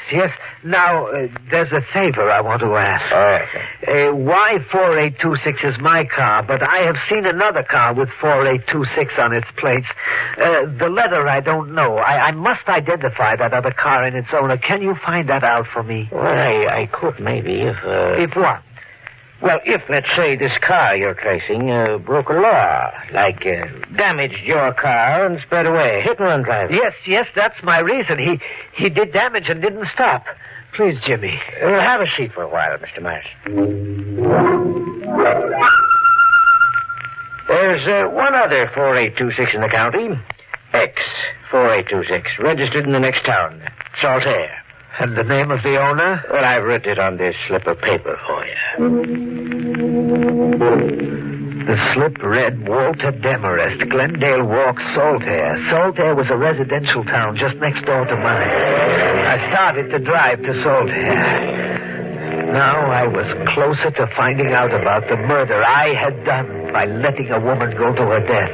Now, there's a favor I want to ask. All right. Y4826 is my car, but I have seen another car with 4826 on its plates. The letter I don't know. I must identify that other car and its owner. Can you find that out for me? Well, I could maybe if... If what? Well, if, let's say, this car you're tracing broke a law, like damaged your car and sped away, hit and run driving. Yes, that's my reason. He did damage and didn't stop. Please, Jimmy. Have a seat for a while, Mr. Martin. There's one other 4826 in the county. X 4826, registered in the next town, Saltaire. And the name of the owner? Well, I've written it on this slip of paper for you. The slip read Walter Demarest, Glendale Walk, Saltaire. Saltaire was a residential town just next door to mine. I started to drive to Saltaire. Now I was closer to finding out about the murder I had done by letting a woman go to her death.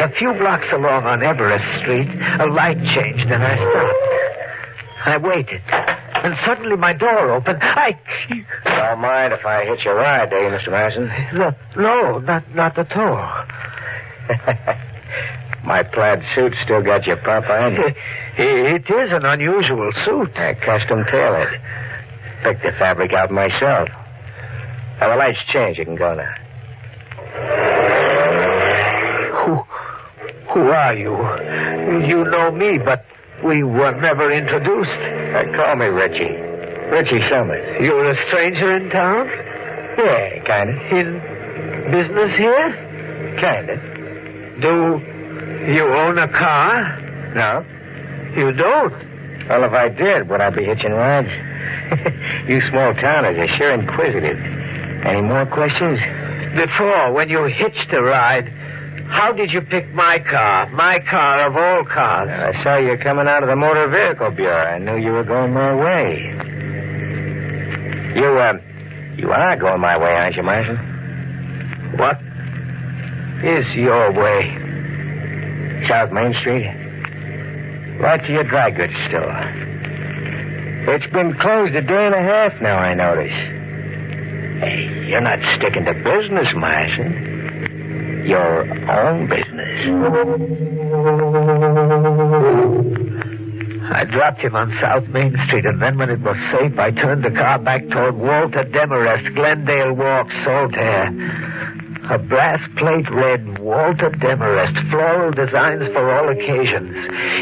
A few blocks along on Everest Street, a light changed and I stopped. I waited. And suddenly my door opened. Don't mind if I hitch a ride, do you, Mr. Madison? No, not at all. My plaid suit still got your pop on? It is an unusual suit. Custom tailored. Picked the fabric out myself. Now, the light's changed. You can go now. Who are you? You know me, but we were never introduced. Call me Richie. Richie Summers. You're a stranger in town? Yeah, kind of. In business here? Kind of. Do you own a car? No. You don't? Well, if I did, would I be hitching rides? You small towners are sure inquisitive. Any more questions? Before, when you hitched a ride, how did you pick my car? My car of all cars. I saw you coming out of the Motor Vehicle Bureau. I knew you were going my way. You are going my way, aren't you, Marson? What is your way? South Main Street. Right to your dry goods store. It's been closed a day and a half now, I notice. Hey, you're not sticking to business, Marson. Your own business. I dropped him on South Main Street, and then when it was safe, I turned the car back toward Walter Demarest, Glendale Walk, Saltaire. A brass plate read, Walter Demarest, floral designs for all occasions.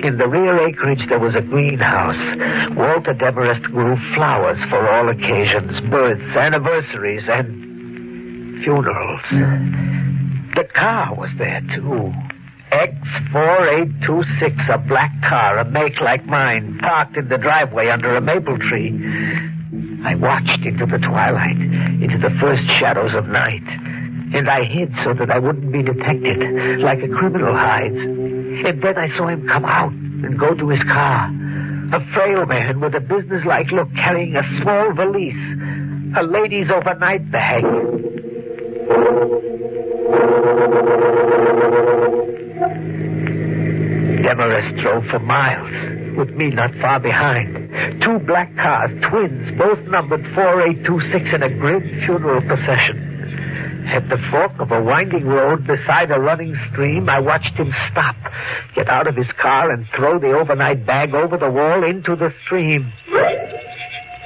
In the rear acreage, there was a greenhouse. Walter Demarest grew flowers for all occasions, births, anniversaries, and funerals. The car was there, too. X4826, a black car, a make like mine, parked in the driveway under a maple tree. I watched into the twilight, into the first shadows of night. And I hid so that I wouldn't be detected, like a criminal hides. And then I saw him come out and go to his car. A frail man with a businesslike look, carrying a small valise. A lady's overnight bag. Demarest drove for miles, with me not far behind. 2 black cars, twins, both numbered 4826, in a grim funeral procession. At the fork of a winding road beside a running stream, I watched him stop, get out of his car, and throw the overnight bag over the wall into the stream.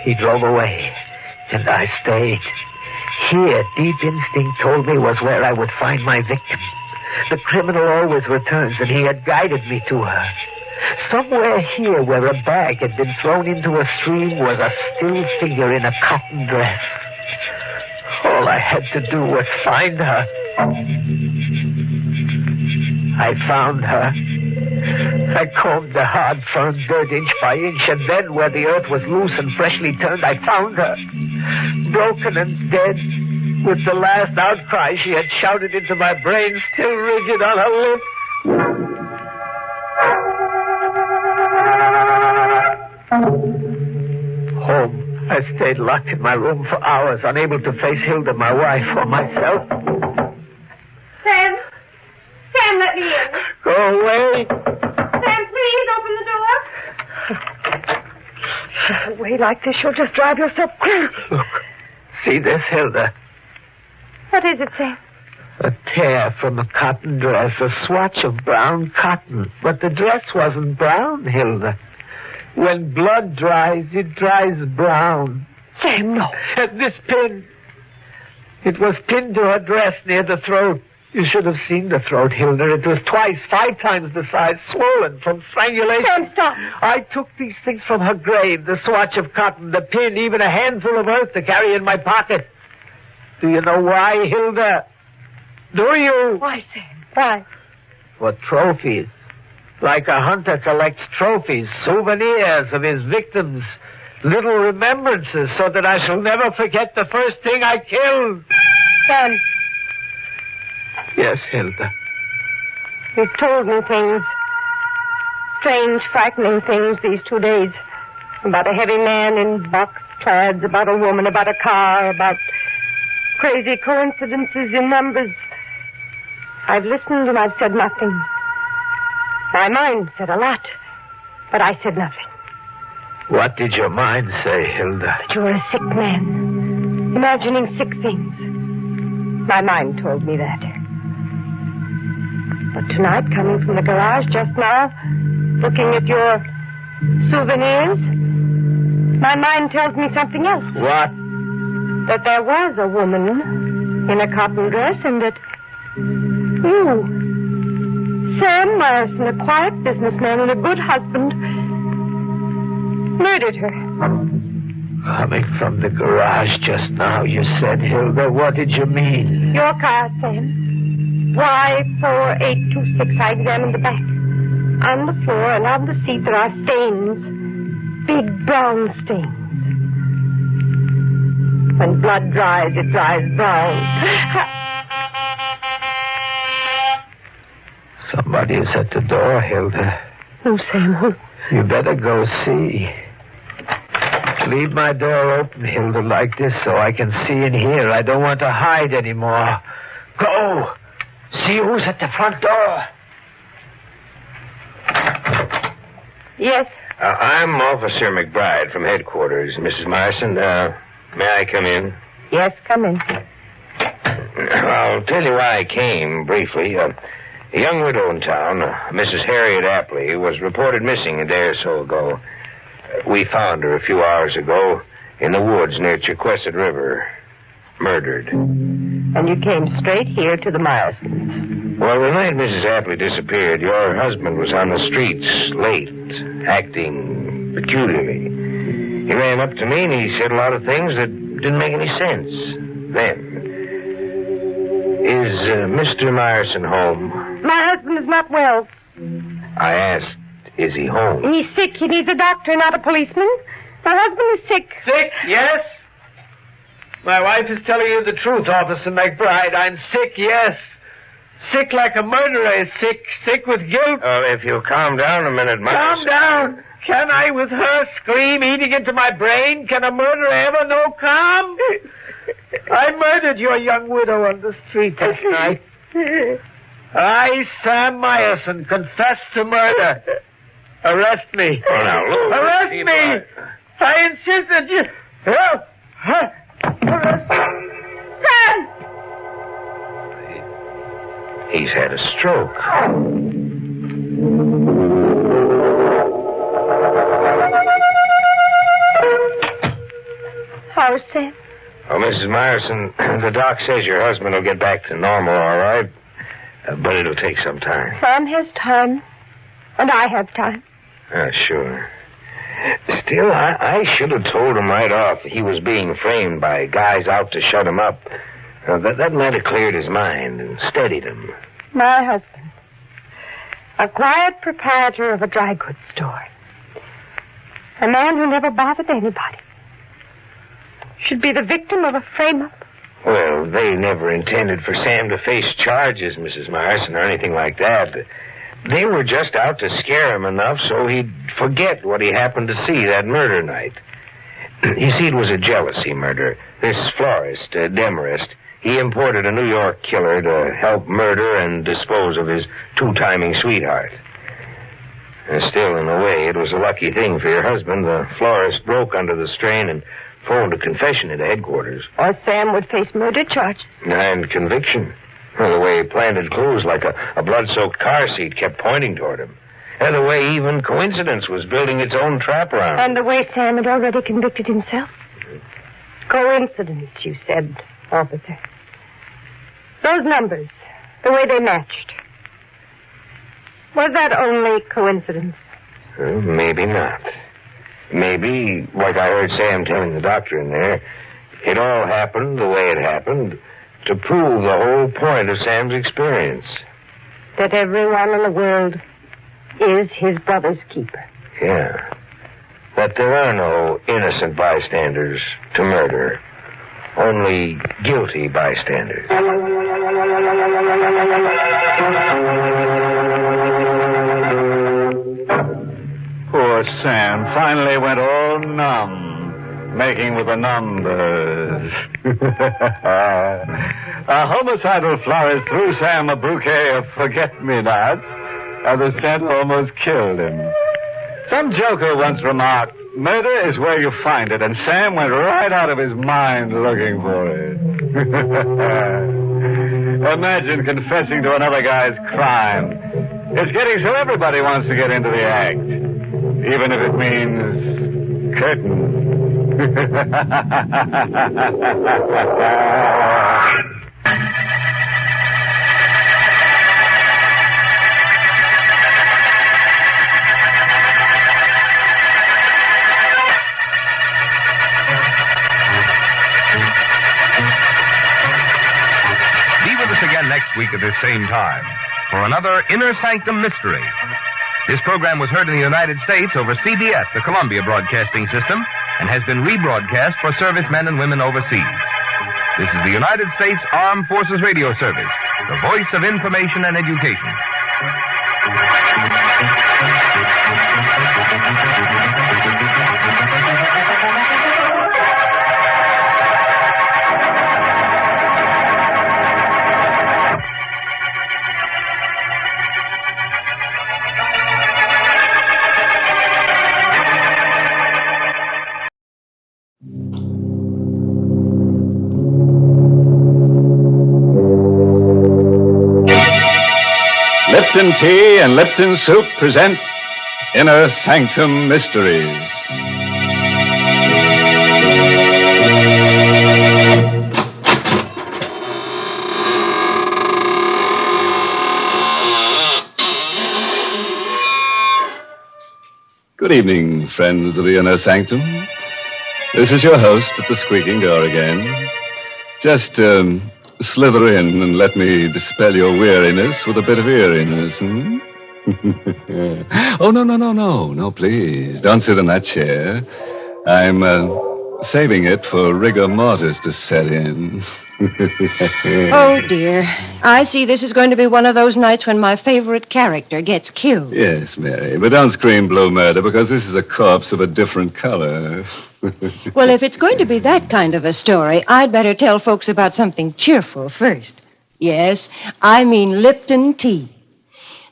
He drove away, and I stayed. Here, deep instinct told me was where I would find my victim. The criminal always returns, and he had guided me to her. Somewhere here where a bag had been thrown into a stream was a still figure in a cotton dress. All I had to do was find her. I found her. I combed the hard, firm dirt inch by inch, and then where the earth was loose and freshly turned, I found her. Broken and dead, with the last outcry she had shouted into my brain still rigid on her lips. Home. I stayed locked in my room for hours, unable to face Hilda, my wife, or myself. Sam! Sam, let me in. Go away. Sam, please open the door. Away like this, you'll just drive yourself crazy. Look. See this, Hilda? What is it, Sam? A tear from a cotton dress, a swatch of brown cotton. But the dress wasn't brown, Hilda. When blood dries, it dries brown. Sam, no. And this pin. It was pinned to her dress near the throat. You should have seen the throat, Hilda. It was 5 times the size, swollen from strangulation. Sam, stop. I took these things from her grave, the swatch of cotton, the pin, even a handful of earth to carry in my pocket. Do you know why, Hilda? Do you? Why, Sam? Why? For trophies. Like a hunter collects trophies, souvenirs of his victims, little remembrances, so that I shall never forget the first thing I killed. Sam. Yes, Hilda. You've told me things. Strange, frightening things these 2 days. About a heavy man in box plaids, about a woman, about a car, about crazy coincidences in numbers. I've listened and I've said nothing. My mind said a lot, but I said nothing. What did your mind say, Hilda? That you're a sick man, imagining sick things. My mind told me that. But tonight, coming from the garage just now, looking at your souvenirs, my mind tells me something else. What? That there was a woman in a cotton dress and that you, Sam Morrison, a quiet businessman and a good husband, murdered her. Coming from the garage just now, you said, Hilda. What did you mean? Your car, Sam. Y4826. I examined the back. On the floor and on the seat there are stains. Big brown stains. When blood dries, it dries brown. Somebody is at the door, Hilda. Who, Sam? Who? You better go see. Leave my door open, Hilda, like this so I can see and hear. I don't want to hide anymore. Go. See who's at the front door. Yes? I'm Officer McBride from headquarters. Mrs. Morrison, may I come in? Yes, come in. I'll tell you why I came, briefly. A young widow in town, Mrs. Harriet Apley, was reported missing a day or so ago. We found her a few hours ago in the woods near Chequesset River, murdered. And you came straight here to the Morrisons. Well, the night Mrs. Apley disappeared, your husband was on the streets, late, acting peculiarly. He ran up to me and he said a lot of things that didn't make any sense then. Is Mr. Morrison home? My husband is not well. I asked, is he home? He's sick. He needs a doctor, not a policeman. My husband is sick. Sick, yes? My wife is telling you the truth, Officer McBride. I'm sick, yes. Sick like a murderer is sick. Sick with guilt. Oh, if you'll calm down a minute, Calm down. Can I, with her scream eating into my brain? Can a murderer ever know calm? I murdered your young widow on the street this night. I, Sam Myerson, confess to murder. Arrest me. Oh, now, look. Arrest me. I insist that you... Arrest me. Sam! He's had a stroke. How's Sam? Oh, Mrs. Myerson, the doc says your husband will get back to normal, all right? But it'll take some time. Sam has time. And I have time. Sure. Still, I should have told him right off he was being framed by guys out to shut him up. That might have cleared his mind and steadied him. My husband. A quiet proprietor of a dry goods store. A man who never bothered anybody. Should be the victim of a frame-up. Well, they never intended for Sam to face charges, Mrs. Morrison, or anything like that. They were just out to scare him enough so he'd forget what he happened to see that murder night. You see, it was a jealousy murder. This florist, Demarest, he imported a New York killer to help murder and dispose of his two-timing sweetheart. And still, in a way, it was a lucky thing for your husband. The florist broke under the strain and phoned a confession into headquarters. Or Sam would face murder charges. And conviction. Well, the way he planted clues like a blood-soaked car seat kept pointing toward him. And the way even coincidence was building its own trap around him. And the way Sam had already convicted himself. Coincidence, you said, officer. Those numbers, the way they matched. Was that only coincidence? Well, maybe not. Maybe, like I heard Sam telling the doctor in there, it all happened the way it happened to prove the whole point of Sam's experience. That everyone in the world is his brother's keeper. Yeah. That there are no innocent bystanders to murder. Only guilty bystanders. Poor Sam finally went all numb, making with the numbers. A homicidal florist threw Sam a bouquet of forget-me-nots, and the scent almost killed him. Some joker once remarked, Murder is where you find it, and Sam went right out of his mind looking for it. Imagine confessing to another guy's crime. It's getting so everybody wants to get into the act, even if it means curtain. Next week at this same time for another Inner Sanctum Mystery. This program was heard in the United States over CBS, the Columbia Broadcasting System, and has been rebroadcast for servicemen and women overseas. This is the United States Armed Forces Radio Service, the voice of information and education. Lipton Tea and Lipton Soup present Inner Sanctum Mysteries. Good evening, friends of the Inner Sanctum. This is your host at the squeaking door again. Just, slither in and let me dispel your weariness with a bit of eeriness, hmm? Oh, no, please. Don't sit in that chair. I'm, saving it for rigor mortis to set in. Oh, dear. I see this is going to be one of those nights when my favorite character gets killed. Yes, Mary, but don't scream blue murder, because this is a corpse of a different color. Well, if it's going to be that kind of a story, I'd better tell folks about something cheerful first. Yes, I mean Lipton tea.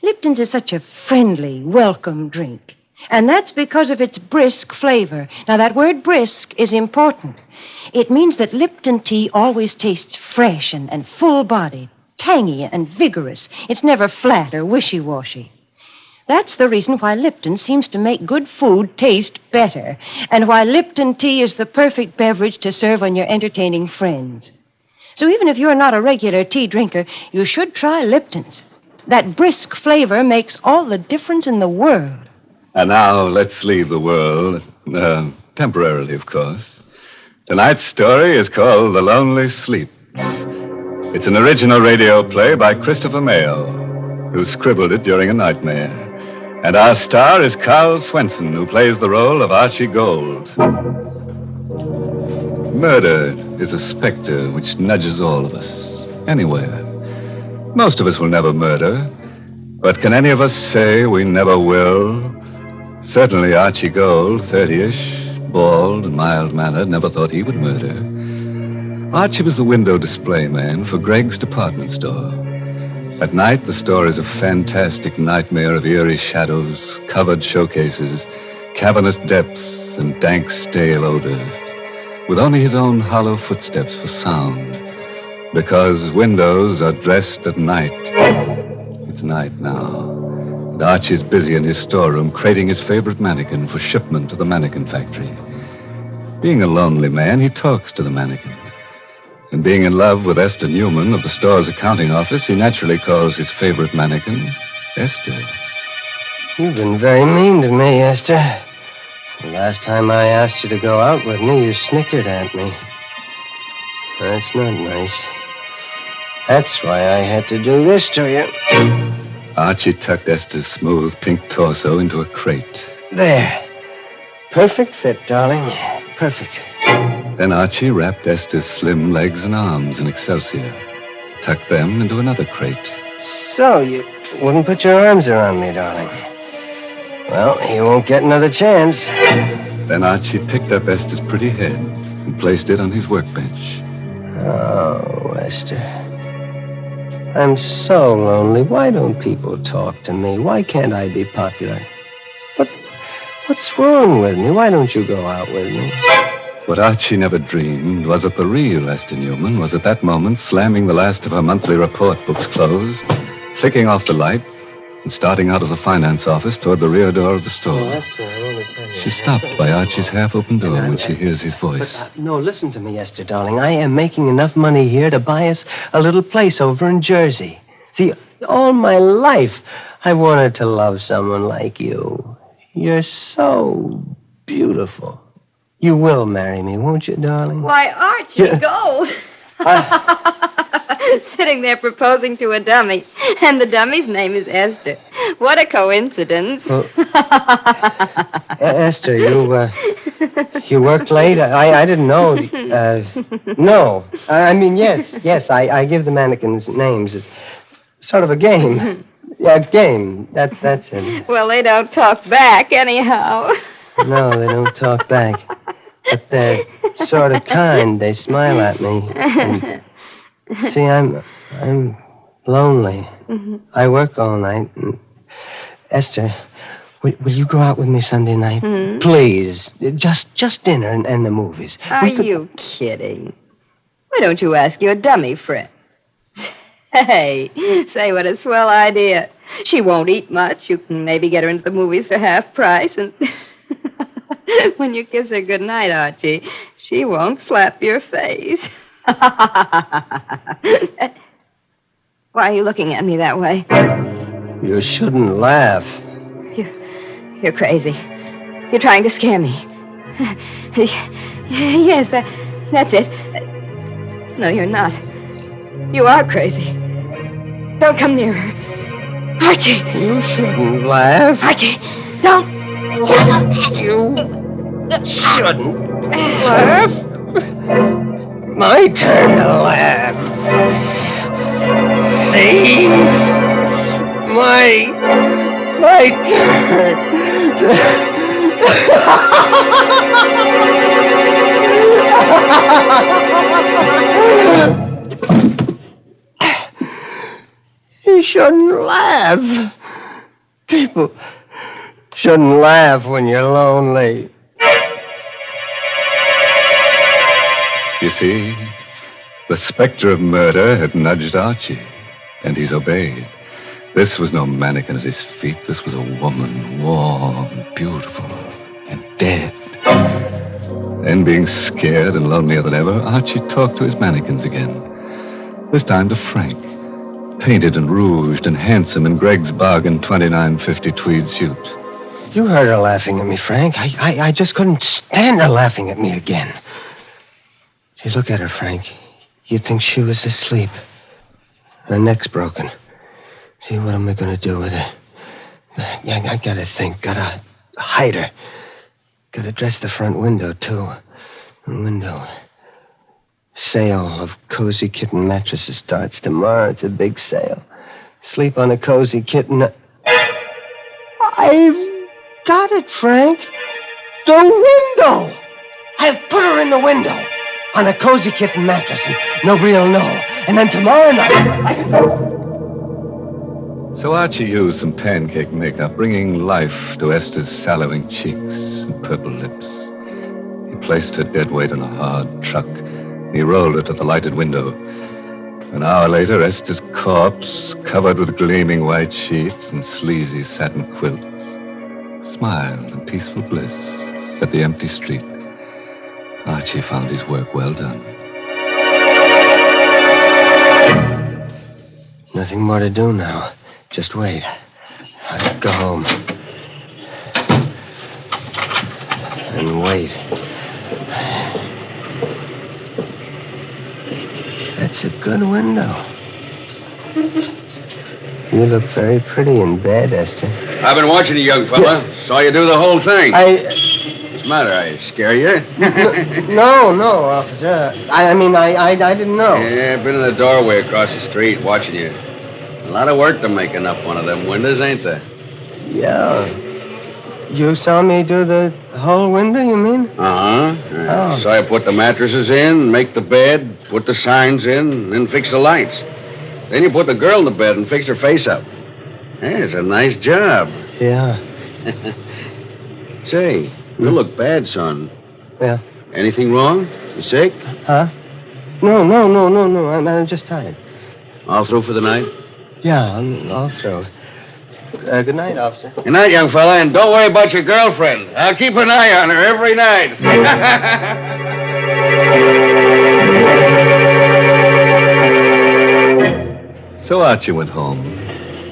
Lipton's is such a friendly, welcome drink. And that's because of its brisk flavor. Now, that word brisk is important. It means that Lipton tea always tastes fresh and full-bodied, tangy and vigorous. It's never flat or wishy-washy. That's the reason why Lipton seems to make good food taste better, and why Lipton tea is the perfect beverage to serve when you're entertaining friends. So even if you're not a regular tea drinker, you should try Lipton's. That brisk flavor makes all the difference in the world. And now let's leave the world, temporarily, of course. Tonight's story is called The Lonely Sleep. It's an original radio play by Christopher Mayo, who scribbled it during a nightmare. And our star is Carl Swenson, who plays the role of Archie Gold. Murder is a specter which nudges all of us, anywhere. Most of us will never murder, but can any of us say we never will? Certainly Archie Gold, 30-ish, bald and mild-mannered, never thought he would murder. Archie was the window display man for Greg's department store. At night, the store is a fantastic nightmare of eerie shadows, covered showcases, cavernous depths, and dank, stale odors, with only his own hollow footsteps for sound, because windows are dressed at night. It's night now, and Archie's busy in his storeroom crating his favorite mannequin for shipment to the mannequin factory. Being a lonely man, he talks to the mannequin. And being in love with Esther Newman of the store's accounting office, he naturally calls his favorite mannequin Esther. You've been very mean to me, Esther. The last time I asked you to go out with me, you snickered at me. That's not nice. That's why I had to do this to you. Archie tucked Esther's smooth pink torso into a crate. There. Perfect fit, darling. Perfect. Then Archie wrapped Esther's slim legs and arms in excelsior, tucked them into another crate. So, you wouldn't put your arms around me, darling. Well, you won't get another chance. Then Archie picked up Esther's pretty head and placed it on his workbench. Oh, Esther. I'm so lonely. Why don't people talk to me? Why can't I be popular? What What's wrong with me? Why don't you go out with me? What Archie never dreamed was that the real Esther Newman was at that moment slamming the last of her monthly report books closed, flicking off the light, and starting out of the finance office toward the rear door of the store. Esther, I want to tell you. She stopped by Archie's half-open door when she hears his voice. No, listen to me, Esther, darling. I am making enough money here to buy us a little place over in Jersey. See, all my life, I wanted to love someone like you. You're so beautiful. You will marry me, won't you, darling? Why, Archie, go. Sitting there proposing to a dummy, and the dummy's name is Esther. What a coincidence. Well, Esther, you worked late? I didn't know. No. I mean, yes, I give the mannequins names. It's sort of a game. Yeah, a game. That's it. Well, they don't talk back anyhow. No, they don't talk back. But they're sort of kind. They smile at me. And, see, I'm lonely. Mm-hmm. I work all night. And Esther, will you go out with me Sunday night? Mm-hmm. Please. Just dinner and the movies. Are you kidding? Why don't you ask your dummy friend? Hey, say what a swell idea. She won't eat much. You can maybe get her into the movies for half price, and when you kiss her goodnight, Archie, she won't slap your face. Why are you looking at me that way? You shouldn't laugh. You're crazy. You're trying to scare me. Yes, that's it. No, you're not. You are crazy. Don't come near her. Archie! You shouldn't laugh. Archie, don't! You shouldn't laugh. My turn to laugh. See? My turn. You shouldn't laugh. People shouldn't laugh when you're lonely. You see, the specter of murder had nudged Archie, and he's obeyed. This was no mannequin at his feet. This was a woman, warm, beautiful, and dead. Then, being scared and lonelier than ever, Archie talked to his mannequins again. This time to Frank, painted and rouged and handsome in Greg's bargain $29.50 tweed suit. You heard her laughing at me, Frank. I just couldn't stand her laughing at me again. See, look at her, Frank. You'd think she was asleep. Her neck's broken. See, what am I going to do with her? I gotta think. Gotta hide her. Gotta dress the front window, too. Window. Sale of cozy kitten mattresses starts tomorrow. It's a big sale. Sleep on a cozy kitten. I've got it, Frank. The window. I've put her in the window on a cozy kitten mattress, and nobody will know. And then tomorrow night, I can... So Archie used some pancake makeup, bringing life to Esther's sallowing cheeks and purple lips. He placed her dead weight on a hard truck. He rolled her to the lighted window. An hour later, Esther's corpse, covered with gleaming white sheets and sleazy satin quilts, smiled in peaceful bliss at the empty street. Archie found his work well done. Nothing more to do now. Just wait. I'll go home. And wait. That's a good window. You look very pretty in bed, Esther. I've been watching you, young fella. Saw you do the whole thing. What's the matter? I scare you? No, officer. I didn't know. Yeah, I've been in the doorway across the street watching you. A lot of work to making up one of them windows, ain't there? Yeah. You saw me do the whole window, you mean? Uh-huh. Yeah. Saw you put the mattresses in, make the bed, put the signs in, then fix the lights. Then you put the girl in the bed and fix her face up. Yeah, it's a nice job. Yeah. Say, you look bad, son. Yeah. Anything wrong? You sick? Huh? No. I'm just tired. All through for the night? Yeah, I'm all through. Good night, officer. Good night, young fella, and don't worry about your girlfriend. I'll keep an eye on her every night. So Archie went home,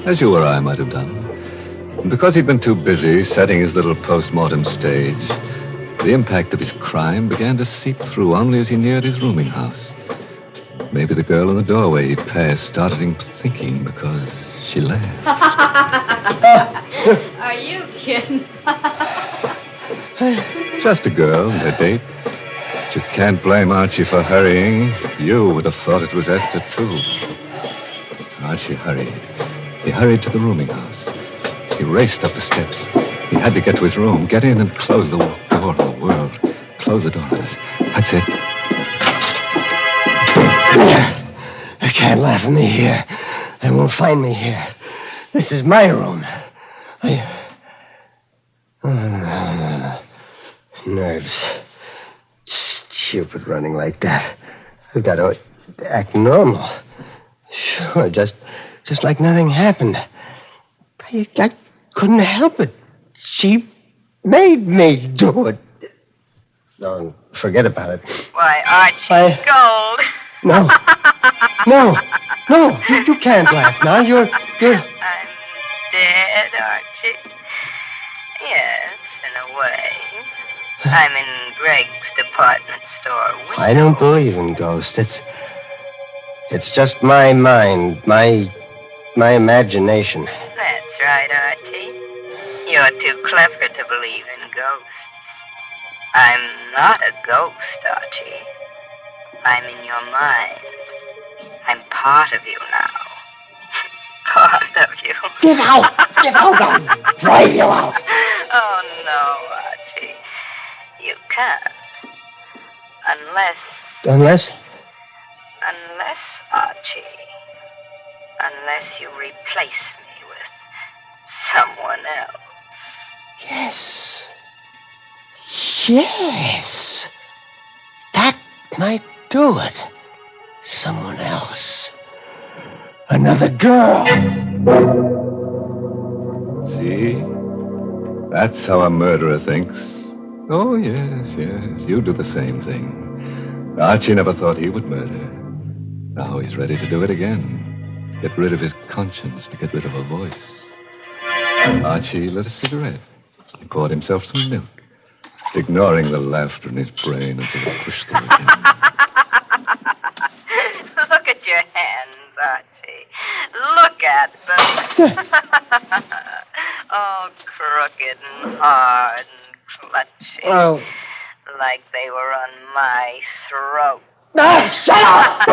as you or I might have done. And because he'd been too busy setting his little post-mortem stage, the impact of his crime began to seep through only as he neared his rooming house. Maybe the girl in the doorway he passed started him thinking because she laughed. Are you kidding? Just a girl and her date. But you can't blame Archie for hurrying. You would have thought it was Esther, too. Archie hurried. He hurried to the rooming house. He raced up the steps. He had to get to his room, get in and close the door of the world. Close the door. That's it. They can't laugh at me here. They won't find me here. This is my room. Nerves. Stupid running like that. I've got to act normal. Sure, just like nothing happened. I couldn't help it. She made me do it. No, forget about it. Why, Archie, gold. No. You can't laugh now. You're... I'm dead, Archie. Yes, in a way. I'm in Greg's department store window. I don't believe in ghosts. It's just my mind, my imagination. That's right, Archie. You're too clever to believe in ghosts. I'm not a ghost, Archie. I'm in your mind. I'm part of you now. Part of you. Get out! I'll drive you out. Oh, no, Archie. You can't. Unless, Archie. Unless you replace me with someone else. Yes. That might do it. Someone else. Another girl. See? That's how a murderer thinks. Oh, yes. You do the same thing. Archie never thought he would murder. Now he's ready to do it again. Get rid of his conscience to get rid of a voice. Archie lit a cigarette. He poured himself some milk, ignoring the laughter in his brain until it pushed through again. Look at your hands, Archie. Look at them. All crooked and hard and clutching. Oh. Like they were on my throat. Shut up!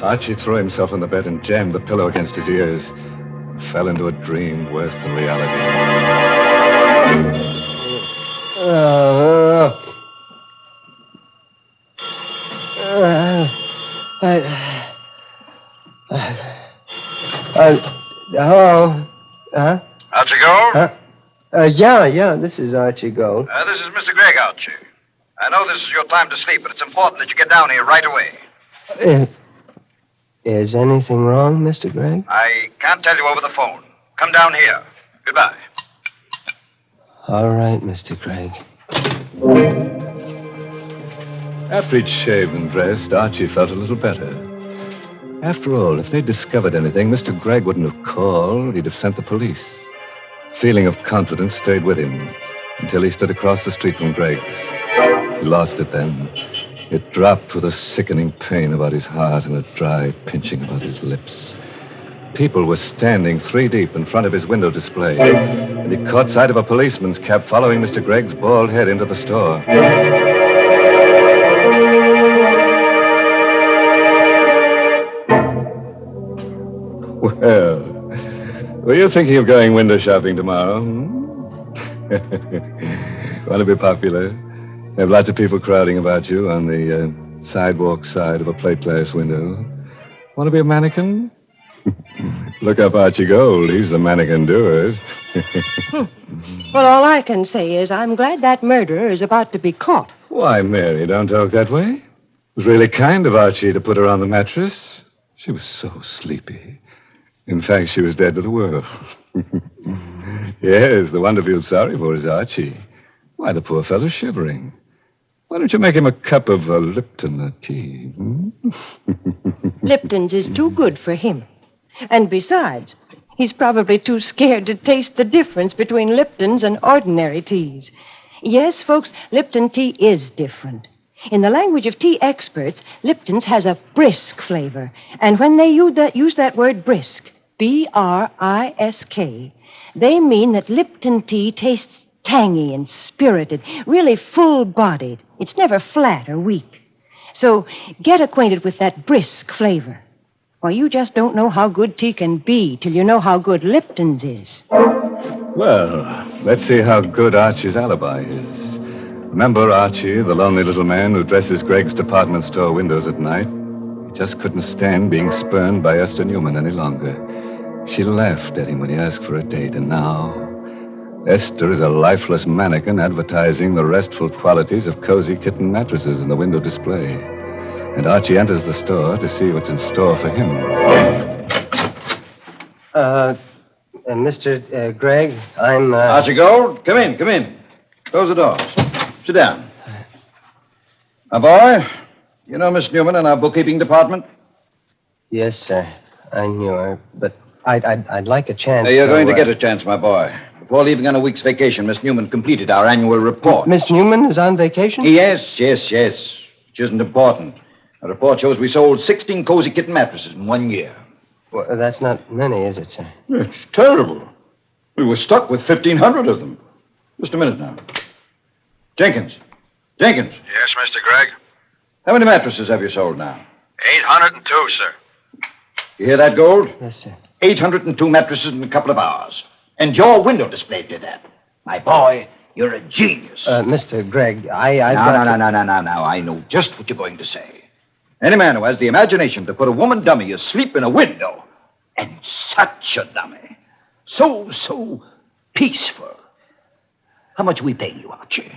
Archie threw himself on the bed and jammed the pillow against his ears. Fell into a dream worse than reality. Hello? Huh? Archie Gold? Yeah, this is Archie Gold. This is Mr. Greg, Archie. I know this is your time to sleep, but it's important that you get down here right away. Is anything wrong, Mr. Gregg? I can't tell you over the phone. Come down here. Goodbye. All right, Mr. Gregg. After he'd shaved and dressed, Archie felt a little better. After all, if they'd discovered anything, Mr. Gregg wouldn't have called. He'd have sent the police. Feeling of confidence stayed with him until he stood across the street from Gregg's. He lost it then. It dropped with a sickening pain about his heart and a dry pinching about his lips. People were standing 3 deep in front of his window display, and he caught sight of a policeman's cap following Mr. Gregg's bald head into the store. Well, were you thinking of going window shopping tomorrow? Want to be popular? Have lots of people crowding about you on the sidewalk side of a plate glass window. Want to be a mannequin? Look up Archie Gold. He's the mannequin doer. Well, all I can say is I'm glad that murderer is about to be caught. Why, Mary, don't talk that way. It was really kind of Archie to put her on the mattress. She was so sleepy. In fact, she was dead to the world. Yes, the one to feel sorry for is Archie. Why, the poor fellow's shivering. Why don't you make him a cup of Lipton tea? Lipton's is too good for him. And besides, he's probably too scared to taste the difference between Lipton's and ordinary teas. Yes, folks, Lipton tea is different. In the language of tea experts, Lipton's has a brisk flavor. And when they use that word brisk, B-R-I-S-K, they mean that Lipton tea tastes tangy and spirited, really full-bodied. It's never flat or weak. So get acquainted with that brisk flavor. Why, you just don't know how good tea can be till you know how good Lipton's is. Well, let's see how good Archie's alibi is. Remember Archie, the lonely little man who dresses Greg's department store windows at night? He just couldn't stand being spurned by Esther Newman any longer. She laughed at him when he asked for a date, and now Esther is a lifeless mannequin advertising the restful qualities of cozy kitten mattresses in the window display. And Archie enters the store to see what's in store for him. Mr. Gregg, I'm, Archie Gold, come in. Close the doors. Sit down. My boy, you know Miss Newman in our bookkeeping department? Yes, sir. I knew her, but I'd like a chance. You're going to get a chance, my boy. Before leaving on a week's vacation, Miss Newman completed our annual report. Miss Newman is on vacation? Yes. Which isn't important. The report shows we sold 16 cozy kitten mattresses in 1 year. Well, that's not many, is it, sir? It's terrible. We were stuck with 1,500 of them. Just a minute now. Jenkins. Yes, Mr. Gregg? How many mattresses have you sold now? 802, sir. You hear that, Gold? Yes, sir. 802 mattresses in a couple of hours. And your window display did that. My boy, you're a genius. Mr. Gregg, No. I know just what you're going to say. Any man who has the imagination to put a woman dummy asleep in a window, and such a dummy, so peaceful. How much are we paying you, Archie?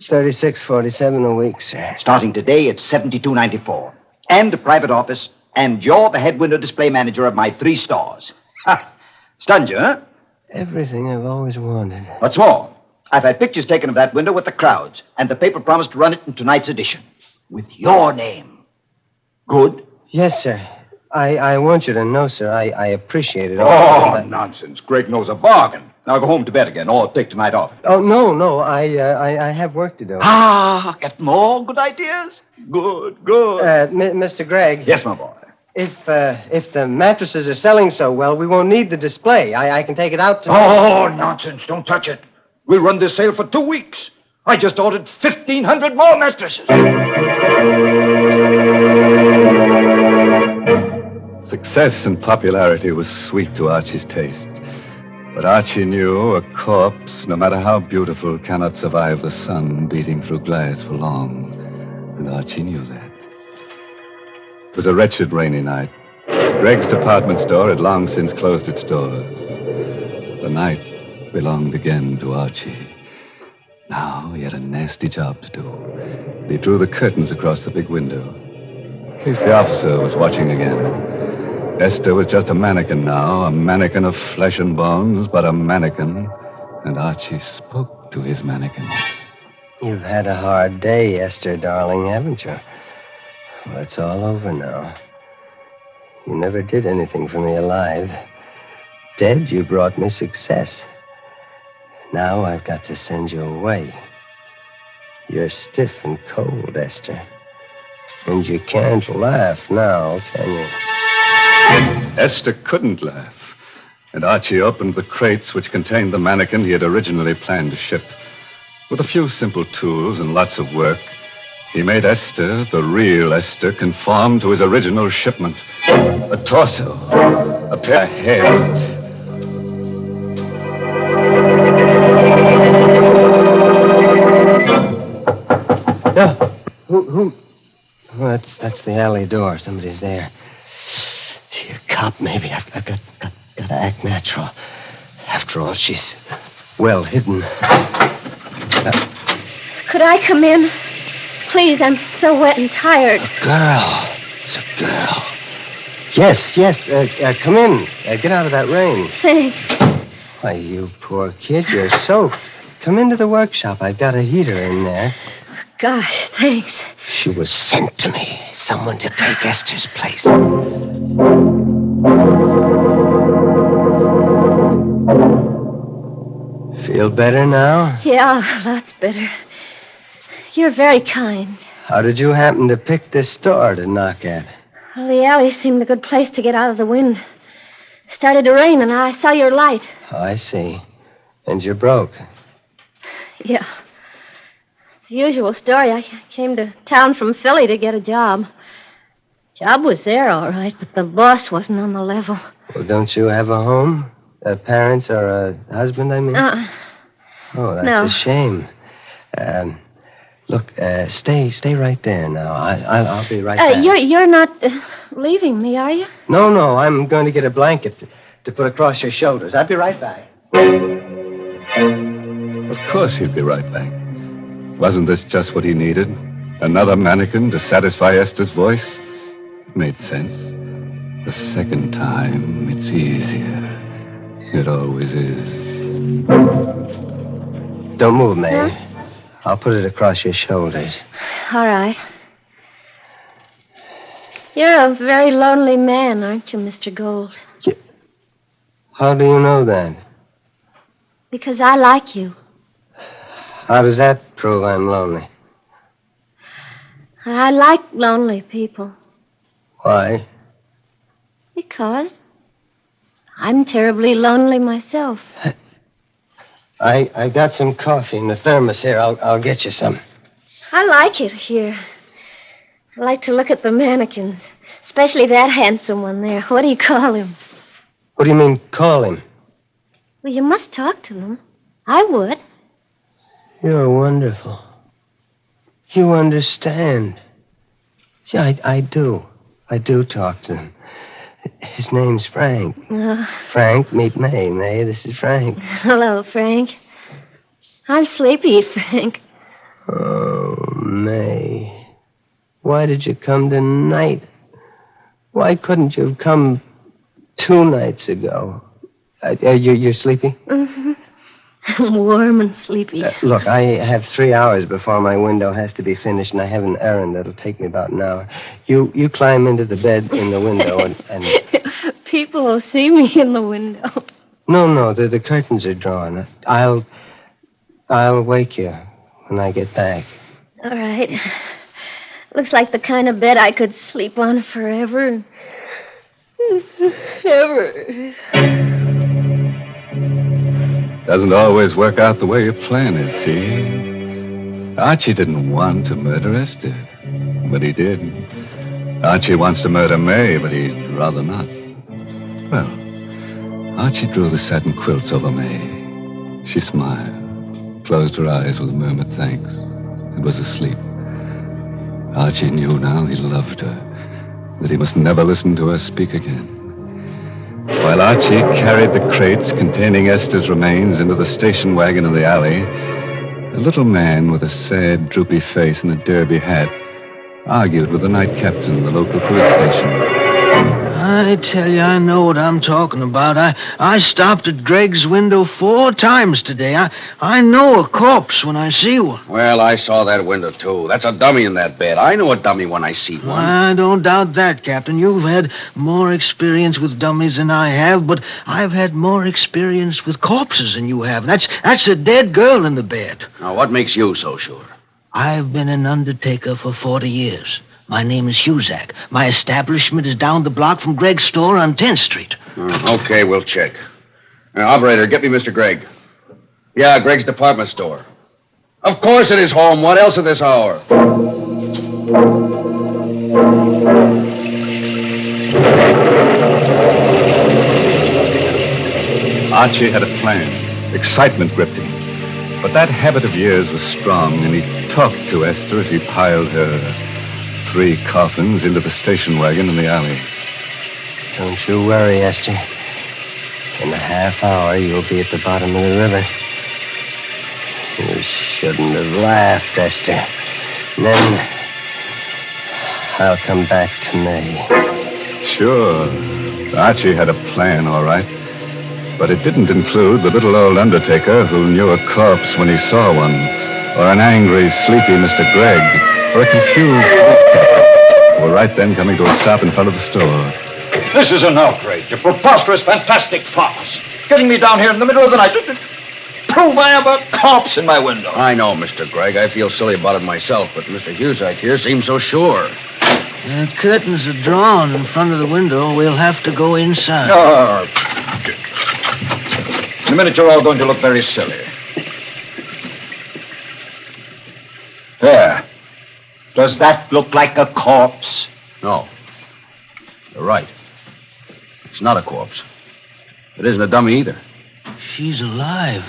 $36.47 a week, sir. Starting today, it's $72.94. And a private office, and you're the head window display manager of my 3 stores. Ha! Stunned you, huh? Everything I've always wanted. What's more, I've had pictures taken of that window with the crowds, and the paper promised to run it in tonight's edition. With your name. Good? Yes, sir. I want you to know, sir, I appreciate it. Oh, nonsense. Greg knows a bargain. Now go home to bed again, or take tonight off. Oh, no. I have work to do. Got more good ideas? Good. Mr. Gregg. Yes, my boy. If the mattresses are selling so well, we won't need the display. I can take it out tonight. Oh, nonsense. Don't touch it. We'll run this sale for 2 weeks. I just ordered 1,500 more mattresses. Success and popularity was sweet to Archie's taste. But Archie knew a corpse, no matter how beautiful, cannot survive the sun beating through glass for long. And Archie knew that. It was a wretched rainy night. Greg's department store had long since closed its doors. The night belonged again to Archie. Now he had a nasty job to do. He drew the curtains across the big window, in case the officer was watching again. Esther was just a mannequin now, a mannequin of flesh and bones, but a mannequin. And Archie spoke to his mannequins. You've had a hard day, Esther, darling, haven't you? Well, it's all over now. You never did anything for me alive. Dead, you brought me success. Now I've got to send you away. You're stiff and cold, Esther. And you can't laugh now, can you? Esther couldn't laugh. And Archie opened the crates which contained the mannequin he had originally planned to ship. With a few simple tools and lots of work, he made Esther, the real Esther, conform to his original shipment. A torso, a pair of hands. No. Who? Oh, that's the alley door. Somebody's there. Is he a cop? Maybe. I've got to act natural. After all, she's well hidden. Could I come in? Please, I'm so wet and tired. Girl. It's a girl. Yes. Come in. Get out of that rain. Thanks. Why, you poor kid, you're soaked. Come into the workshop. I've got a heater in there. Gosh, thanks. She was sent to me. Someone to take Esther's place. Feel better now? Yeah, lots better. You're very kind. How did you happen to pick this door to knock at? Well, the alley seemed a good place to get out of the wind. It started to rain, and I saw your light. Oh, I see. And you're broke. Yeah. The usual story. I came to town from Philly to get a job. Job was there, all right, but the boss wasn't on the level. Well, don't you have a home? Parents or a husband, I mean? Oh, that's No. a shame. Look, stay right there now. I'll be right back. You're not leaving me, are you? No, I'm going to get a blanket to put across your shoulders. I'll be right back. Of course he'd be right back. Wasn't this just what he needed? Another mannequin to satisfy Esther's voice? It made sense. The second time, it's easier. It always is. Don't move, May. Huh? I'll put it across your shoulders. All right. You're a very lonely man, aren't you, Mr. Gold? How do you know that? Because I like you. How does that prove I'm lonely? I like lonely people. Why? Because I'm terribly lonely myself. I got some coffee in the thermos here. I'll get you some. I like it here. I like to look at the mannequins, especially that handsome one there. What do you call him? What do you mean, call him? Well, you must talk to them. I would. You're wonderful. You understand. Yeah, I do. I do talk to him. His name's Frank. Frank, meet May. May, this is Frank. Hello, Frank. I'm sleepy, Frank. Oh, May. Why did you come tonight? Why couldn't you have come 2 nights ago? You're sleepy? Mm-hmm. I'm warm and sleepy. Look, I have 3 hours before my window has to be finished, and I have an errand that'll take me about an hour. You climb into the bed in the window and... People will see me in the window. No, the curtains are drawn. I'll wake you when I get back. All right. Looks like the kind of bed I could sleep on forever. Ever. Doesn't always work out the way you plan it, see? Archie didn't want to murder Esther, but he did. Archie wants to murder May, but he'd rather not. Well, Archie drew the satin quilts over May. She smiled, closed her eyes with a murmured thanks, and was asleep. Archie knew now he loved her, that he must never listen to her speak again. While Archie carried the crates containing Esther's remains into the station wagon in the alley, a little man with a sad, droopy face and a derby hat argued with the night captain of the local police station. I tell you, I know what I'm talking about. I stopped at Greg's window 4 times today. I know a corpse when I see one. Well, I saw that window, too. That's a dummy in that bed. I know a dummy when I see one. I don't doubt that, Captain. You've had more experience with dummies than I have, but I've had more experience with corpses than you have. That's a dead girl in the bed. Now, what makes you so sure? I've been an undertaker for 40 years. My name is Huzak. My establishment is down the block from Greg's store on 10th Street. Okay, we'll check. Operator, get me Mr. Gregg. Yeah, Greg's department store. Of course it is home. What else at this hour? Archie had a plan. Excitement gripped him. But that habit of years was strong, and he talked to Esther as he piled her 3 coffins into the station wagon in the alley. Don't you worry, Esther. In a half hour, you'll be at the bottom of the river. You shouldn't have laughed, Esther. And then I'll come back to me. Sure. Archie had a plan, all right. But it didn't include the little old undertaker who knew a corpse when he saw one, or an angry, sleepy Mr. Gregg, or a confused who were right then coming to a stop in front of the store. This is an outrage, a preposterous, fantastic farce. Getting me down here in the middle of the night to prove I have a corpse in my window. I know, Mr. Gregg. I feel silly about it myself, but Mr. Cusack here seems so sure. The curtains are drawn in front of the window. We'll have to go inside. Oh. In a minute, you're all going to look very silly. There. Does that look like a corpse? No. You're right. It's not a corpse. It isn't a dummy either. She's alive.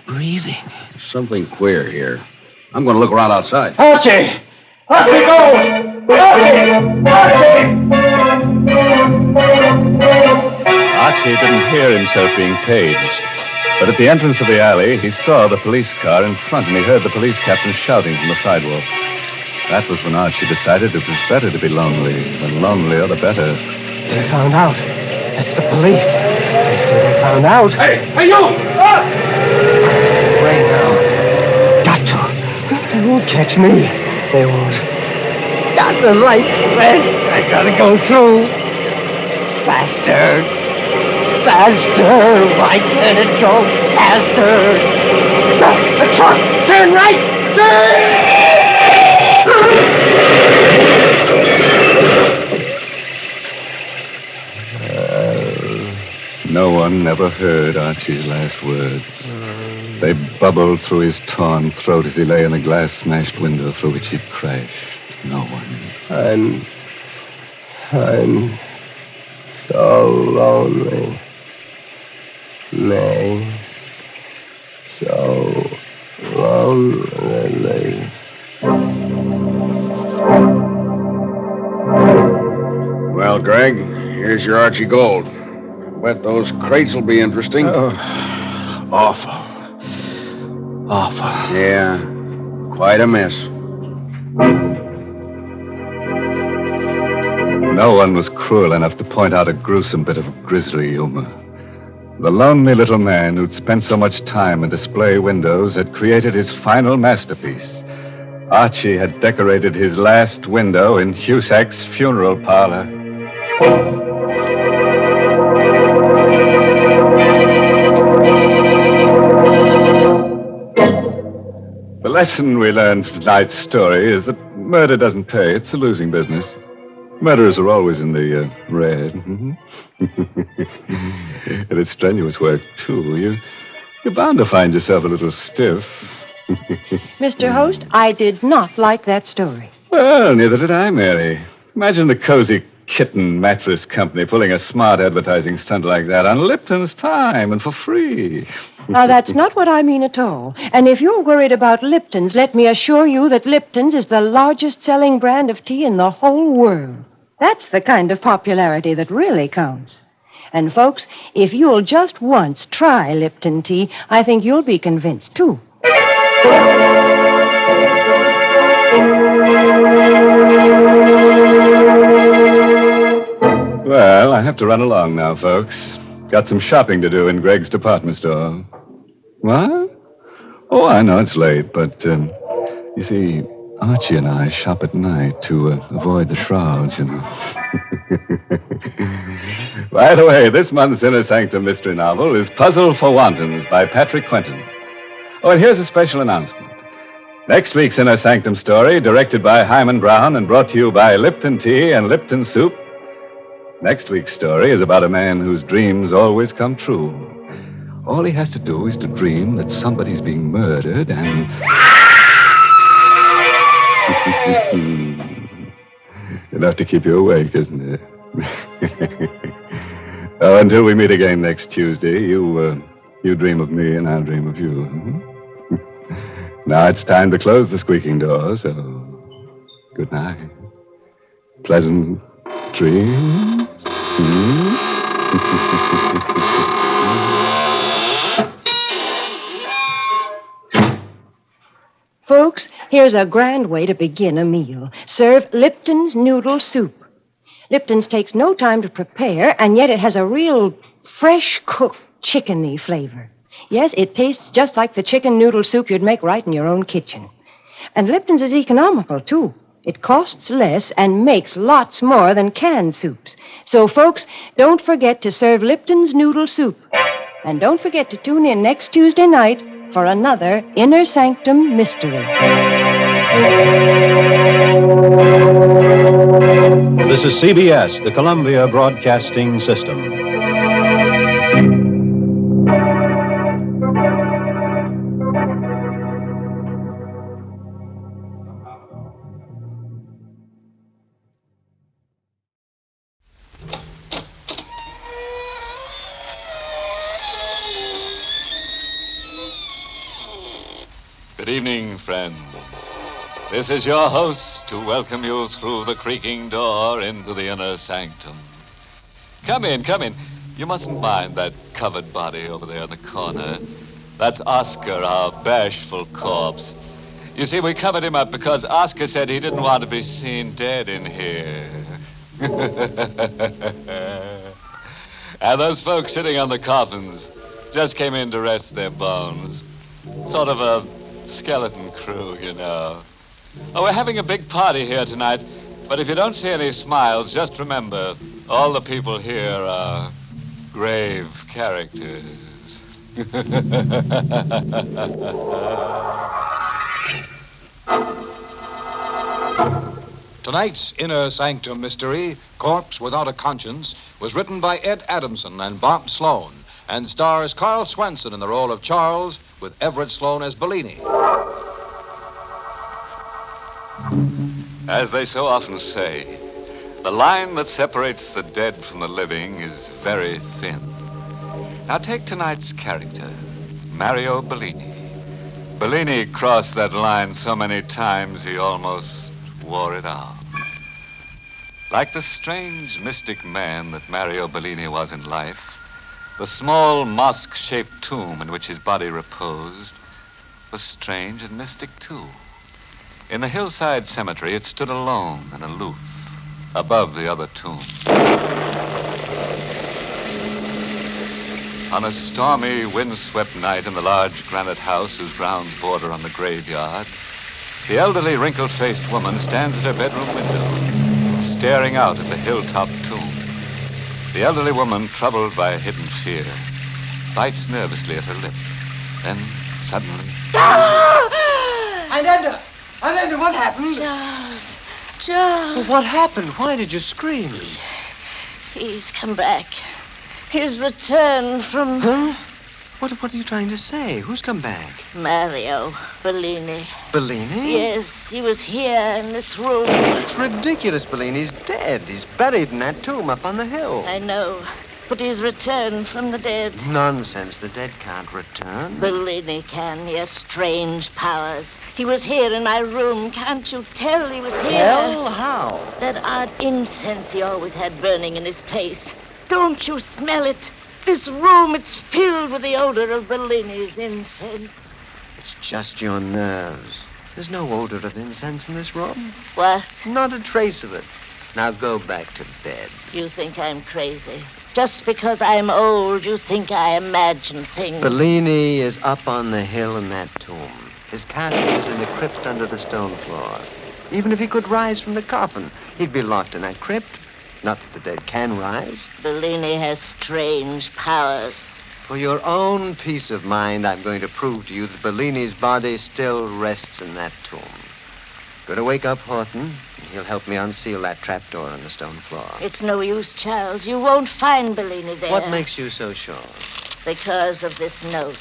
Breathing. Something queer here. I'm going to look around outside. Archie! Archie, go! Archie didn't hear himself being paged. But at the entrance of the alley, he saw the police car in front, and he heard the police captain shouting from the sidewalk. That was when Archie decided it was better to be lonely. The lonelier, the better. They found out. That's the police. They said they found out. Hey, you! Away now. Got to. They won't catch me. They won't. Got the lights, Fred. I gotta go through. Faster. Faster. Why can't it go faster? The truck. Turn right. Turn! No one ever heard Archie's last words. They bubbled through his torn throat as he lay in the glass-smashed window through which he'd crashed. No one. I'm so lonely. May. So lonely. Well, Greg, here's your Archie Gold. Bet those crates will be interesting. Awful. Yeah, quite a mess. No one was cruel enough to point out a gruesome bit of grisly humor. The lonely little man who'd spent so much time in display windows had created his final masterpiece. Archie had decorated his last window in Cusack's funeral parlor. The lesson we learned from tonight's story is that murder doesn't pay. It's a losing business. Murderers are always in the red. And it's strenuous work, too. You're bound to find yourself a little stiff. Mr. Host, I did not like that story. Well, neither did I, Mary. Imagine the cozy kitten mattress company pulling a smart advertising stunt like that on Lipton's time and for free. Now, that's not what I mean at all. And if you're worried about Lipton's, let me assure you that Lipton's is the largest selling brand of tea in the whole world. That's the kind of popularity that really counts. And, folks, if you'll just once try Lipton tea, I think you'll be convinced, too. Well, I have to run along now, folks. Got some shopping to do in Greg's department store. What? Oh, I know it's late, but, you see, Archie and I shop at night to avoid the shrouds, you know. By the way, this month's Inner Sanctum Mystery novel is Puzzle for Wantons by Patrick Quentin. Oh, and here's a special announcement. Next week's Inner Sanctum story, directed by Hyman Brown and brought to you by Lipton Tea and Lipton Soup. Next week's story is about a man whose dreams always come true. All he has to do is to dream that somebody's being murdered and... Enough to keep you awake, isn't it? Oh, until we meet again next Tuesday, you dream of me and I'll dream of you. Now it's time to close the squeaking door, so good night. Pleasant dreams. Folks, here's a grand way to begin a meal. Serve Lipton's noodle soup. Lipton's takes no time to prepare, and yet it has a real fresh-cooked chickeny flavor. Yes, it tastes just like the chicken noodle soup you'd make right in your own kitchen. And Lipton's is economical, too. It costs less and makes lots more than canned soups. So, folks, don't forget to serve Lipton's noodle soup. And don't forget to tune in next Tuesday night for another Inner Sanctum Mystery. This is CBS, the Columbia Broadcasting System. Good evening, friends. This is your host to welcome you through the creaking door into the inner sanctum. Come in, come in. You mustn't mind that covered body over there in the corner. That's Oscar, our bashful corpse. You see, we covered him up because Oscar said he didn't want to be seen dead in here. And those folks sitting on the coffins just came in to rest their bones. Sort of a skeleton crew, you know. Oh, we're having a big party here tonight, but if you don't see any smiles, just remember, all the people here are grave characters. Tonight's Inner Sanctum Mystery, Corpse Without a Conscience, was written by Ed Adamson and Bob Sloan, and stars Carl Swenson in the role of Charles, with Everett Sloan as Bellini. As they so often say, the line that separates the dead from the living is very thin. Now take tonight's character, Mario Bellini. Bellini crossed that line so many times he almost wore it out. Like the strange, mystic man that Mario Bellini was in life, the small mosque-shaped tomb in which his body reposed was strange and mystic, too. In the hillside cemetery, it stood alone and aloof, above the other tombs. On a stormy, windswept night in the large granite house whose grounds border on the graveyard, the elderly, wrinkled-faced woman stands at her bedroom window, staring out at the hilltop tomb. The elderly woman, troubled by a hidden fear, bites nervously at her lip. Then, suddenly... Ananda, what happened? Charles. What happened? Why did you scream? He's come back. He's returned from... Huh? What are you trying to say? Who's come back? Mario Bellini. Bellini? Yes, he was here in this room. It's ridiculous, Bellini's dead. He's buried in that tomb up on the hill. I know, but he's returned from the dead. Nonsense. The dead can't return. Bellini can. He has strange powers. He was here in my room. Can't you tell he was here? Well, how? That odd incense he always had burning in his place. Don't you smell it? This room, it's filled with the odor of Bellini's incense. It's just your nerves. There's no odor of incense in this room. What? Not a trace of it. Now go back to bed. You think I'm crazy. Just because I'm old, you think I imagine things. Bellini is up on the hill in that tomb. His casket is in the crypt under the stone floor. Even if he could rise from the coffin, he'd be locked in that crypt. Not that the dead can rise. Bellini has strange powers. For your own peace of mind, I'm going to prove to you that Bellini's body still rests in that tomb. Going to wake up Horton, and he'll help me unseal that trapdoor in the stone floor. It's no use, Charles. You won't find Bellini there. What makes you so sure? Because of this note.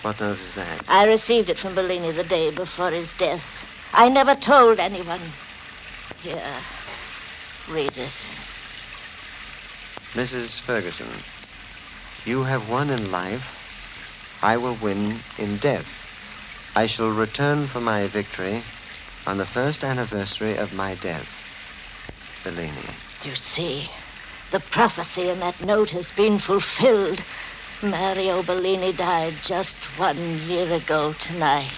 What note is that? I received it from Bellini the day before his death. I never told anyone. Here. Read it. Mrs. Ferguson, you have won in life. I will win in death. I shall return for my victory on the first anniversary of my death. Bellini. You see, The prophecy in that note has been fulfilled. Mario Bellini died just 1 year ago tonight.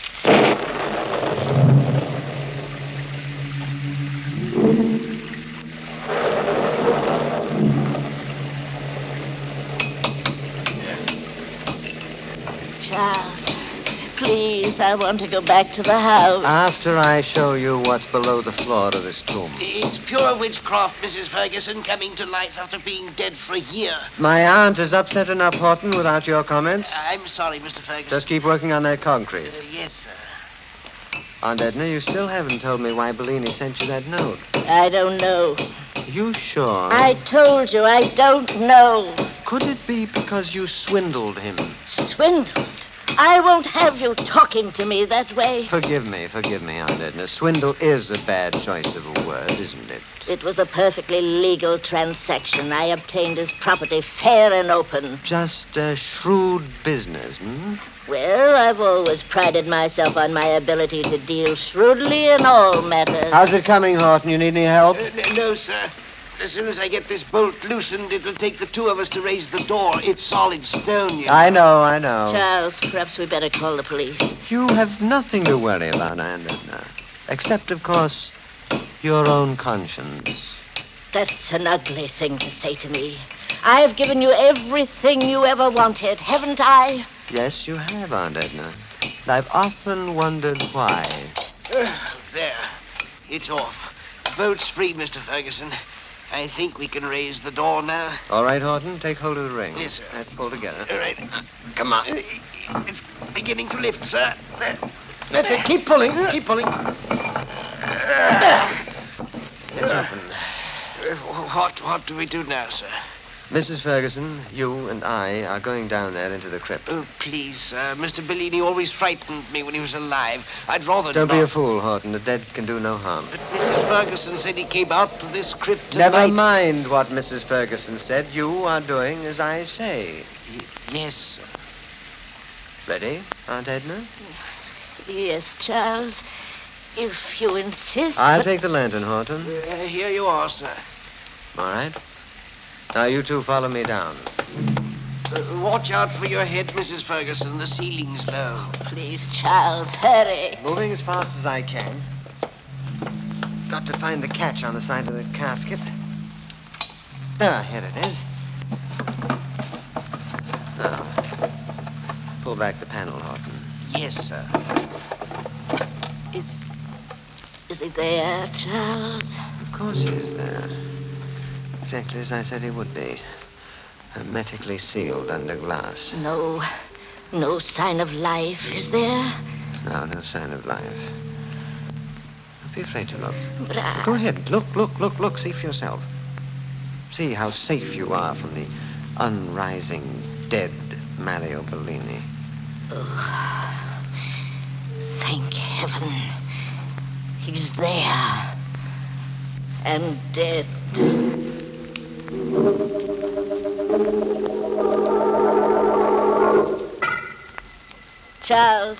Charles, please, I want to go back to the house. After I show you what's below the floor of this tomb. It's pure witchcraft, Mrs. Ferguson, coming to life after being dead for a year. My aunt is upset enough, Horton, without your comments. I'm sorry, Mr. Ferguson. Just keep working on that concrete. Yes, sir. Aunt Edna, you still haven't told me why Bellini sent you that note. I don't know. You sure? I told you, I don't know. Could it be because you swindled him? Swindled? I won't have you talking to me that way. Forgive me, Aunt Edna. Swindle is a bad choice of a word, isn't it? It was a perfectly legal transaction. I obtained his property fair and open. Just a shrewd business, hmm? Well, I've always prided myself on my ability to deal shrewdly in all matters. How's it coming, Horton? You need any help? No, sir. As soon as I get this bolt loosened, it'll take the two of us to raise the door. It's solid stone, you know. I know. Charles, perhaps we better call the police. You have nothing to worry about, Aunt Edna. Except, of course, your own conscience. That's an ugly thing to say to me. I've given you everything you ever wanted, haven't I? Yes, you have, Aunt Edna. And I've often wondered why. There. It's off. Bolt's free, Mr. Ferguson. I think we can raise the door now. All right, Horton, take hold of the ring. Yes, sir. Let's pull together. All right. Come on. It's beginning to lift, sir. That's it. Keep pulling. Keep pulling. It's open. What do we do now, sir? Mrs. Ferguson, you and I are going down there into the crypt. Oh, please, sir. Mr. Bellini always frightened me when he was alive. I'd rather Don't not. be a fool, Horton. The dead can do no harm. But Mrs. Ferguson said he came out to this crypt tonight. Never mind what Mrs. Ferguson said. You are doing as I say. Yes, sir. Ready, Aunt Edna? Yes, Charles. If you insist. I'll take the lantern, Horton. Here you are, sir. All right. Now, you two follow me down. Watch out for your head, Mrs. Ferguson. The ceiling's low. Please, Charles, hurry. Moving as fast as I can. Got to find the catch on the side of the casket. Ah, here it is. Now, pull back the panel, Horton. Yes, sir. Is he there, Charles? Of course he is there. Exactly as I said he would be. Hermetically sealed under glass. No sign of life, is there? No sign of life. Don't be afraid to look. But Go ahead. Look. See for yourself. See how safe you are from the unrising, dead Mario Bellini. Oh, thank heaven. He's there. And dead. Charles,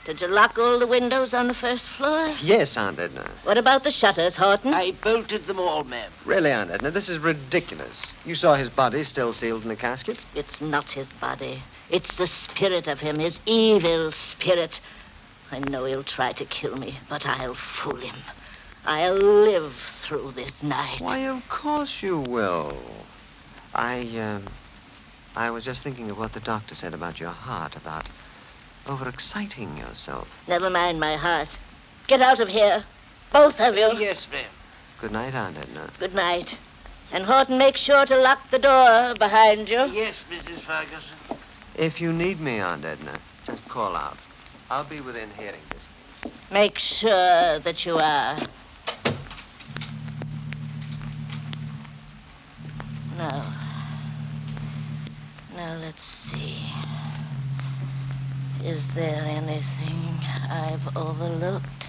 did you lock all the windows on the first floor? Yes, Aunt Edna. What about the shutters, Horton? I bolted them all, ma'am. Really, Aunt Edna, this is ridiculous. You saw his body still sealed in the casket? It's not his body. It's the spirit of him, his evil spirit. I know he'll try to kill me, but I'll fool him. I'll live through this night. Why, of course you will. I was just thinking of what the doctor said about your heart, about overexciting yourself. Never mind my heart. Get out of here. Both of you. Yes, ma'am. Good night, Aunt Edna. Good night. And Horton, make sure to lock the door behind you. Yes, Mrs. Ferguson. If you need me, Aunt Edna, just call out. I'll be within hearing distance. Make sure that you are. Now, let's see. Is there anything I've overlooked?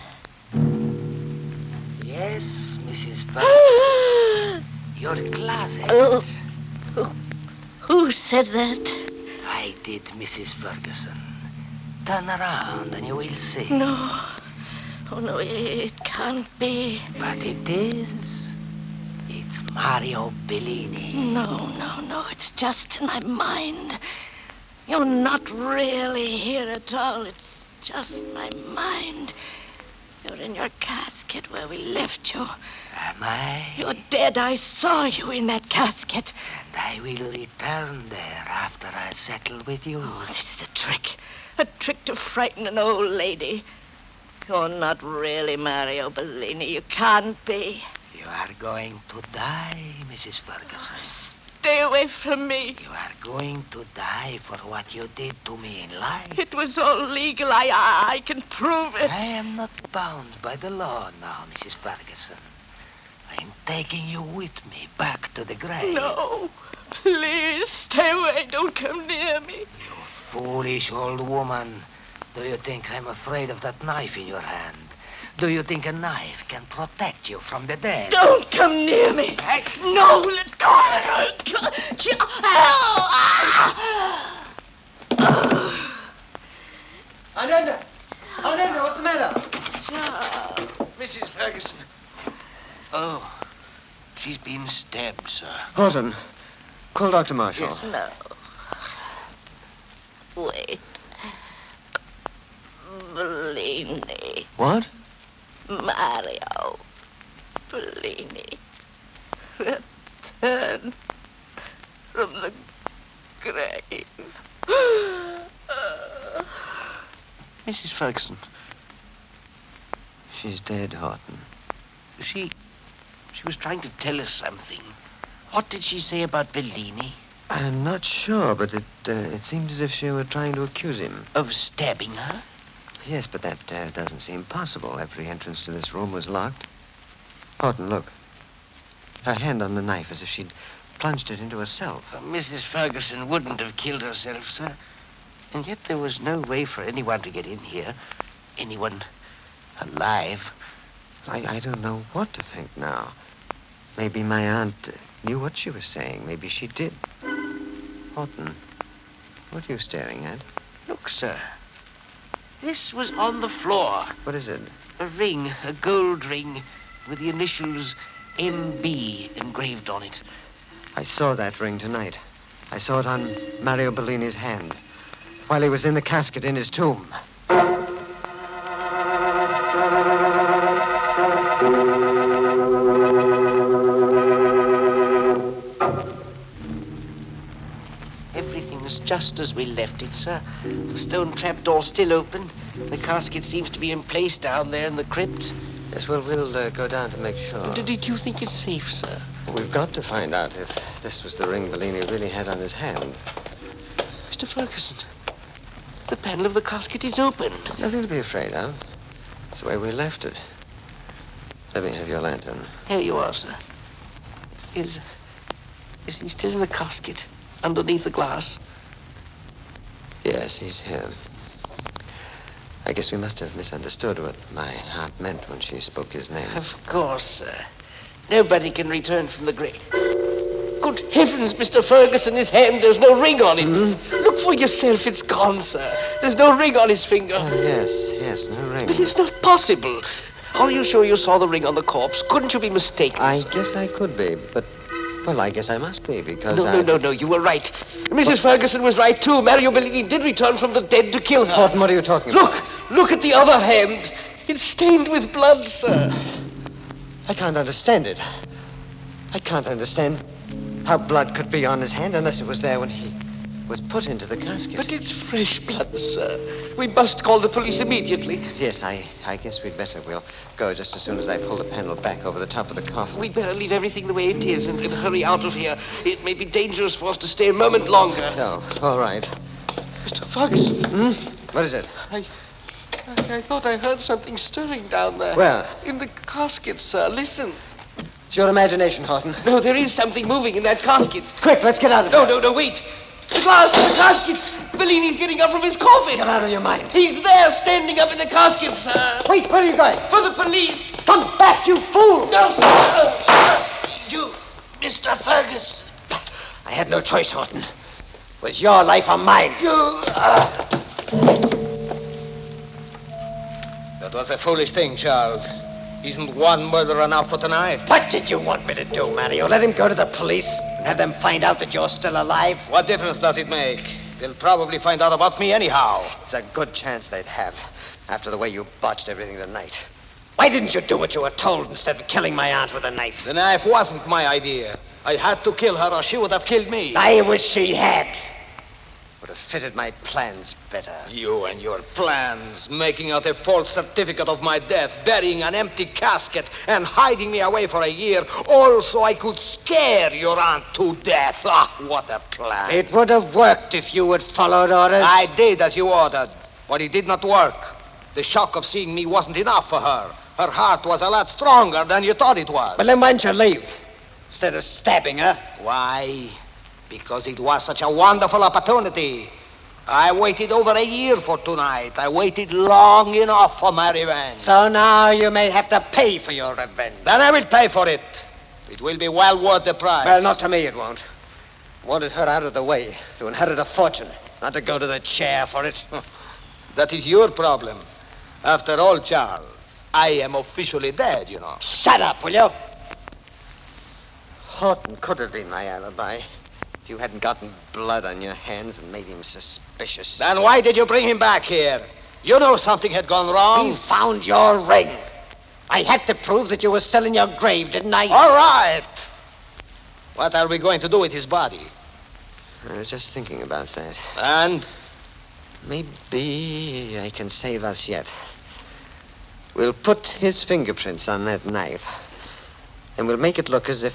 Yes, Mrs. Ferguson. Your closet. Oh, who said that? I did, Mrs. Ferguson. Turn around and you will see. No. Oh, no, it can't be. But it is. It It's Mario Bellini. No. It's just in my mind. You're not really here at all. It's just my mind. You're in your casket where we left you. Am I? You're dead. I saw you in that casket. And I will return there after I settle with you. Oh, this is a trick. A trick to frighten an old lady. You're not really Mario Bellini. You can't be. You are going to die, Mrs. Ferguson. Stay away from me. You are going to die for what you did to me in life. It was all legal. I can prove it. I am not bound by the law now, Mrs. Ferguson. I am taking you with me back to the grave. No. Please, stay away. Don't come near me. You foolish old woman. Do you think I'm afraid of that knife in your hand? Do you think a knife can protect you from the dead? Don't come near me. No, let go. Ananda, what's the matter? Mrs. Ferguson. Oh, she's been stabbed, sir. Horton, call Dr. Marshall. No. Wait. Bellini. What? Mario Bellini. Return from the grave. Mrs. Ferguson. She's dead, Horton. She was trying to tell us something. What did she say about Bellini? I'm not sure, but it seemed as if she were trying to accuse him. Of stabbing her? Yes, but that doesn't seem possible. Every entrance to this room was locked. Horton, look. Her hand on the knife as if she'd plunged it into herself. Mrs. Ferguson wouldn't have killed herself, sir. And yet there was no way for anyone to get in here. Anyone alive. I don't know what to think now. Maybe my aunt knew what she was saying. Maybe she did. Horton, what are you staring at? Look, sir. This was on the floor. What is it? A ring, a gold ring, with the initials MB engraved on it. I saw that ring tonight. I saw it on Mario Bellini's hand while he was in the casket in his tomb. Everything's just as we left it, sir. The stone trapdoor still open. The casket seems to be in place down there in the crypt. Yes, well, we'll go down to make sure. Did you think it's safe, sir? We've got to find out if this was the ring Bellini really had on his hand. Mr. Ferguson, the panel of the casket is open. Nothing to be afraid of. It's the way we left it. Let me have your lantern. Here you are, sir. Is he still in the casket, underneath the glass? Yes, he's here. I guess we must have misunderstood what my aunt meant when she spoke his name. Of course, sir. Nobody can return from the grave. Good heavens, Mr. Ferguson, his hand, there's no ring on it. Look for yourself, it's gone, sir. There's no ring on his finger. Oh, yes, no ring. But it's not possible. Are you sure you saw the ring on the corpse? Couldn't you be mistaken? I guess I could be, but... Well, I guess I must be, because No, you were right. Mrs. Ferguson was right, too. Mario Bellini did return from the dead to kill her. Horton, what are you talking about? Look at the other hand. It's stained with blood, sir. I can't understand it. I can't understand how blood could be on his hand unless it was there when he was put into the casket. But it's fresh blood, sir. We must call the police immediately. Yes, I guess we'd better. We'll go just as soon as I pull the panel back over the top of the coffin. We'd better leave everything the way it is and hurry out of here. It may be dangerous for us to stay a moment longer. No, all right. Mr. Ferguson. What is it? I thought I heard something stirring down there. Where? In the casket, sir. Listen. It's your imagination, Horton. No, there is something moving in that casket. Quick, let's get out of here. No, wait. The casket. Bellini's getting up from his coffin. Get out of your mind. He's there, standing up in the casket, sir. Wait, where are you going? For the police. Come back, you fool. No, sir. You, Mr. Ferguson. I had no choice, Horton. It was your life or mine. That was a foolish thing, Charles. Isn't one murder enough for tonight? What did you want me to do, Mario? Let him go to the police and have them find out that you're still alive? What difference does it make? They'll probably find out about me anyhow. It's a good chance they'd have, after the way you botched everything tonight. Why didn't you do what you were told instead of killing my aunt with a knife? The knife wasn't my idea. I had to kill her or she would have killed me. I wish she had. Would have fitted my plans better. You and your plans, making out a false certificate of my death, burying an empty casket, and hiding me away for a year, all so I could scare your aunt to death. Ah, what a plan. It would have worked if you had followed orders. I did as you ordered, but it did not work. The shock of seeing me wasn't enough for her. Her heart was a lot stronger than you thought it was. But then why didn't you leave? Instead of stabbing her? Why? Because it was such a wonderful opportunity. I waited over a year for tonight. I waited long enough for my revenge. So now you may have to pay for your revenge. Then I will pay for it. It will be well worth the price. Well, not to me it won't. I wanted her out of the way to inherit a fortune, not to go to the chair for it. That is your problem. After all, Charles, I am officially dead, you know. Shut up, will you? Horton could have been my alibi. If you hadn't gotten blood on your hands and made him suspicious. Then why did you bring him back here? You know something had gone wrong. He found your ring. I had to prove that you were still in your grave, didn't I? All right. What are we going to do with his body? I was just thinking about that. And? Maybe I can save us yet. We'll put his fingerprints on that knife. And we'll make it look as if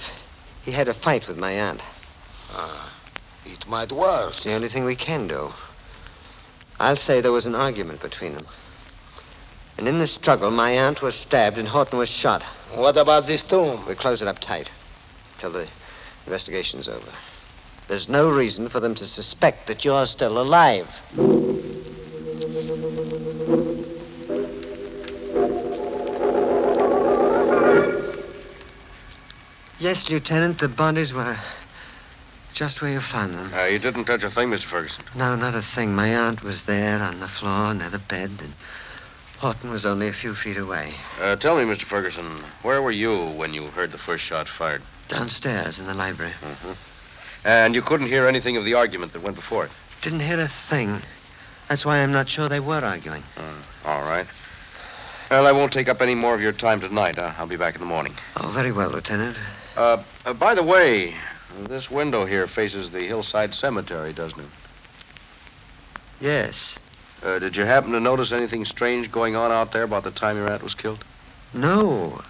he had a fight with my aunt. It might work. It's the only thing we can do. I'll say there was an argument between them. And in the struggle, my aunt was stabbed and Horton was shot. What about this tomb? We'll close it up tight till the investigation's over. There's no reason for them to suspect that you're still alive. Yes, Lieutenant, the bodies were just where you found them. You didn't touch a thing, Mr. Ferguson? No, not a thing. My aunt was there on the floor near the bed, and Horton was only a few feet away. Tell me, Mr. Ferguson, where were you when you heard the first shot fired? Downstairs in the library. Mm-hmm. And you couldn't hear anything of the argument that went before it? Didn't hear a thing. That's why I'm not sure they were arguing. All right. Well, I won't take up any more of your time tonight. I'll be back in the morning. Oh, very well, Lieutenant. By the way, this window here faces the hillside cemetery, doesn't it? Yes. Did you happen to notice anything strange going on out there about the time your aunt was killed? No.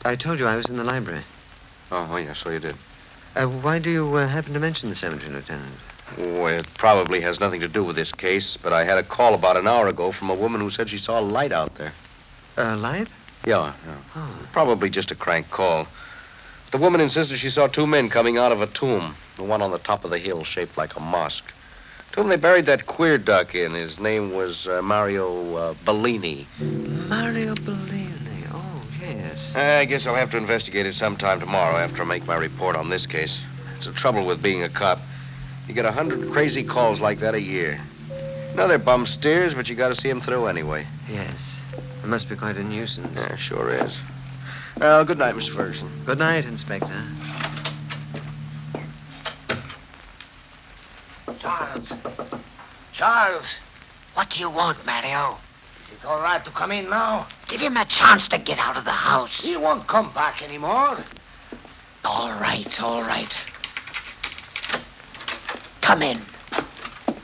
I told you I was in the library. Oh, yes, so you did. Why do you happen to mention the cemetery, Lieutenant? Oh, it probably has nothing to do with this case, but I had a call about an hour ago from a woman who said she saw a light out there. A light? Yeah. Oh. Probably just a crank call. The woman insisted she saw two men coming out of a tomb, the one on the top of the hill shaped like a mosque. Tomb they buried that queer duck in. His name was Mario Bellini. Mario Bellini. Oh, yes. I guess I'll have to investigate it sometime tomorrow after I make my report on this case. It's the trouble with being a cop. You get 100 crazy calls like that a year. No, they're bum steers, but you got to see them through anyway. Yes. It must be quite a nuisance. Yeah, sure is. Well, good night, Mr. Ferguson. Good night, Inspector. Charles, what do you want, Mario? Is it all right to come in now? Give him a chance to get out of the house. He won't come back anymore. All right. Come in.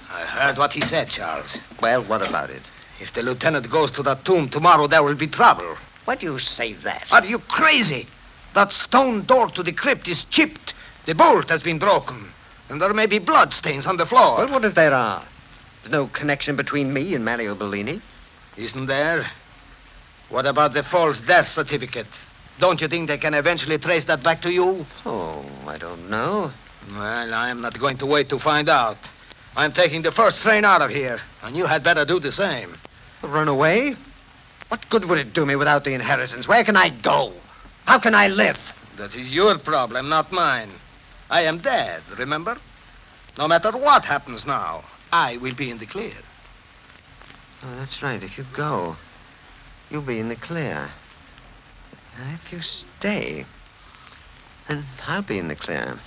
I heard what he said, Charles. Well, what about it? If the lieutenant goes to that tomb tomorrow, there will be trouble. Why do you say that? Are you crazy? That stone door to the crypt is chipped. The bolt has been broken. And there may be blood stains on the floor. Well, what if there are? There's no connection between me and Mario Bellini. Isn't there? What about the false death certificate? Don't you think they can eventually trace that back to you? Oh, I don't know. Well, I am not going to wait to find out. I'm taking the first train out of here, and you had better do the same. Run away? What good would it do me without the inheritance? Where can I go? How can I live? That is your problem, not mine. I am dead, remember? No matter what happens now, I will be in the clear. Oh, that's right. If you go, you'll be in the clear. If you stay, then I'll be in the clear.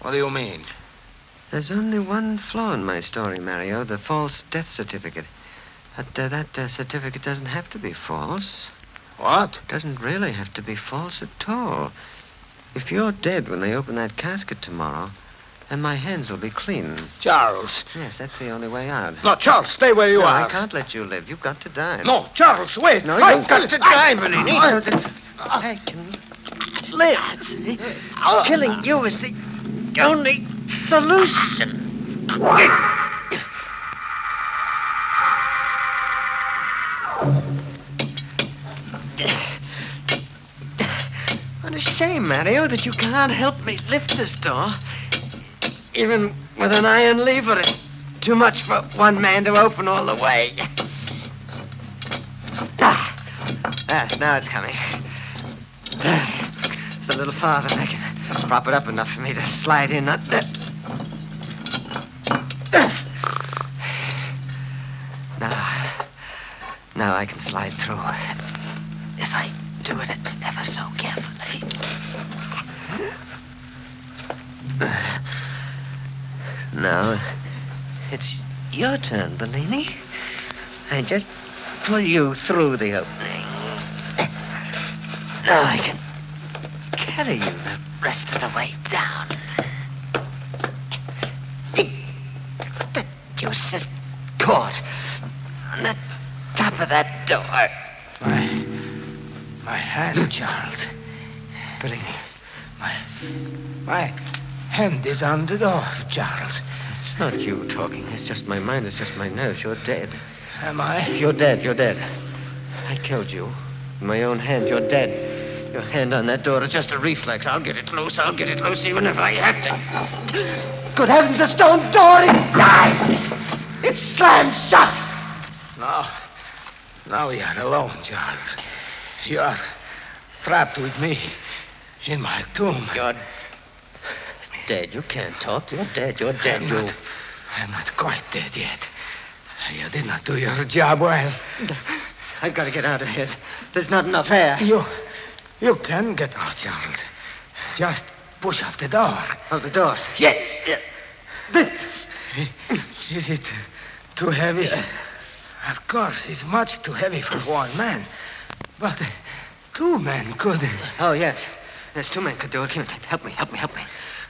What do you mean? There's only one flaw in my story, Mario, the false death certificate. But that certificate doesn't have to be false. What? It doesn't really have to be false at all. If you're dead when they open that casket tomorrow, then my hands will be clean. Charles. Yes, that's the only way out. No, Charles, stay where you are. I can't let you live. You've got to die. No, Charles, wait. No, I've got to die, Bellini. I can live. Killing you is the only solution. What a shame, Mario, that you can't help me lift this door. Even with an iron lever, it's too much for one man to open all the way. Now it's coming. It's a little farther. I can prop it up enough for me to slide in. Not that. Now I can slide through. If I do it ever so carefully. Now, it's your turn, Bellini. I just pull you through the opening. Now I can carry you the rest of the way down. The juice is caught on the top of that door. My hand, Charles. Bellini, my hand is on the door, Charles. It's not you talking. It's just my mind. It's just my nerves. You're dead. Am I? You're dead. You're dead. I killed you. In my own hand. You're dead. Your hand on that door is just a reflex. I'll get it loose. I'll get it loose even if I have to. Good heavens, the stone door! It dies! It slams shut! Now we are alone, Charles. You are trapped with me in my tomb. You're dead. You can't talk. You're dead. You're dead. I'm not quite dead yet. You did not do your job well. I've got to get out of here. There's not enough air. You can get out, Charles. Just push up the door. Oh, the door? Yes. This. Is it too heavy? Of course, it's much too heavy for one man. But two men could. Oh, yes. Yes, two men could do it. Help me.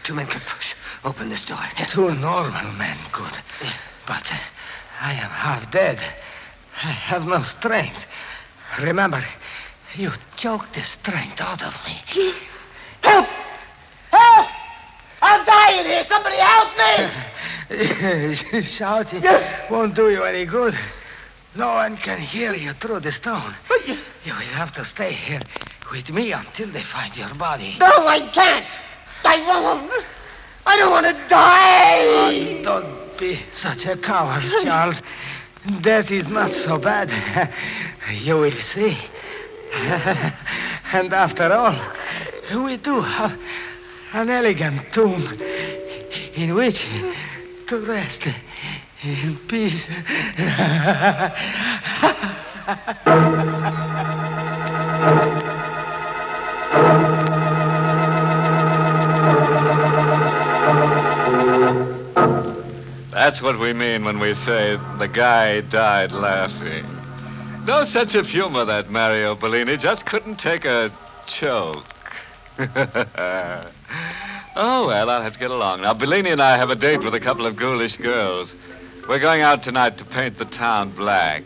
Two men could push open this door. Two normal men could. But I am half dead. I have no strength. Remember, you choked the strength out of me. Help! I'll die in here! Somebody help me! Shouting won't do you any good. No one can hear you through the stone. You will have to stay here with me until they find your body. No, I can't. I won't. I don't want to die. Oh, don't be such a coward, Charles. Death is not so bad. You will see. And after all, we do have an elegant tomb in which to rest in peace. That's what we mean when we say the guy died laughing. No sense of humor, that Mario Bellini. Just couldn't take a choke. Oh, well, I'll have to get along. Now, Bellini and I have a date with a couple of ghoulish girls. We're going out tonight to paint the town black.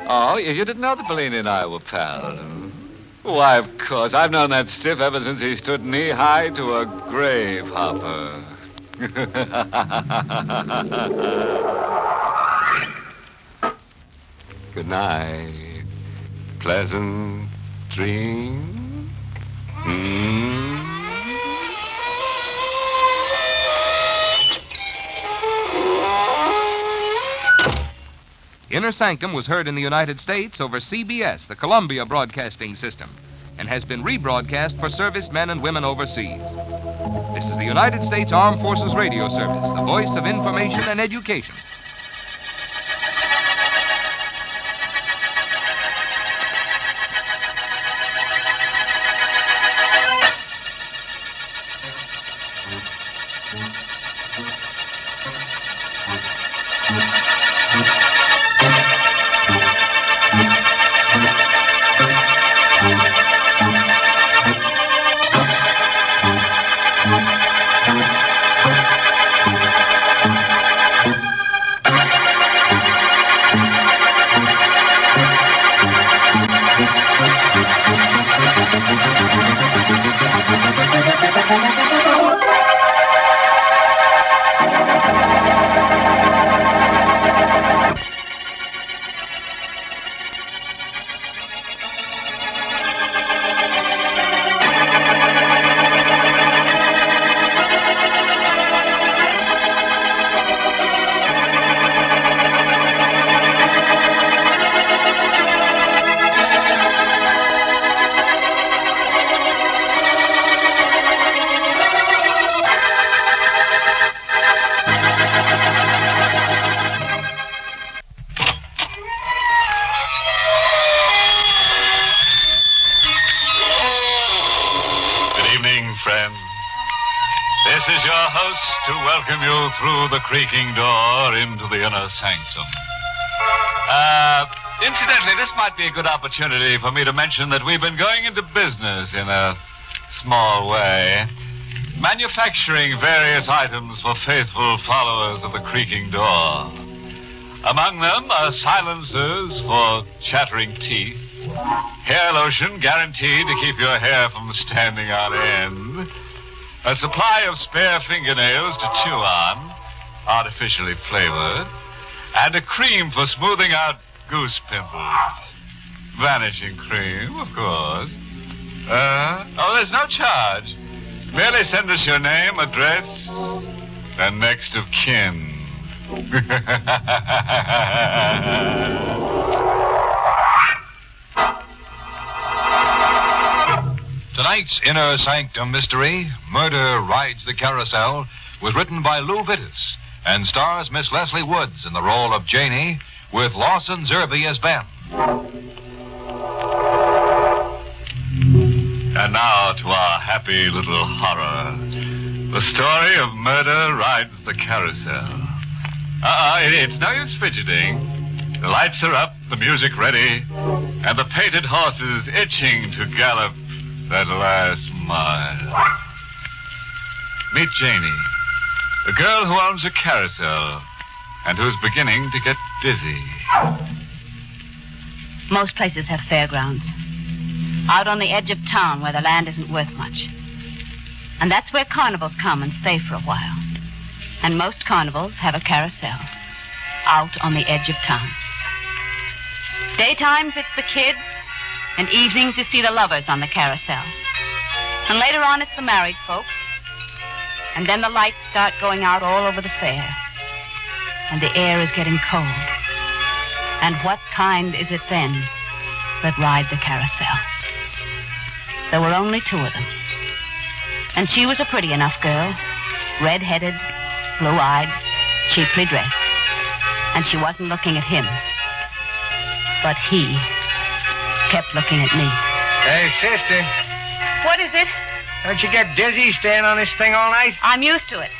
Oh, you didn't know that Bellini and I were pals? Why, of course. I've known that stiff ever since he stood knee-high to a grave hopper. Good night. Pleasant dreams. Inner Sanctum was heard in the United States over CBS, the Columbia Broadcasting System, and has been rebroadcast for servicemen and women overseas. This is the United States Armed Forces Radio Service, the voice of information and education. is your host to welcome you through the creaking door into the inner sanctum. Incidentally, this might be a good opportunity for me to mention that we've been going into business in a small way, manufacturing various items for faithful followers of the creaking door. Among them are silencers for chattering teeth, hair lotion guaranteed to keep your hair from standing on end, a supply of spare fingernails to chew on, artificially flavored, and a cream for smoothing out goose pimples. Vanishing cream, of course. There's no charge. Merely send us your name, address, and next of kin. Tonight's Inner Sanctum Mystery, Murder Rides the Carousel, was written by Lou Vittis and stars Miss Leslie Woods in the role of Janie, with Lawson Zerby as Ben. And now to our happy little horror. The story of Murder Rides the Carousel. It's no use fidgeting. The lights are up, the music ready, and the painted horses itching to gallop that last mile. Meet Janie, a girl who owns a carousel and who's beginning to get dizzy. Most places have fairgrounds. Out on the edge of town where the land isn't worth much. And that's where carnivals come and stay for a while. And most carnivals have a carousel out on the edge of town. Daytimes it's the kids, and evenings you see the lovers on the carousel. And later on it's the married folks. And then the lights start going out all over the fair. And the air is getting cold. And what kind is it then that ride the carousel? There were only two of them. And she was a pretty enough girl, red-headed, blue-eyed, cheaply dressed. And she wasn't looking at him. But he kept looking at me. Hey, sister. What is it? Don't you get dizzy staying on this thing all night? I'm used to it.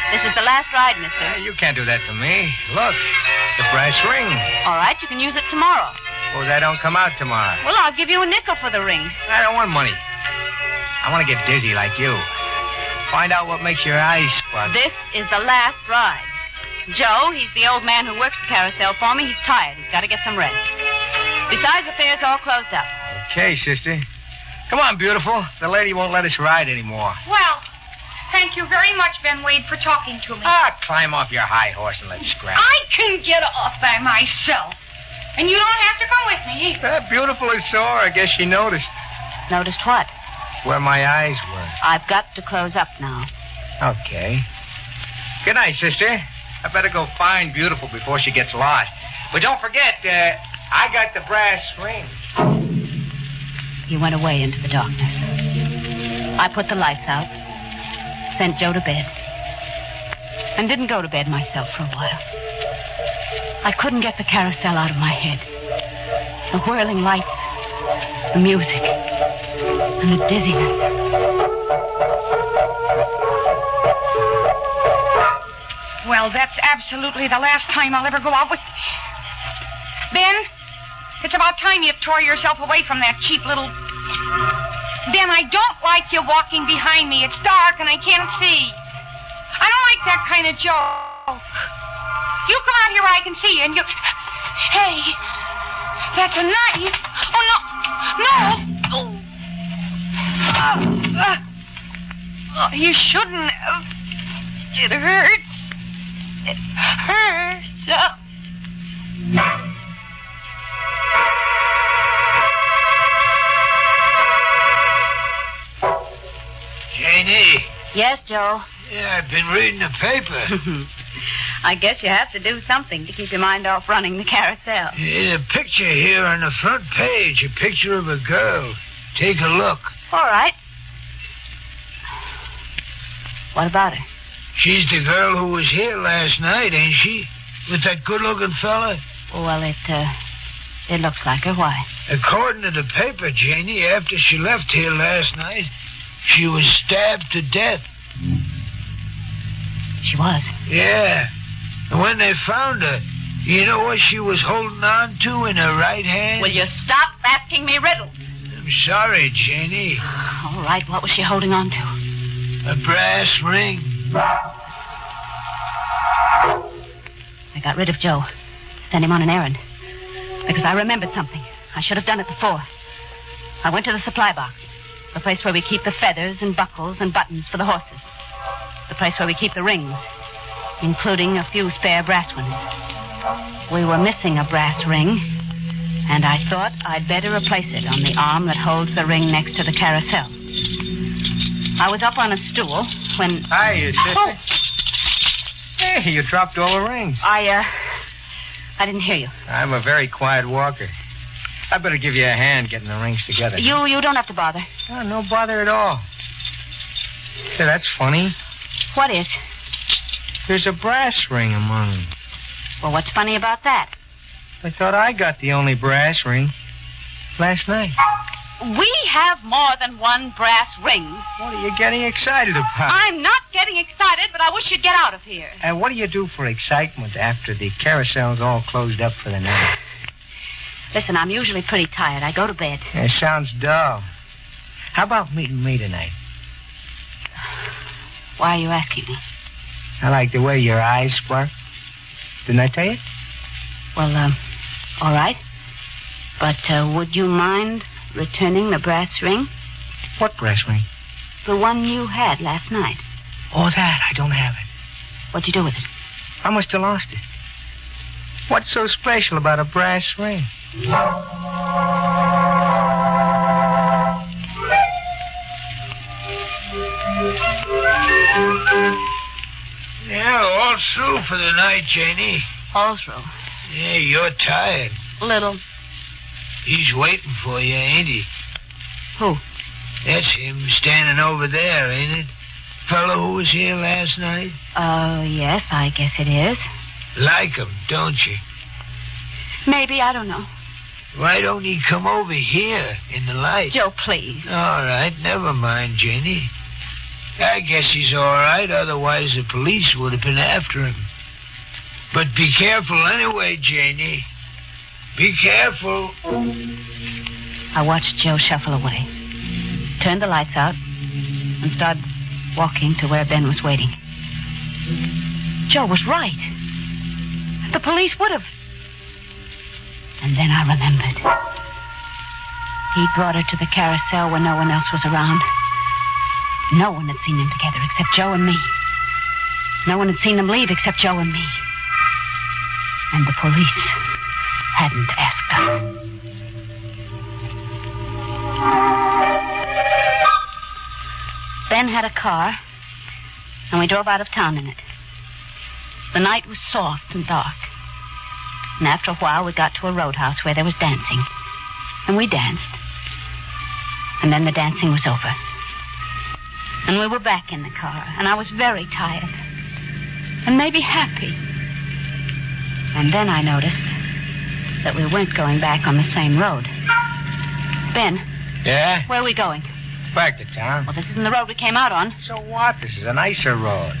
This is the last ride, mister. You can't do that to me. Look, the brass ring. All right, you can use it tomorrow. Suppose I don't come out tomorrow. Well, I'll give you a nickel for the ring. I don't want money. I want to get dizzy like you. Find out what makes your eyes spot. This is the last ride. Joe, he's the old man who works the carousel for me. He's tired. He's got to get some rest. Besides, the fair's all closed up. Okay, sister. Come on, beautiful. The lady won't let us ride anymore. Well, thank you very much, Ben Wade, for talking to me. Climb off your high horse and let's scrap. I can get off by myself. And you don't have to come with me either. Beautiful is sore. I guess she noticed. Noticed what? Where my eyes were. I've got to close up now. Okay. Good night, sister. I better go find Beautiful before she gets lost. But don't forget, I got the brass ring. He went away into the darkness. I put the lights out, sent Joe to bed, and didn't go to bed myself for a while. I couldn't get the carousel out of my head. The whirling lights, the music, and the dizziness. Well, that's absolutely the last time I'll ever go out with... Ben, it's about time you tore yourself away from that cheap little... Ben, I don't like you walking behind me. It's dark and I can't see. I don't like that kind of joke. You come out here where I can see you and you... Hey, that's a knife. Oh, no. No. You shouldn't have. It hurts. It hurts. Janie. Yes, Joe? Yeah, I've been reading the paper. I guess you have to do something to keep your mind off running the carousel. There's a picture here on the front page, a picture of a girl. Take a look. All right. What about her? She's the girl who was here last night, ain't she? With that good-looking fella? Well, it looks like her. Why? According to the paper, Janie, after she left here last night, she was stabbed to death. She was. Yeah. And when they found her, you know what she was holding on to in her right hand? Will you stop asking me riddles? I'm sorry, Janie. All right, what was she holding on to? A brass ring. I got rid of Joe. Sent him on an errand. Because I remembered something. I should have done it before. I went to the supply box. The place where we keep the feathers and buckles and buttons for the horses. The place where we keep the rings, including a few spare brass ones. We were missing a brass ring, and I thought I'd better replace it on the arm that holds the ring next to the carousel. I was up on a stool when... Hi, you sister. Oh. Hey, you dropped all the rings. I didn't hear you. I'm a very quiet walker. I better give you a hand getting the rings together. You don't have to bother. Oh, no bother at all. Say, that's funny. What is? There's a brass ring among them. Well, what's funny about that? I thought I got the only brass ring last night. We have more than one brass ring. What are you getting excited about? I'm not getting excited, but I wish you'd get out of here. And what do you do for excitement after the carousel's all closed up for the night? Listen, I'm usually pretty tired. I go to bed. It sounds dull. How about meeting me tonight? Why are you asking me? I like the way your eyes spark. Didn't I tell you? Well, all right. But would you mind returning the brass ring? What brass ring? The one you had last night. Oh, that. I don't have it. What'd you do with it? I must have lost it. What's so special about a brass ring? Yeah, all through for the night, Janie. All through? Yeah, you're tired. Little. He's waiting for you, ain't he? Who? That's him standing over there, ain't it? Fellow who was here last night? Yes, I guess it is. Like him, don't you? Maybe, I don't know. Why don't he come over here in the light? Joe, please. All right, never mind, Janie. I guess he's all right, otherwise the police would have been after him. But be careful anyway, Janie. Be careful. I watched Joe shuffle away, turned the lights out, and started walking to where Ben was waiting. Joe was right. The police would have. And then I remembered. He'd brought her to the carousel when no one else was around. No one had seen them together except Joe and me. No one had seen them leave except Joe and me. And the police hadn't asked us. Ben had a car, and we drove out of town in it. The night was soft and dark. And after a while, we got to a roadhouse where there was dancing. And we danced. And then the dancing was over. And we were back in the car, and I was very tired. And maybe happy. And then I noticed that we weren't going back on the same road. Ben. Yeah? Where are we going? Back to town. Well, this isn't the road we came out on. So what? This is a nicer road.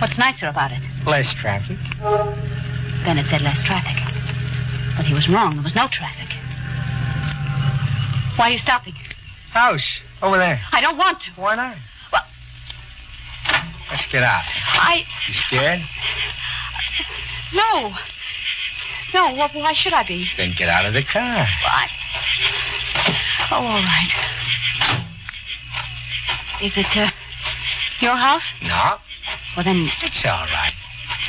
What's nicer about it? Less traffic. Ben had said less traffic. But he was wrong. There was no traffic. Why are you stopping? House. Over there. I don't want to. Why not? Well... Let's get out. You scared? No. No, why should I be? Then get out of the car. Why? Oh, all right. Is it, your house? No. Well, then... It's all right.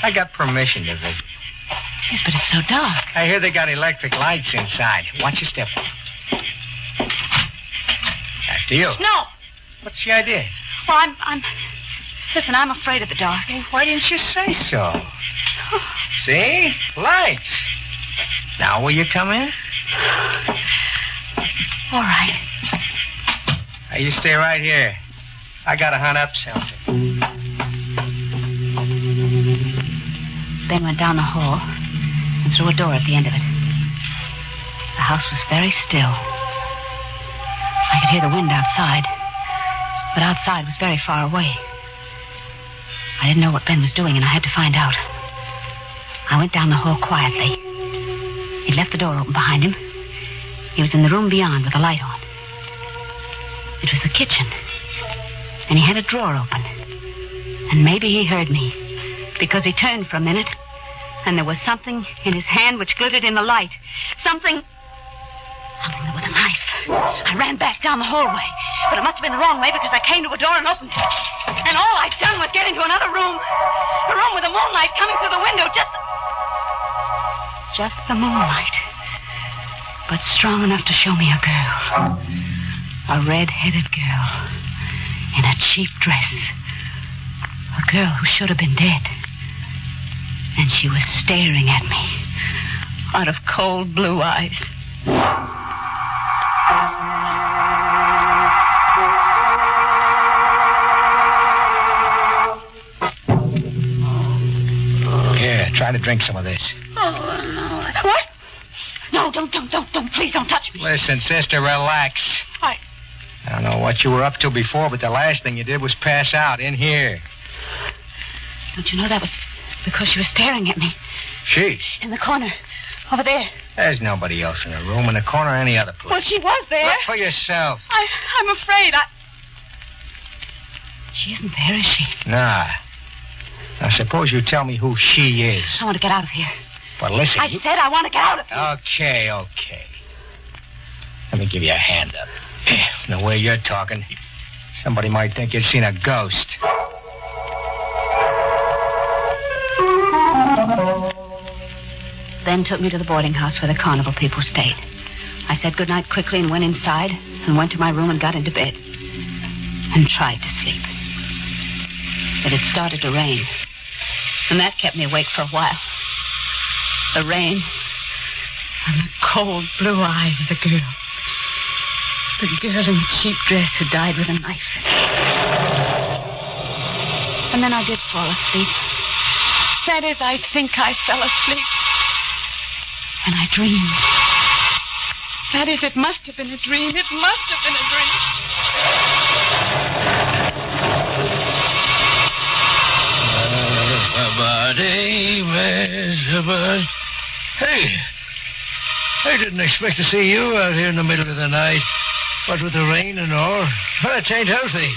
I got permission to visit. Yes, but it's so dark. I hear they got electric lights inside. Watch your step. After you. No. What's the idea? Well, I'm... Listen, I'm afraid of the dark. Well, why didn't you say so? See? Lights. Now will you come in? All right. Now, you stay right here. I gotta hunt up something. Ben went down the hall and through a door at the end of it. The house was very still. I could hear the wind outside, but outside was very far away. I didn't know what Ben was doing, and I had to find out. I went down the hall quietly. He'd left the door open behind him. He was in the room beyond with the light on. It was the kitchen. And he had a drawer open. And maybe he heard me, because he turned for a minute, and there was something in his hand which glittered in the light. Something with a knife. I ran back down the hallway, but it must have been the wrong way because I came to a door and opened it. And all I'd done was get into another room. A room with the moonlight coming through the window. Just the moonlight. But strong enough to show me a girl. A red-headed girl. In a cheap dress. A girl who should have been dead. And she was staring at me. Out of cold blue eyes. Here, try to drink some of this. Oh, no. What? No, don't. Please don't touch me. Listen, sister, relax. I don't know what you were up to before, but the last thing you did was pass out in here. Don't you know that was because she was staring at me? She? In the corner. Over there. There's nobody else in the room, in the corner, or any other place. Well, she was there. Look for yourself. I'm afraid. She isn't there, is she? Nah. Now, suppose you tell me who she is. I want to get out of here. But listen. I said I want to get out of here. Okay. Let me give you a hand up. The way you're talking, somebody might think you've seen a ghost. Ben took me to the boarding house where the carnival people stayed. I said goodnight quickly and went inside and went to my room and got into bed. And tried to sleep. It had started to rain. And that kept me awake for a while. The rain and the cold blue eyes of the girl. The girl in the cheap dress who died with a knife. And then I did fall asleep. That is, I think I fell asleep. And I dreamed. That is, it must have been a dream. It must have been a dream. Hey, I didn't expect to see you out here in the middle of the night. What with the rain and all. That ain't healthy.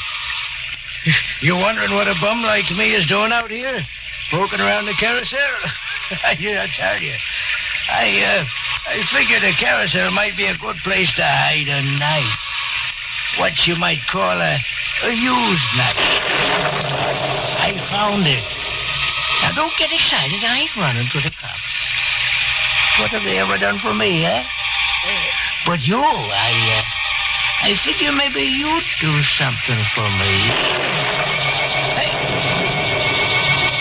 You wondering what a bum like me is doing out here? Poking around the carousel? I tell you. I figured the carousel might be a good place to hide a knife. What you might call a used knife. I found it. Now, don't get excited. I ain't running to the cops. What have they ever done for me, eh? But you, I figure maybe you'd do something for me. Hey,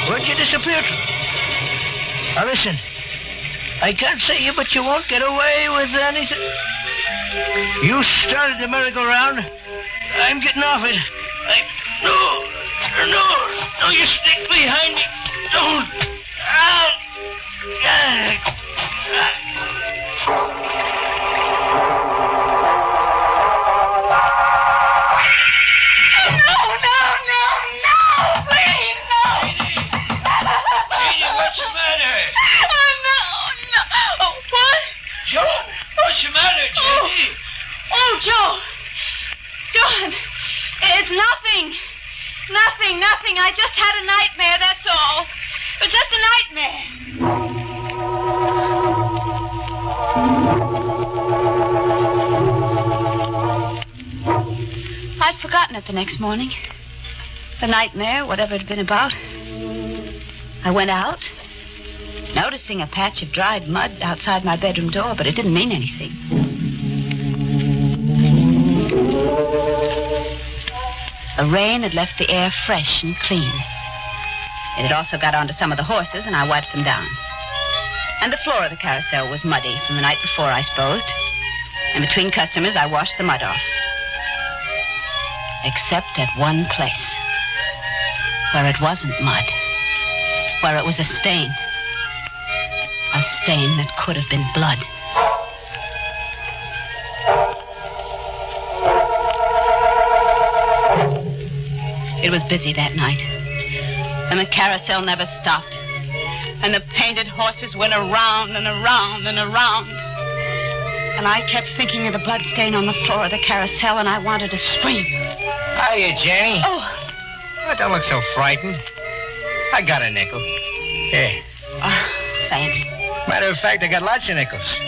where'd you disappear to? Now, listen. I can't say you, but you won't get away with anything. You started the merry-go-round. I'm getting off it. No, you stick behind me. Don't. No, please, no. Jeannie, what's the matter? No. What? Joe, what's the matter, Jeannie? Oh, Joe. John, it's nothing. Nothing. I just had a nightmare, that's all. It was just a nightmare. I'd forgotten it the next morning. The nightmare, whatever it had been about. I went out, noticing a patch of dried mud outside my bedroom door, but it didn't mean anything. The rain had left the air fresh and clean. It had also got onto some of the horses, and I wiped them down. And the floor of the carousel was muddy from the night before, I supposed. And between customers, I washed the mud off. Except at one place, where it wasn't mud, where it was a stain that could have been blood. It was busy that night. And the carousel never stopped. And the painted horses went around and around and around. And I kept thinking of the blood stain on the floor of the carousel, and I wanted to scream. Hiya, Jenny. Oh. Don't look so frightened. I got a nickel. Here. Thanks. Matter of fact, I got lots of nickels.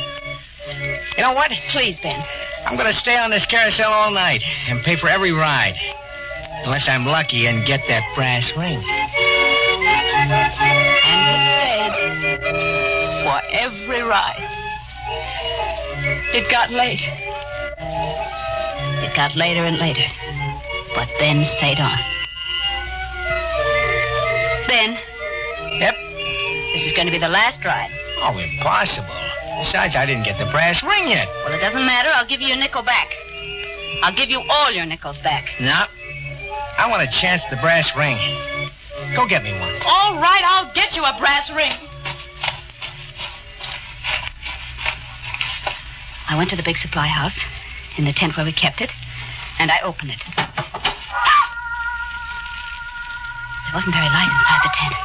You know what? Please, Ben. I'm going to stay on this carousel all night and pay for every ride. Unless I'm lucky and get that brass ring. And he stayed for every ride. It got late. It got later and later. But Ben stayed on. Ben. Yep? This is going to be the last ride. Oh, impossible. Besides, I didn't get the brass ring yet. Well, it doesn't matter. I'll give you your nickel back. I'll give you all your nickels back. No. I want a chance at the brass ring. Go get me one. All right, I'll get you a brass ring. I went to the big supply house in the tent where we kept it, and I opened it. There wasn't very light inside the tent,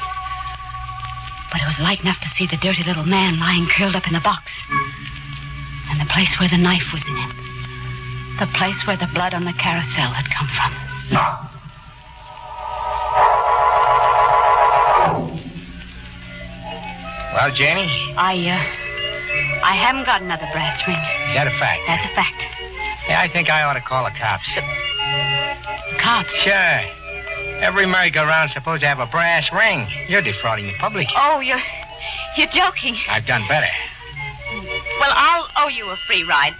but it was light enough to see the dirty little man lying curled up in the box, and the place where the knife was in it, the place where the blood on the carousel had come from. Well, Janie? I haven't got another brass ring. Is that a fact? That's a fact. Yeah, I think I ought to call the cops. The cops? Sure. Every merry-go-round's supposed to have a brass ring. You're defrauding the public. Oh, you're joking. I've done better. Well, I'll owe you a free ride.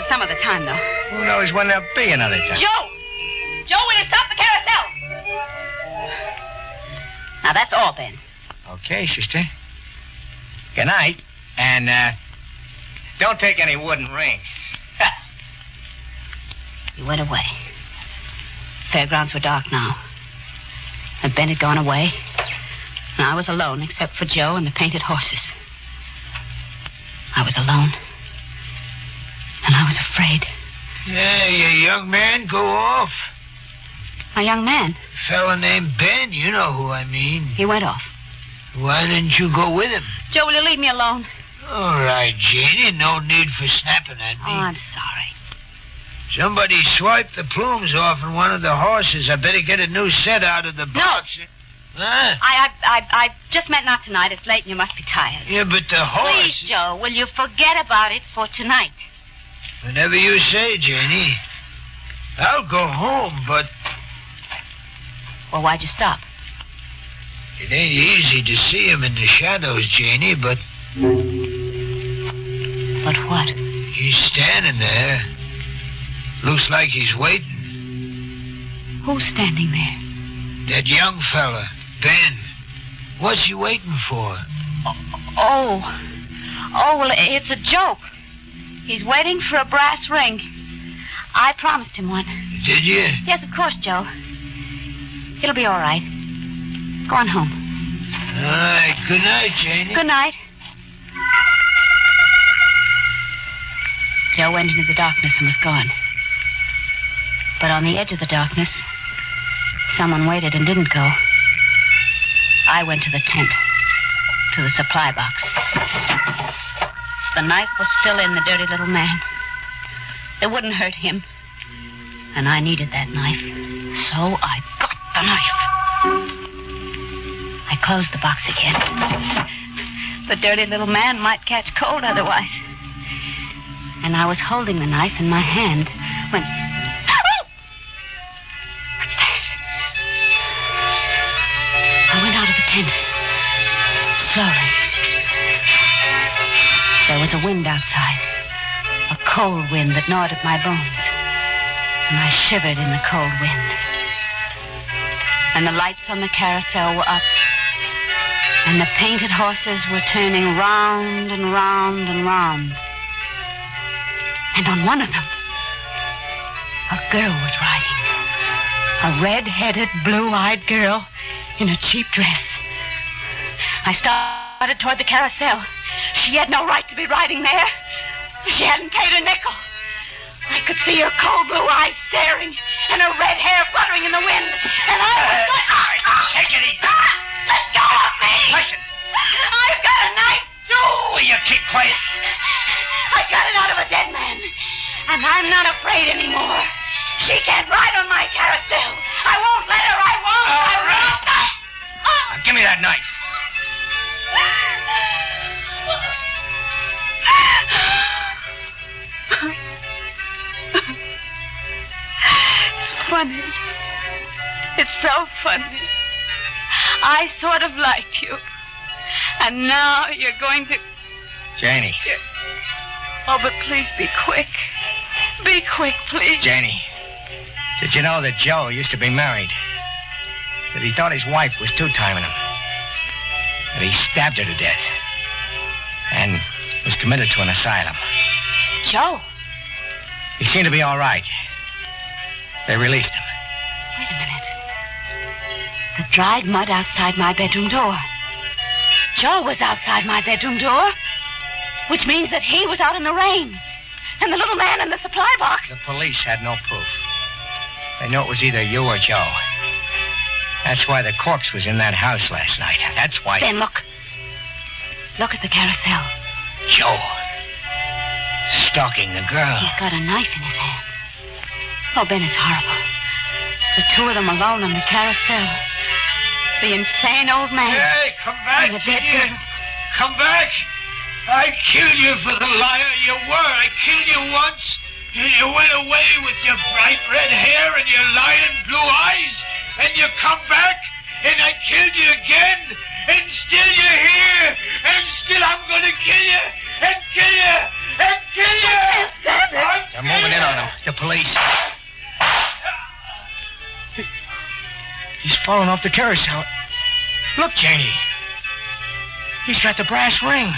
Some of the time, though. Who knows when there'll be another time? Joe! Joe, will you stop the carousel? Now, that's all, Ben. Okay, sister. Good night. And, don't take any wooden rings. He went away. Fairgrounds were dark now. And Ben had gone away. And I was alone, except for Joe and the painted horses. I was alone. And I was afraid. Hey, a young man, go off. A young man? Fella named Ben, you know who I mean. He went off. Why didn't you go with him? Joe, will you leave me alone? All right, Janie, no need for snapping at me. Oh, I'm sorry. Somebody swiped the plumes off in one of the horses. I better get a new set out of the box. No. Huh? I just meant not tonight. It's late and you must be tired. Yeah, but the horse... Please, Joe, will you forget about it for tonight? Whenever you say, Janie. I'll go home, but... Well, why'd you stop? It ain't easy to see him in the shadows, Janie, but... But what? He's standing there. Looks like he's waiting. Who's standing there? That young fella, Ben. What's he waiting for? Oh, well, it's a joke. He's waiting for a brass ring. I promised him one. Did you? Yes, of course, Joe. It'll be all right. Go on home. All right. Good night, Janie. Good night. Joe went into the darkness and was gone. But on the edge of the darkness, someone waited and didn't go. I went to the tent, to the supply box. The knife was still in the dirty little man. It wouldn't hurt him. And I needed that knife. So I got the knife. I closed the box again. The dirty little man might catch cold otherwise. And I was holding the knife in my hand when... What's that? I went out of the tent. Slowly. There was a wind outside. A cold wind that gnawed at my bones. And I shivered in the cold wind. And the lights on the carousel were up. And the painted horses were turning round and round and round. And on one of them, a girl was riding. A red-headed, blue-eyed girl in a cheap dress. I started toward the carousel. She had no right to be riding there. She hadn't paid a nickel. I could see her cold blue eyes staring, and her red hair fluttering in the wind. And I was going... Take it easy. Let go of me! Listen. I've got a knife, too! Will you keep quiet? I got it out of a dead man. And I'm not afraid anymore. She can't ride on my carousel. I won't let her. I won't. I won't. Now, give me that knife. It's funny. It's so funny. I sort of liked you. And now you're going to... Janie. Oh, but please be quick. Be quick, please. Janie, did you know that Joe used to be married? That he thought his wife was two-timing him? That he stabbed her to death? And was committed to an asylum? Joe? He seemed to be all right. They released him. Wait a minute. The dried mud outside my bedroom door. Joe was outside my bedroom door, which means that he was out in the rain. And the little man in the supply box. The police had no proof. They knew it was either you or Joe. That's why the corpse was in that house last night. That's why... Ben, look. Look at the carousel. Joe. Stalking the girl. He's got a knife in his hand. Oh, Ben, it's horrible. The two of them alone on the carousel. The insane old man. Hey, come back, and the dead you. girl. Come back. I killed you for the liar you were. I killed you once. And you went away with your bright red hair and your lion blue eyes. And you come back, and I killed you again. And still you're here. And still I'm going to kill you. And kill you. And kill you. They're moving in on him. The police. He's fallen off the carousel. Look, Janie. He's got the brass ring.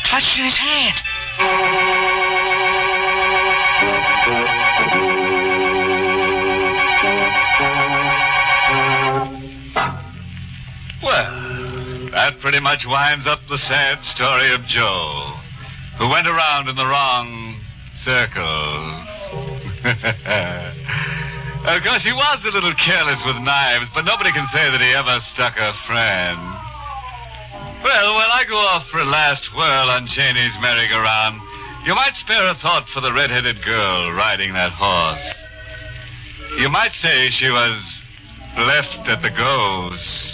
Clutched in his hand. Well, that pretty much winds up the sad story of Joe, who went around in the wrong circles. Of course, he was a little careless with knives, but nobody can say that he ever stuck a friend. Well, while I go off for a last whirl on Cheney's merry-go-round, you might spare a thought for the red-headed girl riding that horse. You might say she was left at the ghost.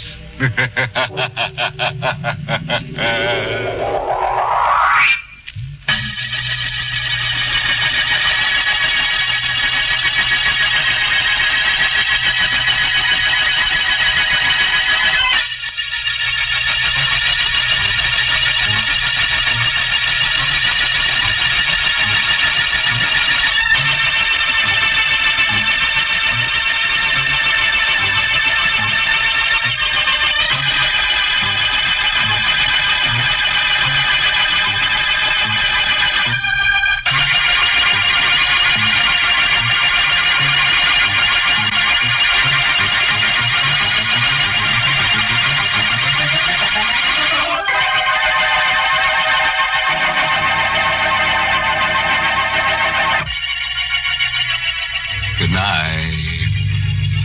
Good night.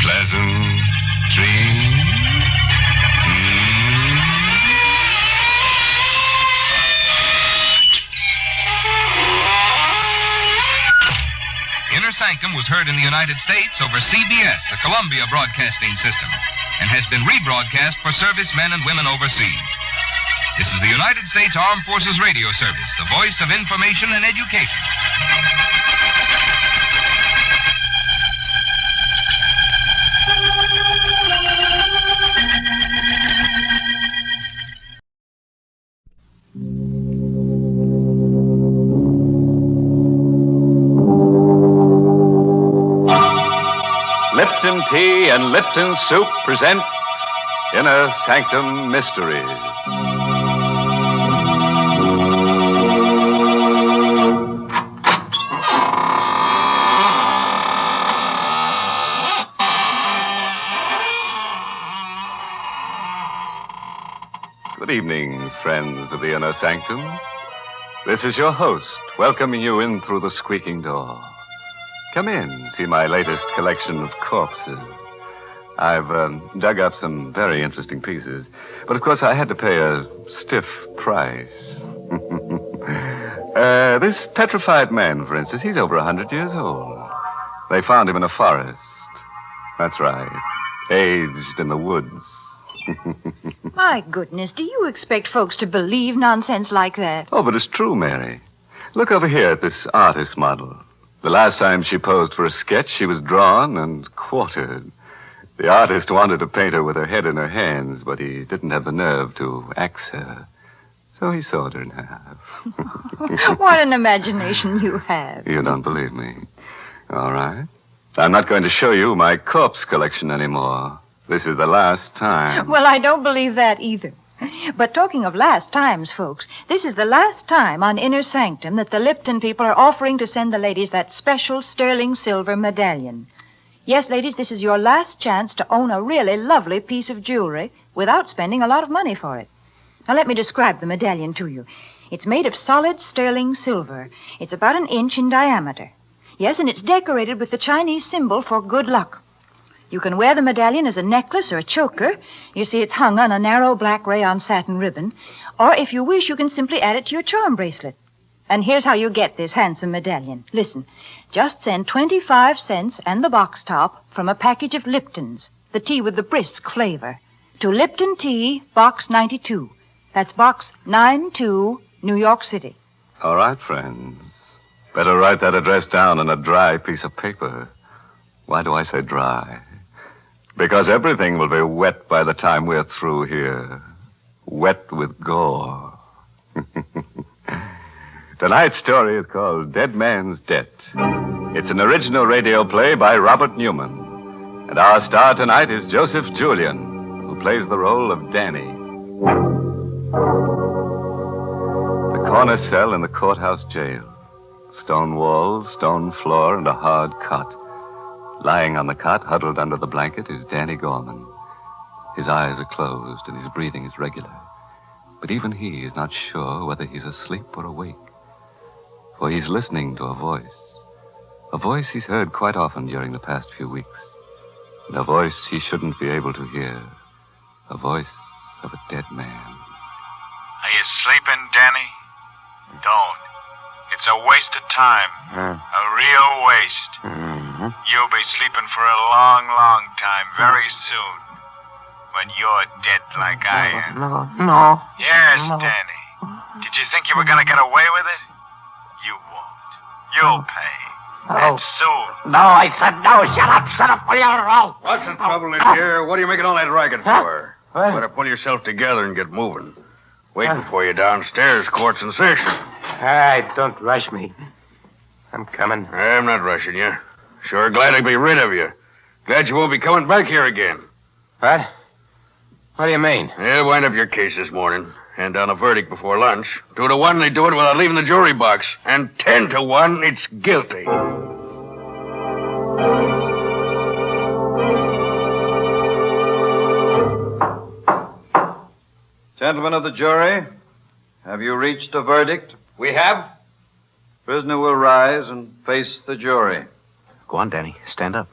Pleasant dreams. Inner Sanctum was heard in the United States over CBS, the Columbia Broadcasting System, and has been rebroadcast for servicemen and women overseas. This is the United States Armed Forces Radio Service, the voice of information and education. Lipton Tea and Lipton Soup present Inner Sanctum Mysteries. Good evening, friends of the Inner Sanctum. This is your host, welcoming you in through the squeaking door. Come in, see my latest collection of corpses. I've dug up some very interesting pieces, but of course I had to pay a stiff price. This petrified man, for instance, he's over 100 years old. They found him in a forest. That's right. Aged in the woods. My goodness, do you expect folks to believe nonsense like that? Oh, but it's true, Mary. Look over here at this artist model. The last time she posed for a sketch, she was drawn and quartered. The artist wanted to paint her with her head in her hands, but he didn't have the nerve to axe her. So he sawed her in half. What an imagination you have. You don't believe me. All right. I'm not going to show you my corpse collection anymore. This is the last time. Well, I don't believe that either. But talking of last times, folks, this is the last time on Inner Sanctum that the Lipton people are offering to send the ladies that special sterling silver medallion. Yes, ladies, this is your last chance to own a really lovely piece of jewelry without spending a lot of money for it. Now, let me describe the medallion to you. It's made of solid sterling silver. It's about 1 inch in diameter. Yes, and it's decorated with the Chinese symbol for good luck. You can wear the medallion as a necklace or a choker. You see, it's hung on a narrow black rayon satin ribbon. Or if you wish, you can simply add it to your charm bracelet. And here's how you get this handsome medallion. Listen, just send 25 cents and the box top from a package of Lipton's, the tea with the brisk flavor, to Lipton Tea, Box 92. That's Box 92, New York City. All right, friends. Better write that address down on a dry piece of paper. Why do I say dry? Because everything will be wet by the time we're through here. Wet with gore. Tonight's story is called Dead Man's Debt. It's an original radio play by Robert Newman. And our star tonight is Joseph Julian, who plays the role of Danny. The corner cell in the courthouse jail. Stone walls, stone floor, and a hard cot. Lying on the cot, huddled under the blanket, is Danny Gorman. His eyes are closed and his breathing is regular. But even he is not sure whether he's asleep or awake. For he's listening to a voice he's heard quite often during the past few weeks. And a voice he shouldn't be able to hear. A voice of a dead man. Are you sleeping, Danny? Don't. It's a waste of time. A real waste. You'll be sleeping for a long, long time, very soon. When you're dead like I am. No. Yes, Danny. Did you think you were going to get away with it? You won't. You'll pay. And soon. No, I said no. Shut up, will you? What's the trouble in here? What are you making all that racket for? What? Better pull yourself together and get moving. Waiting for you downstairs, court's in session. All right, don't rush me. I'm coming. I'm not rushing you. Sure glad to be rid of you. Glad you won't be coming back here again. What? What do you mean? They'll wind up your case this morning. Hand down a verdict before lunch. 2 to 1, they do it without leaving the jury box. And 10 to 1, it's guilty. Gentlemen of the jury, have you reached a verdict? We have. Prisoner will rise and face the jury. Go on, Danny. Stand up.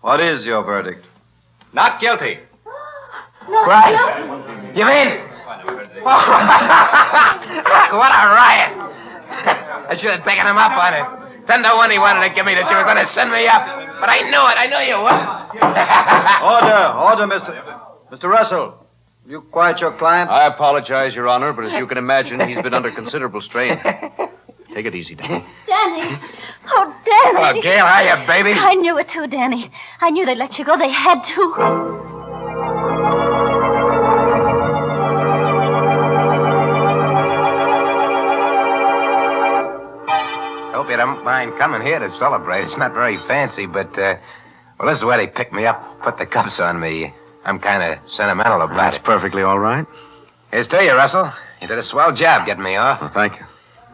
What is your verdict? Not guilty. Right? You mean? What a riot. I should have taken him up on it. 10 to 1 he wanted to give me that you were going to send me up. But I knew it. I knew you would. Order, Mr. Russell. Will you quiet your client? I apologize, Your Honor, but as you can imagine, he's been under considerable strain. Take it easy, Danny. Danny. Oh, Danny. Oh, Gail, hiya, baby. I knew it too, Danny. I knew they'd let you go. They had to. Hope you don't mind coming here to celebrate. It's not very fancy, but, well, this is where they picked me up, put the cuffs on me. I'm kind of sentimental about it. That's perfectly all right. Here's to you, Russell. You did a swell job getting me off. Well, thank you.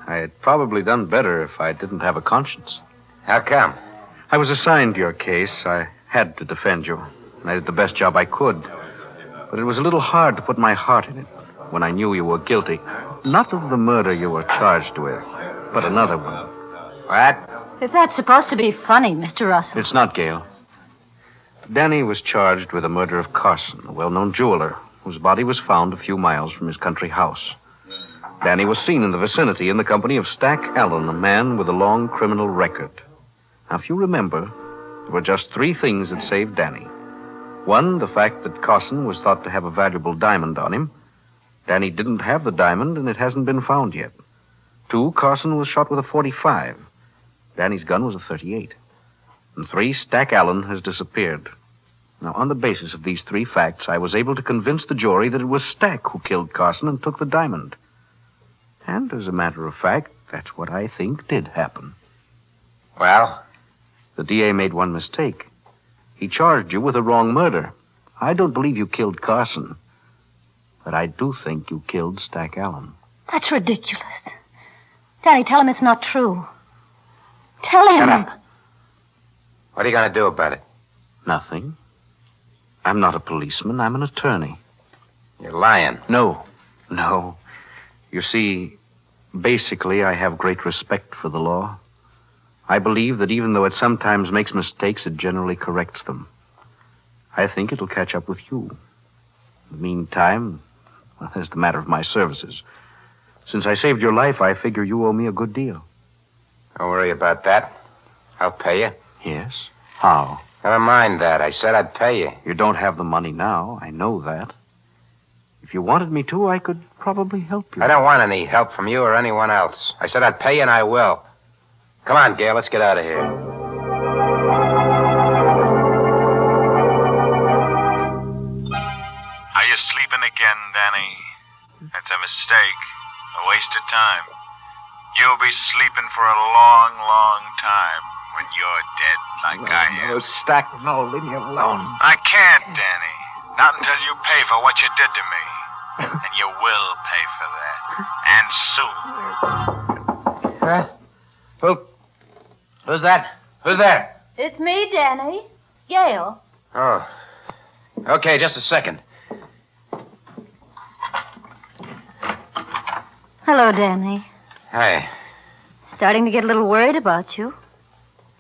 I had probably done better if I didn't have a conscience. How come? I was assigned to your case. I had to defend you. And I did the best job I could. But it was a little hard to put my heart in it when I knew you were guilty. Not of the murder you were charged with, but another one. What? If that's supposed to be funny, Mr. Russell. It's not, Gail. Danny was charged with the murder of Carson, a well-known jeweler, whose body was found a few miles from his country house. Danny was seen in the vicinity in the company of Stack Allen, a man with a long criminal record. Now, if you remember, there were just 3 things that saved Danny. 1, the fact that Carson was thought to have a valuable diamond on him. Danny didn't have the diamond, and it hasn't been found yet. 2, Carson was shot with a .45. Danny's gun was a .38. And 3, Stack Allen has disappeared. Now, on the basis of these 3 facts, I was able to convince the jury that it was Stack who killed Carson and took the diamond. And as a matter of fact, that's what I think did happen. Well? The DA made one mistake. He charged you with a wrong murder. I don't believe you killed Carson, but I do think you killed Stack Allen. That's ridiculous. Danny, tell him it's not true. Tell him. Shut up. What are you going to do about it? Nothing. I'm not a policeman. I'm an attorney. You're lying. No. You see, basically, I have great respect for the law. I believe that even though it sometimes makes mistakes, it generally corrects them. I think it'll catch up with you. In the meantime, well, there's the matter of my services. Since I saved your life, I figure you owe me a good deal. Don't worry about that. I'll pay you. Yes? How? Never mind that. I said I'd pay you. You don't have the money now. I know that. If you wanted me to, I could probably help you. I don't want any help from you or anyone else. I said I'd pay you, and I will. Come on, Gail. Let's get out of here. Are you sleeping again, Danny? That's a mistake. A waste of time. You'll be sleeping for a long, long time when you're dead like I am. No, Stack, no, leave me alone. I can't, Danny. Not until you pay for what you did to me. And you will pay for that. And soon. Who's that? Who's there? It's me, Danny. Gail. Oh. Okay, just a second. Hello, Danny. Hi. Starting to get a little worried about you.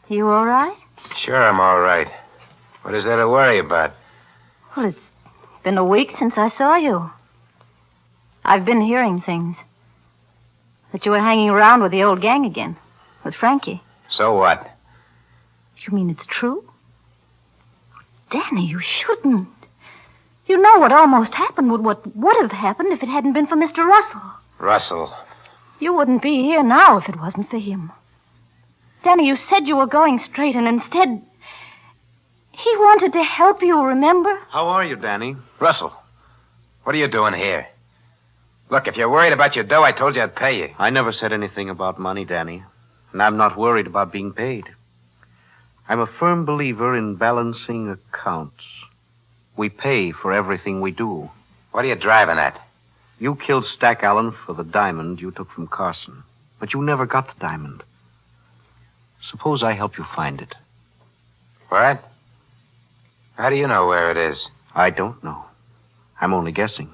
You all right? Sure, I'm all right. What is there to worry about? Well, it's been a week since I saw you. I've been hearing things. That you were hanging around with the old gang again. With Frankie. So what? You mean it's true? Danny, you shouldn't. You know what almost happened, what would have happened if it hadn't been for Mr. Russell. Russell. You wouldn't be here now if it wasn't for him. Danny, you said you were going straight, and instead, he wanted to help you, remember? How are you, Danny? Russell, what are you doing here? Look, if you're worried about your dough, I told you I'd pay you. I never said anything about money, Danny. And I'm not worried about being paid. I'm a firm believer in balancing accounts. We pay for everything we do. What are you driving at? You killed Stack Allen for the diamond you took from Carson. But you never got the diamond. Suppose I help you find it. What? How do you know where it is? I don't know. I'm only guessing.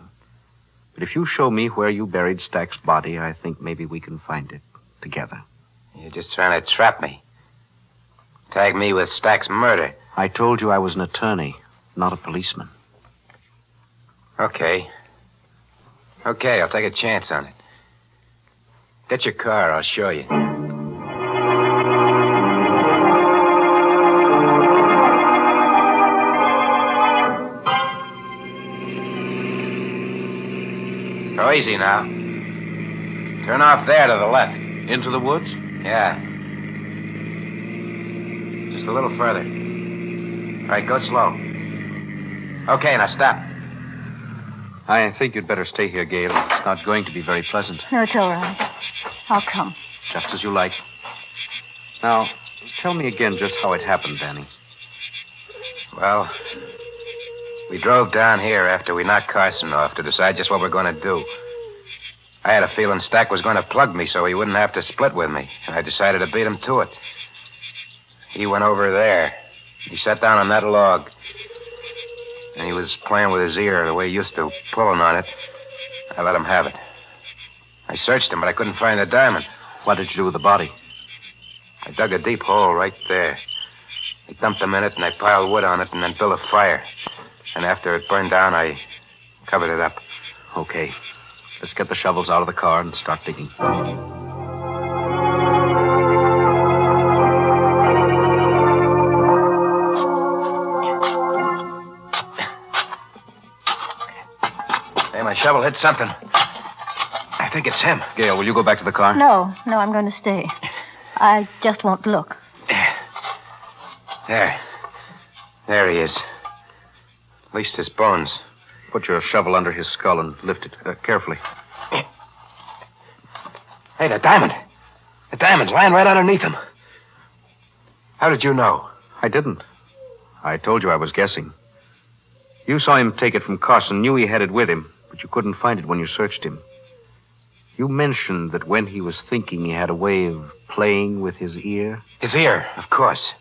But if you show me where you buried Stack's body, I think maybe we can find it together. You're just trying to trap me. Tag me with Stack's murder. I told you I was an attorney, not a policeman. Okay. Okay, I'll take a chance on it. Get your car, I'll show you. Go easy now. Turn off there to the left. Into the woods? Yeah. Just a little further. All right, go slow. Okay, now stop. I think you'd better stay here, Gail. It's not going to be very pleasant. No, it's all right. I'll come. Just as you like. Now, tell me again just how it happened, Danny. Well, we drove down here after we knocked Carson off to decide just what we're going to do. I had a feeling Stack was going to plug me so he wouldn't have to split with me, and I decided to beat him to it. He went over there. He sat down on that log. And he was playing with his ear the way he used to, pulling on it. I let him have it. I searched him, but I couldn't find the diamond. What did you do with the body? I dug a deep hole right there. I dumped them in it, and I piled wood on it, and then built a fire. And after it burned down, I covered it up. Okay. Let's get the shovels out of the car and start digging. Hey, my shovel hit something. I think it's him. Gail, will you go back to the car? No, I'm going to stay. I just won't look. There he is. At least his bones. Put your shovel under his skull and lift it carefully. Hey, the diamond. The diamond's lying right underneath him. How did you know? I didn't. I told you I was guessing. You saw him take it from Carson, knew he had it with him, but you couldn't find it when you searched him. You mentioned that when he was thinking, he had a way of playing with his ear. His ear, of course.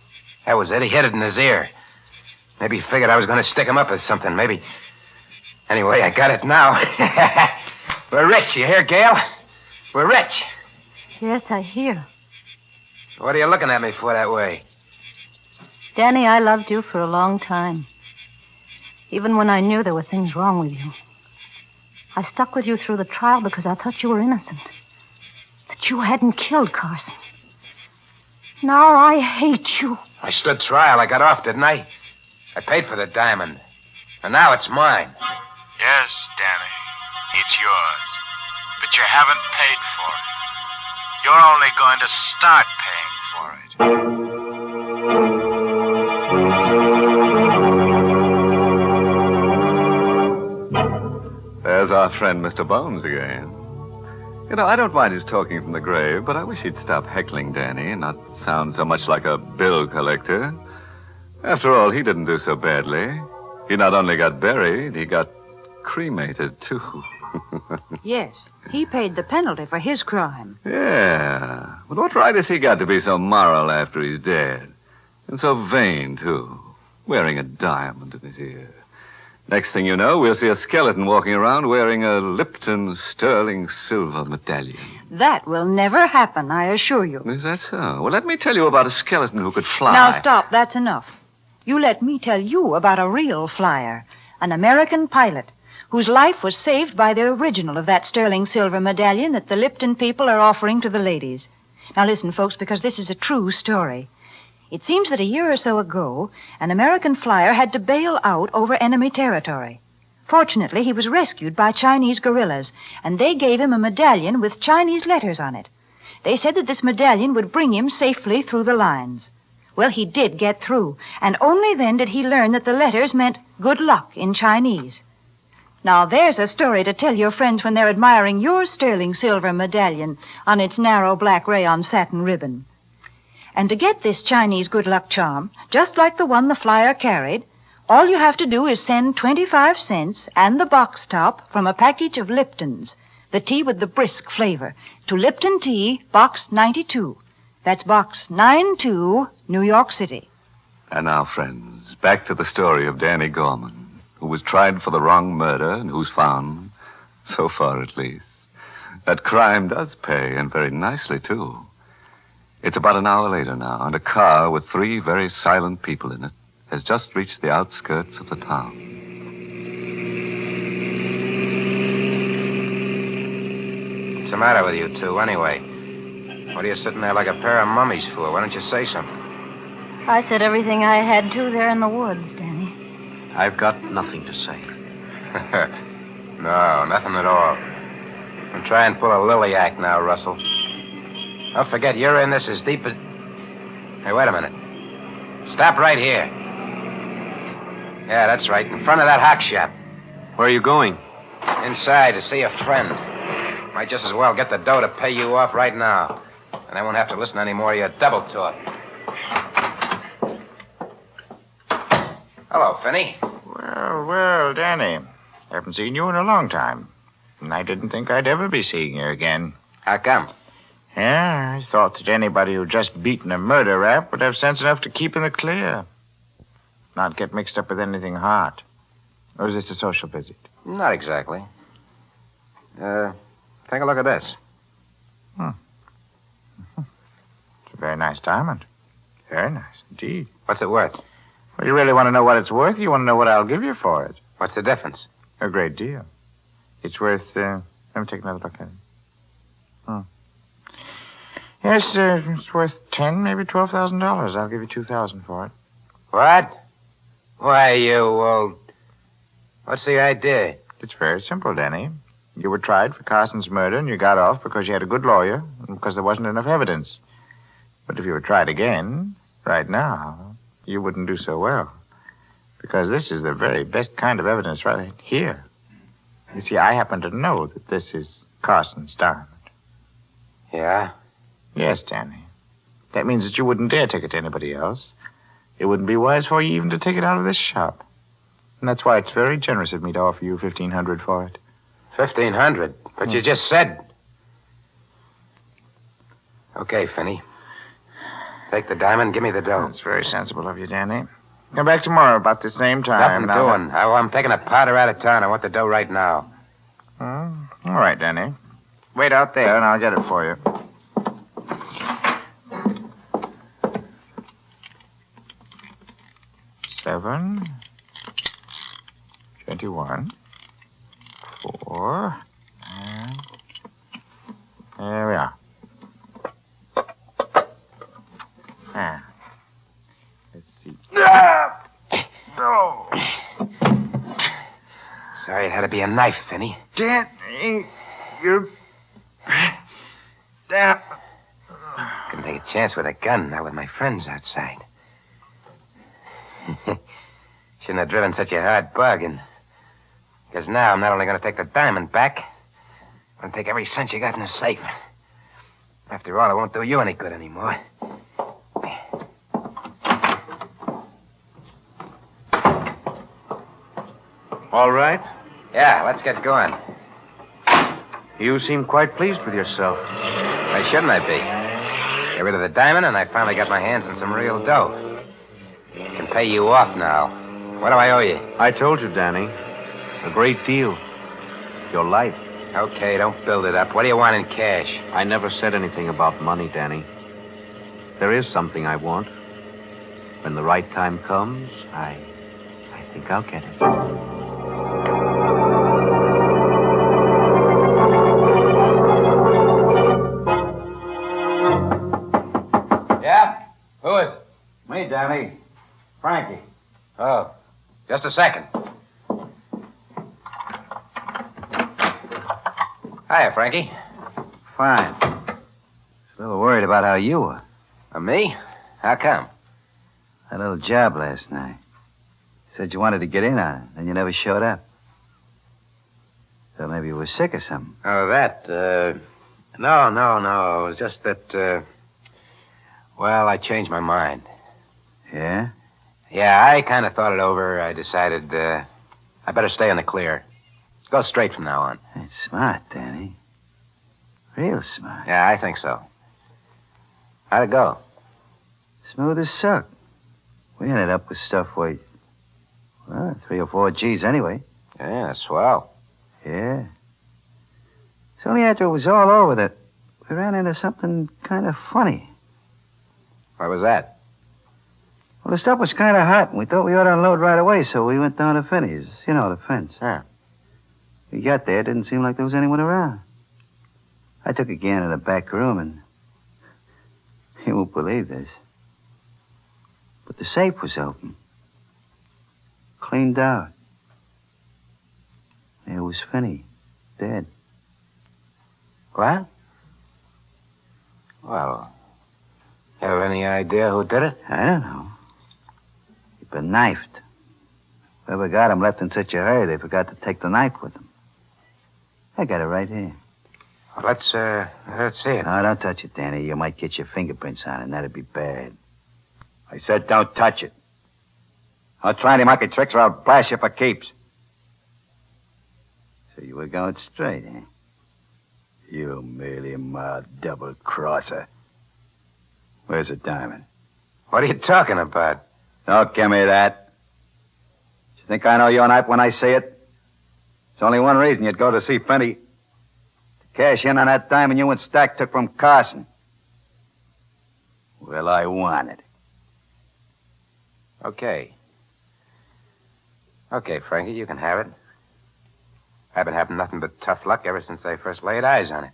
That was it. He hid it in his ear. Maybe he figured I was going to stick him up with something. Maybe. Anyway, I got it now. We're rich, you hear, Gail? We're rich. Yes, I hear. What are you looking at me for that way? Danny, I loved you for a long time. Even when I knew there were things wrong with you. I stuck with you through the trial because I thought you were innocent. That you hadn't killed Carson. Now I hate you. I stood trial. I got off, didn't I? I paid for the diamond. And now it's mine. Yes, Danny, it's yours. But you haven't paid for it. You're only going to start paying for it. There's our friend Mr. Bones again. You know, I don't mind his talking from the grave, but I wish he'd stop heckling Danny and not sound so much like a bill collector. After all, he didn't do so badly. He not only got buried, he got cremated, too. Yes, he paid the penalty for his crime. Yeah. But what right has he got to be so moral after he's dead? And so vain, too. Wearing a diamond in his ear. Next thing you know, we'll see a skeleton walking around wearing a Lipton sterling silver medallion. That will never happen, I assure you. Is that so? Well, let me tell you about a skeleton who could fly. Now, stop. That's enough. You let me tell you about a real flyer, an American pilot, whose life was saved by the original of that sterling silver medallion that the Lipton people are offering to the ladies. Now, listen, folks, because this is a true story. It seems that a year or so ago, an American flyer had to bail out over enemy territory. Fortunately, he was rescued by Chinese guerrillas, and they gave him a medallion with Chinese letters on it. They said that this medallion would bring him safely through the lines. Well, he did get through, and only then did he learn that the letters meant good luck in Chinese. Now, there's a story to tell your friends when they're admiring your sterling silver medallion on its narrow black rayon satin ribbon. And to get this Chinese good luck charm, just like the one the flyer carried, all you have to do is send 25 cents and the box top from a package of Lipton's, the tea with the brisk flavor, to Lipton Tea, Box 92. That's Box 92, New York City. And now, friends, back to the story of Danny Gorman, who was tried for the wrong murder and who's found, so far at least, that crime does pay, and very nicely, too. It's about an hour later now, and a car with 3 very silent people in it has just reached the outskirts of the town. What's the matter with you two, anyway? What are you sitting there like a pair of mummies for? Why don't you say something? I said everything I had to there in the woods, Danny. I've got nothing to say. No, nothing at all. I'm trying to pull a lily act now, Russell. Don't forget, you're in this as deep as... Hey, wait a minute. Stop right here. Yeah, that's right, in front of that hock shop. Where are you going? Inside to see a friend. Might just as well get the dough to pay you off right now. And I won't have to listen to any more of your double talk. Hello, Finney. Well, Danny. Haven't seen you in a long time. And I didn't think I'd ever be seeing you again. How come? Yeah, I thought that anybody who'd just beaten a murder rap would have sense enough to keep in the clear. Not get mixed up with anything hard. Or is this a social visit? Not exactly. Take a look at this. It's a very nice diamond. Very nice indeed. What's it worth? Well, you really want to know what it's worth? You want to know what I'll give you for it? What's the difference? A great deal. It's worth, let me take another look at it. Yes, it's worth $10,000, maybe $12,000. I'll give you $2,000 for it. What? Why, you old... What's the idea? It's very simple, Danny. You were tried for Carson's murder, and you got off because you had a good lawyer and because there wasn't enough evidence. But if you were tried again, right now, you wouldn't do so well. Because this is the very best kind of evidence right here. You see, I happen to know that this is Carson's diamond. Yeah? Yes, Danny. That means that you wouldn't dare take it to anybody else. It wouldn't be wise for you even to take it out of this shop. And that's why it's very generous of me to offer you $1,500 for it. $1,500? But you just said... Okay, Finney. Take the diamond, give me the dough. That's very sensible of you, Danny. Come back tomorrow about the same time. Nothing doing. I'm taking a powder out of town. I want the dough right now. All right, Danny. Wait out there, and I'll get it for you. $7, 21, 4, and there we are. Let's see. No. Sorry, it had to be a knife, Finney. Danny, you... Damn. Couldn't take a chance with a gun, not with my friends outside. Shouldn't have driven such a hard bargain. Because now I'm not only going to take the diamond back, I'm going to take every cent you got in the safe. After all, it won't do you any good anymore. All right? Yeah, let's get going. You seem quite pleased with yourself. Why shouldn't I be? Get rid of the diamond, and I finally got my hands on some real dough. I can pay you off now. What do I owe you? I told you, Danny. A great deal. Your life. Okay, don't build it up. What do you want in cash? I never said anything about money, Danny. There is something I want. When the right time comes, I think I'll get it. Yeah? Who is it? Me, Danny. Frankie. Oh, just a second. Hiya, Frankie. Fine. A little worried about how you were. Me? How come? That little job last night. You said you wanted to get in on it, and you never showed up. Thought maybe you were sick or something. Oh, that, No. It was just that, well, I changed my mind. Yeah? Yeah, I kind of thought it over. I decided, I better stay in the clear. Go straight from now on. That's smart, Danny. Real smart. Yeah, I think so. How'd it go? Smooth as silk. We ended up with stuff worth, well, 3 or 4 G's anyway. Yeah, swell. Yeah. It's only after it was all over that we ran into something kind of funny. What was that? Well, the stuff was kind of hot, and we thought we ought to unload right away, so we went down to Finney's. You know, the fence. Yeah. We got there, it didn't seem like there was anyone around. I took a gander in the back room, and you won't believe this, but the safe was open. Cleaned out. There was Finney, dead. What? Well, you have any idea who did it? I don't know. He'd been knifed. Whoever got him left in such a hurry they forgot to take the knife with them. I got it right here. Well, let's see it. No, don't touch it, Danny. You might get your fingerprints on it, and that'd be bad. I said don't touch it. I'll try any monkey tricks or I'll blast you for keeps. So you were going straight, eh? You mealy-mouthed double-crosser. Where's the diamond? What are you talking about? Don't give me that. You think I know your knife when I see it? There's only one reason you'd go to see Finney. To cash in on that diamond you and Stack took from Carson. Well, I want it. Okay. Okay, Frankie, you can have it. I've been having nothing but tough luck ever since I first laid eyes on it.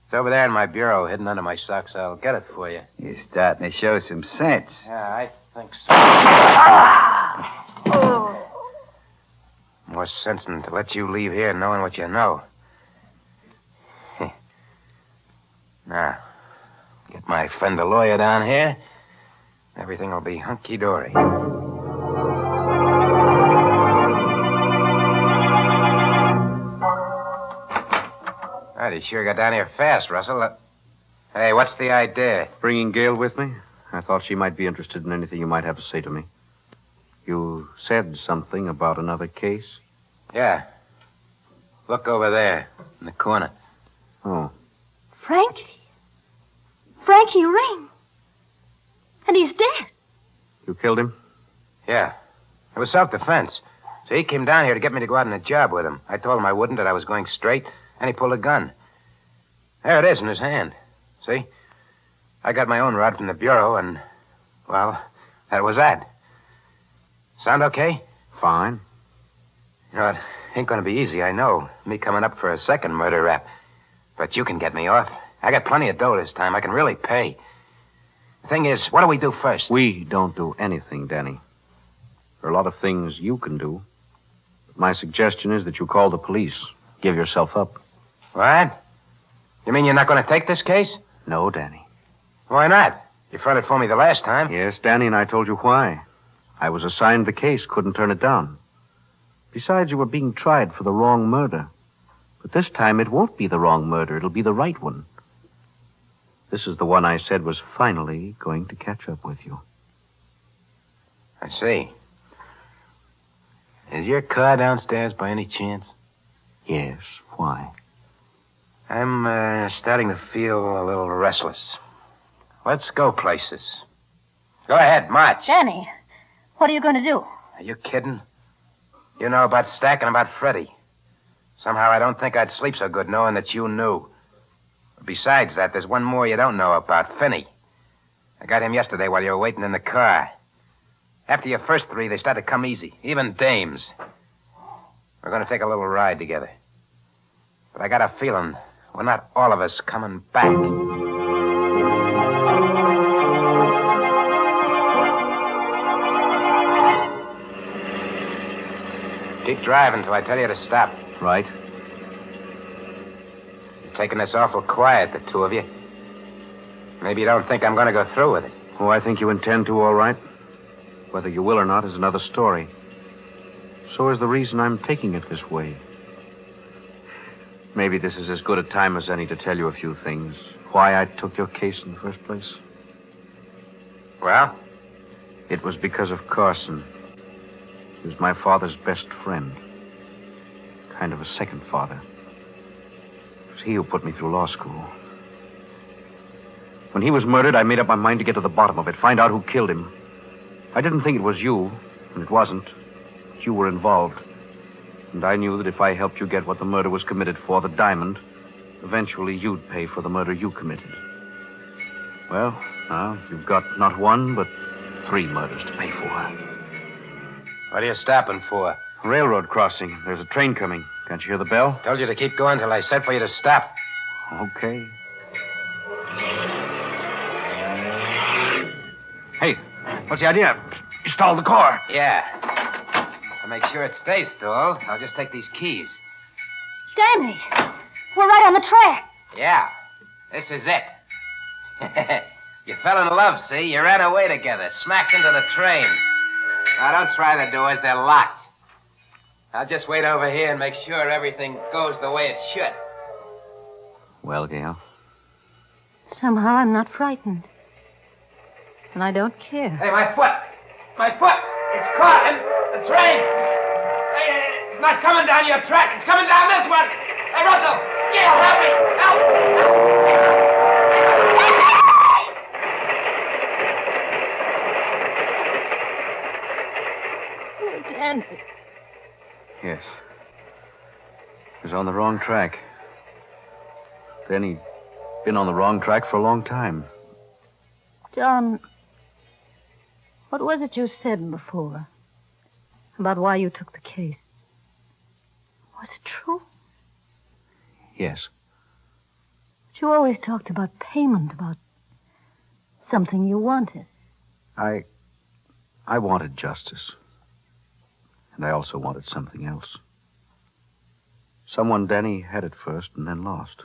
It's over there in my bureau, hidden under my socks. I'll get it for you. You're starting to show some sense. Yeah, I think so. More sense than to let you leave here knowing what you know. Now, get my friend the lawyer down here. Everything will be hunky-dory. God, you sure got down here fast, Russell. Hey, what's the idea? Bringing Gail with me? I thought she might be interested in anything you might have to say to me. You said something about another case? Yeah. Look over there, in the corner. Oh. Frankie? Frankie Ring. And he's dead. You killed him? Yeah. It was self-defense. So he came down here to get me to go out on a job with him. I told him I wouldn't, that I was going straight, and he pulled a gun. There it is in his hand. See? I got my own rod from the bureau, and, well, that was that. Sound okay? Fine. You know, it ain't going to be easy, I know. Me coming up for a second murder rap. But you can get me off. I got plenty of dough this time. I can really pay. The thing is, what do we do first? We don't do anything, Danny. There are a lot of things you can do. But my suggestion is that you call the police. Give yourself up. What? You mean you're not going to take this case? No, Danny. Why not? You fronted for me the last time. Yes, Danny, and I told you why. I was assigned the case, couldn't turn it down. Besides, you were being tried for the wrong murder. But this time it won't be the wrong murder. It'll be the right one. This is the one I said was finally going to catch up with you. I see. Is your car downstairs by any chance? Yes. Why? I'm starting to feel a little restless. Let's go places. Go ahead, march. Danny, what are you going to do? Are you kidding? You know about Stack and about Freddie. Somehow I don't think I'd sleep so good knowing that you knew. Besides that, there's one more you don't know about, Finney. I got him yesterday while you were waiting in the car. After your first three, they start to come easy, even dames. We're going to take a little ride together. But I got a feeling we're not all of us coming back. Keep driving till I tell you to stop. Right. You're taking this awful quiet, the two of you. Maybe you don't think I'm going to go through with it. Oh, I think you intend to, all right. Whether you will or not is another story. So is the reason I'm taking it this way. Maybe this is as good a time as any to tell you a few things. Why I took your case in the first place. Well? It was because of Carson. He was my father's best friend. Kind of a second father. It was he who put me through law school. When he was murdered, I made up my mind to get to the bottom of it, find out who killed him. I didn't think it was you, and it wasn't. But you were involved. And I knew that if I helped you get what the murder was committed for, the diamond, eventually you'd pay for the murder you committed. Well, now you've got not one, but 3 murders to pay for. What are you stopping for? Railroad crossing. There's a train coming. Can't you hear the bell? Told you to keep going till I said for you to stop. Okay. Hey, what's the idea? You stalled the car. Yeah. To make sure it stays stalled, I'll just take these keys. Danny, we're right on the track. Yeah. This is it. You fell in love, see? You ran away together, smacked into the train. Now, don't try the doors. They're locked. I'll just wait over here and make sure everything goes the way it should. Well, Gail? Somehow I'm not frightened. And I don't care. Hey, my foot! My foot! It's caught in the train! Hey, it's not coming down your track. It's coming down this one! Hey, Russell! Gail, help me! Help! Danny. Yes. He was on the wrong track. Then he'd been on the wrong track for a long time. John, what was it you said before about why you took the case? Was it true? Yes. But you always talked about payment, about something you wanted. I wanted justice. And I also wanted something else. Someone Danny had at first and then lost.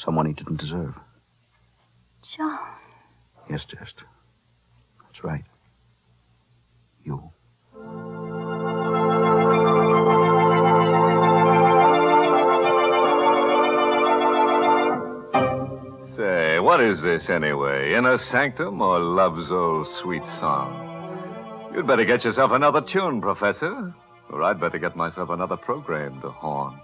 Someone he didn't deserve. John. Yes, Chester. That's right. You. Say, what is this anyway? Inner Sanctum or Love's Old Sweet Song? You'd better get yourself another tune, Professor. Or I'd better get myself another program to haunt.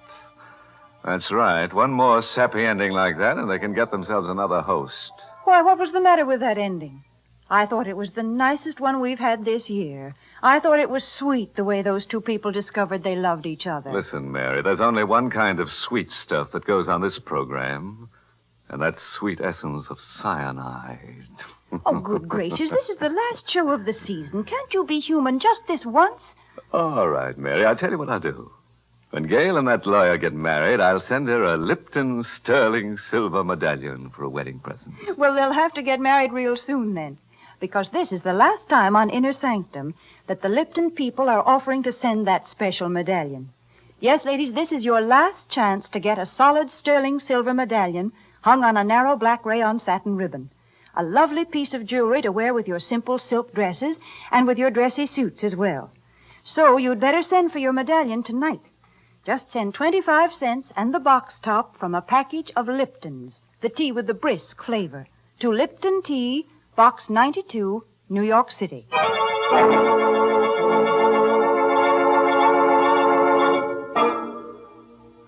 That's right. One more sappy ending like that, and they can get themselves another host. Why, what was the matter with that ending? I thought it was the nicest one we've had this year. I thought it was sweet the way those two people discovered they loved each other. Listen, Mary, there's only one kind of sweet stuff that goes on this program, and that's sweet essence of cyanide. Oh, good gracious. This is the last show of the season. Can't you be human just this once? All right, Mary, I'll tell you what I'll do. When Gail and that lawyer get married, I'll send her a Lipton sterling silver medallion for a wedding present. Well, they'll have to get married real soon then, because this is the last time on Inner Sanctum that the Lipton people are offering to send that special medallion. Yes, ladies, this is your last chance to get a solid sterling silver medallion hung on a narrow black rayon satin ribbon. A lovely piece of jewelry to wear with your simple silk dresses and with your dressy suits as well. So you'd better send for your medallion tonight. Just send 25 cents and the box top from a package of Lipton's, the tea with the brisk flavor, to Lipton Tea, Box 92, New York City.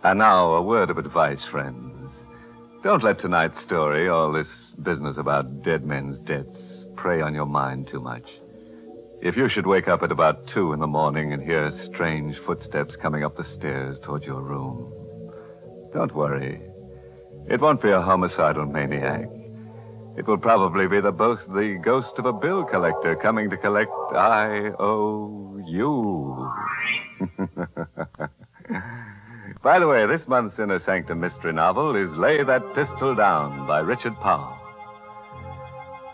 And now, a word of advice, friends. Don't let tonight's story, all this business about dead men's debts, prey on your mind too much. If you should wake up at about 2 in the morning and hear strange footsteps coming up the stairs toward your room, don't worry. It won't be a homicidal maniac. It will probably be the ghost of a bill collector coming to collect IOU. By the way, this month's Inner Sanctum mystery novel is Lay That Pistol Down by Richard Powell.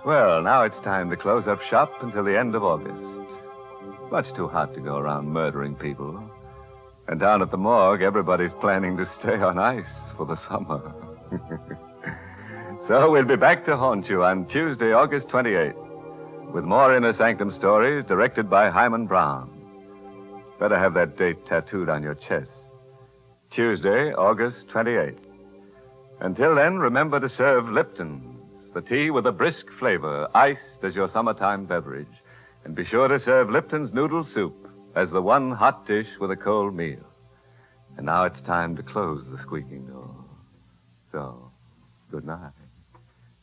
Well, now it's time to close up shop until the end of August. Much too hot to go around murdering people. And down at the morgue, everybody's planning to stay on ice for the summer. So we'll be back to haunt you on Tuesday, August 28th, with more Inner Sanctum stories directed by Hyman Brown. Better have that date tattooed on your chest. Tuesday, August 28th. Until then, remember to serve Lipton, the tea with a brisk flavor, iced as your summertime beverage. And be sure to serve Lipton's noodle soup as the one hot dish with a cold meal. And now it's time to close the squeaking door. So, good night.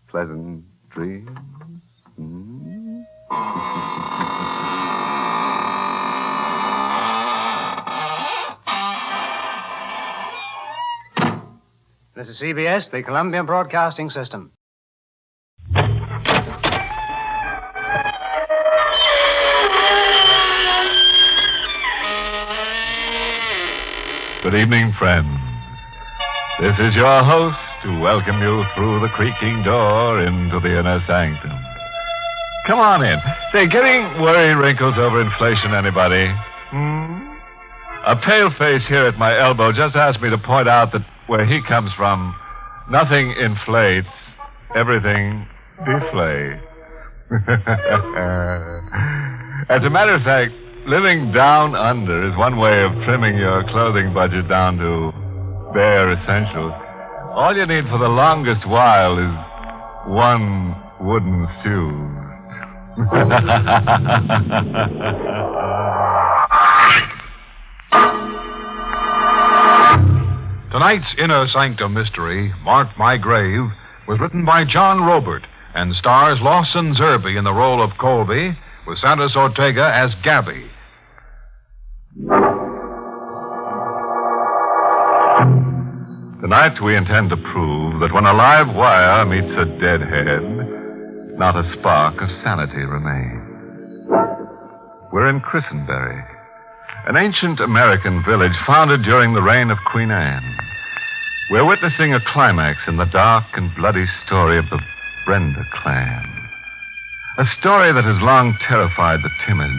Pleasant dreams. This is CBS, the Columbia Broadcasting System. Good evening, friends. This is your host to welcome you through the creaking door into the Inner Sanctum. Come on in. Say, getting worry wrinkles over inflation, anybody? A pale face here at my elbow just asked me to point out that where he comes from, nothing inflates, everything deflates. As a matter of fact, living down under is one way of trimming your clothing budget down to bare essentials. All you need for the longest while is one wooden shoe. Tonight's Inner Sanctum mystery, Mark My Grave, was written by John Robert and stars Lawson Zerbe in the role of Colby, with Santos Ortega as Gabby. Tonight we intend to prove that when a live wire meets a dead head, Not a spark of sanity remained. We're in Christenbury, an ancient American village founded during the reign of Queen Anne. We're witnessing a climax in the dark and bloody story of the Brenda clan. A story that has long terrified the timid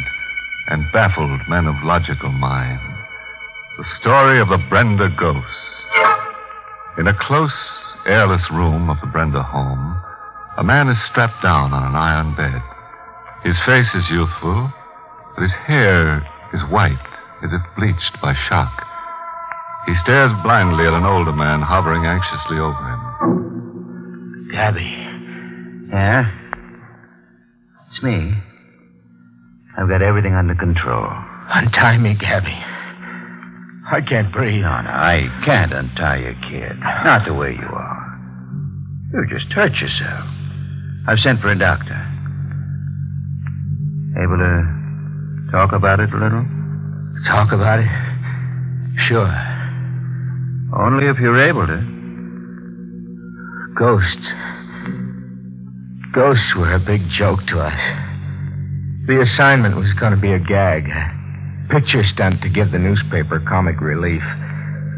and baffled men of logical mind. The story of the Brenda ghost. In a close, airless room of the Brenda home, a man is strapped down on an iron bed. His face is youthful, but his hair is white, as if bleached by shock. He stares blindly at an older man hovering anxiously over him. Gabby. Yeah? It's me. I've got everything under control. Untie me, Gabby. I can't breathe. No, I can't untie you, kid. Not the way you are. You just hurt yourself. I've sent for a doctor. Able to talk about it a little? Talk about it? Sure. Only if you're able to. Ghosts. Ghosts were a big joke to us. The assignment was going to be a gag. A picture stunt to give the newspaper comic relief.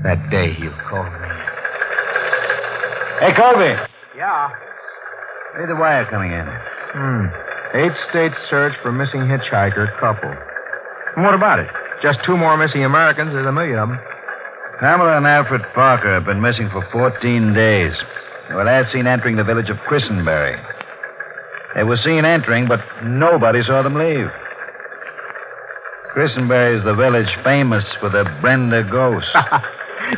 That day you called me. Hey, Colby. Yeah? Hey, the wire coming in. 8-state search for missing hitchhiker couple. And what about it? Just 2 more missing Americans. There's a million of them. Pamela and Alfred Parker have been missing for 14 days. They were last seen entering the village of Christenbury. They were seen entering, but nobody saw them leave. Christenbury is the village famous for the Brenda ghost.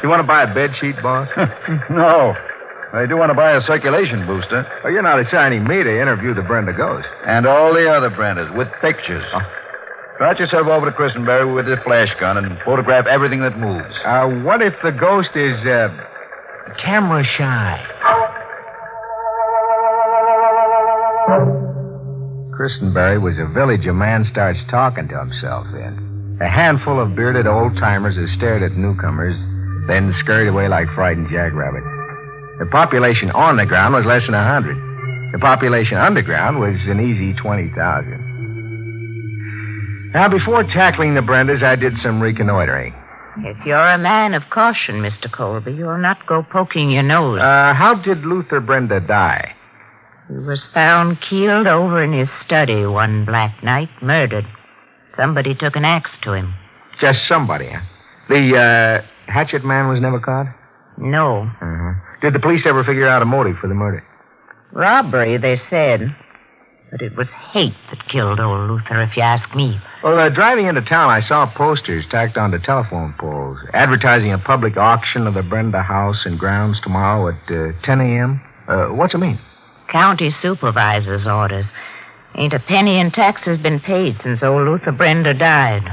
You want to buy a bed sheet, boss? No. I do want to buy a circulation booster. Oh, you're not assigning me to interview the Brenda ghost. And all the other Brendas with pictures. Trot yourself over to Christenbury with a flash gun and photograph everything that moves. What if the ghost is, camera shy? Christenbury was a village a man starts talking to himself in. A handful of bearded old-timers who stared at newcomers, then scurried away like frightened jackrabbits. The population on the ground was less than 100. The population underground was an easy 20,000. Now, before tackling the Brendas, I did some reconnoitering. If you're a man of caution, Mr. Colby, you'll not go poking your nose. How did Luther Brenda die? He was found keeled over in his study one black night, murdered. Somebody took an axe to him. Just somebody, huh? The, hatchet man was never caught? No. Did the police ever figure out a motive for the murder? Robbery, they said. But it was hate that killed old Luther, if you ask me. Well, driving into town, I saw posters tacked onto telephone poles advertising a public auction of the Brenda house and grounds tomorrow at 10 a.m. What's it mean? County supervisor's orders. Ain't a penny in taxes been paid since old Luther Brenda died.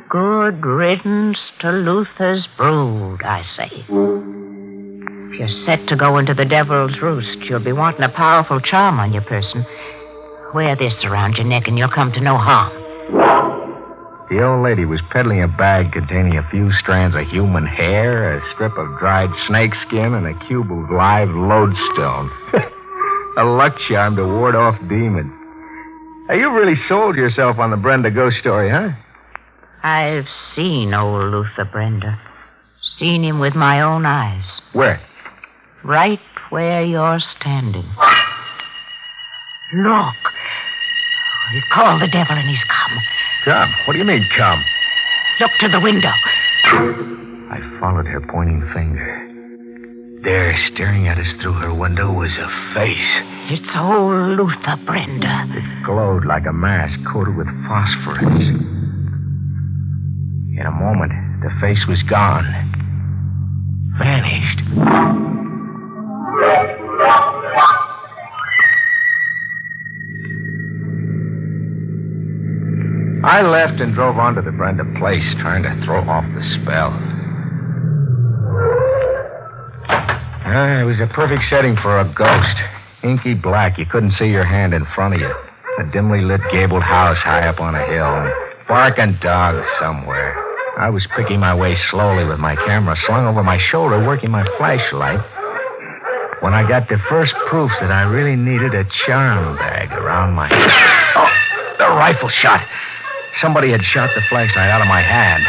Good riddance to Luther's brood, I say. If you're set to go into the devil's roost, you'll be wanting a powerful charm on your person. Wear this around your neck and you'll come to no harm. The old lady was peddling a bag containing a few strands of human hair, a strip of dried snake skin, and a cube of live lodestone. A luck charm to ward off demons. Hey, you really sold yourself on the Brenda ghost story, huh? I've seen old Luther Brenda. Seen him with my own eyes. Where? Right where you're standing. Look. He called the devil and he's come. Come? What do you mean, come? Look to the window. I followed her pointing finger. There, staring at us through her window, was a face. It's old Luther Brenda. It glowed like a mask coated with phosphorus. In a moment, the face was gone. Vanished. I left and drove on to the Brenda place, trying to throw off the spell. It was a perfect setting for a ghost. Inky black. You couldn't see your hand in front of you. A dimly lit gabled house high up on a hill. And barking dogs somewhere. I was picking my way slowly with my camera slung over my shoulder, working my flashlight. when I got the first proof that I really needed a charm bag around my... Oh, the rifle shot. Somebody had shot the flashlight out of my hand.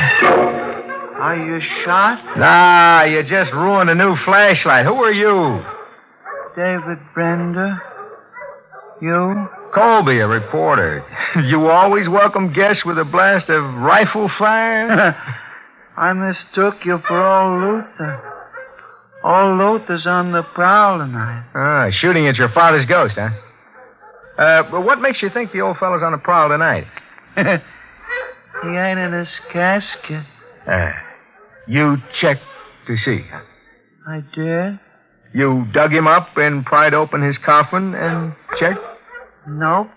Are you shot? Nah, you just ruined a new flashlight. Who are you? David Brenda. You? Colby, a reporter. You always welcome guests with a blast of rifle fire? I mistook you for old Luther. Old Luther's on the prowl tonight. Shooting at your father's ghost, huh? But what makes you think the old fellow's on the prowl tonight? He ain't in his casket. You checked to see, huh? I did? You dug him up and pried open his coffin and checked? Nope.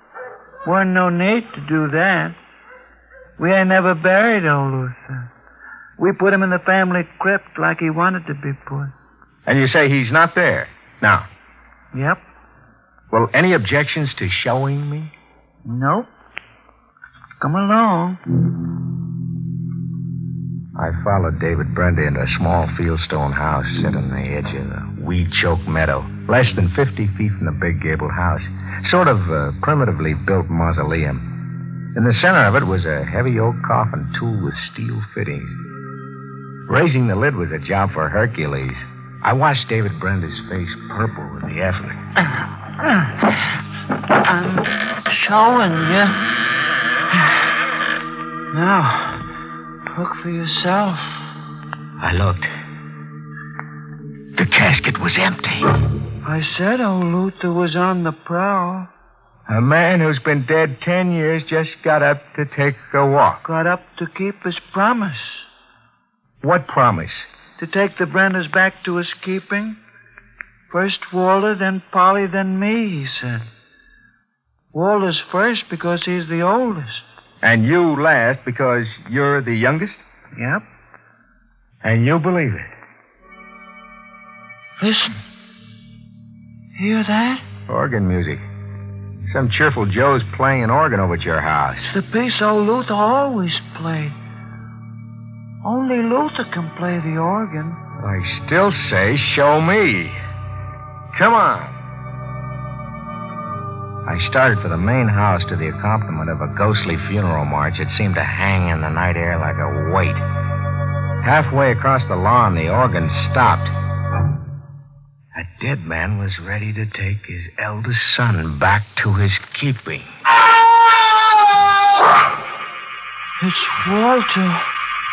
Wasn't no need to do that. We ain't never buried old Luther. We put him in the family crypt like he wanted to be put. And you say he's not there now? Yep. Well, any objections to showing me? Nope. Come along. I followed David Brenda into a small fieldstone house set on the edge of a weed-choked meadow, less than 50 feet from the big gabled house. Sort of a primitively built mausoleum. In the center of it was a heavy oak coffin tooled with steel fittings. Raising the lid was a job for Hercules. I watched David Brenda's face purple with the effort. I'm showing you. Now, look for yourself. I looked. The casket was empty. I said old Luther was on the prowl. A man who's been dead 10 years just got up to take a walk. Got up to keep his promise. What promise? To take the Brendas back to his keeping. First Walter, then Polly, then me, he said. Walter's first because he's the oldest. And you last because you're the youngest? Yep. And you believe it? Listen. Hear that? Organ music. Some cheerful Joe's playing an organ over at your house. It's the piece old Luther always played. Only Luther can play the organ. I still say, show me. Come on. I started for the main house to the accompaniment of a ghostly funeral march that seemed to hang in the night air like a weight. Halfway across the lawn, the organ stopped. A dead man was ready to take his eldest son back to his keeping. It's Walter.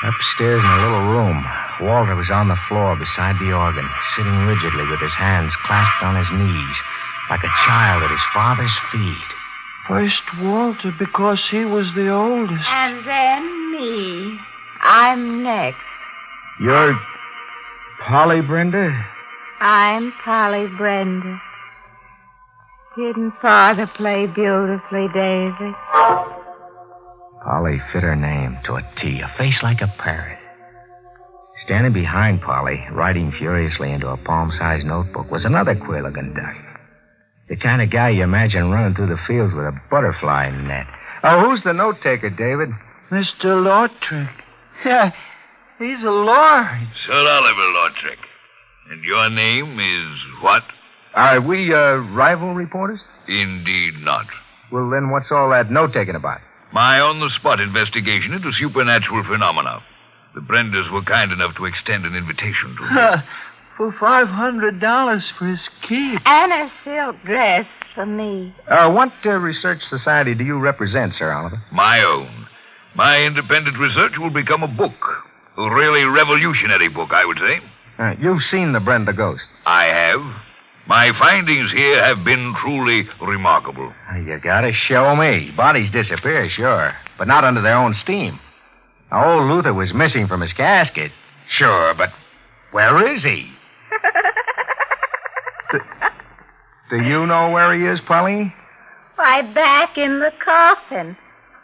Upstairs in a little room, Walter was on the floor beside the organ, sitting rigidly with his hands clasped on his knees, like a child at his father's feet. First Walter because he was the oldest. And then me. I'm next. You're Polly Brenda? I'm Polly Brenda. Didn't Father play beautifully, David? Polly fit her name to a T, a face like a parrot. Standing behind Polly, writing furiously into a palm-sized notebook, was another queer-looking duck. The kind of guy you imagine running through the fields with a butterfly net. Oh, who's the note-taker, David? Mr. Lortrick. Yeah, he's a lord. Sir Oliver Lortrick. And your name is what? Are we, rival reporters? Indeed not. Well, then what's all that note-taking about? My on-the-spot investigation into supernatural phenomena. The Brendas were kind enough to extend an invitation to me. For $500 for his keep. And a silk dress for me. What research society do you represent, Sir Oliver? My own. My independent research will become a book. A really revolutionary book, I would say. You've seen the Brenda ghost. I have. My findings here have been truly remarkable. You gotta show me. Bodies disappear, sure, but not under their own steam. Now, old Luther was missing from his casket. Sure, but where is he? Do you know where he is, Polly? Why, back in the coffin.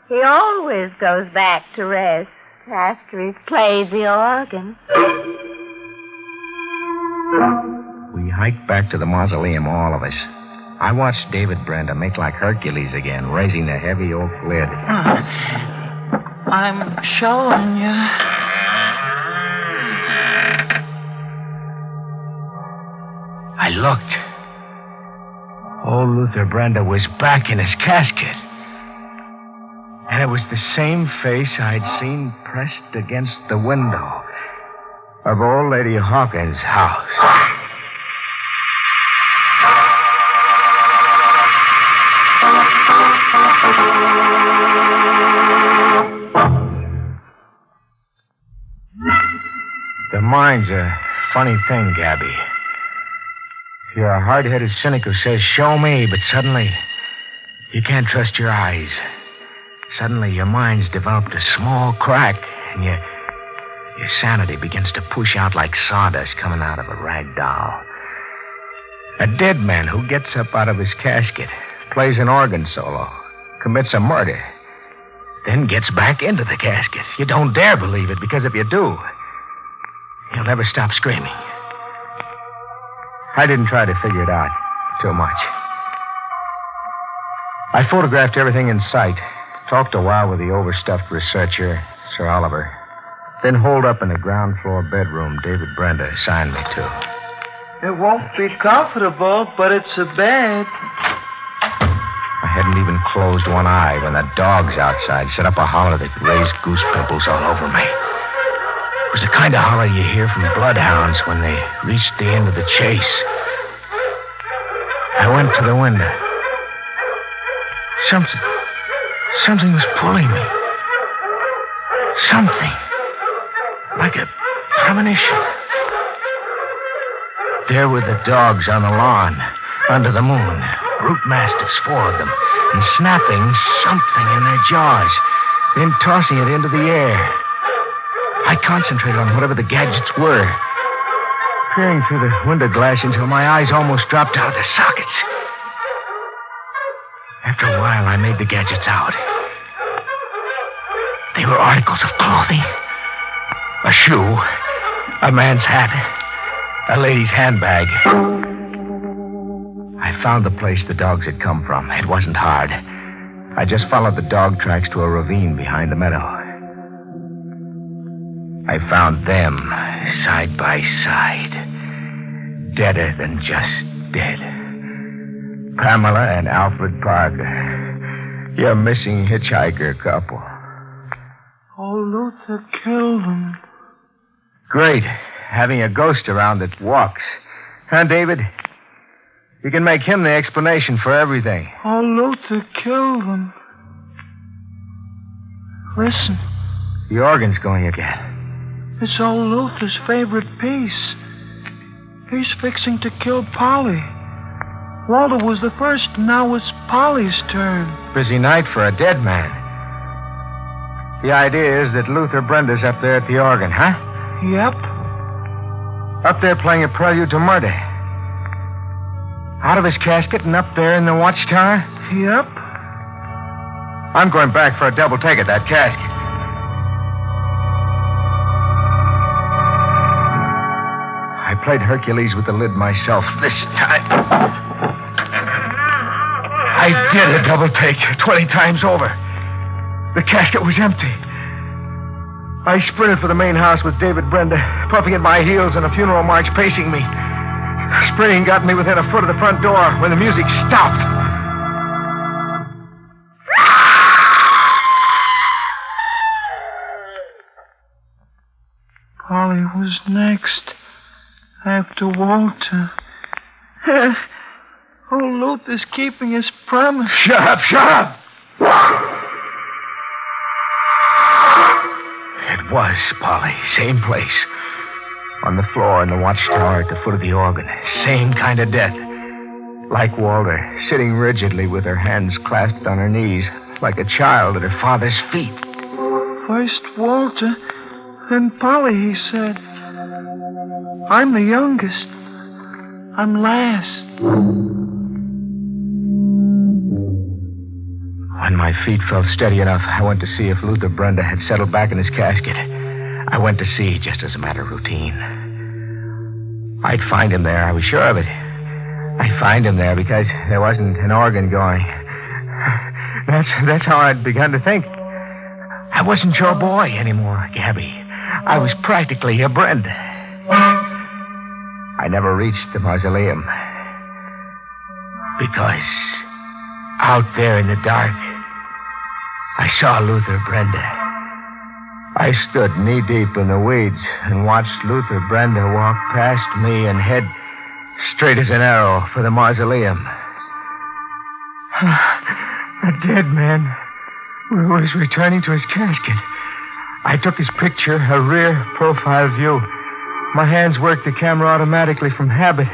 He always goes back to rest after he's played the organ. We hiked back to the mausoleum, all of us. I watched David Brenda make like Hercules again, raising the heavy oak lid. I'm showing you. I looked. Old Luther Brenda was back in his casket. And it was the same face I'd seen pressed against the window of old Lady Hawkins' house. The mind's a funny thing, Gabby. You're a hard-headed cynic who says, show me, but suddenly you can't trust your eyes. Suddenly your mind's developed a small crack, and your sanity begins to push out like sawdust coming out of a rag doll. A dead man who gets up out of his casket, plays an organ solo, commits a murder, then gets back into the casket. You don't dare believe it, because if you do, you'll never stop screaming. I didn't try to figure it out too much. I photographed everything in sight, talked a while with the overstuffed researcher, Sir Oliver, then holed up in the ground floor bedroom David Brenda assigned me to. It won't be comfortable, but it's a bed. I hadn't even closed one eye when the dogs outside set up a holler that raised goose pimples all over me. It was the kind of holler you hear from bloodhounds when they reach the end of the chase. I went to the window. Something was pulling me. Something. Like a premonition. There were the dogs on the lawn, under the moon. Brute mastiffs, 4 of them, and snapping something in their jaws, then tossing it into the air. I concentrated on whatever the gadgets were, peering through the window glass until my eyes almost dropped out of their sockets. After a while, I made the gadgets out. They were articles of clothing. A shoe, a man's hat, a lady's handbag. I found the place the dogs had come from. It wasn't hard. I just followed the dog tracks to a ravine behind the meadow. I found them side by side, deader than just dead. Pamela and Alfred Parker, your missing hitchhiker couple. Oh, Luther killed him. Great, having a ghost around that walks. Huh, David? You can make him the explanation for everything. Oh, Luther killed him. Listen. The organ's going again. It's old Luther's favorite piece. He's fixing to kill Polly. Walter was the first, and now it's Polly's turn. Busy night for a dead man. The idea is that Luther Brenda's up there at the organ, huh? Yep. Up there playing a prelude to murder. Out of his casket and up there in the watchtower? Yep. I'm going back for a double take at that casket. I played Hercules with the lid myself this time. I did a double take 20 times over. The casket was empty. I sprinted for the main house with David Brenda, puffing at my heels and a funeral march pacing me. Sprinting got me within a foot of the front door when the music stopped. Polly was next, after Walter. Oh, Luther's keeping his promise. Shut up, shut up! It was Polly, same place. On the floor in the watchtower at the foot of the organ. Same kind of death. Like Walter, sitting rigidly with her hands clasped on her knees, like a child at her father's feet. First Walter, then Polly, he said. I'm the youngest. I'm last. When my feet felt steady enough, I went to see if Luther Brenda had settled back in his casket. I went to see, just as a matter of routine. I'd find him there, I was sure of it. I'd find him there because there wasn't an organ going. That's how I'd begun to think. I wasn't your boy anymore, Gabby. I was practically a Brenda. I never reached the mausoleum. Because out there in the dark, I saw Luther Brenda. I stood knee-deep in the weeds and watched Luther Brenda walk past me and head straight as an arrow for the mausoleum. A dead man was returning to his casket. I took his picture, a rear profile view. My hands worked the camera automatically from habit.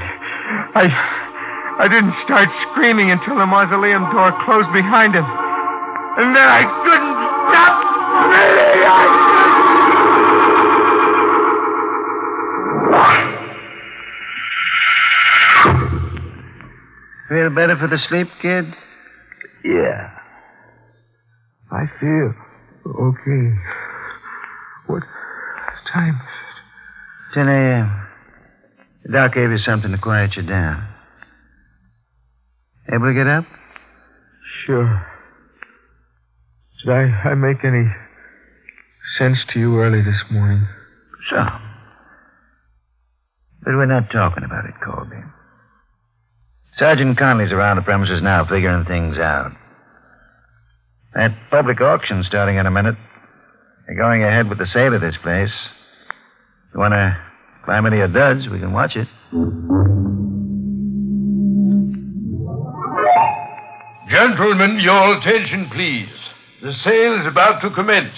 I didn't start screaming until the mausoleum door closed behind him. And then I couldn't stop screaming. Feel better for the sleep, kid? Yeah. I feel okay. What time? 10 a.m. The doc gave you something to quiet you down. Able to get up? Sure. Did I make any sense to you early this morning? Some. But we're not talking about it, Colby. Sergeant Conley's around the premises now figuring things out. That public auction starting in a minute. They're going ahead with the sale of this place. If you want to climb any of duds, we can watch it. Gentlemen, your attention, please. The sale is about to commence.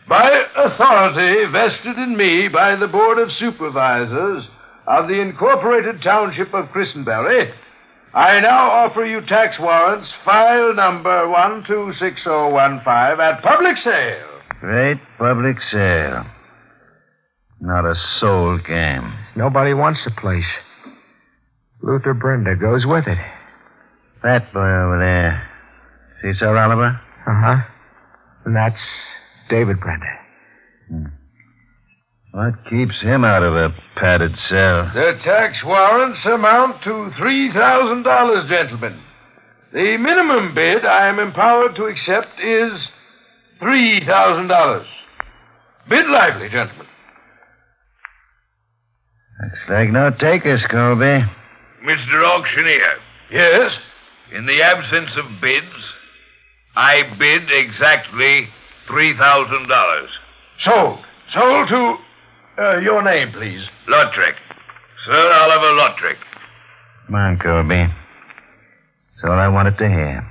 By authority vested in me by the Board of Supervisors of the Incorporated Township of Christenbury, I now offer you tax warrants, file number 126015, at public sale. Great public sale. Not a soul came. Nobody wants the place. Luther Brenda goes with it. That boy over there. See Sir Oliver? Uh-huh. And that's David Brenda. What keeps him out of a padded cell? The tax warrants amount to $3,000, gentlemen. The minimum bid I am empowered to accept is $3,000. Bid lively, gentlemen. Looks like no takers, Colby. Mr. Auctioneer. Yes? In the absence of bids, I bid exactly $3,000. Sold. Sold to... your name, please. Lautrec. Sir Oliver Lautrec. Come on, Colby. That's all I wanted to hear.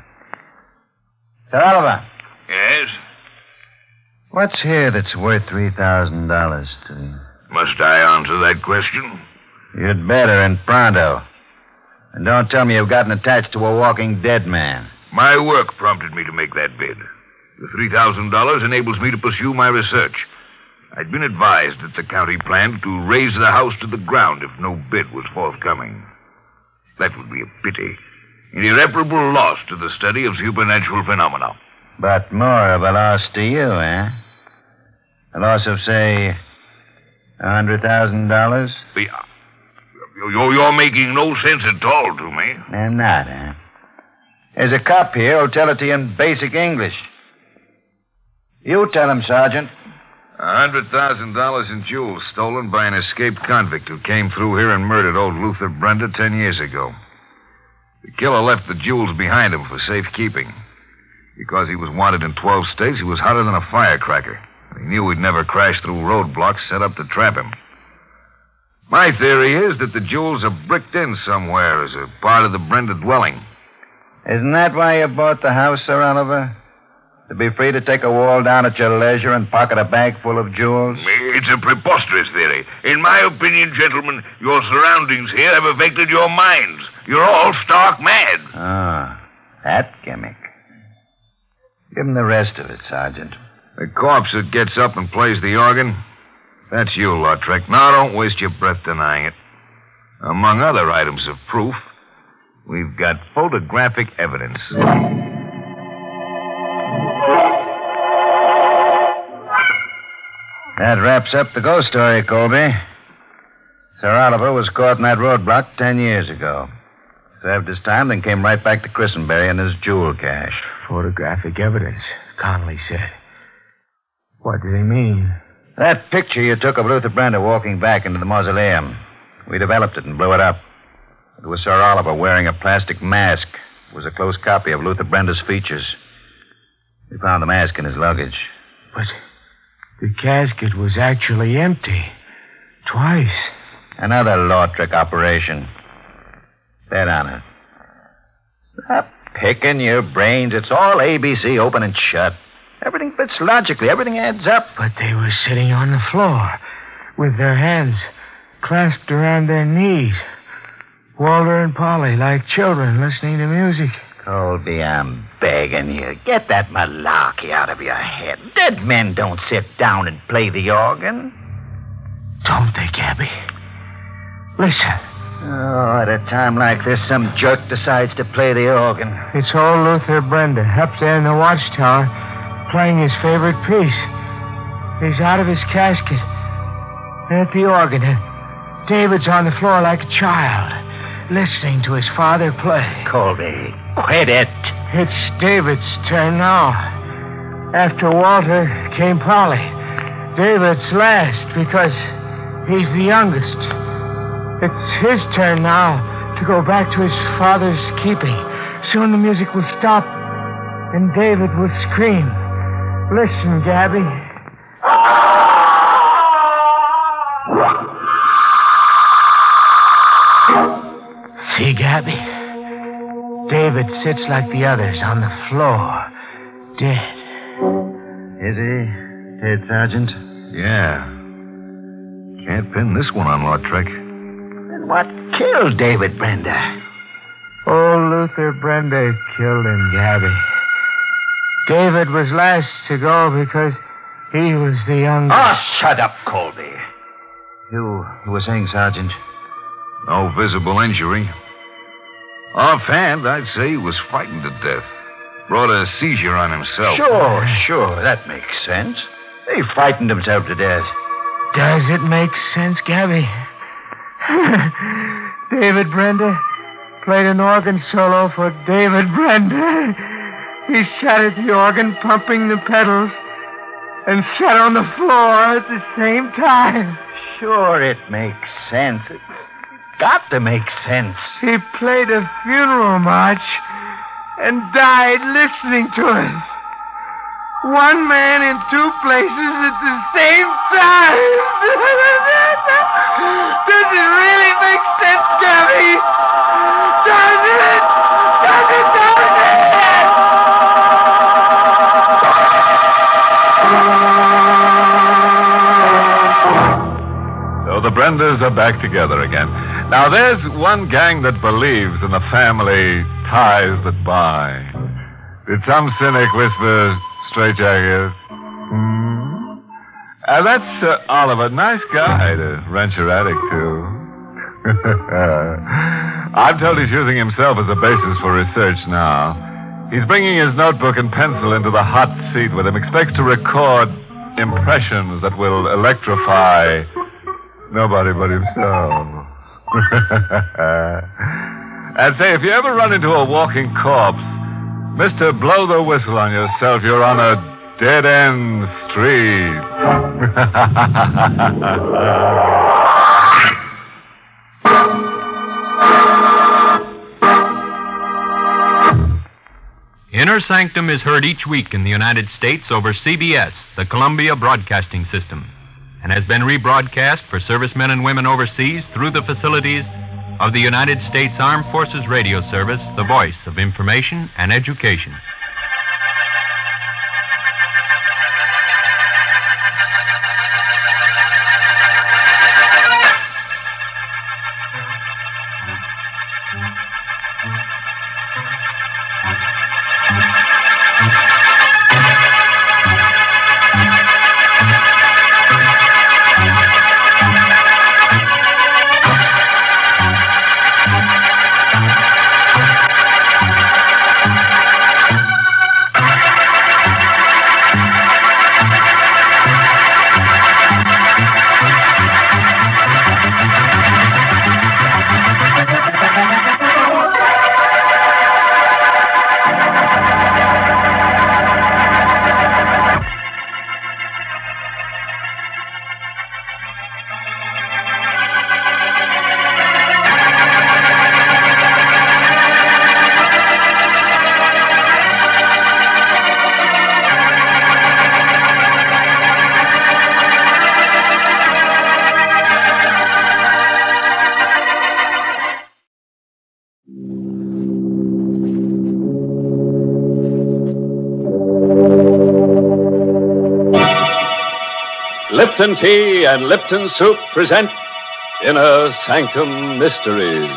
Sir Oliver. Yes? What's here that's worth $3,000 to you? Must I answer that question? You'd better, and pronto. And don't tell me you've gotten attached to a walking dead man. My work prompted me to make that bid. The $3,000 enables me to pursue my research. I'd been advised that the county planned to raise the house to the ground if no bid was forthcoming. That would be a pity. An irreparable loss to the study of supernatural phenomena. But more of a loss to you, eh? A loss of, say, $100,000? You're making no sense at all to me. I'm not, eh? There's a cop here who'll tell it to you in basic English. You tell him, Sergeant. $100,000 in jewels stolen by an escaped convict who came through here and murdered old Luther Brenda 10 years ago. The killer left the jewels behind him for safekeeping. Because he was wanted in 12 states, he was hotter than a firecracker. He knew he'd never crash through roadblocks set up to trap him. My theory is that the jewels are bricked in somewhere as a part of the Brenda dwelling. Isn't that why you bought the house, Sir Oliver? To be free to take a wall down at your leisure and pocket a bag full of jewels? It's a preposterous theory. In my opinion, gentlemen, your surroundings here have affected your minds. You're all stark mad. Ah, that gimmick. Give him the rest of it, Sergeant. The corpse that gets up and plays the organ? That's you, Lautrec. Now, don't waste your breath denying it. Among other items of proof, we've got photographic evidence. That wraps up the ghost story, Colby. Sir Oliver was caught in that roadblock 10 years ago. Served his time, then came right back to Christenbury in his jewel cache. Photographic evidence, Conley said. What did he mean? That picture you took of Luther Brenda walking back into the mausoleum. We developed it and blew it up. It was Sir Oliver wearing a plastic mask. It was a close copy of Luther Brender's features. We found the mask in his luggage. But the casket was actually empty. Twice. Another law trick operation. Bet on it. Stop picking your brains. It's all ABC, open and shut. Everything fits logically. Everything adds up. But they were sitting on the floor with their hands clasped around their knees. Walter and Polly, like children listening to music. Colby, I'm begging you. Get that malarkey out of your head. Dead men don't sit down and play the organ. Don't they, Gabby? Listen. Oh, at a time like this, some jerk decides to play the organ. It's old Luther Brender up there in the watchtower playing his favorite piece. He's out of his casket and at the organ. David's on the floor like a child, listening to his father play. Colby, quit it. It's David's turn now. After Walter came Polly. David's last because he's the youngest. It's his turn now to go back to his father's keeping. Soon the music will stop, and David will scream. Listen, Gabby. See, Gabby? David sits like the others on the floor, dead. Is he dead, Sergeant? Yeah. Can't pin this one on Law Trek. Then what killed David Brender? Old Luther Brender killed him, Gabby. David was last to go because he was the youngest. Oh, shut up, Colby. You were saying, Sergeant? No visible injury. Offhand, I'd say he was frightened to death. Brought a seizure on himself. Sure. That makes sense. He frightened himself to death. Does it make sense, Gabby? David Brender played an organ solo for David Brender. He sat at the organ pumping the pedals and sat on the floor at the same time. Sure, it makes sense. It's got to make sense. He played a funeral march and died listening to it. One man in two places at the same time. Does it really make sense, Gabby? Does it? Does it? So the Brenders are back together again. Now, there's one gang that believes in the family ties that bind. Did some cynic whisper, straitjacket? That's Oliver. Nice guy to rent your attic to. I'm told he's using himself as a basis for research now. He's bringing his notebook and pencil into the hot seat with him. Expects to record impressions that will electrify nobody but himself. And say, if you ever run into a walking corpse, Mr. Blow the whistle on yourself. You're on a dead-end street. Inner Sanctum is heard each week in the United States over CBS, the Columbia Broadcasting System, and has been rebroadcast for servicemen and women overseas through the facilities of the United States Armed Forces Radio Service, the voice of information and education. Lipton Tea and Lipton Soup present Inner Sanctum Mysteries.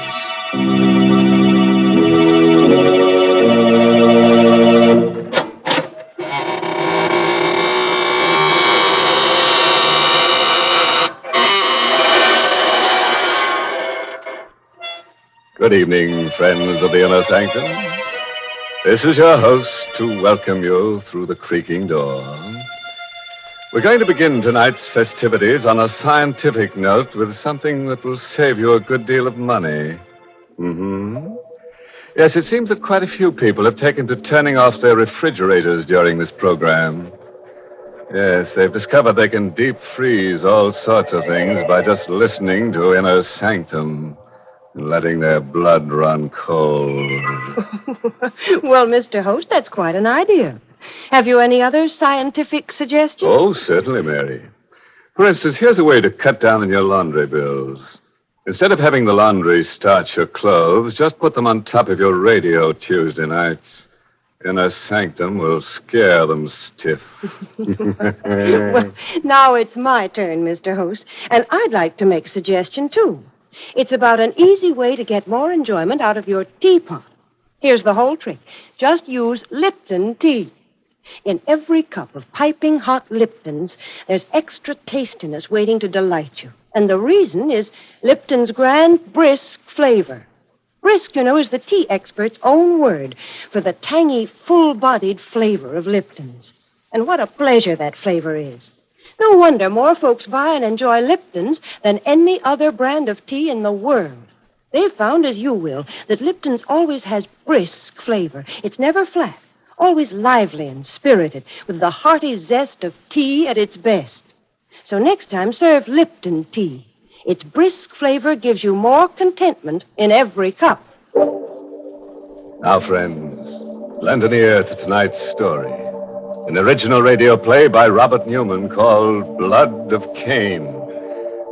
Good evening, friends of the Inner Sanctum. This is your host to welcome you through the creaking door. We're going to begin tonight's festivities on a scientific note with something that will save you a good deal of money. Yes, it seems that quite a few people have taken to turning off their refrigerators during this program. Yes, they've discovered they can deep freeze all sorts of things by just listening to Inner Sanctum and letting their blood run cold. Well, Mr. Host, that's quite an idea. Have you any other scientific suggestions? Oh, certainly, Mary. For instance, here's a way to cut down on your laundry bills. Instead of having the laundry starch your clothes, just put them on top of your radio Tuesday nights. Inner Sanctum will scare them stiff. Well, now it's my turn, Mr. Host, and I'd like to make a suggestion, too. It's about an easy way to get more enjoyment out of your teapot. Here's the whole trick. Just use Lipton tea. In every cup of piping hot Liptons, there's extra tastiness waiting to delight you. And the reason is Lipton's grand brisk flavor. Brisk, you know, is the tea expert's own word for the tangy, full-bodied flavor of Lipton's. And what a pleasure that flavor is. No wonder more folks buy and enjoy Lipton's than any other brand of tea in the world. They've found, as you will, that Lipton's always has brisk flavor. It's never flat, always lively and spirited, with the hearty zest of tea at its best. So next time, serve Lipton tea. Its brisk flavor gives you more contentment in every cup. Now, friends, lend an ear to tonight's story. An original radio play by Robert Newman called Blood of Cain,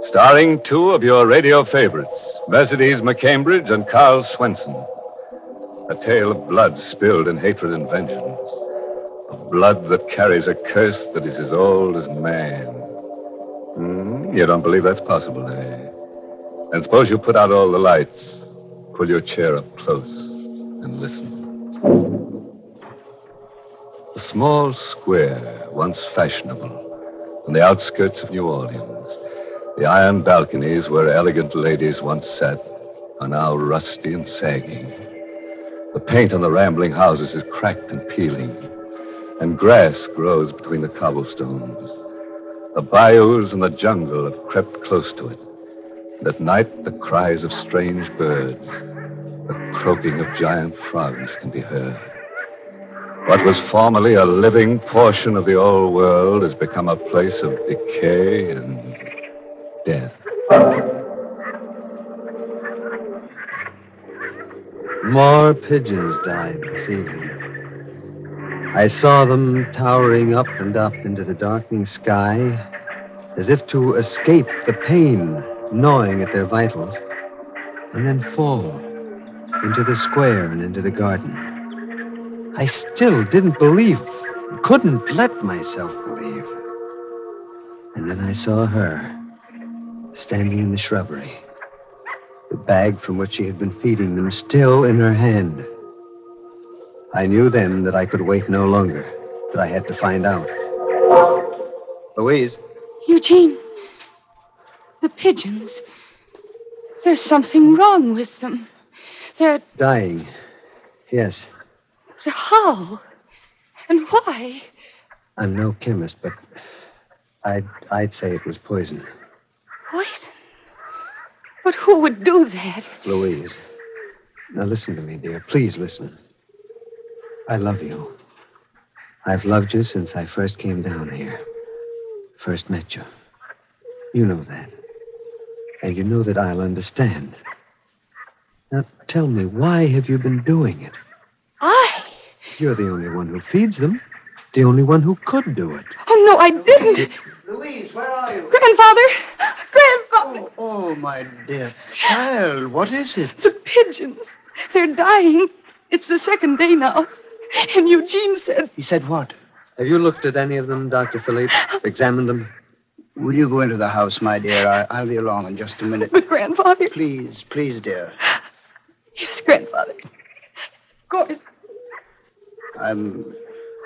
starring two of your radio favorites, Mercedes McCambridge and Carl Swenson. A tale of blood spilled in hatred and vengeance. Of blood that carries a curse that is as old as man. You don't believe that's possible, eh? And suppose you put out all the lights, pull your chair up close, and listen. A small square, once fashionable, on the outskirts of New Orleans. The iron balconies where elegant ladies once sat are now rusty and sagging. The paint on the rambling houses is cracked and peeling, and grass grows between the cobblestones. The bayous and the jungle have crept close to it. And at night, the cries of strange birds, the croaking of giant frogs can be heard. What was formerly a living portion of the old world has become a place of decay and death. More pigeons died this evening. I saw them towering up and up into the darkening sky, as if to escape the pain gnawing at their vitals, and then fall into the square and into the garden. I still didn't believe, couldn't let myself believe. And then I saw her, standing in the shrubbery, the bag from which she had been feeding them still in her hand. I knew then that I could wait no longer, that I had to find out. Louise. Eugene, the pigeons. There's something wrong with them. They're... Dying. Yes. How? And why? I'm no chemist, but I'd say it was poison. Poison? But who would do that? Louise. Now listen to me, dear. Please listen. I love you. I've loved you since I first came down here. First met you. You know that. And you know that I'll understand. Now tell me, why have you been doing it? I? You're the only one who feeds them. The only one who could do it. Oh, no, I didn't. Louise, where are you? Grandfather! Grandfather! Oh, my dear child, what is it? The pigeons. They're dying. It's the second day now. And Eugene said... He said what? Have you looked at any of them, Dr. Philippe? Examined them? Will you go into the house, my dear? I'll be along in just a minute. But, Grandfather... Please, dear. Yes, Grandfather. Of course. I'm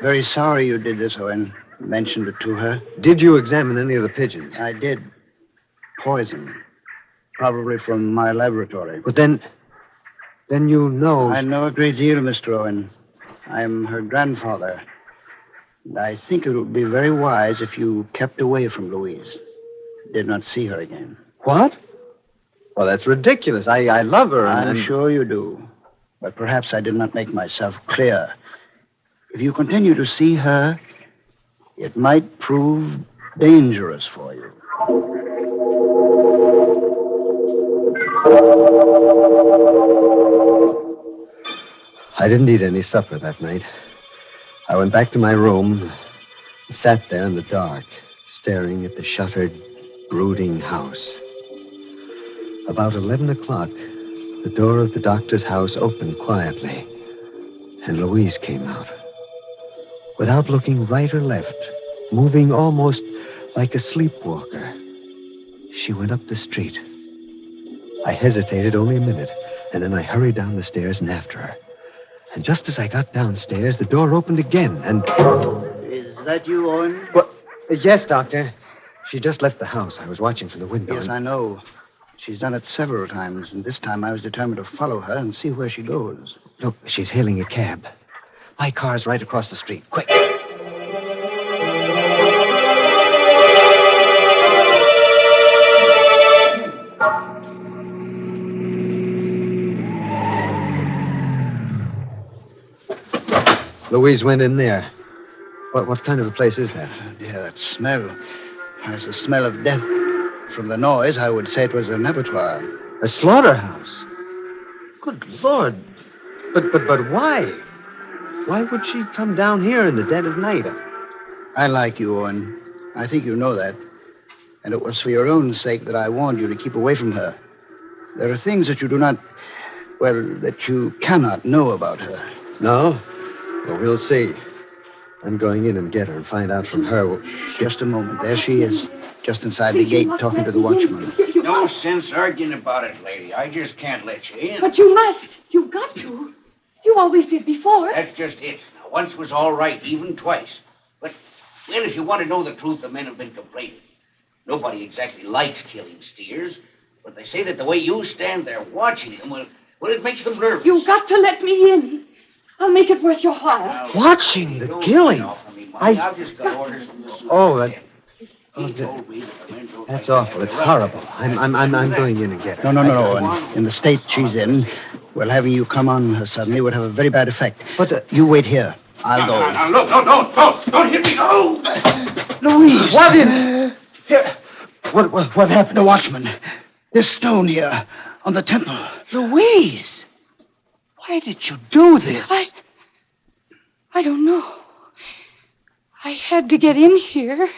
very sorry you did this, Owen. Mentioned it to her. Did you examine any of the pigeons? I did. Poison. Probably from my laboratory. But then you know... I know a great deal, Mr. Owen. I'm her grandfather. And I think it would be very wise if you kept away from Louise. Did not see her again. What? Well, that's ridiculous. I love her. I'm sure you do. But perhaps I did not make myself clear. If you continue to see her, it might prove dangerous for you. I didn't eat any supper that night. I went back to my room and sat there in the dark, staring at the shuttered, brooding house. About 11 o'clock, the door of the doctor's house opened quietly, and Louise came out. Without looking right or left, moving almost like a sleepwalker, she went up the street. I hesitated only a minute, and then I hurried down the stairs and after her. And just as I got downstairs, the door opened again, and... Is that you, Owen? What? Yes, Doctor. She just left the house. I was watching from the window. Yes, I know. She's done it several times, and this time I was determined to follow her and see where she goes. Look, she's hailing a cab. My car's right across the street. Quick. Louise went in there. What kind of a place is that? Yeah, that smell. There's the smell of death. From the noise, I would say it was an abattoir. A slaughterhouse? Good Lord. But why? Why would she come down here in the dead of night? I like you, Owen. I think you know that. And it was for your own sake that I warned you to keep away from her. There are things that you do not... well, that you cannot know about her. No? Well, we'll see. I'm going in and get her and find out from her. Just a moment. There she is, just inside the gate, talking to the watchman. No sense arguing about it, lady. I just can't let you in. But you must. You've got to. You always did before. That's just it. Now, once was all right, even twice. But, well, if you want to know the truth, the men have been complaining. Nobody exactly likes killing steers, but they say that the way you stand there watching them, well, it makes them nervous. You've got to let me in. I'll make it worth your while. Watching the killing? I've just got orders from the... That's awful. It's horrible. I'm going in and get her. No. In the state she's in, well, having you come on her suddenly would have a very bad effect. But you wait here. I'll go. Now, look, don't hit me. No. Louise. What in? Here. What happened? The watchman. This stone here on the temple. Louise. Why did you do this? I don't know. I had to get in here.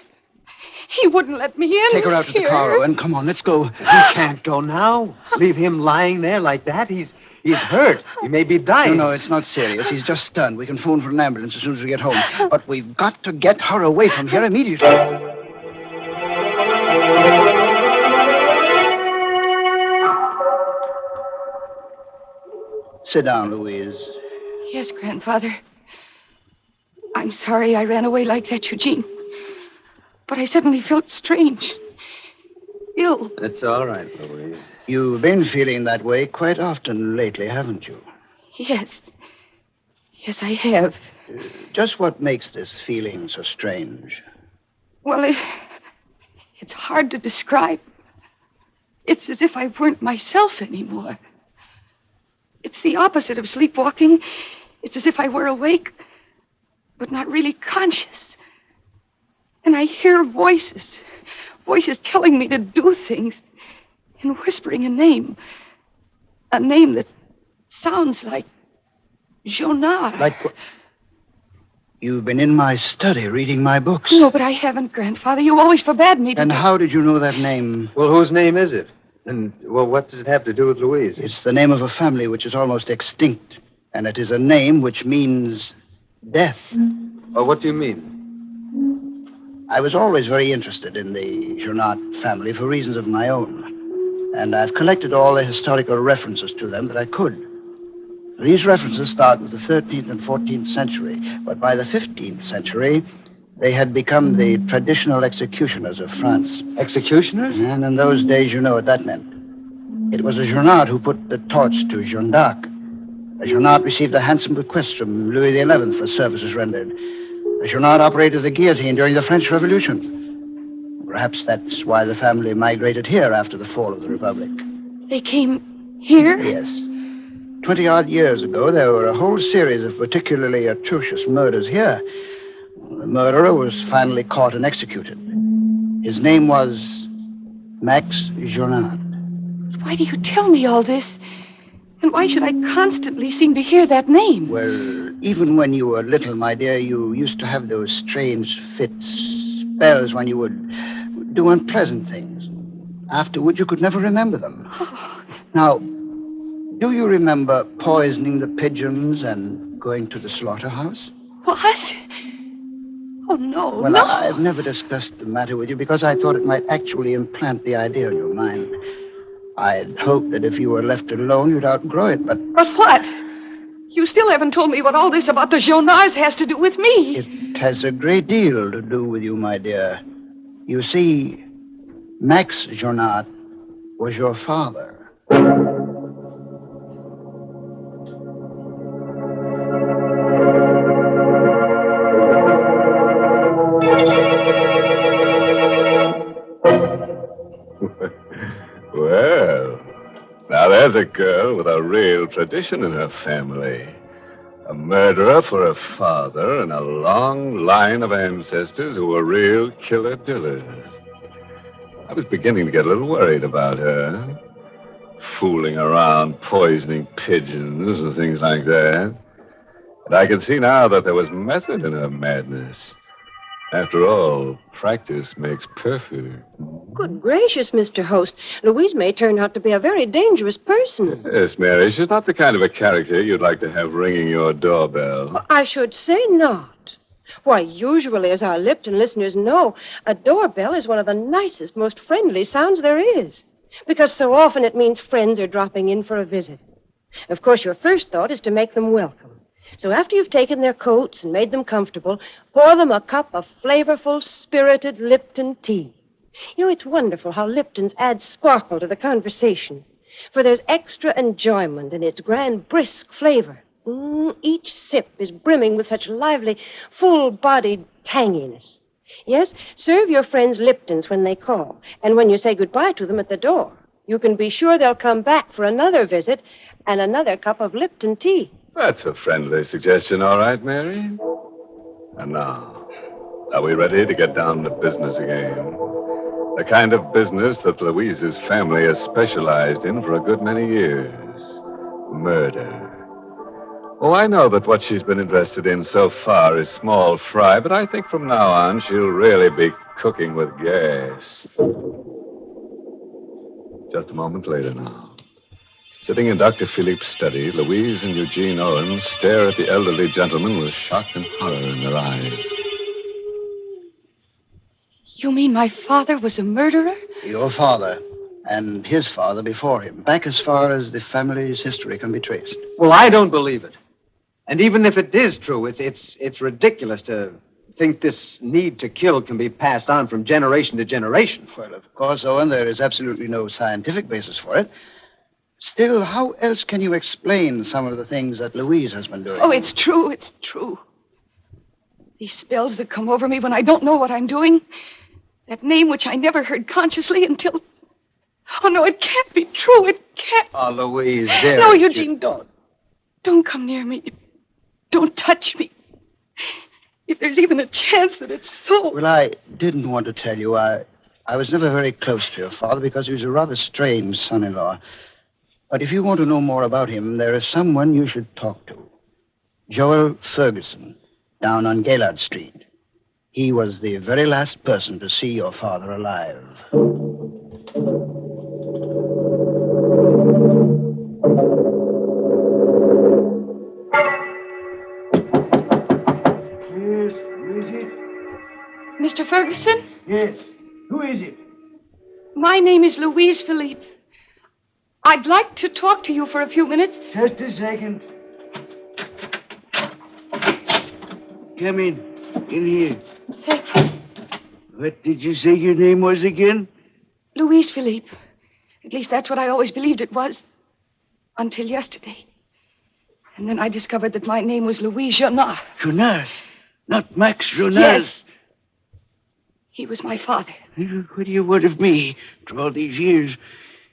He wouldn't let me in. Take her out to the car, Owen. Come on, let's go. He can't go now. Leave him lying there like that. He's hurt. He may be dying. No, it's not serious. He's just stunned. We can phone for an ambulance as soon as we get home. But we've got to get her away from here immediately. Sit down, Louise. Yes, Grandfather. I'm sorry I ran away like that, Eugene. But I suddenly felt strange. Ill. It's all right, Louise. You've been feeling that way quite often lately, haven't you? Yes. Yes, I have. Just what makes this feeling so strange? Well, it's hard to describe. It's as if I weren't myself anymore. It's the opposite of sleepwalking. It's as if I were awake, but not really conscious. And I hear voices telling me to do things, and whispering a name that sounds like Jonah. Like what? You've been in my study reading my books. No, but I haven't, Grandfather. You always forbade me to. And how did you know that name? Well, whose name is it? And, well, what does it have to do with Louise? It's the name of a family which is almost extinct. And it is a name which means death. Well, what do you mean? I was always very interested in the Journard family for reasons of my own. And I've collected all the historical references to them that I could. These references start with the 13th and 14th century, but by the 15th century, they had become the traditional executioners of France. Executioners? And in those days, you know what that meant. It was a Journard who put the torch to Jeanne d'Arc. A Journard received a handsome bequest from Louis XI for services rendered. A Journard operated the guillotine during the French Revolution. Perhaps that's why the family migrated here after the fall of the Republic. They came here? Yes. 20-odd years ago, there were a whole series of particularly atrocious murders here. The murderer was finally caught and executed. His name was Max Journard. Why do you tell me all this? And why should I constantly seem to hear that name? Well, even when you were little, my dear, you used to have those strange fits, spells when you would do unpleasant things. Afterward, you could never remember them. Now, do you remember poisoning the pigeons and going to the slaughterhouse? What? Oh, no, Well, no. I've never discussed the matter with you because I thought it might actually implant the idea in your mind. I'd hoped that if you were left alone, you'd outgrow it, but... But what? You still haven't told me what all this about the Journards has to do with me. It has a great deal to do with you, my dear. You see, Max Journard was your father. Well, now there's a girl with a real tradition in her family. A murderer for a father and a long line of ancestors who were real killer-dillers. I was beginning to get a little worried about her. Fooling around, poisoning pigeons and things like that. But I could see now that there was method in her madness. After all, practice makes perfect. Good gracious, Mr. Host. Louise may turn out to be a very dangerous person. Yes, Mary, she's not the kind of a character you'd like to have ringing your doorbell. I should say not. Why, usually, as our Lipton listeners know, a doorbell is one of the nicest, most friendly sounds there is. Because so often it means friends are dropping in for a visit. Of course, your first thought is to make them welcome. So after you've taken their coats and made them comfortable, pour them a cup of flavorful, spirited Lipton tea. You know, it's wonderful how Lipton's add sparkle to the conversation. For there's extra enjoyment in its grand, brisk flavor. Each sip is brimming with such lively, full-bodied tanginess. Yes, serve your friends Liptons when they call. And when you say goodbye to them at the door, you can be sure they'll come back for another visit and another cup of Lipton tea. That's a friendly suggestion, all right, Mary. And now, are we ready to get down to business again? The kind of business that Louise's family has specialized in for a good many years. Murder. Oh, I know that what she's been interested in so far is small fry, but I think from now on she'll really be cooking with gas. Just a moment later now. Sitting in Dr. Philippe's study, Louise and Eugene Owen stare at the elderly gentleman with shock and horror in their eyes. You mean my father was a murderer? Your father, and his father before him, back as far as the family's history can be traced. Well, I don't believe it. And even if it is true, it's ridiculous to think this need to kill can be passed on from generation to generation. Well, of course, Owen, there is absolutely no scientific basis for it. Still, how else can you explain some of the things that Louise has been doing? Oh, it's true, it's true. These spells that come over me when I don't know what I'm doing. That name which I never heard consciously until... Oh, no, it can't be true. It can't. Oh, Louise, dear. No, Eugene, don't. Don't come near me. Don't touch me. If there's even a chance that it's so... Well, I didn't want to tell you. I was never very close to your father because he was a rather strange son-in-law. But if you want to know more about him, there is someone you should talk to. Joel Ferguson, down on Gaylord Street. He was the very last person to see your father alive. Mr. Ferguson? Yes. Who is it? My name is Louise Philippe. I'd like to talk to you for a few minutes. Just a second. Come in. In here. Thank you. What did you say your name was again? Louise Philippe. At least that's what I always believed it was. Until yesterday. And then I discovered that my name was Louise Jonard. Jonard? Not Max Jonard? Yes. He was my father. What do you want of me after all these years?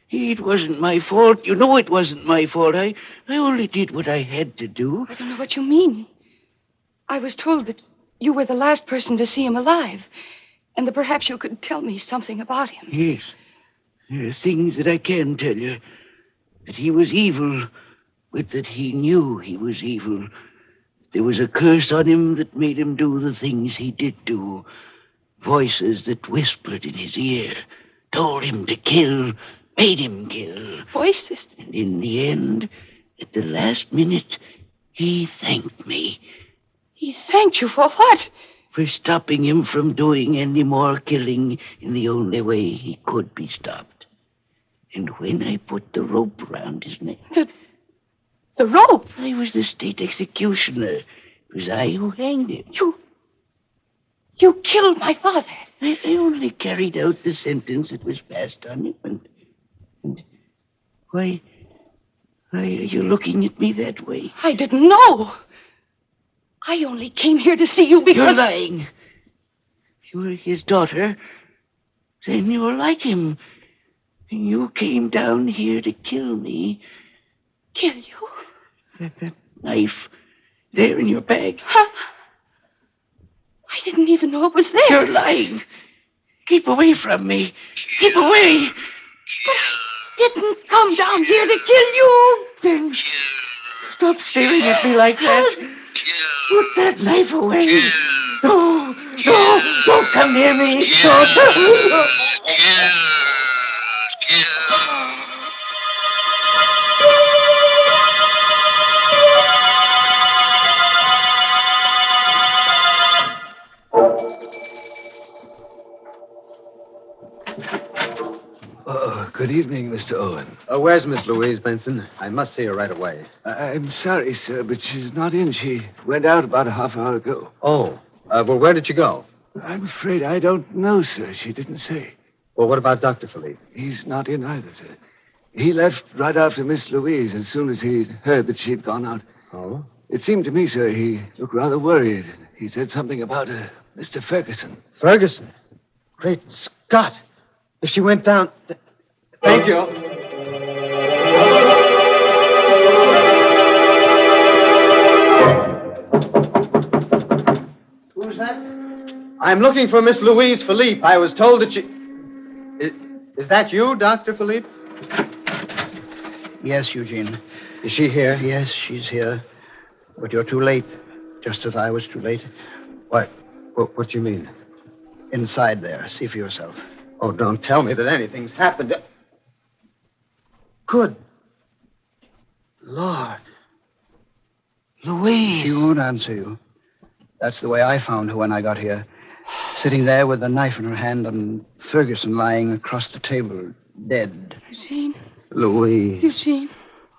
It wasn't my fault. You know it wasn't my fault. I only did what I had to do. I don't know what you mean. I was told that you were the last person to see him alive, and that perhaps you could tell me something about him. Yes. There are things that I can tell you. That he was evil, but that he knew he was evil. There was a curse on him that made him do the things he did do. Voices that whispered in his ear, told him to kill, made him kill. Voices? And in the end, at the last minute, he thanked me. He thanked you for what? For stopping him from doing any more killing in the only way he could be stopped. And when I put the rope around his neck... The rope? I was the state executioner. It was I who hanged him. You killed my father. I only carried out the sentence that was passed on him. And why are you looking at me that way? I didn't know. I only came here to see you because... You're lying. If you were his daughter, then you were like him. And you came down here to kill me. Kill you? That knife there in your bag. Huh? I didn't even know it was there. You're lying. Keep away from me. Keep away. But I didn't come down here to kill you. Then stop staring at me like that. Put that knife away. No, don't come near me. Don't. Good evening, Mr. Owen. Where's Miss Louise Benson? I must see her right away. I'm sorry, sir, but she's not in. She went out about a half hour ago. Oh. Well, where did she go? I'm afraid I don't know, sir. She didn't say. Well, what about Dr. Philippe? He's not in either, sir. He left right after Miss Louise as soon as he heard that she'd gone out. Oh? It seemed to me, sir, he looked rather worried. He said something about Mr. Ferguson. Ferguson? Great Scott! If she went down... Thank you. Who's that? I'm looking for Miss Louise Philippe. I was told that she... Is that you, Dr. Philippe? Yes, Eugene. Is she here? Yes, she's here. But you're too late, just as I was too late. What do you mean? Inside there. See for yourself. Oh, don't tell me that anything's happened. Good Lord. Louise. She won't answer you. That's the way I found her when I got here. Sitting there with a knife in her hand and Ferguson lying across the table, dead. Eugene. Louise. Eugene.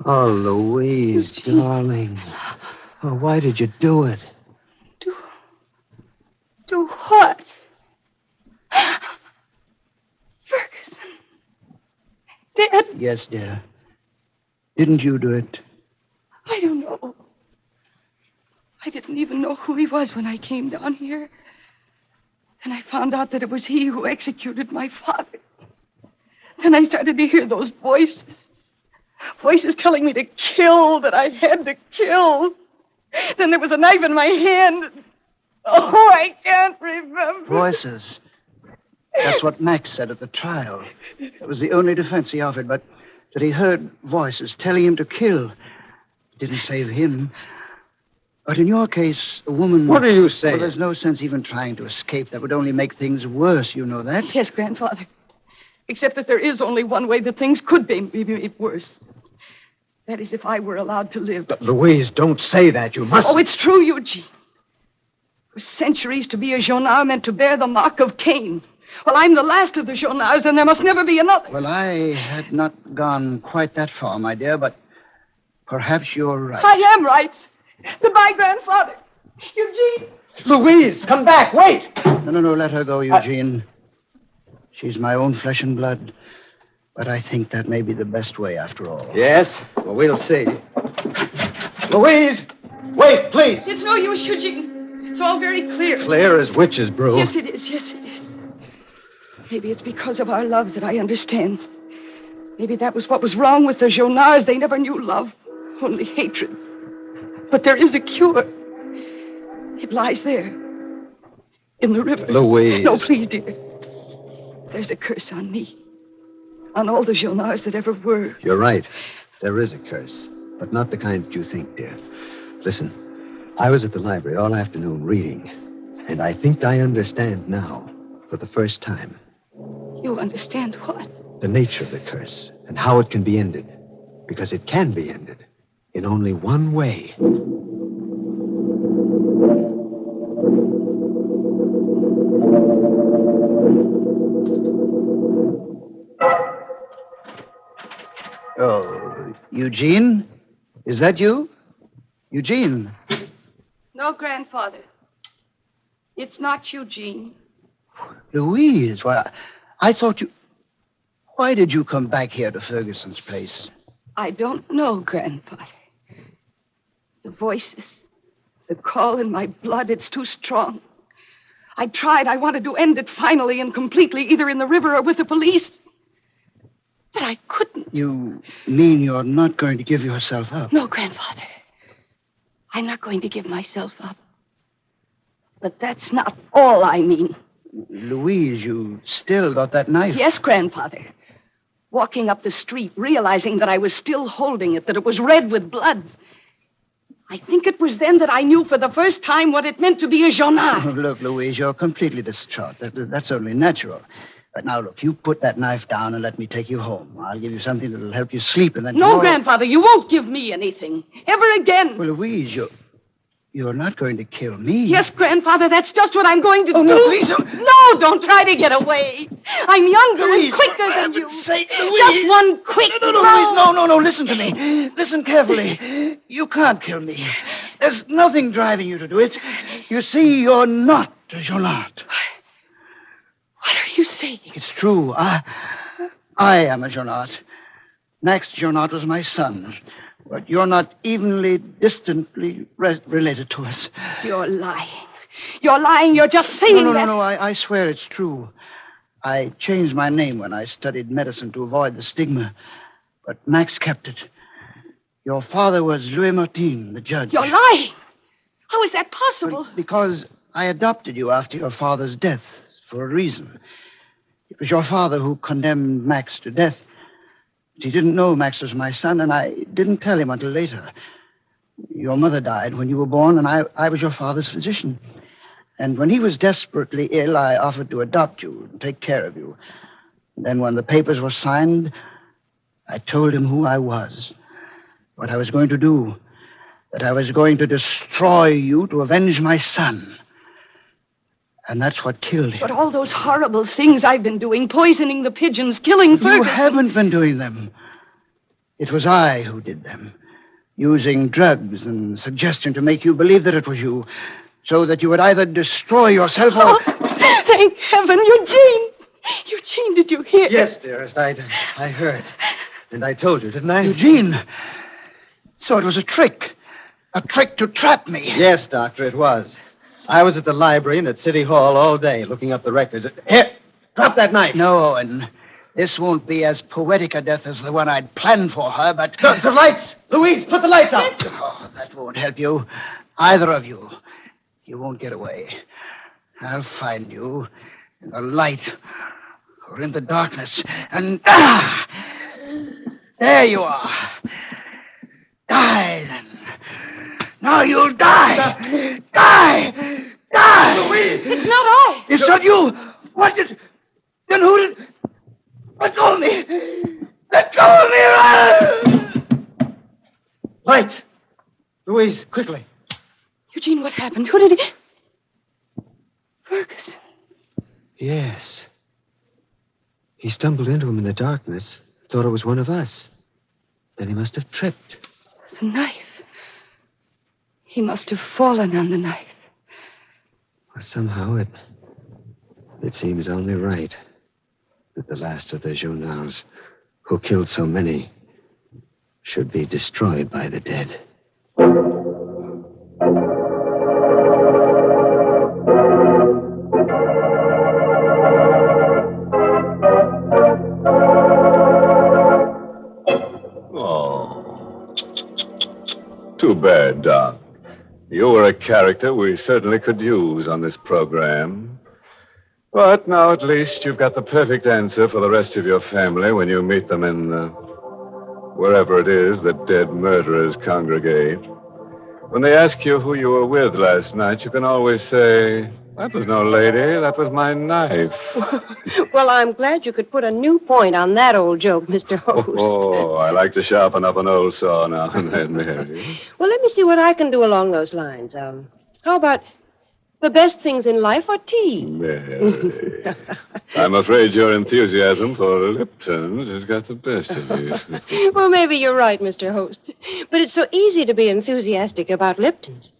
Oh, Louise, Eugene. darling. Oh, why did you do it? Do what? Ferguson. Dead? Yes, dear. Didn't you do it? I don't know. I didn't even know who he was when I came down here. Then I found out that it was he who executed my father. Then I started to hear those voices. Voices telling me to kill, that I had to kill. Then there was a knife in my hand. Oh, I can't remember. Voices. That's what Max said at the trial. That was the only defense he offered, but that he heard voices telling him to kill. It didn't save him. But in your case, a woman... What are you saying? Well, there's no sense even trying to escape. That would only make things worse, you know that? Yes, Grandfather. Except that there is only one way that things could be made worse. That is if I were allowed to live. But Louise, don't say that. You must... Oh, it's true, Eugene. For For centuries, to be a Jonard meant to bear the mark of Cain. Well, I'm the last of the Jonards, and there must never be another. Well, I had not gone quite that far, my dear, but perhaps you're right. I am right. Goodbye, grandfather. Eugene. Louise, come back. Wait. No, let her go, Eugene. She's my own flesh and blood. But I think that may be the best way after all. Yes? Well, we'll see. Louise! Wait, please. It's no use, Eugene. It's all very clear. Clear as witch's brew. Yes, it is. Yes, it is. Maybe it's because of our love that I understand. Maybe that was what was wrong with the Jonards. They never knew love, only hatred. But there is a cure. It lies there, in the river. Louise. No, please, dear. There's a curse on me, on all the Jonards that ever were. You're right. There is a curse, but not the kind that you think, dear. Listen, I was at the library all afternoon reading, and I think I understand now, for the first time. You understand what? The nature of the curse and how it can be ended. Because it can be ended in only one way. Oh, Eugene? Is that you? Eugene? No, grandfather. It's not Eugene. Louise, why, I thought you... Why did you come back here to Ferguson's place? I don't know, grandfather. The voices, the call in my blood, it's too strong. I tried. I wanted to end it finally and completely, either in the river or with the police. But I couldn't. You mean you're not going to give yourself up? No, grandfather. I'm not going to give myself up. But that's not all I mean. Louise, you still got that knife? Yes, grandfather. Walking up the street, realizing that I was still holding it, that it was red with blood. I think it was then that I knew for the first time what it meant to be a Jonard. Oh, look, Louise, you're completely distraught. That's only natural. But now, look, you put that knife down and let me take you home. I'll give you something that'll help you sleep, and then No, tomorrow... grandfather, you won't give me anything. Ever again. Well, Louise, you're not going to kill me. Yes, grandfather, that's just what I'm going to Oh, do. no, please don't. No, don't try to get away. I'm younger Louise, and quicker for than you. heaven's sake, Louise. Just one quick No, Louise, no, listen to me. Listen carefully. You can't kill me. There's nothing driving you to do it. You see, you're not a Jonard. What are you saying? It's true. I am a Jonard. Max Jonard was my son. But you're not evenly, distantly related to us. You're lying. You're lying. You're just saying that. No. I swear it's true. I changed my name when I studied medicine to avoid the stigma. But Max kept it. Your father was Louis Martin, the judge. You're lying. How is that possible? Because I adopted you after your father's death, for a reason. It was your father who condemned Max to death. He didn't know Max was my son, and I didn't tell him until later. Your mother died when you were born, and I was your father's physician. And when he was desperately ill, I offered to adopt you and take care of you. And then when the papers were signed, I told him who I was, what I was going to do, that I was going to destroy you to avenge my son. And that's what killed him. But all those horrible things I've been doing, poisoning the pigeons, killing Ferguson... You haven't been doing them. It was I who did them. Using drugs and suggestion to make you believe that it was you, so that you would either destroy yourself or... Oh, thank heaven, Eugene! Eugene, did you hear? Yes, dearest, I heard. And I told you, didn't I? Eugene! So it was a trick. A trick to trap me. Yes, Doctor, it was. I was at the library and at City Hall all day looking up the records. Here, drop that knife. No, Owen. This won't be as poetic a death as the one I'd planned for her, but... The lights! Louise, put the lights out! Oh, that won't help you. Either of you. You won't get away. I'll find you in the light or in the darkness. And... there you are. Die, then. Now you'll die. Die! Louise! It's not I. It's not you. What did... Then who did... Let go of me. Let go of me. Lights! Louise, quickly. Eugene, what happened? Who did he... Yes. He stumbled into him in the darkness, thought it was one of us. Then he must have tripped. The knife. He must have fallen on the knife. Well, somehow it seems only right that the last of the Journals, who killed so many, should be destroyed by the dead. Oh. Too bad, Doc. You were a character we certainly could use on this program. But now at least you've got the perfect answer for the rest of your family when you meet them in wherever it is that dead murderers congregate. When they ask you who you were with last night, you can always say, "That was no lady, that was my knife." Well, I'm glad you could put a new point on that old joke, Mr. Host. Oh, I like to sharpen up an old saw now and then, Mary. Well, let me see what I can do along those lines. How about the best things in life are tea? Mary. I'm afraid your enthusiasm for Lipton's has got the best of you. Well, maybe you're right, Mr. Host. But it's so easy to be enthusiastic about Lipton's.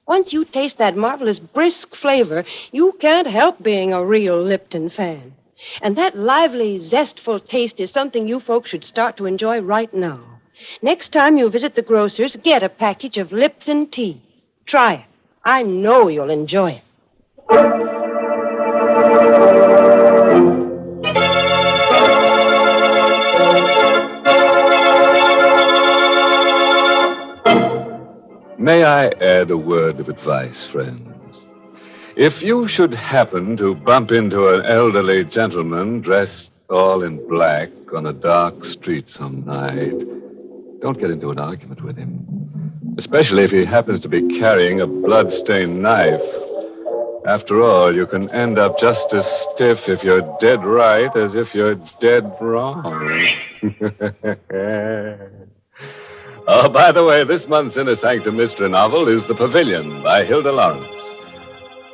Once you taste that marvelous brisk flavor, you can't help being a real Lipton fan. And that lively, zestful taste is something you folks should start to enjoy right now. Next time you visit the grocer's, get a package of Lipton tea. Try it. I know you'll enjoy it. May I add a word of advice, friends? If you should happen to bump into an elderly gentleman dressed all in black on a dark street some night, don't get into an argument with him. Especially if he happens to be carrying a blood-stained knife. After all, you can end up just as stiff if you're dead right as if you're dead wrong. Oh, by the way, this month's Inner Sanctum Mystery novel is The Pavilion by Hilda Lawrence.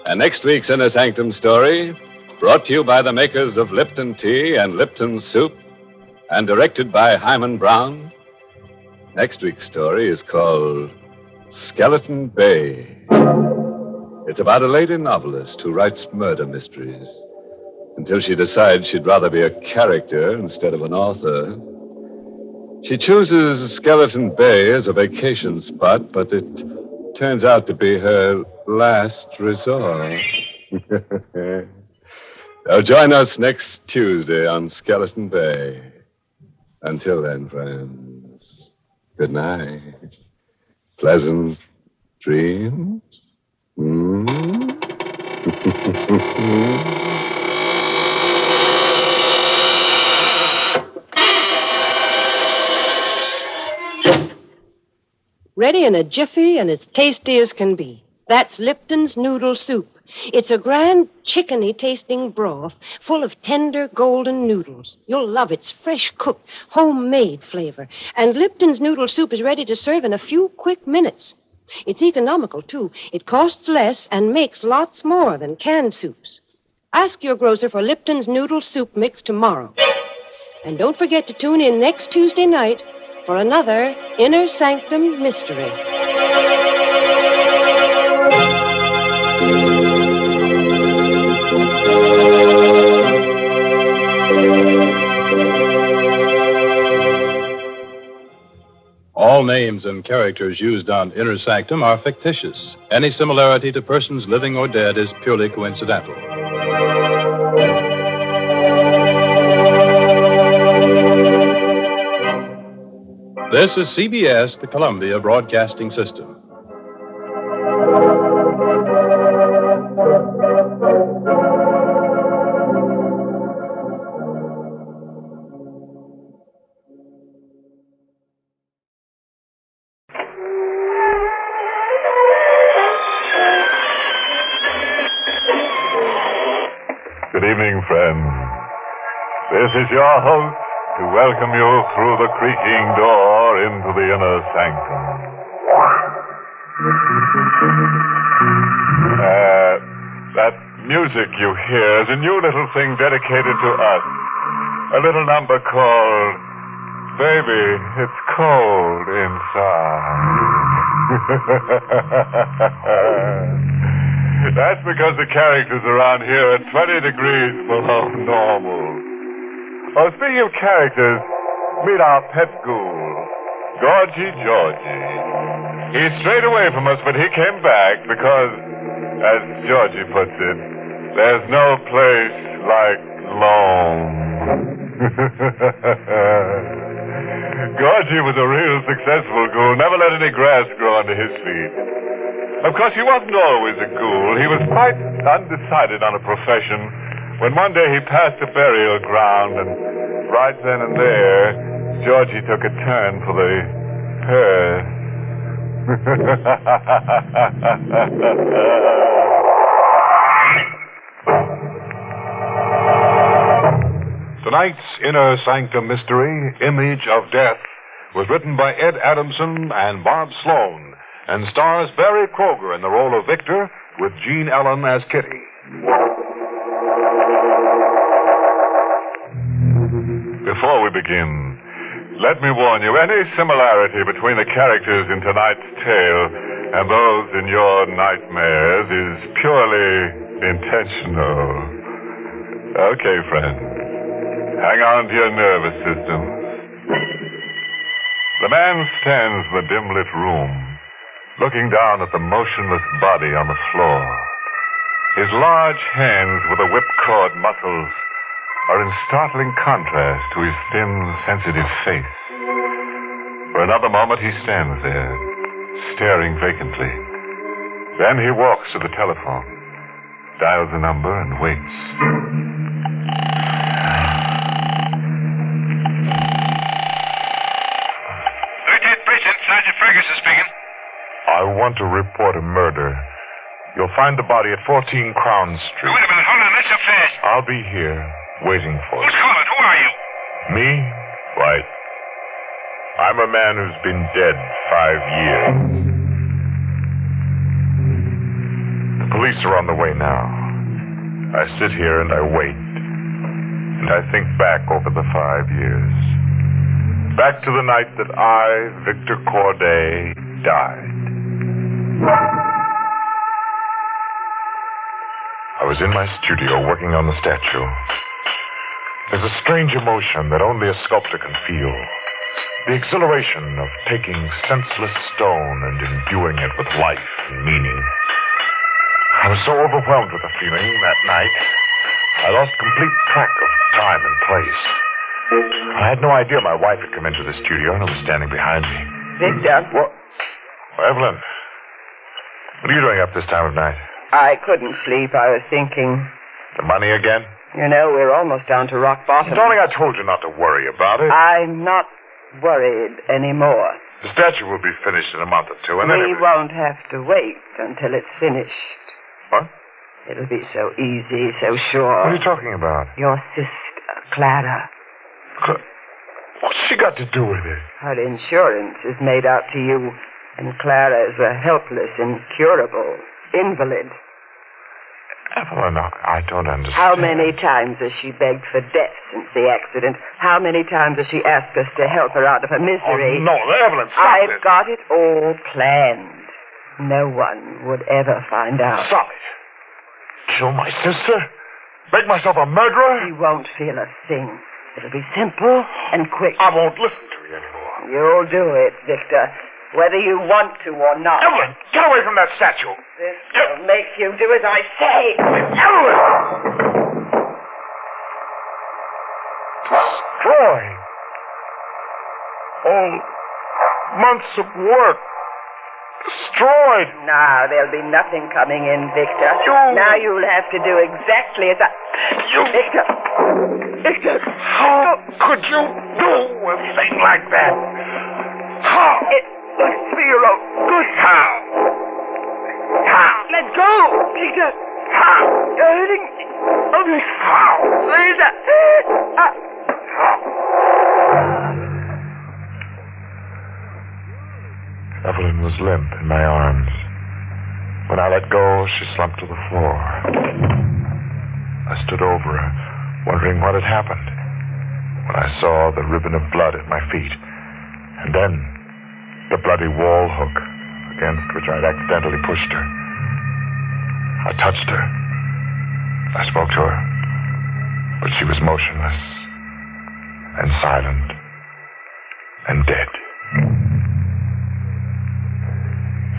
And next week's Inner Sanctum story, brought to you by the makers of Lipton Tea and Lipton Soup, and directed by Hyman Brown. Next week's story is called Skeleton Bay. It's about a lady novelist who writes murder mysteries until she decides she'd rather be a character instead of an author. She chooses Skeleton Bay as a vacation spot, but it turns out to be her last resort. Now join us next Tuesday on Skeleton Bay. Until then, friends, good night. Pleasant dreams. Ready in a jiffy and as tasty as can be. That's Lipton's Noodle Soup. It's a grand chickeny tasting broth full of tender golden noodles. You'll love its fresh cooked, homemade flavor. And Lipton's Noodle Soup is ready to serve in a few quick minutes. It's economical, too. It costs less and makes lots more than canned soups. Ask your grocer for Lipton's Noodle Soup Mix tomorrow. And don't forget to tune in next Tuesday night for another Inner Sanctum Mystery. All names and characters used on Inner Sanctum are fictitious. Any similarity to persons living or dead is purely coincidental. This is CBS, the Columbia Broadcasting System. Good evening, friends. This is your host to welcome you through the creaking door into the inner sanctum. That music you hear is a new little thing dedicated to us. A little number called Baby, It's Cold Inside. That's because the characters around here are 20 degrees below normal. Oh, speaking of characters, meet our pet ghoul, Georgie. He strayed away from us, but he came back because, as Georgie puts it, there's no place like home. Georgie was a real successful ghoul, never let any grass grow under his feet. Of course, he wasn't always a ghoul. He was quite undecided on a profession when one day he passed a burial ground, and right then and there, Georgie took a turn for the hearse. Tonight's Inner Sanctum Mystery, Image of Death, was written by Ed Adamson and Bob Sloan, and stars Barry Kroger in the role of Victor, with Jean Ellen as Kitty. Before we begin, let me warn you, any similarity between the characters in tonight's tale and those in your nightmares is purely intentional. Okay, friends. Hang on to your nervous systems. The man stands in the dim-lit room, looking down at the motionless body on the floor. His large hands with the whipcord muscles are in startling contrast to his thin, sensitive face. For another moment, he stands there, staring vacantly. Then he walks to the telephone, dials the number, and waits. Sergeant Ferguson speaking. I want to report a murder. You'll find the body at 14 Crown Street. Wait a minute, hold on, not so fast. I'll be here, waiting for you. Who's calling? Who are you? Me? Right. I'm a man who's been dead 5 years. The police are on the way now. I sit here and I wait. And I think back over the 5 years. Back to the night that I, Victor Corday, died. I was in my studio working on the statue. There's a strange emotion that only a sculptor can feel. The exhilaration of taking senseless stone and imbuing it with life and meaning. I was so overwhelmed with the feeling that night, I lost complete track of time and place. I had no idea my wife had come into the studio and was standing behind me. Victor. What? Oh, Evelyn. What are you doing up this time of night? I couldn't sleep. I was thinking. The money again? You know, we're almost down to rock bottom. Darling, I told you not to worry about it. I'm not worried anymore. The statue will be finished in a month or two, and then... We won't have to wait until it's finished. What? It'll be so easy, so sure. What are you talking about? Your sister, Clara. What's she got to do with it? Her insurance is made out to you, and Clara is a helpless, incurable invalid. Evelyn, I don't understand. How many times has she begged for death since the accident? How many times has she asked us to help her out of her misery? Oh, no, Evelyn, stop it. I've got it all planned. No one would ever find out. Stop it. Kill my sister? Make myself a murderer? She won't feel a thing. It'll be simple and quick. I won't listen to you anymore. You'll do it, Victor, whether you want to or not. Evelyn, get away from that statue. This will make you do as I say. Evelyn! Destroying. All months of work. Destroyed. Now there'll be nothing coming in, Victor. Now you'll have to do exactly as I... Victor! Victor! How could you do a thing like that? How? It was for your own good. How? Let go, Victor! How? You're hurting me. How? Lisa! Evelyn was limp in my arms. When I let go, she slumped to the floor. stood over her, wondering what had happened, when I saw the ribbon of blood at my feet, and then the bloody wall hook against which I'd accidentally pushed her. I touched her. I spoke to her, but she was motionless and silent and dead.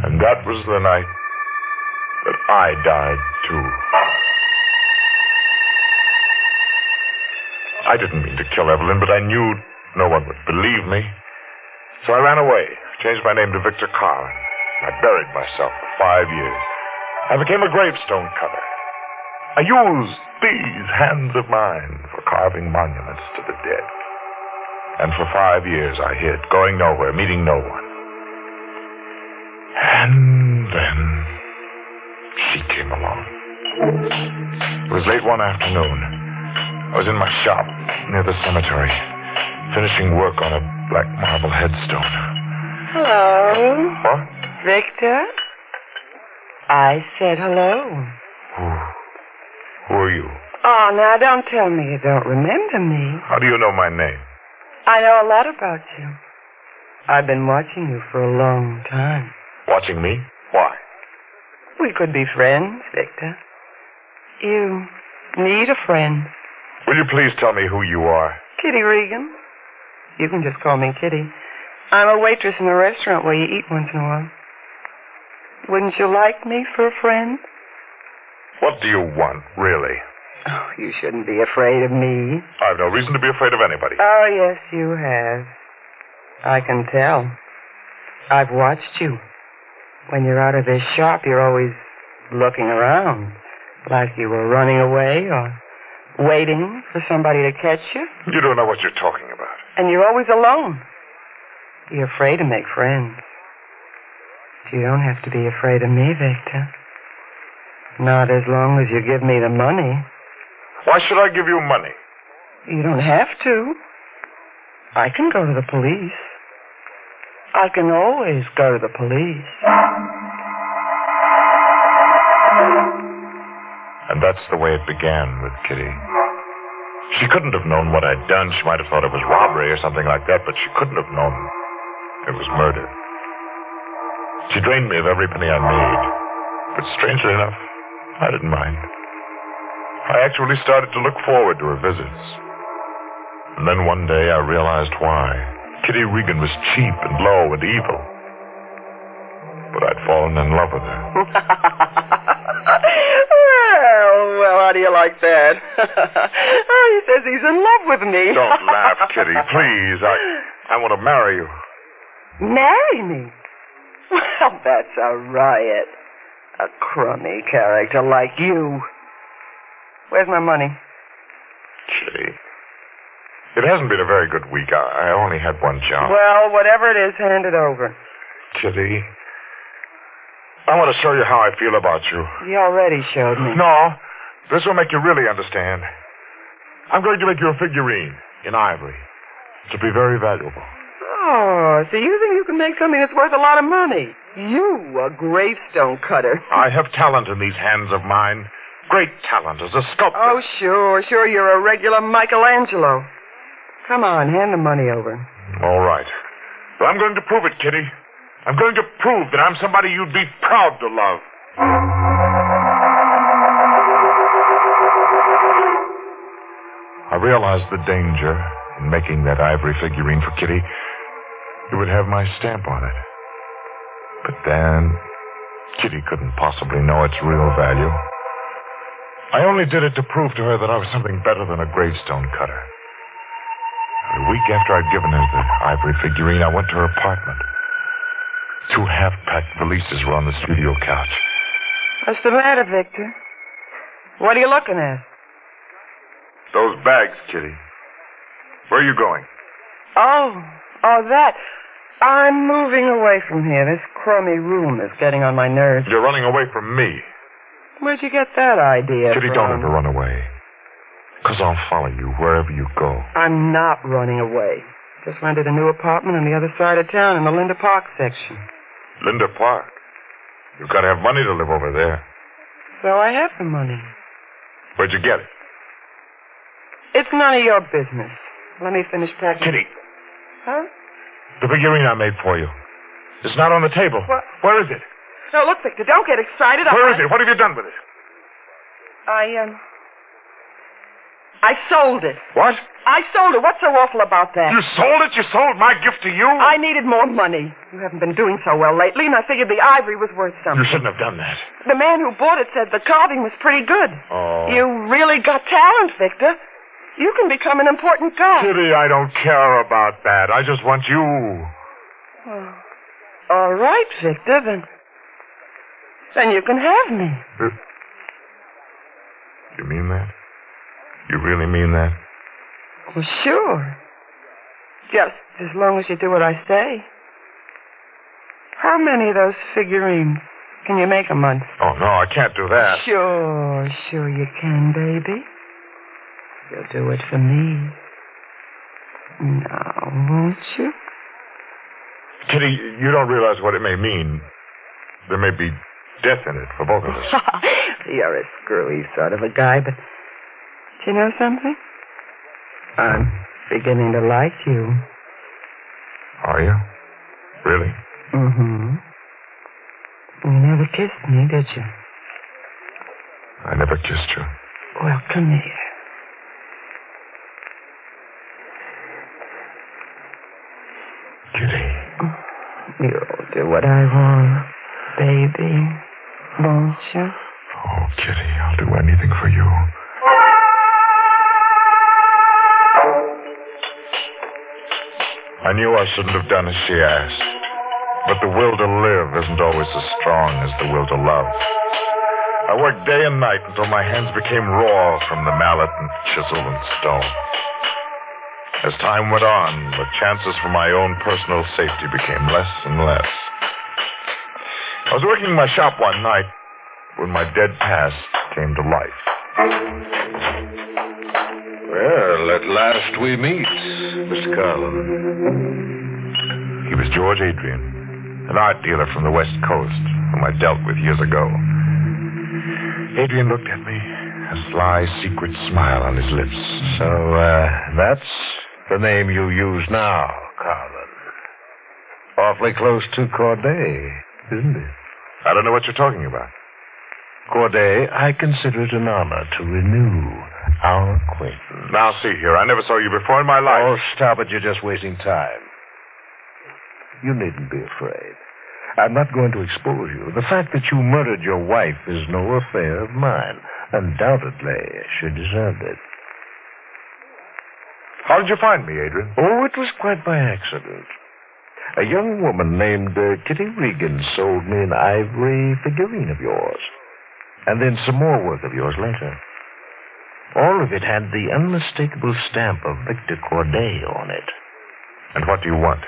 And that was the night that I died, too. I didn't mean to kill Evelyn, but I knew no one would believe me. So I ran away, changed my name to Victor Carlin. I buried myself for 5 years. I became a gravestone cutter. I used these hands of mine for carving monuments to the dead. And for 5 years I hid, going nowhere, meeting no one. And then she came along. It was late one afternoon. I was in my shop near the cemetery, finishing work on a black marble headstone. Hello. What? Victor? I said hello. Who are you? Oh, now don't tell me you don't remember me. How do you know my name? I know a lot about you. I've been watching you for a long time. Watching me? Why? We could be friends, Victor. You need a friend. Will you please tell me who you are? Kitty Regan. You can just call me Kitty. I'm a waitress in a restaurant where you eat once in a while. Wouldn't you like me for a friend? What do you want, really? Oh, you shouldn't be afraid of me. I have no reason to be afraid of anybody. Oh, yes, you have. I can tell. I've watched you. When you're out of this shop, you're always looking around, like you were running away or waiting for somebody to catch you. You don't know what you're talking about. And you're always alone. You're afraid to make friends. But you don't have to be afraid of me, Victor. Not as long as you give me the money. Why should I give you money? You don't have to. I can go to the police. I can always go to the police. And that's the way it began with Kitty. She couldn't have known what I'd done. She might have thought it was robbery or something like that, but she couldn't have known it was murder. She drained me of every penny I made. But strangely enough, I didn't mind. I actually started to look forward to her visits. And then one day I realized why. Kitty Regan was cheap and low and evil. But I'd fallen in love with her. Well, how do you like that? Oh, he says he's in love with me. Don't laugh, Kitty, please. I want to marry you. Marry me? Well, that's a riot. A crummy character like you. Where's my money? Kitty, it hasn't been a very good week. I only had one job. Well, whatever it is, hand it over. Kitty, I want to show you how I feel about you. You already showed me. No, this will make you really understand. I'm going to make you a figurine in ivory. It'll be very valuable. Oh, so you think you can make something that's worth a lot of money? You, a gravestone cutter. I have talent in these hands of mine. Great talent as a sculptor. Oh, sure, you're a regular Michelangelo. Come on, hand the money over. All right. But I'm going to prove it, Kitty. I'm going to prove that I'm somebody you'd be proud to love. I realized the danger in making that ivory figurine for Kitty. It would have my stamp on it. But then, Kitty couldn't possibly know its real value. I only did it to prove to her that I was something better than a gravestone cutter. A week after I'd given her the ivory figurine, I went to her apartment. 2 half-packed valises were on the studio couch. What's the matter, Victor? What are you looking at? Those bags, Kitty. Where are you going? Oh, that. I'm moving away from here. This crummy room is getting on my nerves. You're running away from me. Where'd you get that idea Kitty, from? don't ever run away. Because I'll follow you wherever you go. I'm not running away. Just rented a new apartment on the other side of town in the Linda Park section. Linda Park? You've got to have money to live over there. So I have the money. Where'd you get it? It's none of your business. Let me finish packing. Kitty, Huh? the figurine I made for you. It's not on the table. What? Where is it? No, look, Victor, don't get excited. Where is it? What have you done with it? I sold it. What? I sold it. What's so awful about that? You sold it? You sold my gift to you? I needed more money. You haven't been doing so well lately, and I figured the ivory was worth something. You shouldn't have done that. The man who bought it said the carving was pretty good. Oh. You really got talent, Victor. You can become an important guy. Kitty, I don't care about that. I just want you. Oh. All right, Victor, then you can have me. You mean that? You really mean that? Well, sure. Just as long as you do what I say. How many of those figurines can you make a month? Oh, no, I can't do that. Sure you can, baby. You'll do it for me. Now, won't you? Kitty, you don't realize what it may mean. There may be death in it for both of us. You're a screwy sort of a guy, but do you know something? I'm beginning to like you. Are you? Really? Mm-hmm. You never kissed me, did you? I never kissed you. Well, come here. Kitty. You'll do what I want, baby. Won't you? Oh, Kitty, I'll do anything for you. I knew I shouldn't have done as she asked. But the will to live isn't always as strong as the will to love. I worked day and night until my hands became raw from the mallet and chisel and stone. As time went on, the chances for my own personal safety became less and less. I was working in my shop one night when my dead past came to life. Well, at last we meet, Mr. Carlin. He was George Adrian, an art dealer from the West Coast, whom I dealt with years ago. Adrian looked at me, a sly, secret smile on his lips. So, that's the name you use now, Carlin. Awfully close to Corday, isn't it? I don't know what you're talking about. Corday, I consider it an honor to renew our acquaintance. Now, see here, I never saw you before in my life. Oh, stop it. You're just wasting time. You needn't be afraid. I'm not going to expose you. The fact that you murdered your wife is no affair of mine. Undoubtedly, she deserved it. How did you find me, Adrian? Oh, it was quite by accident. A young woman named Kitty Regan sold me an ivory figurine of yours. And then some more work of yours later. All of it had the unmistakable stamp of Victor Corday on it. And what do you want?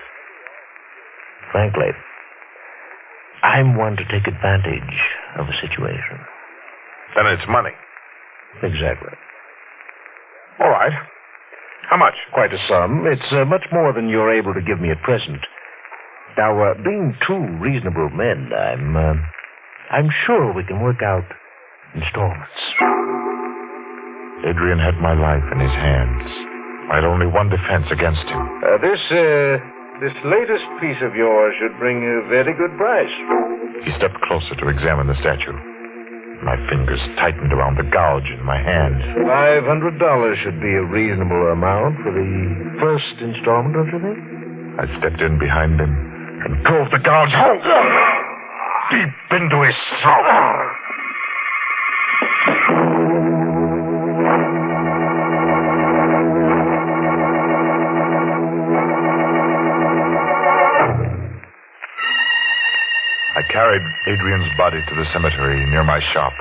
Frankly, I'm one to take advantage of a situation. Then it's money. Exactly. All right. How much? Quite a sum. It's much more than you're able to give me at present. Now, being two reasonable men, I'm sure we can work out installments. Adrian had my life in his hands. I had only one defense against him. This latest piece of yours should bring you a very good price. He stepped closer to examine the statue. My fingers tightened around the gouge in my hand. $500 should be a reasonable amount for the first installment, don't you think? I stepped in behind him and drove the gouge home, deep into his throat. I carried Adrian's body to the cemetery near my shop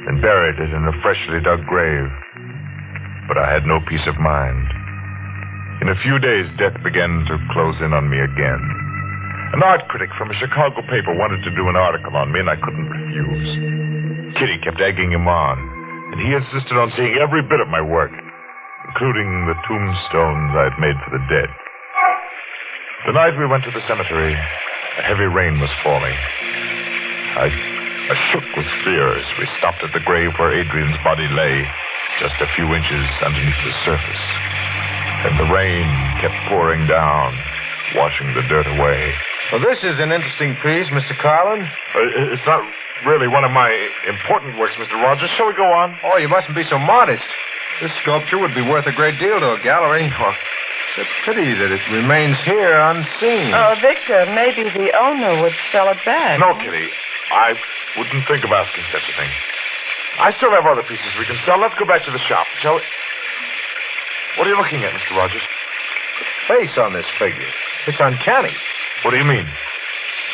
and buried it in a freshly dug grave. But I had no peace of mind. In a few days, death began to close in on me again. An art critic from a Chicago paper wanted to do an article on me, and I couldn't refuse. Kitty kept egging him on, and he insisted on seeing every bit of my work, including the tombstones I had made for the dead. The night we went to the cemetery, a heavy rain was falling. I shook with fear as we stopped at the grave where Adrian's body lay, just a few inches underneath the surface. And the rain kept pouring down, washing the dirt away. Well, this is an interesting piece, Mr. Carlin. It's not really one of my important works, Mr. Rogers. Shall we go on? Oh, you mustn't be so modest. This sculpture would be worth a great deal to a gallery. Well, it's a pity that it remains here unseen. Oh, Victor, maybe the owner would sell it back. No, Kitty. I wouldn't think of asking such a thing. I still have other pieces we can sell. Let's go back to the shop, shall we? What are you looking at, Mr. Rogers? The face on this figure. It's uncanny. What do you mean?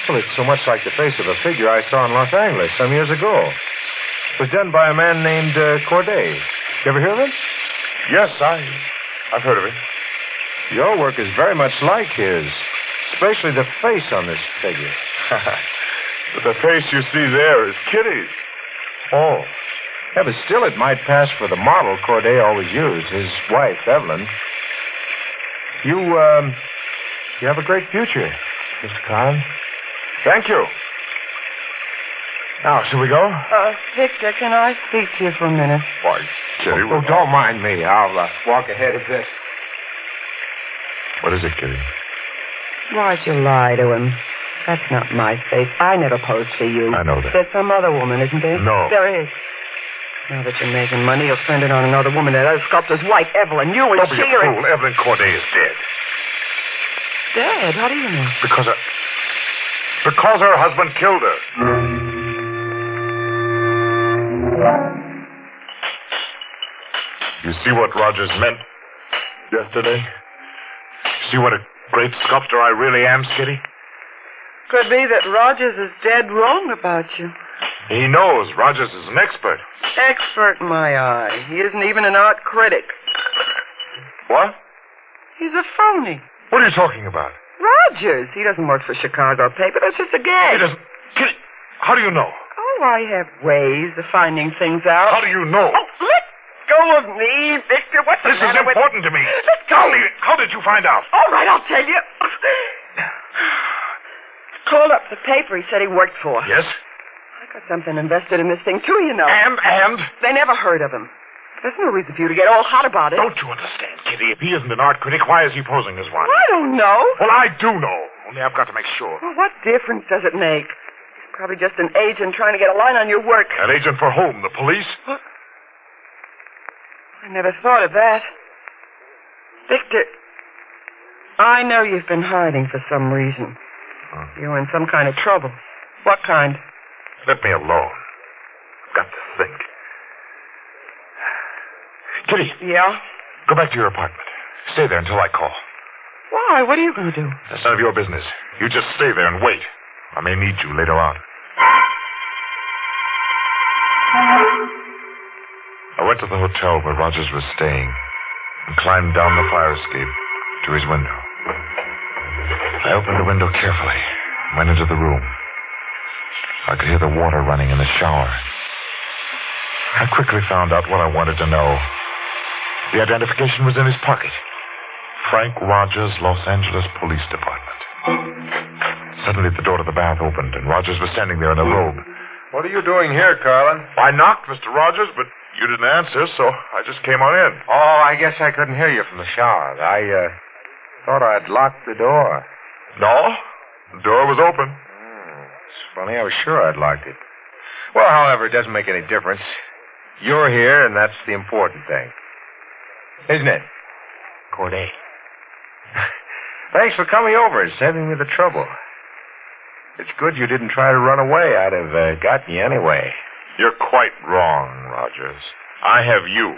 Well, it's so much like the face of a figure I saw in Los Angeles some years ago. It was done by a man named Corday. You ever hear of him? Yes, I've heard of it. Your work is very much like his, especially the face on this figure. But the face you see there is Kitty's. Oh. Yeah, but still it might pass for the model Corday always used, his wife, Evelyn. You have a great future, Mr. Carlin. Thank you. Now, shall we go? Victor, can I speak to you for a minute? Why, Kitty... Oh, don't mind me. I'll walk ahead a bit. What is it, Kitty? Why'd you lie to him? That's not my face. I never posed for you. I know that. There's some other woman, isn't there? No. There is. Now that you're making money, you'll spend it on another woman. That other sculptor's wife, Evelyn. You and Don't be she a are... fool. Evelyn Corday is dead. Dead? How do you know? Because her husband killed her. You see what Rogers meant yesterday? See what a great sculptor I really am, Skitty? Could be that Rogers is dead wrong about you. He knows Rogers is an expert. Expert, my eye. He isn't even an art critic. What? He's a phony. What are you talking about? Rogers. He doesn't work for Chicago paper. That's just a gag. He doesn't... Kitty, how do you know? Oh, I have ways of finding things out. How do you know? Oh, let go of me, Victor. What's the This is matter with... important to me. Let go. Tell me, how did you find out? All right, I'll tell you. Called up the paper he said he worked for. Yes? I got something invested in this thing, too, you know. And? They never heard of him. There's no reason for you to get all hot about it. Don't you understand, Kitty? If he isn't an art critic, why is he posing as one? I don't know. Well, I do know. Only I've got to make sure. Well, what difference does it make? He's probably just an agent trying to get a line on your work. An agent for whom? The police? What? I never thought of that. Victor, I know you've been hiding for some reason. You're in some kind of trouble. What kind? Let me alone. I've got to think. Kitty. Yeah? Go back to your apartment. Stay there until I call. Why? What are you going to do? That's none of your business. You just stay there and wait. I may need you later on. I went to the hotel where Rogers was staying and climbed down the fire escape to his window. I opened the window carefully and went into the room. I could hear the water running in the shower. I quickly found out what I wanted to know. The identification was in his pocket. Frank Rogers, Los Angeles Police Department. Suddenly the door to the bath opened, and Rogers was standing there in a robe. What are you doing here, Carlin? I knocked, Mr. Rogers, but you didn't answer, so I just came on in. Oh, I guess I couldn't hear you from the shower. I thought I'd locked the door. No, the door was open. It's funny, I was sure I'd locked it. Well, however, it doesn't make any difference. You're here, and that's the important thing. Isn't it? Corday. Thanks for coming over and saving me the trouble. It's good you didn't try to run away. I'd have gotten you anyway. You're quite wrong, Rogers. I have you.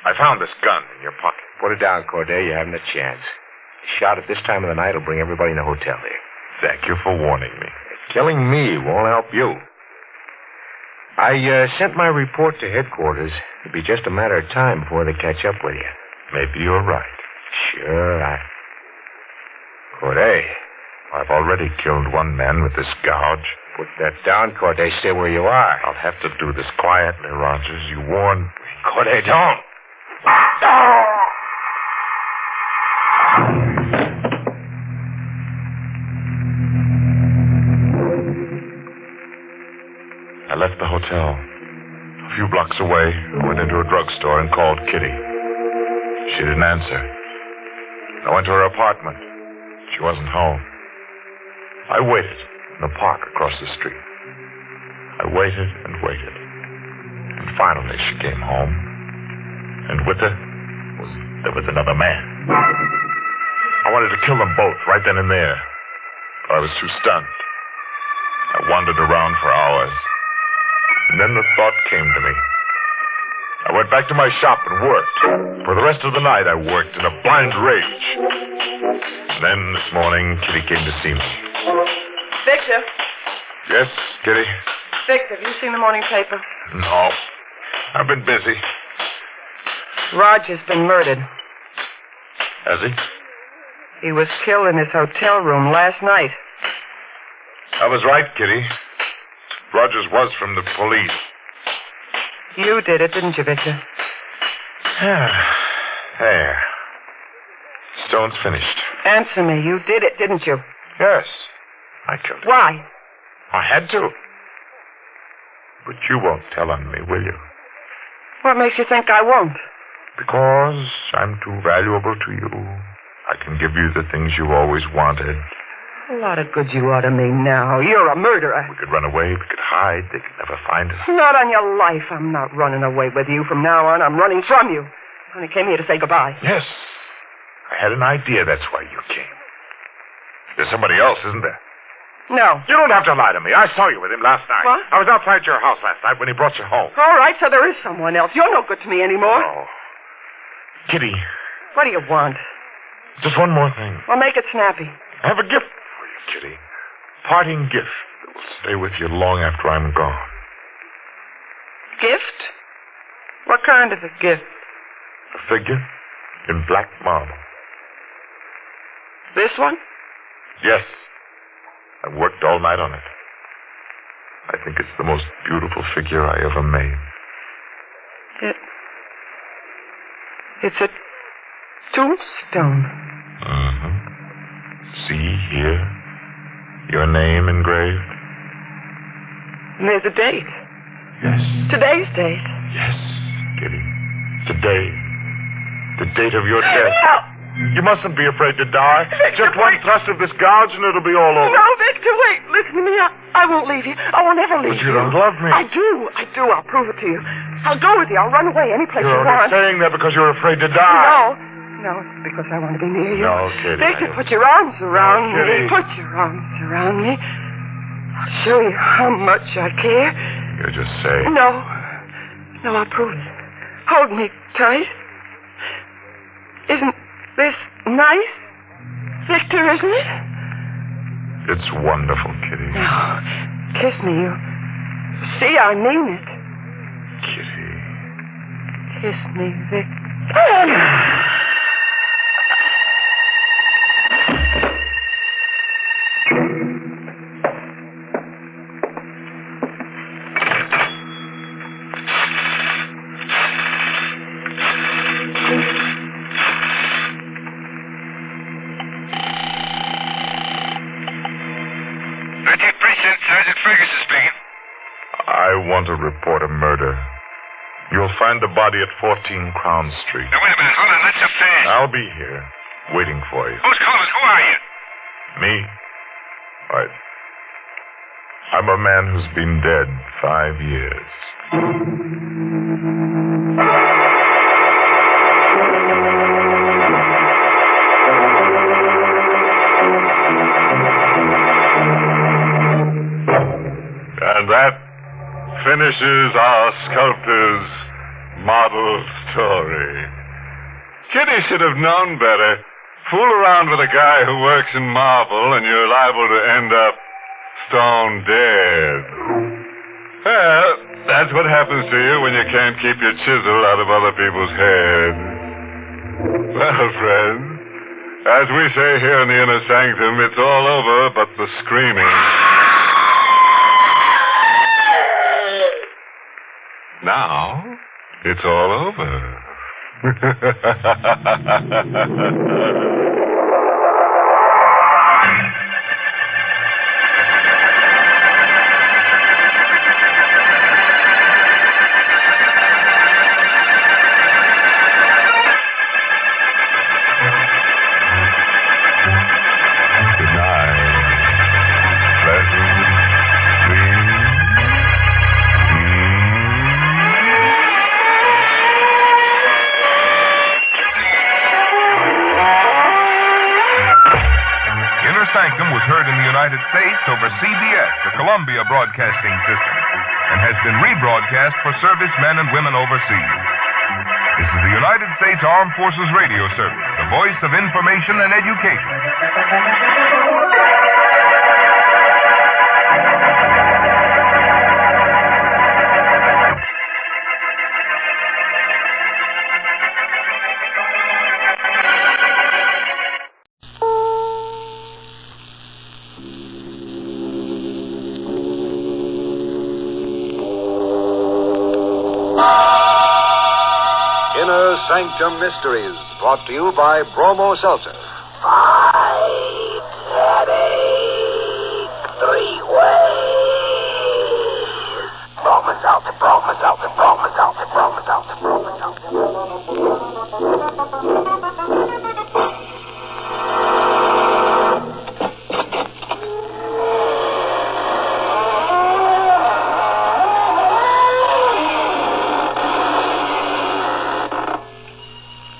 I found this gun in your pocket. Put it down, Corday. You haven't a chance. A shot at this time of the night will bring everybody in the hotel here. Thank you for warning me. Killing me won't help you. I sent my report to headquarters. It'll be just a matter of time before they catch up with you. Maybe you're right. Sure, Corday. I've already killed one man with this gouge. Put that down, Corday. Stay where you are. I'll have to do this quietly, Rogers. You warned me. Corday, don't. I left the hotel. A few blocks away, I went into a drugstore and called Kitty. She didn't answer. I went to her apartment. She wasn't home. I waited in the park across the street. I waited and waited. And finally she came home. And with her, there was another man. I wanted to kill them both right then and there. But I was too stunned. I wandered around for hours. And then the thought came to me. I went back to my shop and worked. For the rest of the night, I worked in a blind rage. And then this morning, Kitty came to see me. Victor. Yes, Kitty? Victor, have you seen the morning paper? No. I've been busy. Roger's been murdered. Has he? He was killed in his hotel room last night. I was right, Kitty. Rogers was from the police. You did it, didn't you, Victor? There. Stone's finished. Answer me. You did it, didn't you? Yes. I killed him. Why? I had to. But you won't tell on me, will you? What makes you think I won't? Because I'm too valuable to you. I can give you the things you always wanted. A lot of good you are to me now. You're a murderer. We could run away. We could hide. They could never find us. Not on your life. I'm not running away with you from now on. I'm running from you. I only came here to say goodbye. Yes. I had an idea that's why you came. There's somebody else, isn't there? No. You don't have to lie to me. I saw you with him last night. What? I was outside your house last night when he brought you home. All right, so there is someone else. You're no good to me anymore. No. Kitty. What do you want? Just one more thing. Well, make it snappy. I have a gift for you, Kitty. Parting gift that will stay with you long after I'm gone. Gift? What kind of a gift? A figure in black marble. This one? Yes. I worked all night on it. I think it's the most beautiful figure I ever made. It's a tombstone. Mm-hmm. See here? Your name engraved? And there's a date. Yes. Today's date. Yes, Kitty. Today. The date of your death. No! You mustn't be afraid to die. Victor, just one thrust of this gouge and it'll be all over. No, Victor, wait. Listen to me. I won't leave you. I won't ever leave you. But you don't love me. I do. I'll prove it to you. I'll go with you. I'll run away any place You're you only want. saying that because you're afraid to die. No, it's because I want to be near you. No, Kitty. Victor, put your arms around No, Kitty. me. Put your arms around me. I'll show you how much I care. You're just saying. No, I'll prove it. Hold me tight. Isn't this nice, Victor, isn't it? It's wonderful, Kitty. Now, kiss me. You see, I mean it. Kitty. Kiss me, Victor. I want to report a murder. You'll find the body at 14 Crown Street. Now, wait a minute. Hold on. Let's up fast. I'll be here, waiting for you. Who's calling? Who are you? Me? I'm a man who's been dead 5 years. And that finishes our sculptor's model story. Kitty should have known better. Fool around with a guy who works in marble and you're liable to end up stone dead. Well, that's what happens to you when you can't keep your chisel out of other people's heads. Well, friends, as we say here in the Inner Sanctum, it's all over but the screaming. Now, it's all over. United States over CBS, the Columbia Broadcasting System, and has been rebroadcast for servicemen and women overseas. This is the United States Armed Forces Radio Service, the voice of information and education. Inner Sanctum Mysteries, brought to you by Bromo Seltzer. 3 ways. Bromo Seltzer, Bromo Seltzer, Bromo Seltzer, Bromo Seltzer, Bromo Seltzer.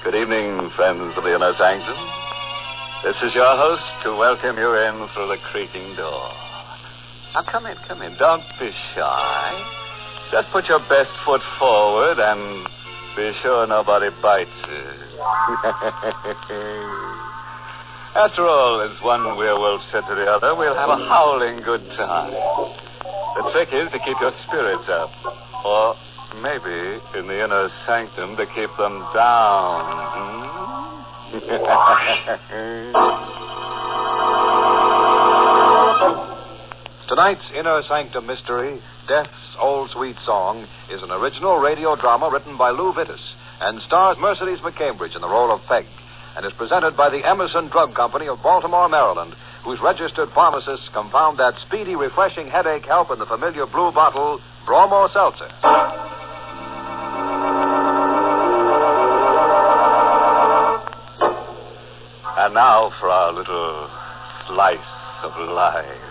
Good evening, friends of the Inner Sanctum. This is your host to welcome you in through the creaking door. Now, come in. Don't be shy. Just put your best foot forward and be sure nobody bites you. After all, as one werewolf said to the other, we'll have a howling good time. The trick is to keep your spirits up. Or maybe, in the Inner Sanctum, to keep them down. Tonight's Inner Sanctum Mystery, Death's Old Sweet Song, is an original radio drama written by Lou Vittis and stars Mercedes McCambridge in the role of Peg, and is presented by the Emerson Drug Company of Baltimore, Maryland, whose registered pharmacists compound that speedy, refreshing headache help in the familiar blue bottle, Bromo Seltzer. And now for our little slice of life.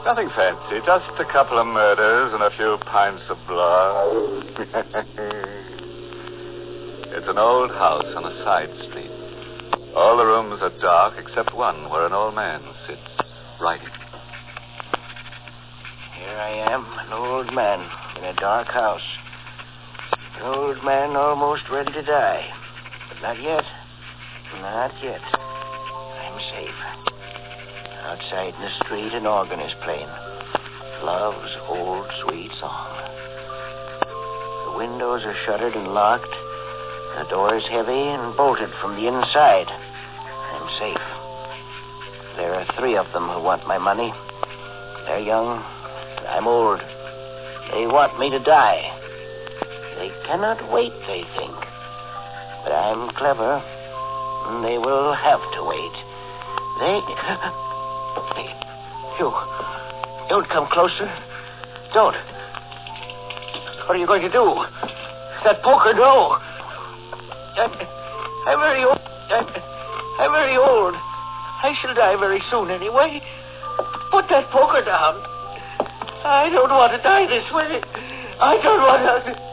Nothing fancy, just a couple of murders and a few pints of blood. It's an old house on a side street. All the rooms are dark except one where an old man sits writing. Here I am, an old man in a dark house. An old man almost ready to die. But not yet. Not yet. I'm safe. Outside in the street, an organ is playing. Love's old sweet song. The windows are shuttered and locked. The door is heavy and bolted from the inside. I'm safe. There are 3 of them who want my money. They're young. I'm old. They want me to die. They cannot wait, they think. But I'm clever. And they will have to wait. You don't come closer. Don't. What are you going to do? That poker, no. I'm very old. I'm very old. I shall die very soon anyway. Put that poker down. I don't want to die this way. I don't want to...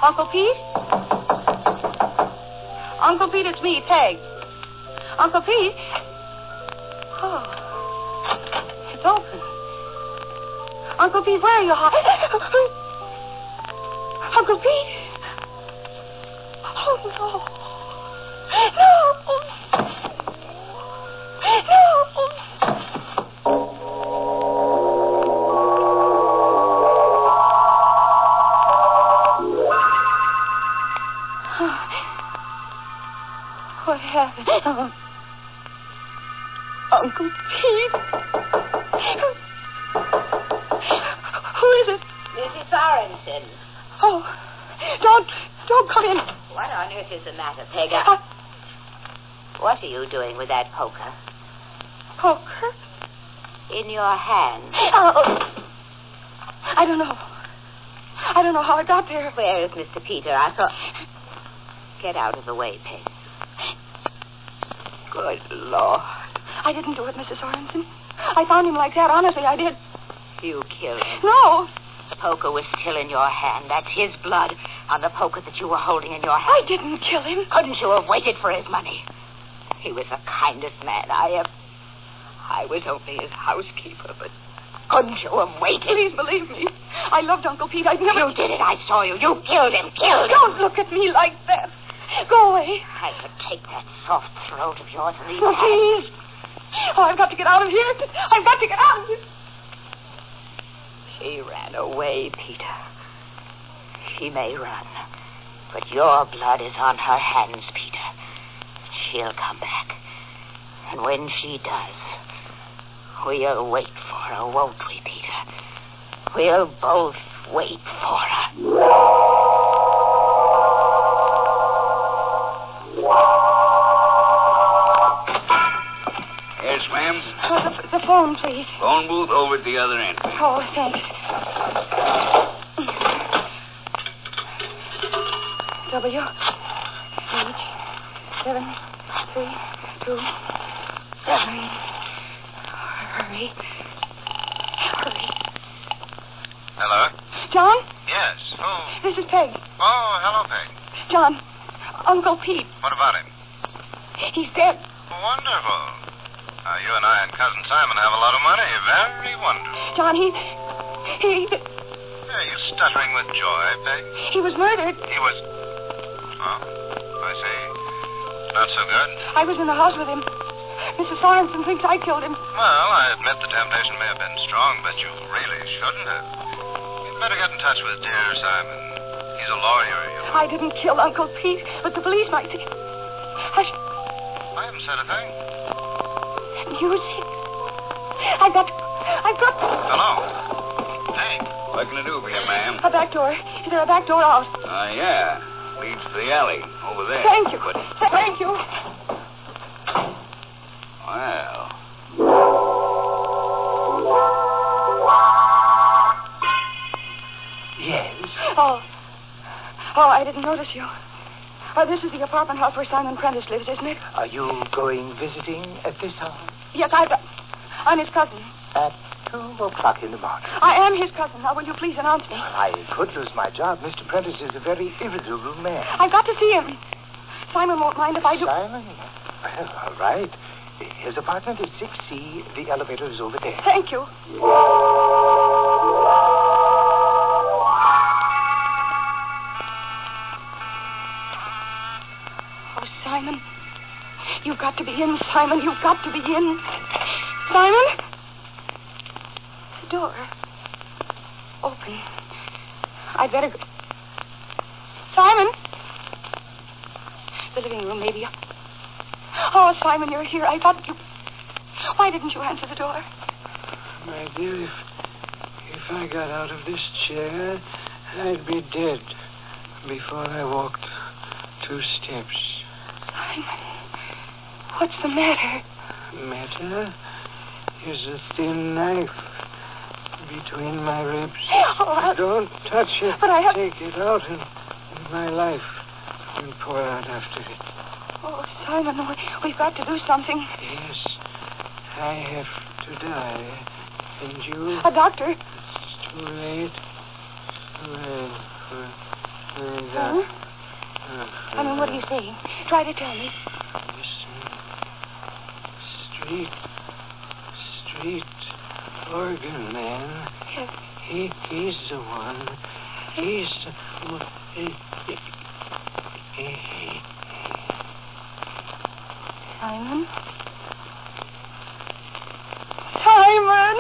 Uncle Pete? Uncle Pete, it's me, Peg. Uncle Pete? Oh, it's open. Uncle Pete, where are you? Uncle Pete? Oh, no. No. What happened? Uncle Pete? Who is it? Mrs. Sorensen. Oh, don't come in. What on earth is the matter, Peggy? What are you doing with that poker? Poker? In your hand. Oh, I don't know. I don't know how it got there. Where is Mr. Peter? I thought... Get out of the way, Peg. Good Lord. I didn't do it, Mrs. Sorensen. I found him like that. Honestly, I did. You killed him. No. The poker was still in your hand. That's his blood on the poker that you were holding in your hand. I didn't kill him. Couldn't you have waited for his money? He was the kindest man I was only his housekeeper, but couldn't you have waited? Please believe me. I loved Uncle Pete. I'd never... You did it. I saw you. You killed him. Don't look at me like that. Go away. I could take that soft throat of yours and leave Oh, please. Oh, I've got to get out of here. I've got to get out of here. She ran away, Peter. She may run, but your blood is on her hands, Peter. She'll come back. And when she does, we'll wait for her, won't we, Peter? We'll both wait for her. Yes, ma'am? The phone, please. Phone booth over at the other end. Oh, thanks. W H 7 3 2 7. Hurry. Hello? John? Yes. Who? This is Peg. Oh, hello, Peg. John, Uncle Pete. What about him? He's dead. Wonderful. Now, you and I and Cousin Simon have a lot of money. Very wonderful. John, he... Are you stuttering with joy, Peg? He was murdered. He was... Oh, I see. Not so good. I was in the house with him. Mrs. Sorensen thinks I killed him. Well, I admit the temptation may have been strong, but you really shouldn't have. You'd better get in touch with dear Simon. He's a lawyer, you know. I didn't kill Uncle Pete, but the police might think... I haven't said a thing. Music. I've got... Hello. Hey. What can I do for you, ma'am? A back door. Is there a back door out? Yeah. Leads to the alley over there. Thank you. But... Thank you. Well... Yes? Oh, I didn't notice you. This is the apartment house where Simon Prentice lives, isn't it? Are you going visiting at this hour? Yes, I'm his cousin. At 2 o'clock in the morning. I am his cousin. Now, will you please announce me? I could lose my job. Mr. Prentice is a very irritable man. I've got to see him. Simon won't mind if I do. Simon? Well, all right. His apartment is 6C. The elevator is over there. Thank you. Simon. You've got to be in, Simon. You've got to be in. Simon? The door. Open. I'd better go. Simon? The living room, maybe. Oh, Simon, you're here. I thought you... Why didn't you answer the door? My dear, if I got out of this chair, I'd be dead before I walked 2 steps. Simon, what's the matter? Matter is a thin knife between my ribs. Oh, Don't touch it. But I have... Take it out in my life and pour out after it. Oh, Simon, we've got to do something. Yes, I have to die. And you... A doctor. It's too late. I mean, what are you saying? Try to tell me. Listen. Street organ man. Yes. He's the one. He's the one. Simon? Simon!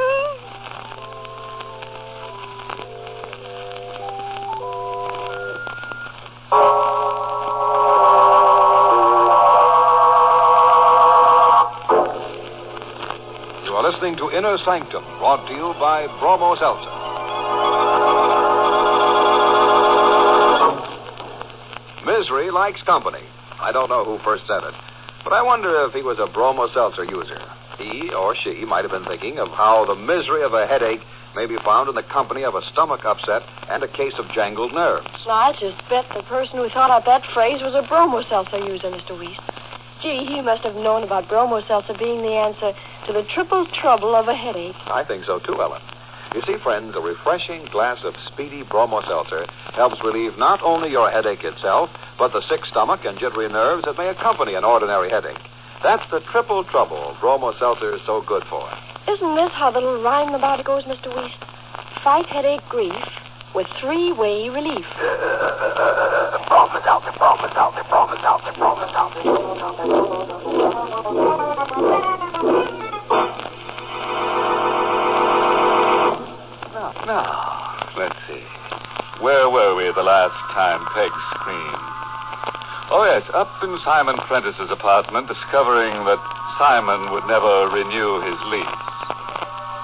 Listening to Inner Sanctum, brought to you by Bromo Seltzer. Misery likes company. I don't know who first said it, but I wonder if he was a Bromo Seltzer user. He or she might have been thinking of how the misery of a headache may be found in the company of a stomach upset and a case of jangled nerves. Now, I just bet the person who thought up that phrase was a Bromo Seltzer user, Mr. Weiss. Gee, he must have known about bromo seltzer being the answer to the triple trouble of a headache. I think so, too, Ellen. You see, friends, a refreshing glass of speedy bromo seltzer helps relieve not only your headache itself, but the sick stomach and jittery nerves that may accompany an ordinary headache. That's the triple trouble bromo seltzer is so good for. Isn't this how the little rhyme about it goes, Mr. Weiss? Fight headache grief with three-way relief. Bromo seltzer, bromo seltzer, bromo seltzer, bromo seltzer. Now, let's see. Where were we the last time Peg screamed? Oh, yes, up in Simon Prentice's apartment, discovering that Simon would never renew his lease.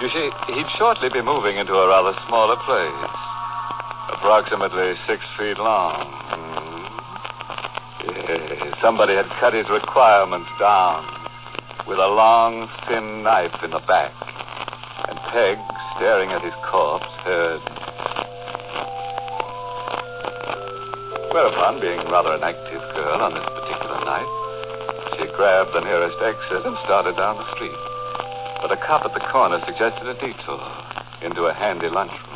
You see, he'd shortly be moving into a rather smaller place, approximately 6 feet long. Yes, somebody had cut his requirements down with a long, thin knife in the back. And Peg, staring at his corpse, heard. Whereupon, being rather an active girl on this particular night, she grabbed the nearest exit and started down the street. But a cop at the corner suggested a detour into a handy lunchroom.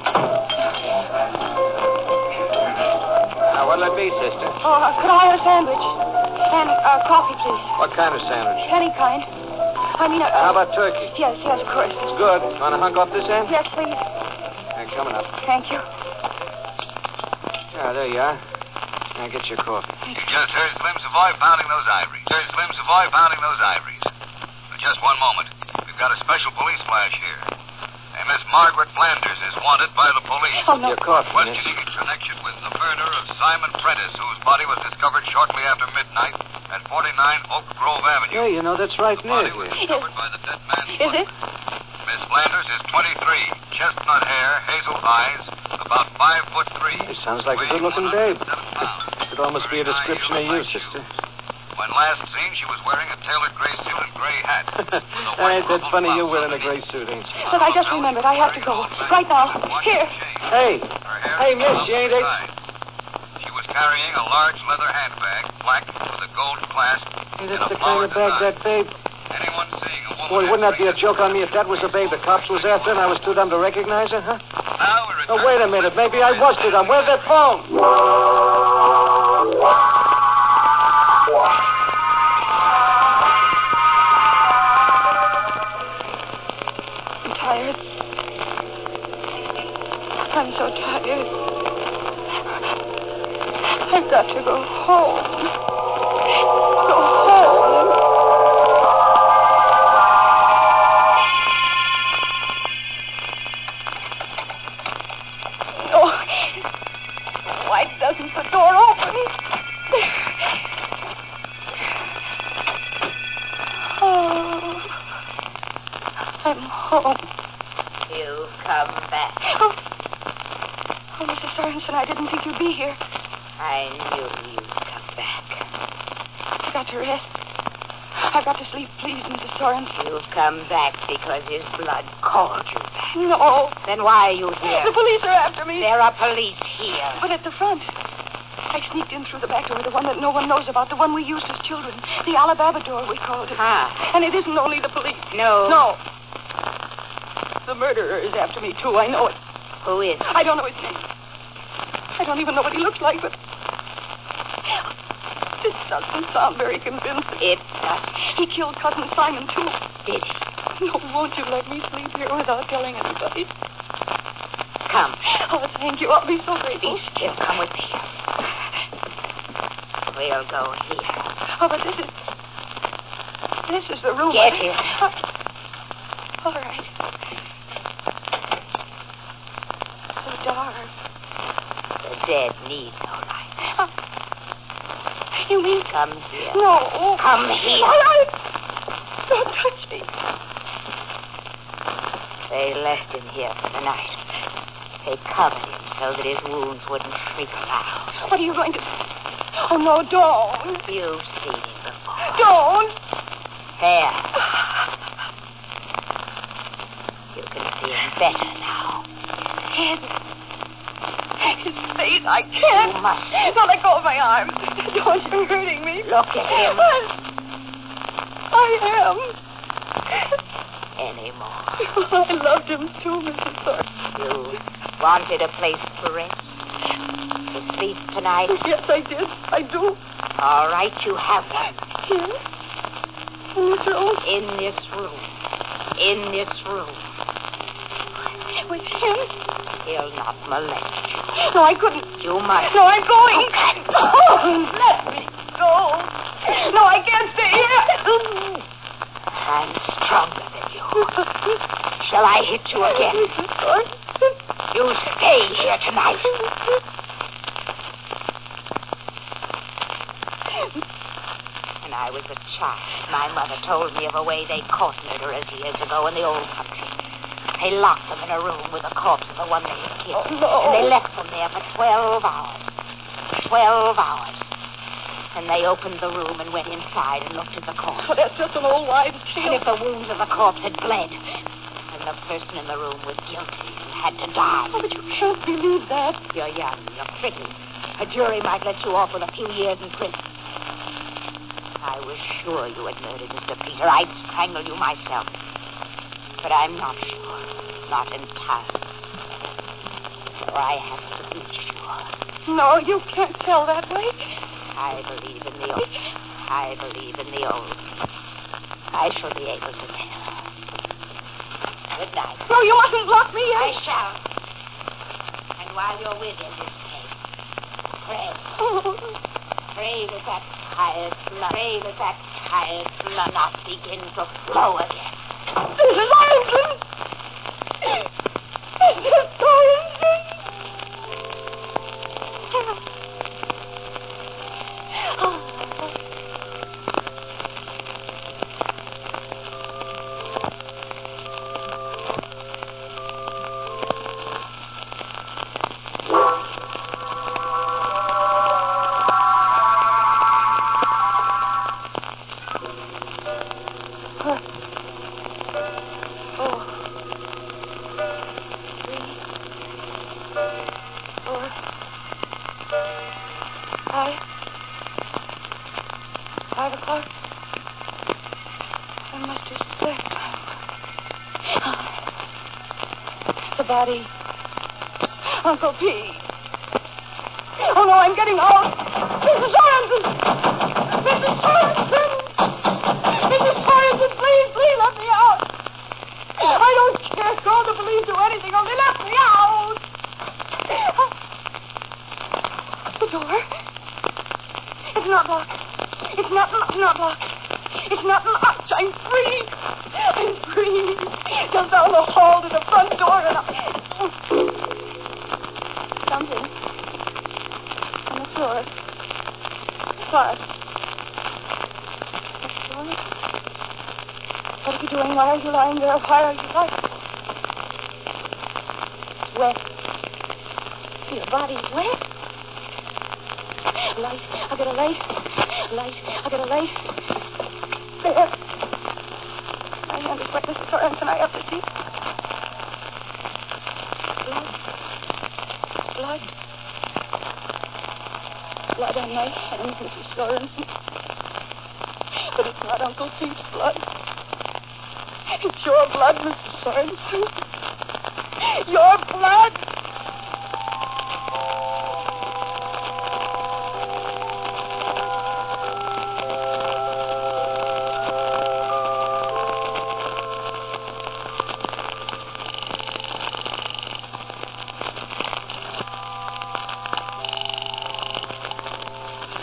Now, what'll it be, sister? Oh, could I have a sandwich? And coffee, please. What kind of sandwich? Any kind. I mean, How about turkey? Yes, of course. It's good. Want to hunk off this end? Yes, please. Hey, coming up. Thank you. Yeah, there you are. Now get your coffee. Just heard Slim Savoy pounding those ivories. Just one moment. We've got a special police flash here. Miss Margaret Flanders is wanted by the police. Oh, no. Your coffee, Questioning in connection with the murder of Simon Prentice, whose body was discovered shortly after midnight at 49 Oak Grove Avenue. Yeah, you know, that's right near Body was here. discovered by the dead man's Is it? Miss Flanders is 23, chestnut hair, hazel eyes, about 5'3". It sounds like a good-looking babe. Could almost be a description of you, sister. When last seen, she was wearing a tailored gray suit and gray hat. Ain't that funny, you wearing a gray suit, ain't you? But I just remembered I have to go. Right now. Here. Hey, miss, you ain't She was carrying a large leather handbag, black, with a gold clasp. Hey, that's the kind of bag that babe... Anyone seeing a woman... Boy, wouldn't that be a joke on me if that was the babe the cops was after and I was too dumb to recognize her, huh? Now we're Oh, wait a minute. Maybe I was too dumb. Where's that phone? I'm tired. I'm so tired. I've got to go home. Go home. No. Why doesn't the door open? Oh. I'm home. You've come back. Oh, Mrs. Sorensen, I didn't think you'd be here. I knew you'd come back. I got to rest. I got to sleep, please, Mrs. Sorensen. You've come back because his blood called you back. No. Then why are you here? The police are after me. There are police here. But at the front. I sneaked in through the back door, the one that no one knows about, the one we used as children. The Alabama door, we called it. And it isn't only the police. No. No. The murderer is after me, too. I know it. Who is? I don't know his name. I don't even know what he looks like, but... This doesn't sound very convincing. It does. He killed Cousin Simon, too. Did he? No, won't you let me sleep here without telling anybody? Come. Oh, thank you. I'll be so grateful. Be still. Come with me. We'll go here. Oh, but this is the room. Get here. All right. So dark. The dead need no light. You mean... Come here. No. Come here. All right. Don't touch me. They left him here for the night. They covered him so that his wounds wouldn't shriek aloud. What are you going to... Oh, no, don't. You've seen him before. Don't. There. You can see him better now. His face, I can't. You must. Now let go of my arms. Don't, you're hurting me. Look at him. I am. Any more? I loved him too, Mrs. Thorne. You wanted a place to rest? To sleep tonight? Yes, I did. I do. All right, you have one. Here? In this room? In this room. In this room. With him? He'll not molest you. No, I couldn't. You must. No, I'm going. Okay. Oh, let me go. No, I can't stay here. I'm stronger than you. Shall I hit you again? You stay here tonight. When I was a child, my mother told me of a way they caught murderers years ago in the old country. They locked them in a room with the corpse of the one they had killed. Oh, no. And they left them there for 12 hours. 12 hours. And they opened the room and went inside and looked at the corpse. Oh, that's just an old wives' tale. And if the wounds of the corpse had bled, then the person in the room was guilty and had to die. Oh, but you can't believe that. You're young. You're pretty. A jury might let you off with a few years in prison. I was sure you had murdered Mr. Peter. I'd strangle you myself. But I'm not sure. Not entirely. For I have to be sure. No, you can't tell that way. I believe in the old. I believe in the old. I shall be able to tell. Good night. No, you mustn't lock me in. I shall. And while you're within this case, pray. Pray that that tired blood, pray that that tired blood not begin to flow again. Mrs. Ironson! Mrs. Ironson! Body. Uncle P. Oh, no, I'm getting out. Mrs. Sorensen! Mrs. Sorensen! Mrs. Sorensen, please, please let me out. I don't care. Call the police or anything. Only let me out. The door. It's not locked. It's not locked. It's not locked. I'm free. I'm free. Just down the hall to the front door and something on the floor. What? What are you doing? Why are you lying there? Why are you lying? Wet. Your body's wet. Light. I'll get a light. I'll get a light. There. My hand is wet, Mrs. Sorensen. I have to see. Blood on my hands, Mrs. Sorensen. But it's not Uncle Pete's blood. It's your blood, Mrs. Sorensen. Your blood.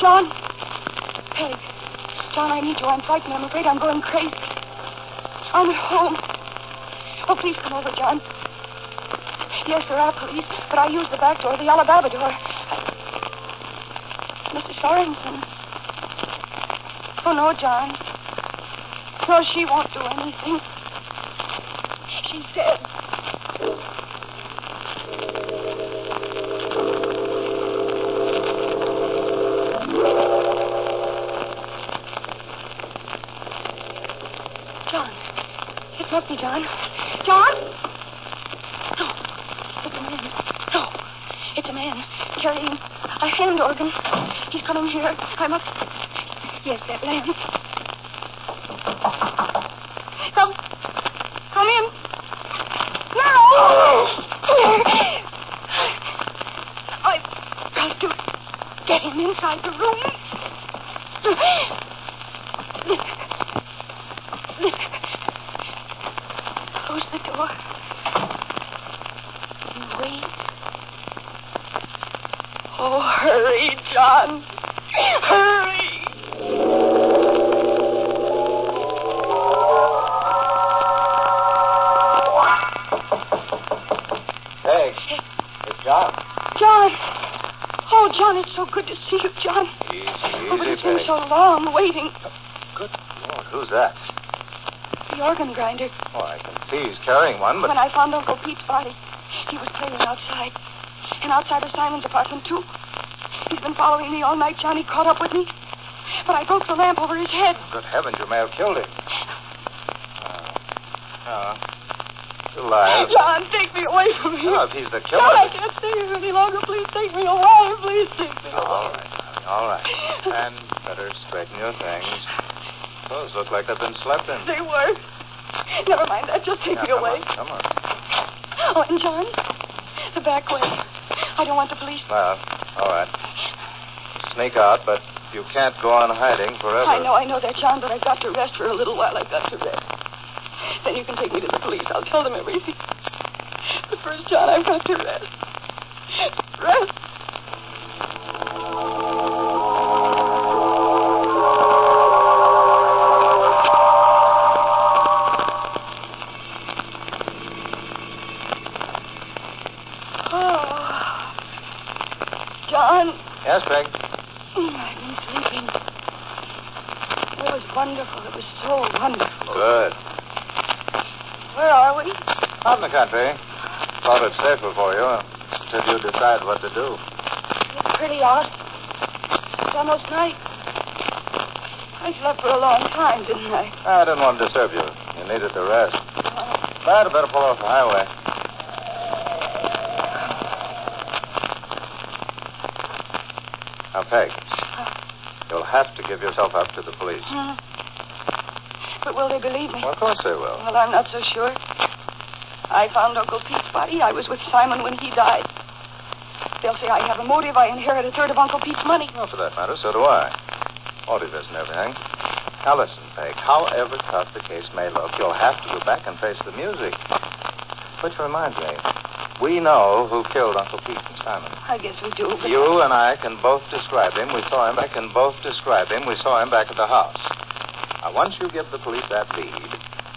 John! Peg! John, I need you. I'm frightened. I'm afraid I'm going crazy. I'm at home. Oh, please come over, John. Yes, there are police, but I use the back door, the Alabama door. Mr. Sorensen. Oh, no, John. No, she won't do anything. She's dead. Help me, John. John? No. It's a man. No. It's a man carrying a hand organ. He's coming here. I must... Yes, that lamp. Come in. No! I've got to get him inside the room. Close the door. And wait. Oh, hurry, John. Hurry. Hey, it's John. John. Oh, John, it's so good to see you, John. Easy, Oh, but it's been Peg. so long waiting. Good Lord, who's that? The organ grinder. Oh, I can see he's carrying one, but... When I found Uncle Pete's body, he was playing outside. And outside of Simon's apartment, too. He's been following me all night, John. He caught up with me. But I broke the lamp over his head. Good heavens, you may have killed him. He's alive. John, take me away from here. No, if he's the killer... John, I can't stay here any longer. Please take me away. Please take me away. All right, honey, all right. And better straighten your things. Those look like they've been slept in. They were. Never mind that. Just take me away. Come on. Oh, and John, the back way. I don't want the police. Well, all right. Sneak out, but you can't go on hiding forever. I know that, John, but I've got to rest for a little while. I've got to rest. Then you can take me to the police. I'll tell them everything. But first, John, I've got to rest. Rest. John. Yes, Peg? I've been sleeping. It was wonderful. It was so wonderful. Good. Where are we? Out in the country. Thought it's safer for you until you decide what to do. It's pretty hot. It's almost night. I slept for a long time, didn't I? I didn't want to disturb you. You needed to rest. But I better pull off the highway. Now, Peg, you'll have to give yourself up to the police. But will they believe me? Well, of course they will. Well, I'm not so sure. I found Uncle Pete's body. I was with Simon when he died. They'll say I have a motive. I inherit a third of Uncle Pete's money. Well, for that matter, so do I. Motive isn't everything. Now, listen, Peg. However tough the case may look, you'll have to go back and face the music. Which reminds me, we know who killed Uncle Pete and Simon. I guess we do. But... You and I can both describe him. We saw him. I can both describe him. We saw him back at the house. Now, once you give the police that lead,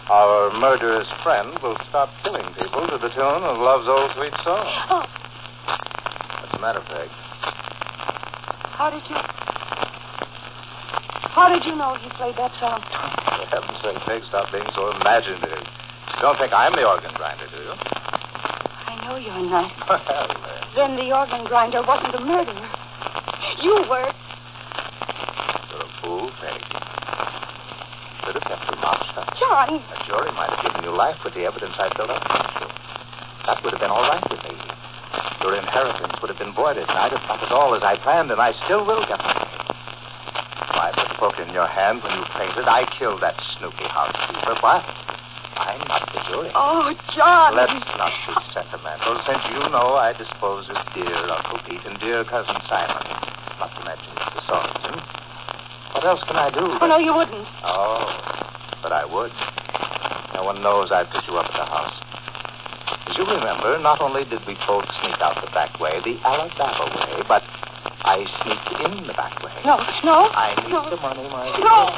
our murderous friend will stop killing people to the tune of Love's Old Sweet Song. Oh. What's the matter, Peg? How did you know he played that song? For heaven's sake, Peg, stop being so imaginative. You don't think I'm the organ grinder, do you? I know you're not. Well, Then the organ grinder wasn't a murderer. You were. you're a fool, Peg. Should have kept your mouth shut. John. A jury might have given you life with the evidence I built up against you. That would have been all right with me. Your inheritance would have been voided, and I'd have got it all as I planned, and I still will get it. I put the book in your hand when you fainted. I killed that snoopy housekeeper, but I'm not the jury. Oh, John. Let's not be sentimental, since you know I dispose of dear Uncle Pete and dear Cousin Simon, not to mention Mr. Sorensen. What else can I do? Oh, no, you wouldn't. Oh, but I would. No one knows I put you up at the house. As you remember, not only did we both sneak out the back way, the Alabama way, but I sneaked in the back way. No. I need the money, my dear. No.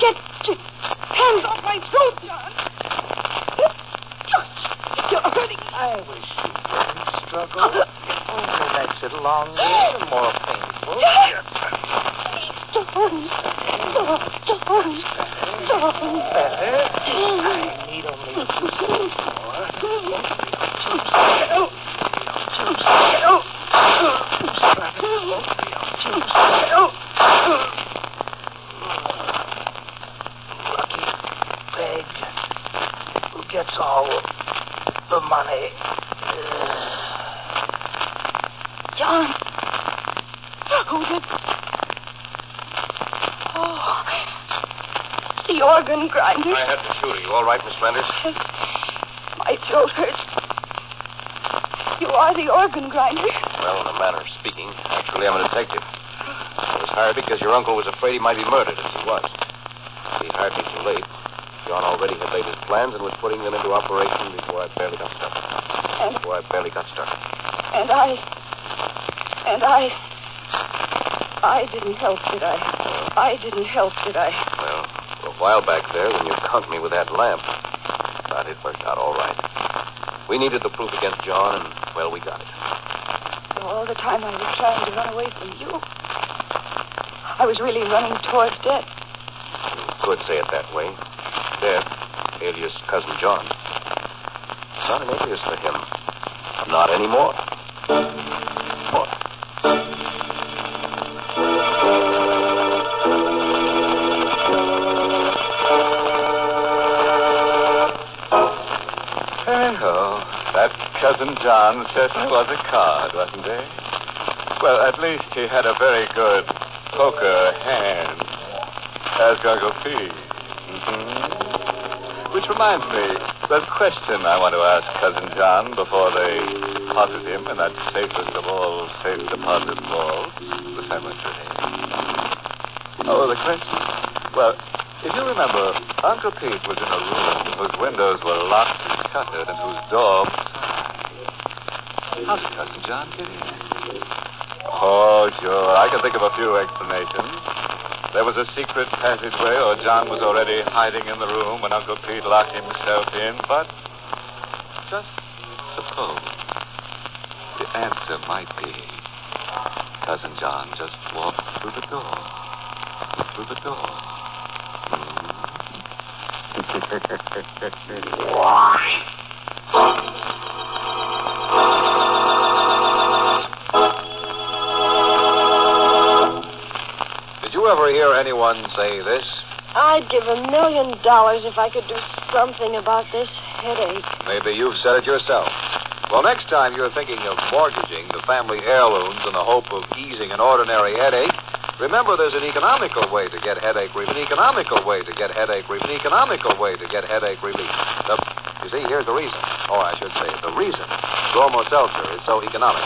Get hands off my throat, John. You're hurting. I wish you didn't struggle. It only makes it longer and more painful. John. Better. I need only a few seconds more. Lucky Peg, who gets all the money. John. Who's it? Oh. The organ grinder. I had to shoot her. You all right, Miss Flanders? My throat hurts. You are the organ grinder. Well, in a manner of speaking, actually, I'm a detective. I was hired because your uncle was afraid he might be murdered, as he was. He hired me too late. John already had laid his plans and was putting them into operation before I barely got started. I didn't help, did I? I didn't help, did I? Well, for a while back there, when you conked me with that lamp. But it worked out all right. We needed the proof against John, and, well, we got it. All the time I was trying to run away from you, I was really running toward death. You could say it that way. Death, alias Cousin John. It's not an alias for him. Not anymore. That Cousin John just was a card, wasn't he? Well, at least he had a very good poker hand. As Uncle P. Which reminds me, there's a question I want to ask Cousin John before they deposit him in that safest of all safe deposit vaults, the cemetery. Oh, the question? Well, if you remember, Uncle Pete was in a room whose windows were locked and shuttered and whose door... How did Cousin John get in? Oh, sure. I can think of a few explanations. There was a secret passageway, or John was already hiding in the room when Uncle Pete locked himself in, but just suppose the answer might be Cousin John just walked through the door. Through the door. Did you ever hear anyone say this? I'd give $1 million if I could do something about this headache. Maybe you've said it yourself. Well, next time you're thinking of mortgaging the family heirlooms in the hope of easing an ordinary headache, remember there's an economical way to get headache relief. An economical way to get headache relief. An economical way to get headache relief. You see, here's the reason. Or I should say, the reason Bromo Seltzer is so economical.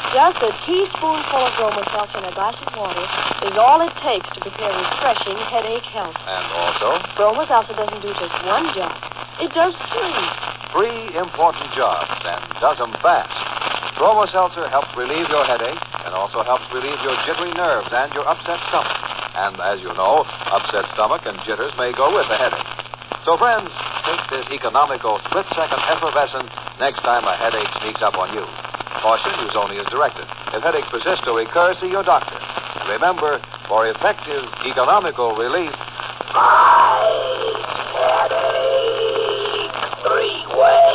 Just a teaspoonful of Bromo Seltzer in a glass of water is all it takes to prepare refreshing headache help. And also, Bromo Seltzer doesn't do just one job. It does three. 3 important jobs, and does them fast. Bromo Seltzer helps relieve your headache and also helps relieve your jittery nerves and your upset stomach. And as you know, upset stomach and jitters may go with a headache. So, friends, take this economical split-second effervescence next time a headache sneaks up on you. Caution, use only as directed. If headache persists or recurs, see your doctor. And remember, for effective economical relief, Three-way.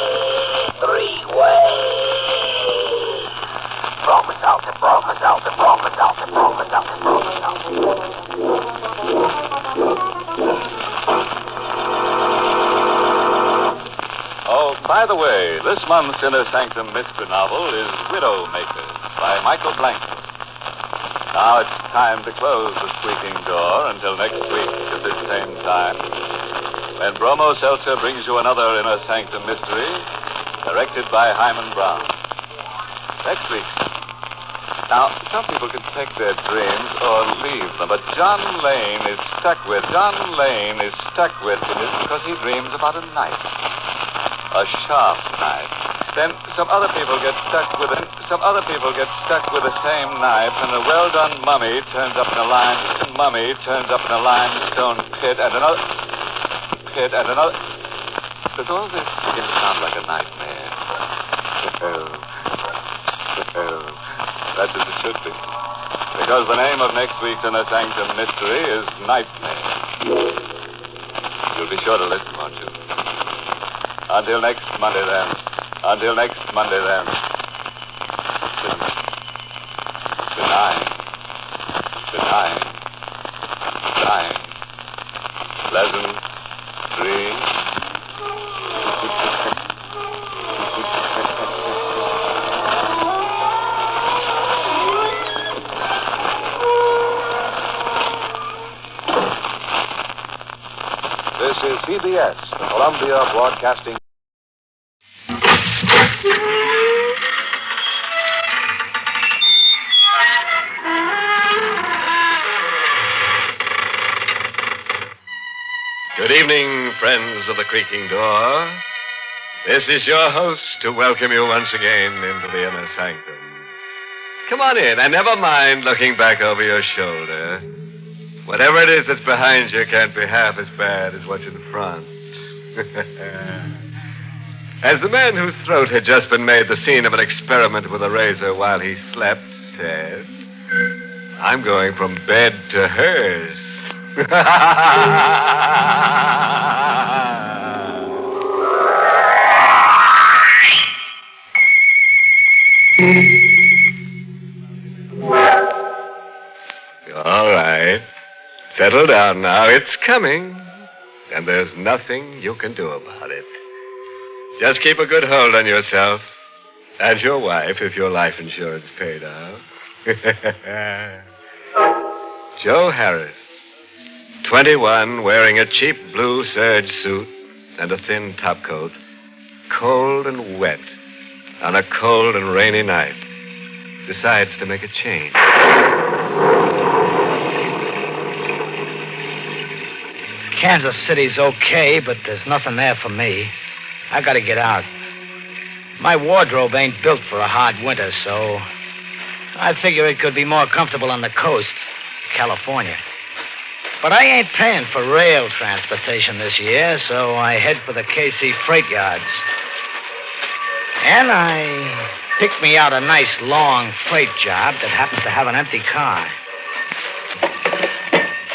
Bromo Seltzer. Oh, by the way, this month's Inner Sanctum Mystery novel is Widowmakers by Michael Blankford. Now it's time to close the squeaking door until next week at this same time, when Bromo Seltzer brings you another Inner Sanctum Mystery, directed by Hyman Brown. Next week. Now, some people can take their dreams or leave them, but John Lane is stuck with it because he dreams about a knife. A sharp knife. Then some other people get stuck with it. Some other people get stuck with the same knife, and a well-done mummy turns up in a limestone pit, and another. Does all this begin to sound like a nightmare? That's as it should be. Because the name of next week's Inner Sanctum Mystery is Nightmare. You'll be sure to listen, won't you? Until next Monday, then. Good night. Pleasant dreams. CBS, the Columbia Broadcasting. Good evening, friends of the Creaking Door. This is your host to welcome you once again into the Inner Sanctum. Come on in, and never mind looking back over your shoulder. Whatever it is that's behind you can't be half as bad as what's in front. As the man whose throat had just been made the scene of an experiment with a razor while he slept said, I'm going from bed to hers. All right. Settle down now. It's coming. And there's nothing you can do about it. Just keep a good hold on yourself. And your wife, if your life insurance paid out. Joe Harris, 21, wearing a cheap blue serge suit and a thin topcoat, cold and wet on a cold and rainy night, decides to make a change. Kansas City's okay, but there's nothing there for me. I gotta get out. My wardrobe ain't built for a hard winter, so I figure it could be more comfortable on the coast, California. But I ain't paying for rail transportation this year, so I head for the KC freight yards. And I picked me out a nice long freight job that happens to have an empty car.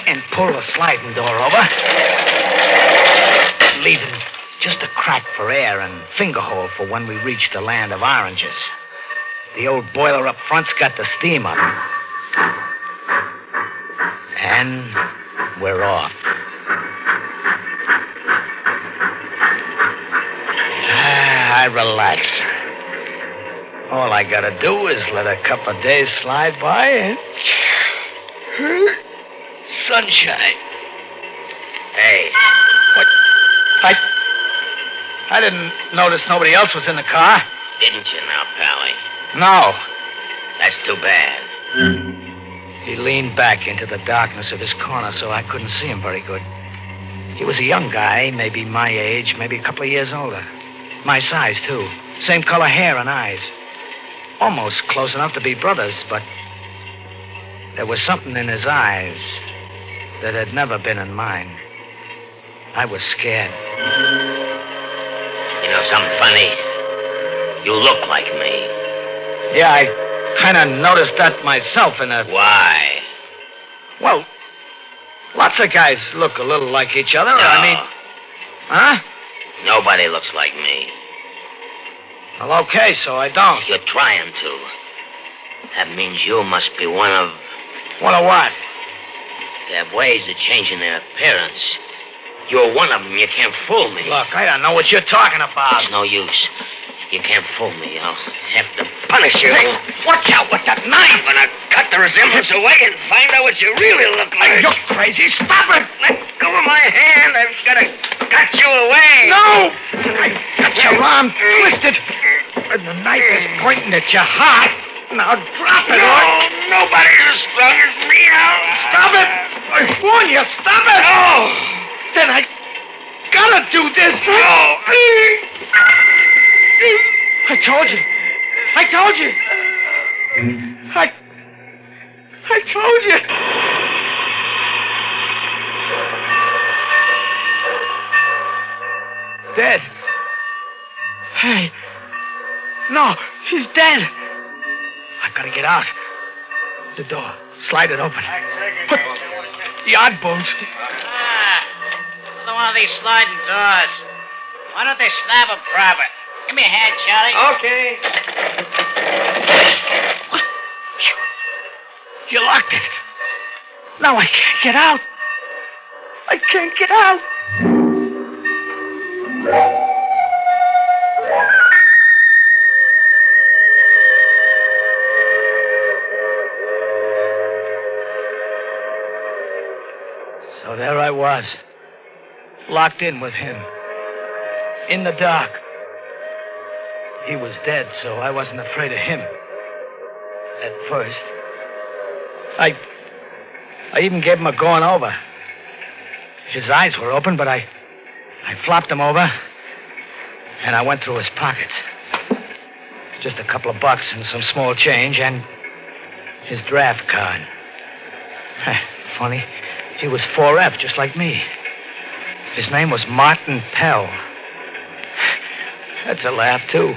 And pull the sliding door over, leaving just a crack for air and finger hole for when we reach the land of oranges. The old boiler up front's got the steam up. And we're off. I relax. All I gotta do is let a couple of days slide by and sunshine. Hey. What? I didn't notice nobody else was in the car. Didn't you now, Pally? No. That's too bad. He leaned back into the darkness of his corner so I couldn't see him very good. He was a young guy, maybe my age, maybe a couple of years older. My size, too. Same color hair and eyes. Almost close enough to be brothers, but there was something in his eyes that had never been in mine. I was scared. You know something funny? You look like me. Yeah, I kind of noticed that myself in a... Why? Well, lots of guys look a little like each other. No. I mean... Huh? Nobody looks like me. Well, okay, so I don't. You're trying to. That means you must be one of... One of what? They have ways of changing their appearance. You're one of them. You can't fool me. Look, I don't know what you're talking about. It's no use. You can't fool me. I'll have to punish you. Hey, watch out with that knife. I'm gonna cut the resemblance away and find out what you really look like. You're crazy. Stop it! Let go of my hand. I've got to cut you away. No! I got your arm twisted. And the knife is pointing at your heart. Now drop it. No, nobody's as strong as me. Stop it! I warn you, stop it! Oh! Then I gotta do this. No! I told you. I told you. I told you. Dead. Hey. No, he's dead. I gotta get out. The door. Slide it open. Put the odd bones. Another one of these sliding doors. Why don't they snap them proper? Give me a hand, Charlie. Okay. What? You locked it. Now I can't get out. I can't get out. So there I was, locked in with him. In the dark. He was dead, so I wasn't afraid of him. At first. I even gave him a going over. His eyes were open, but I flopped him over, and I went through his pockets. Just a couple of bucks and some small change, and his draft card. Funny, he was 4F, just like me. His name was Martin Pell. That's a laugh, too.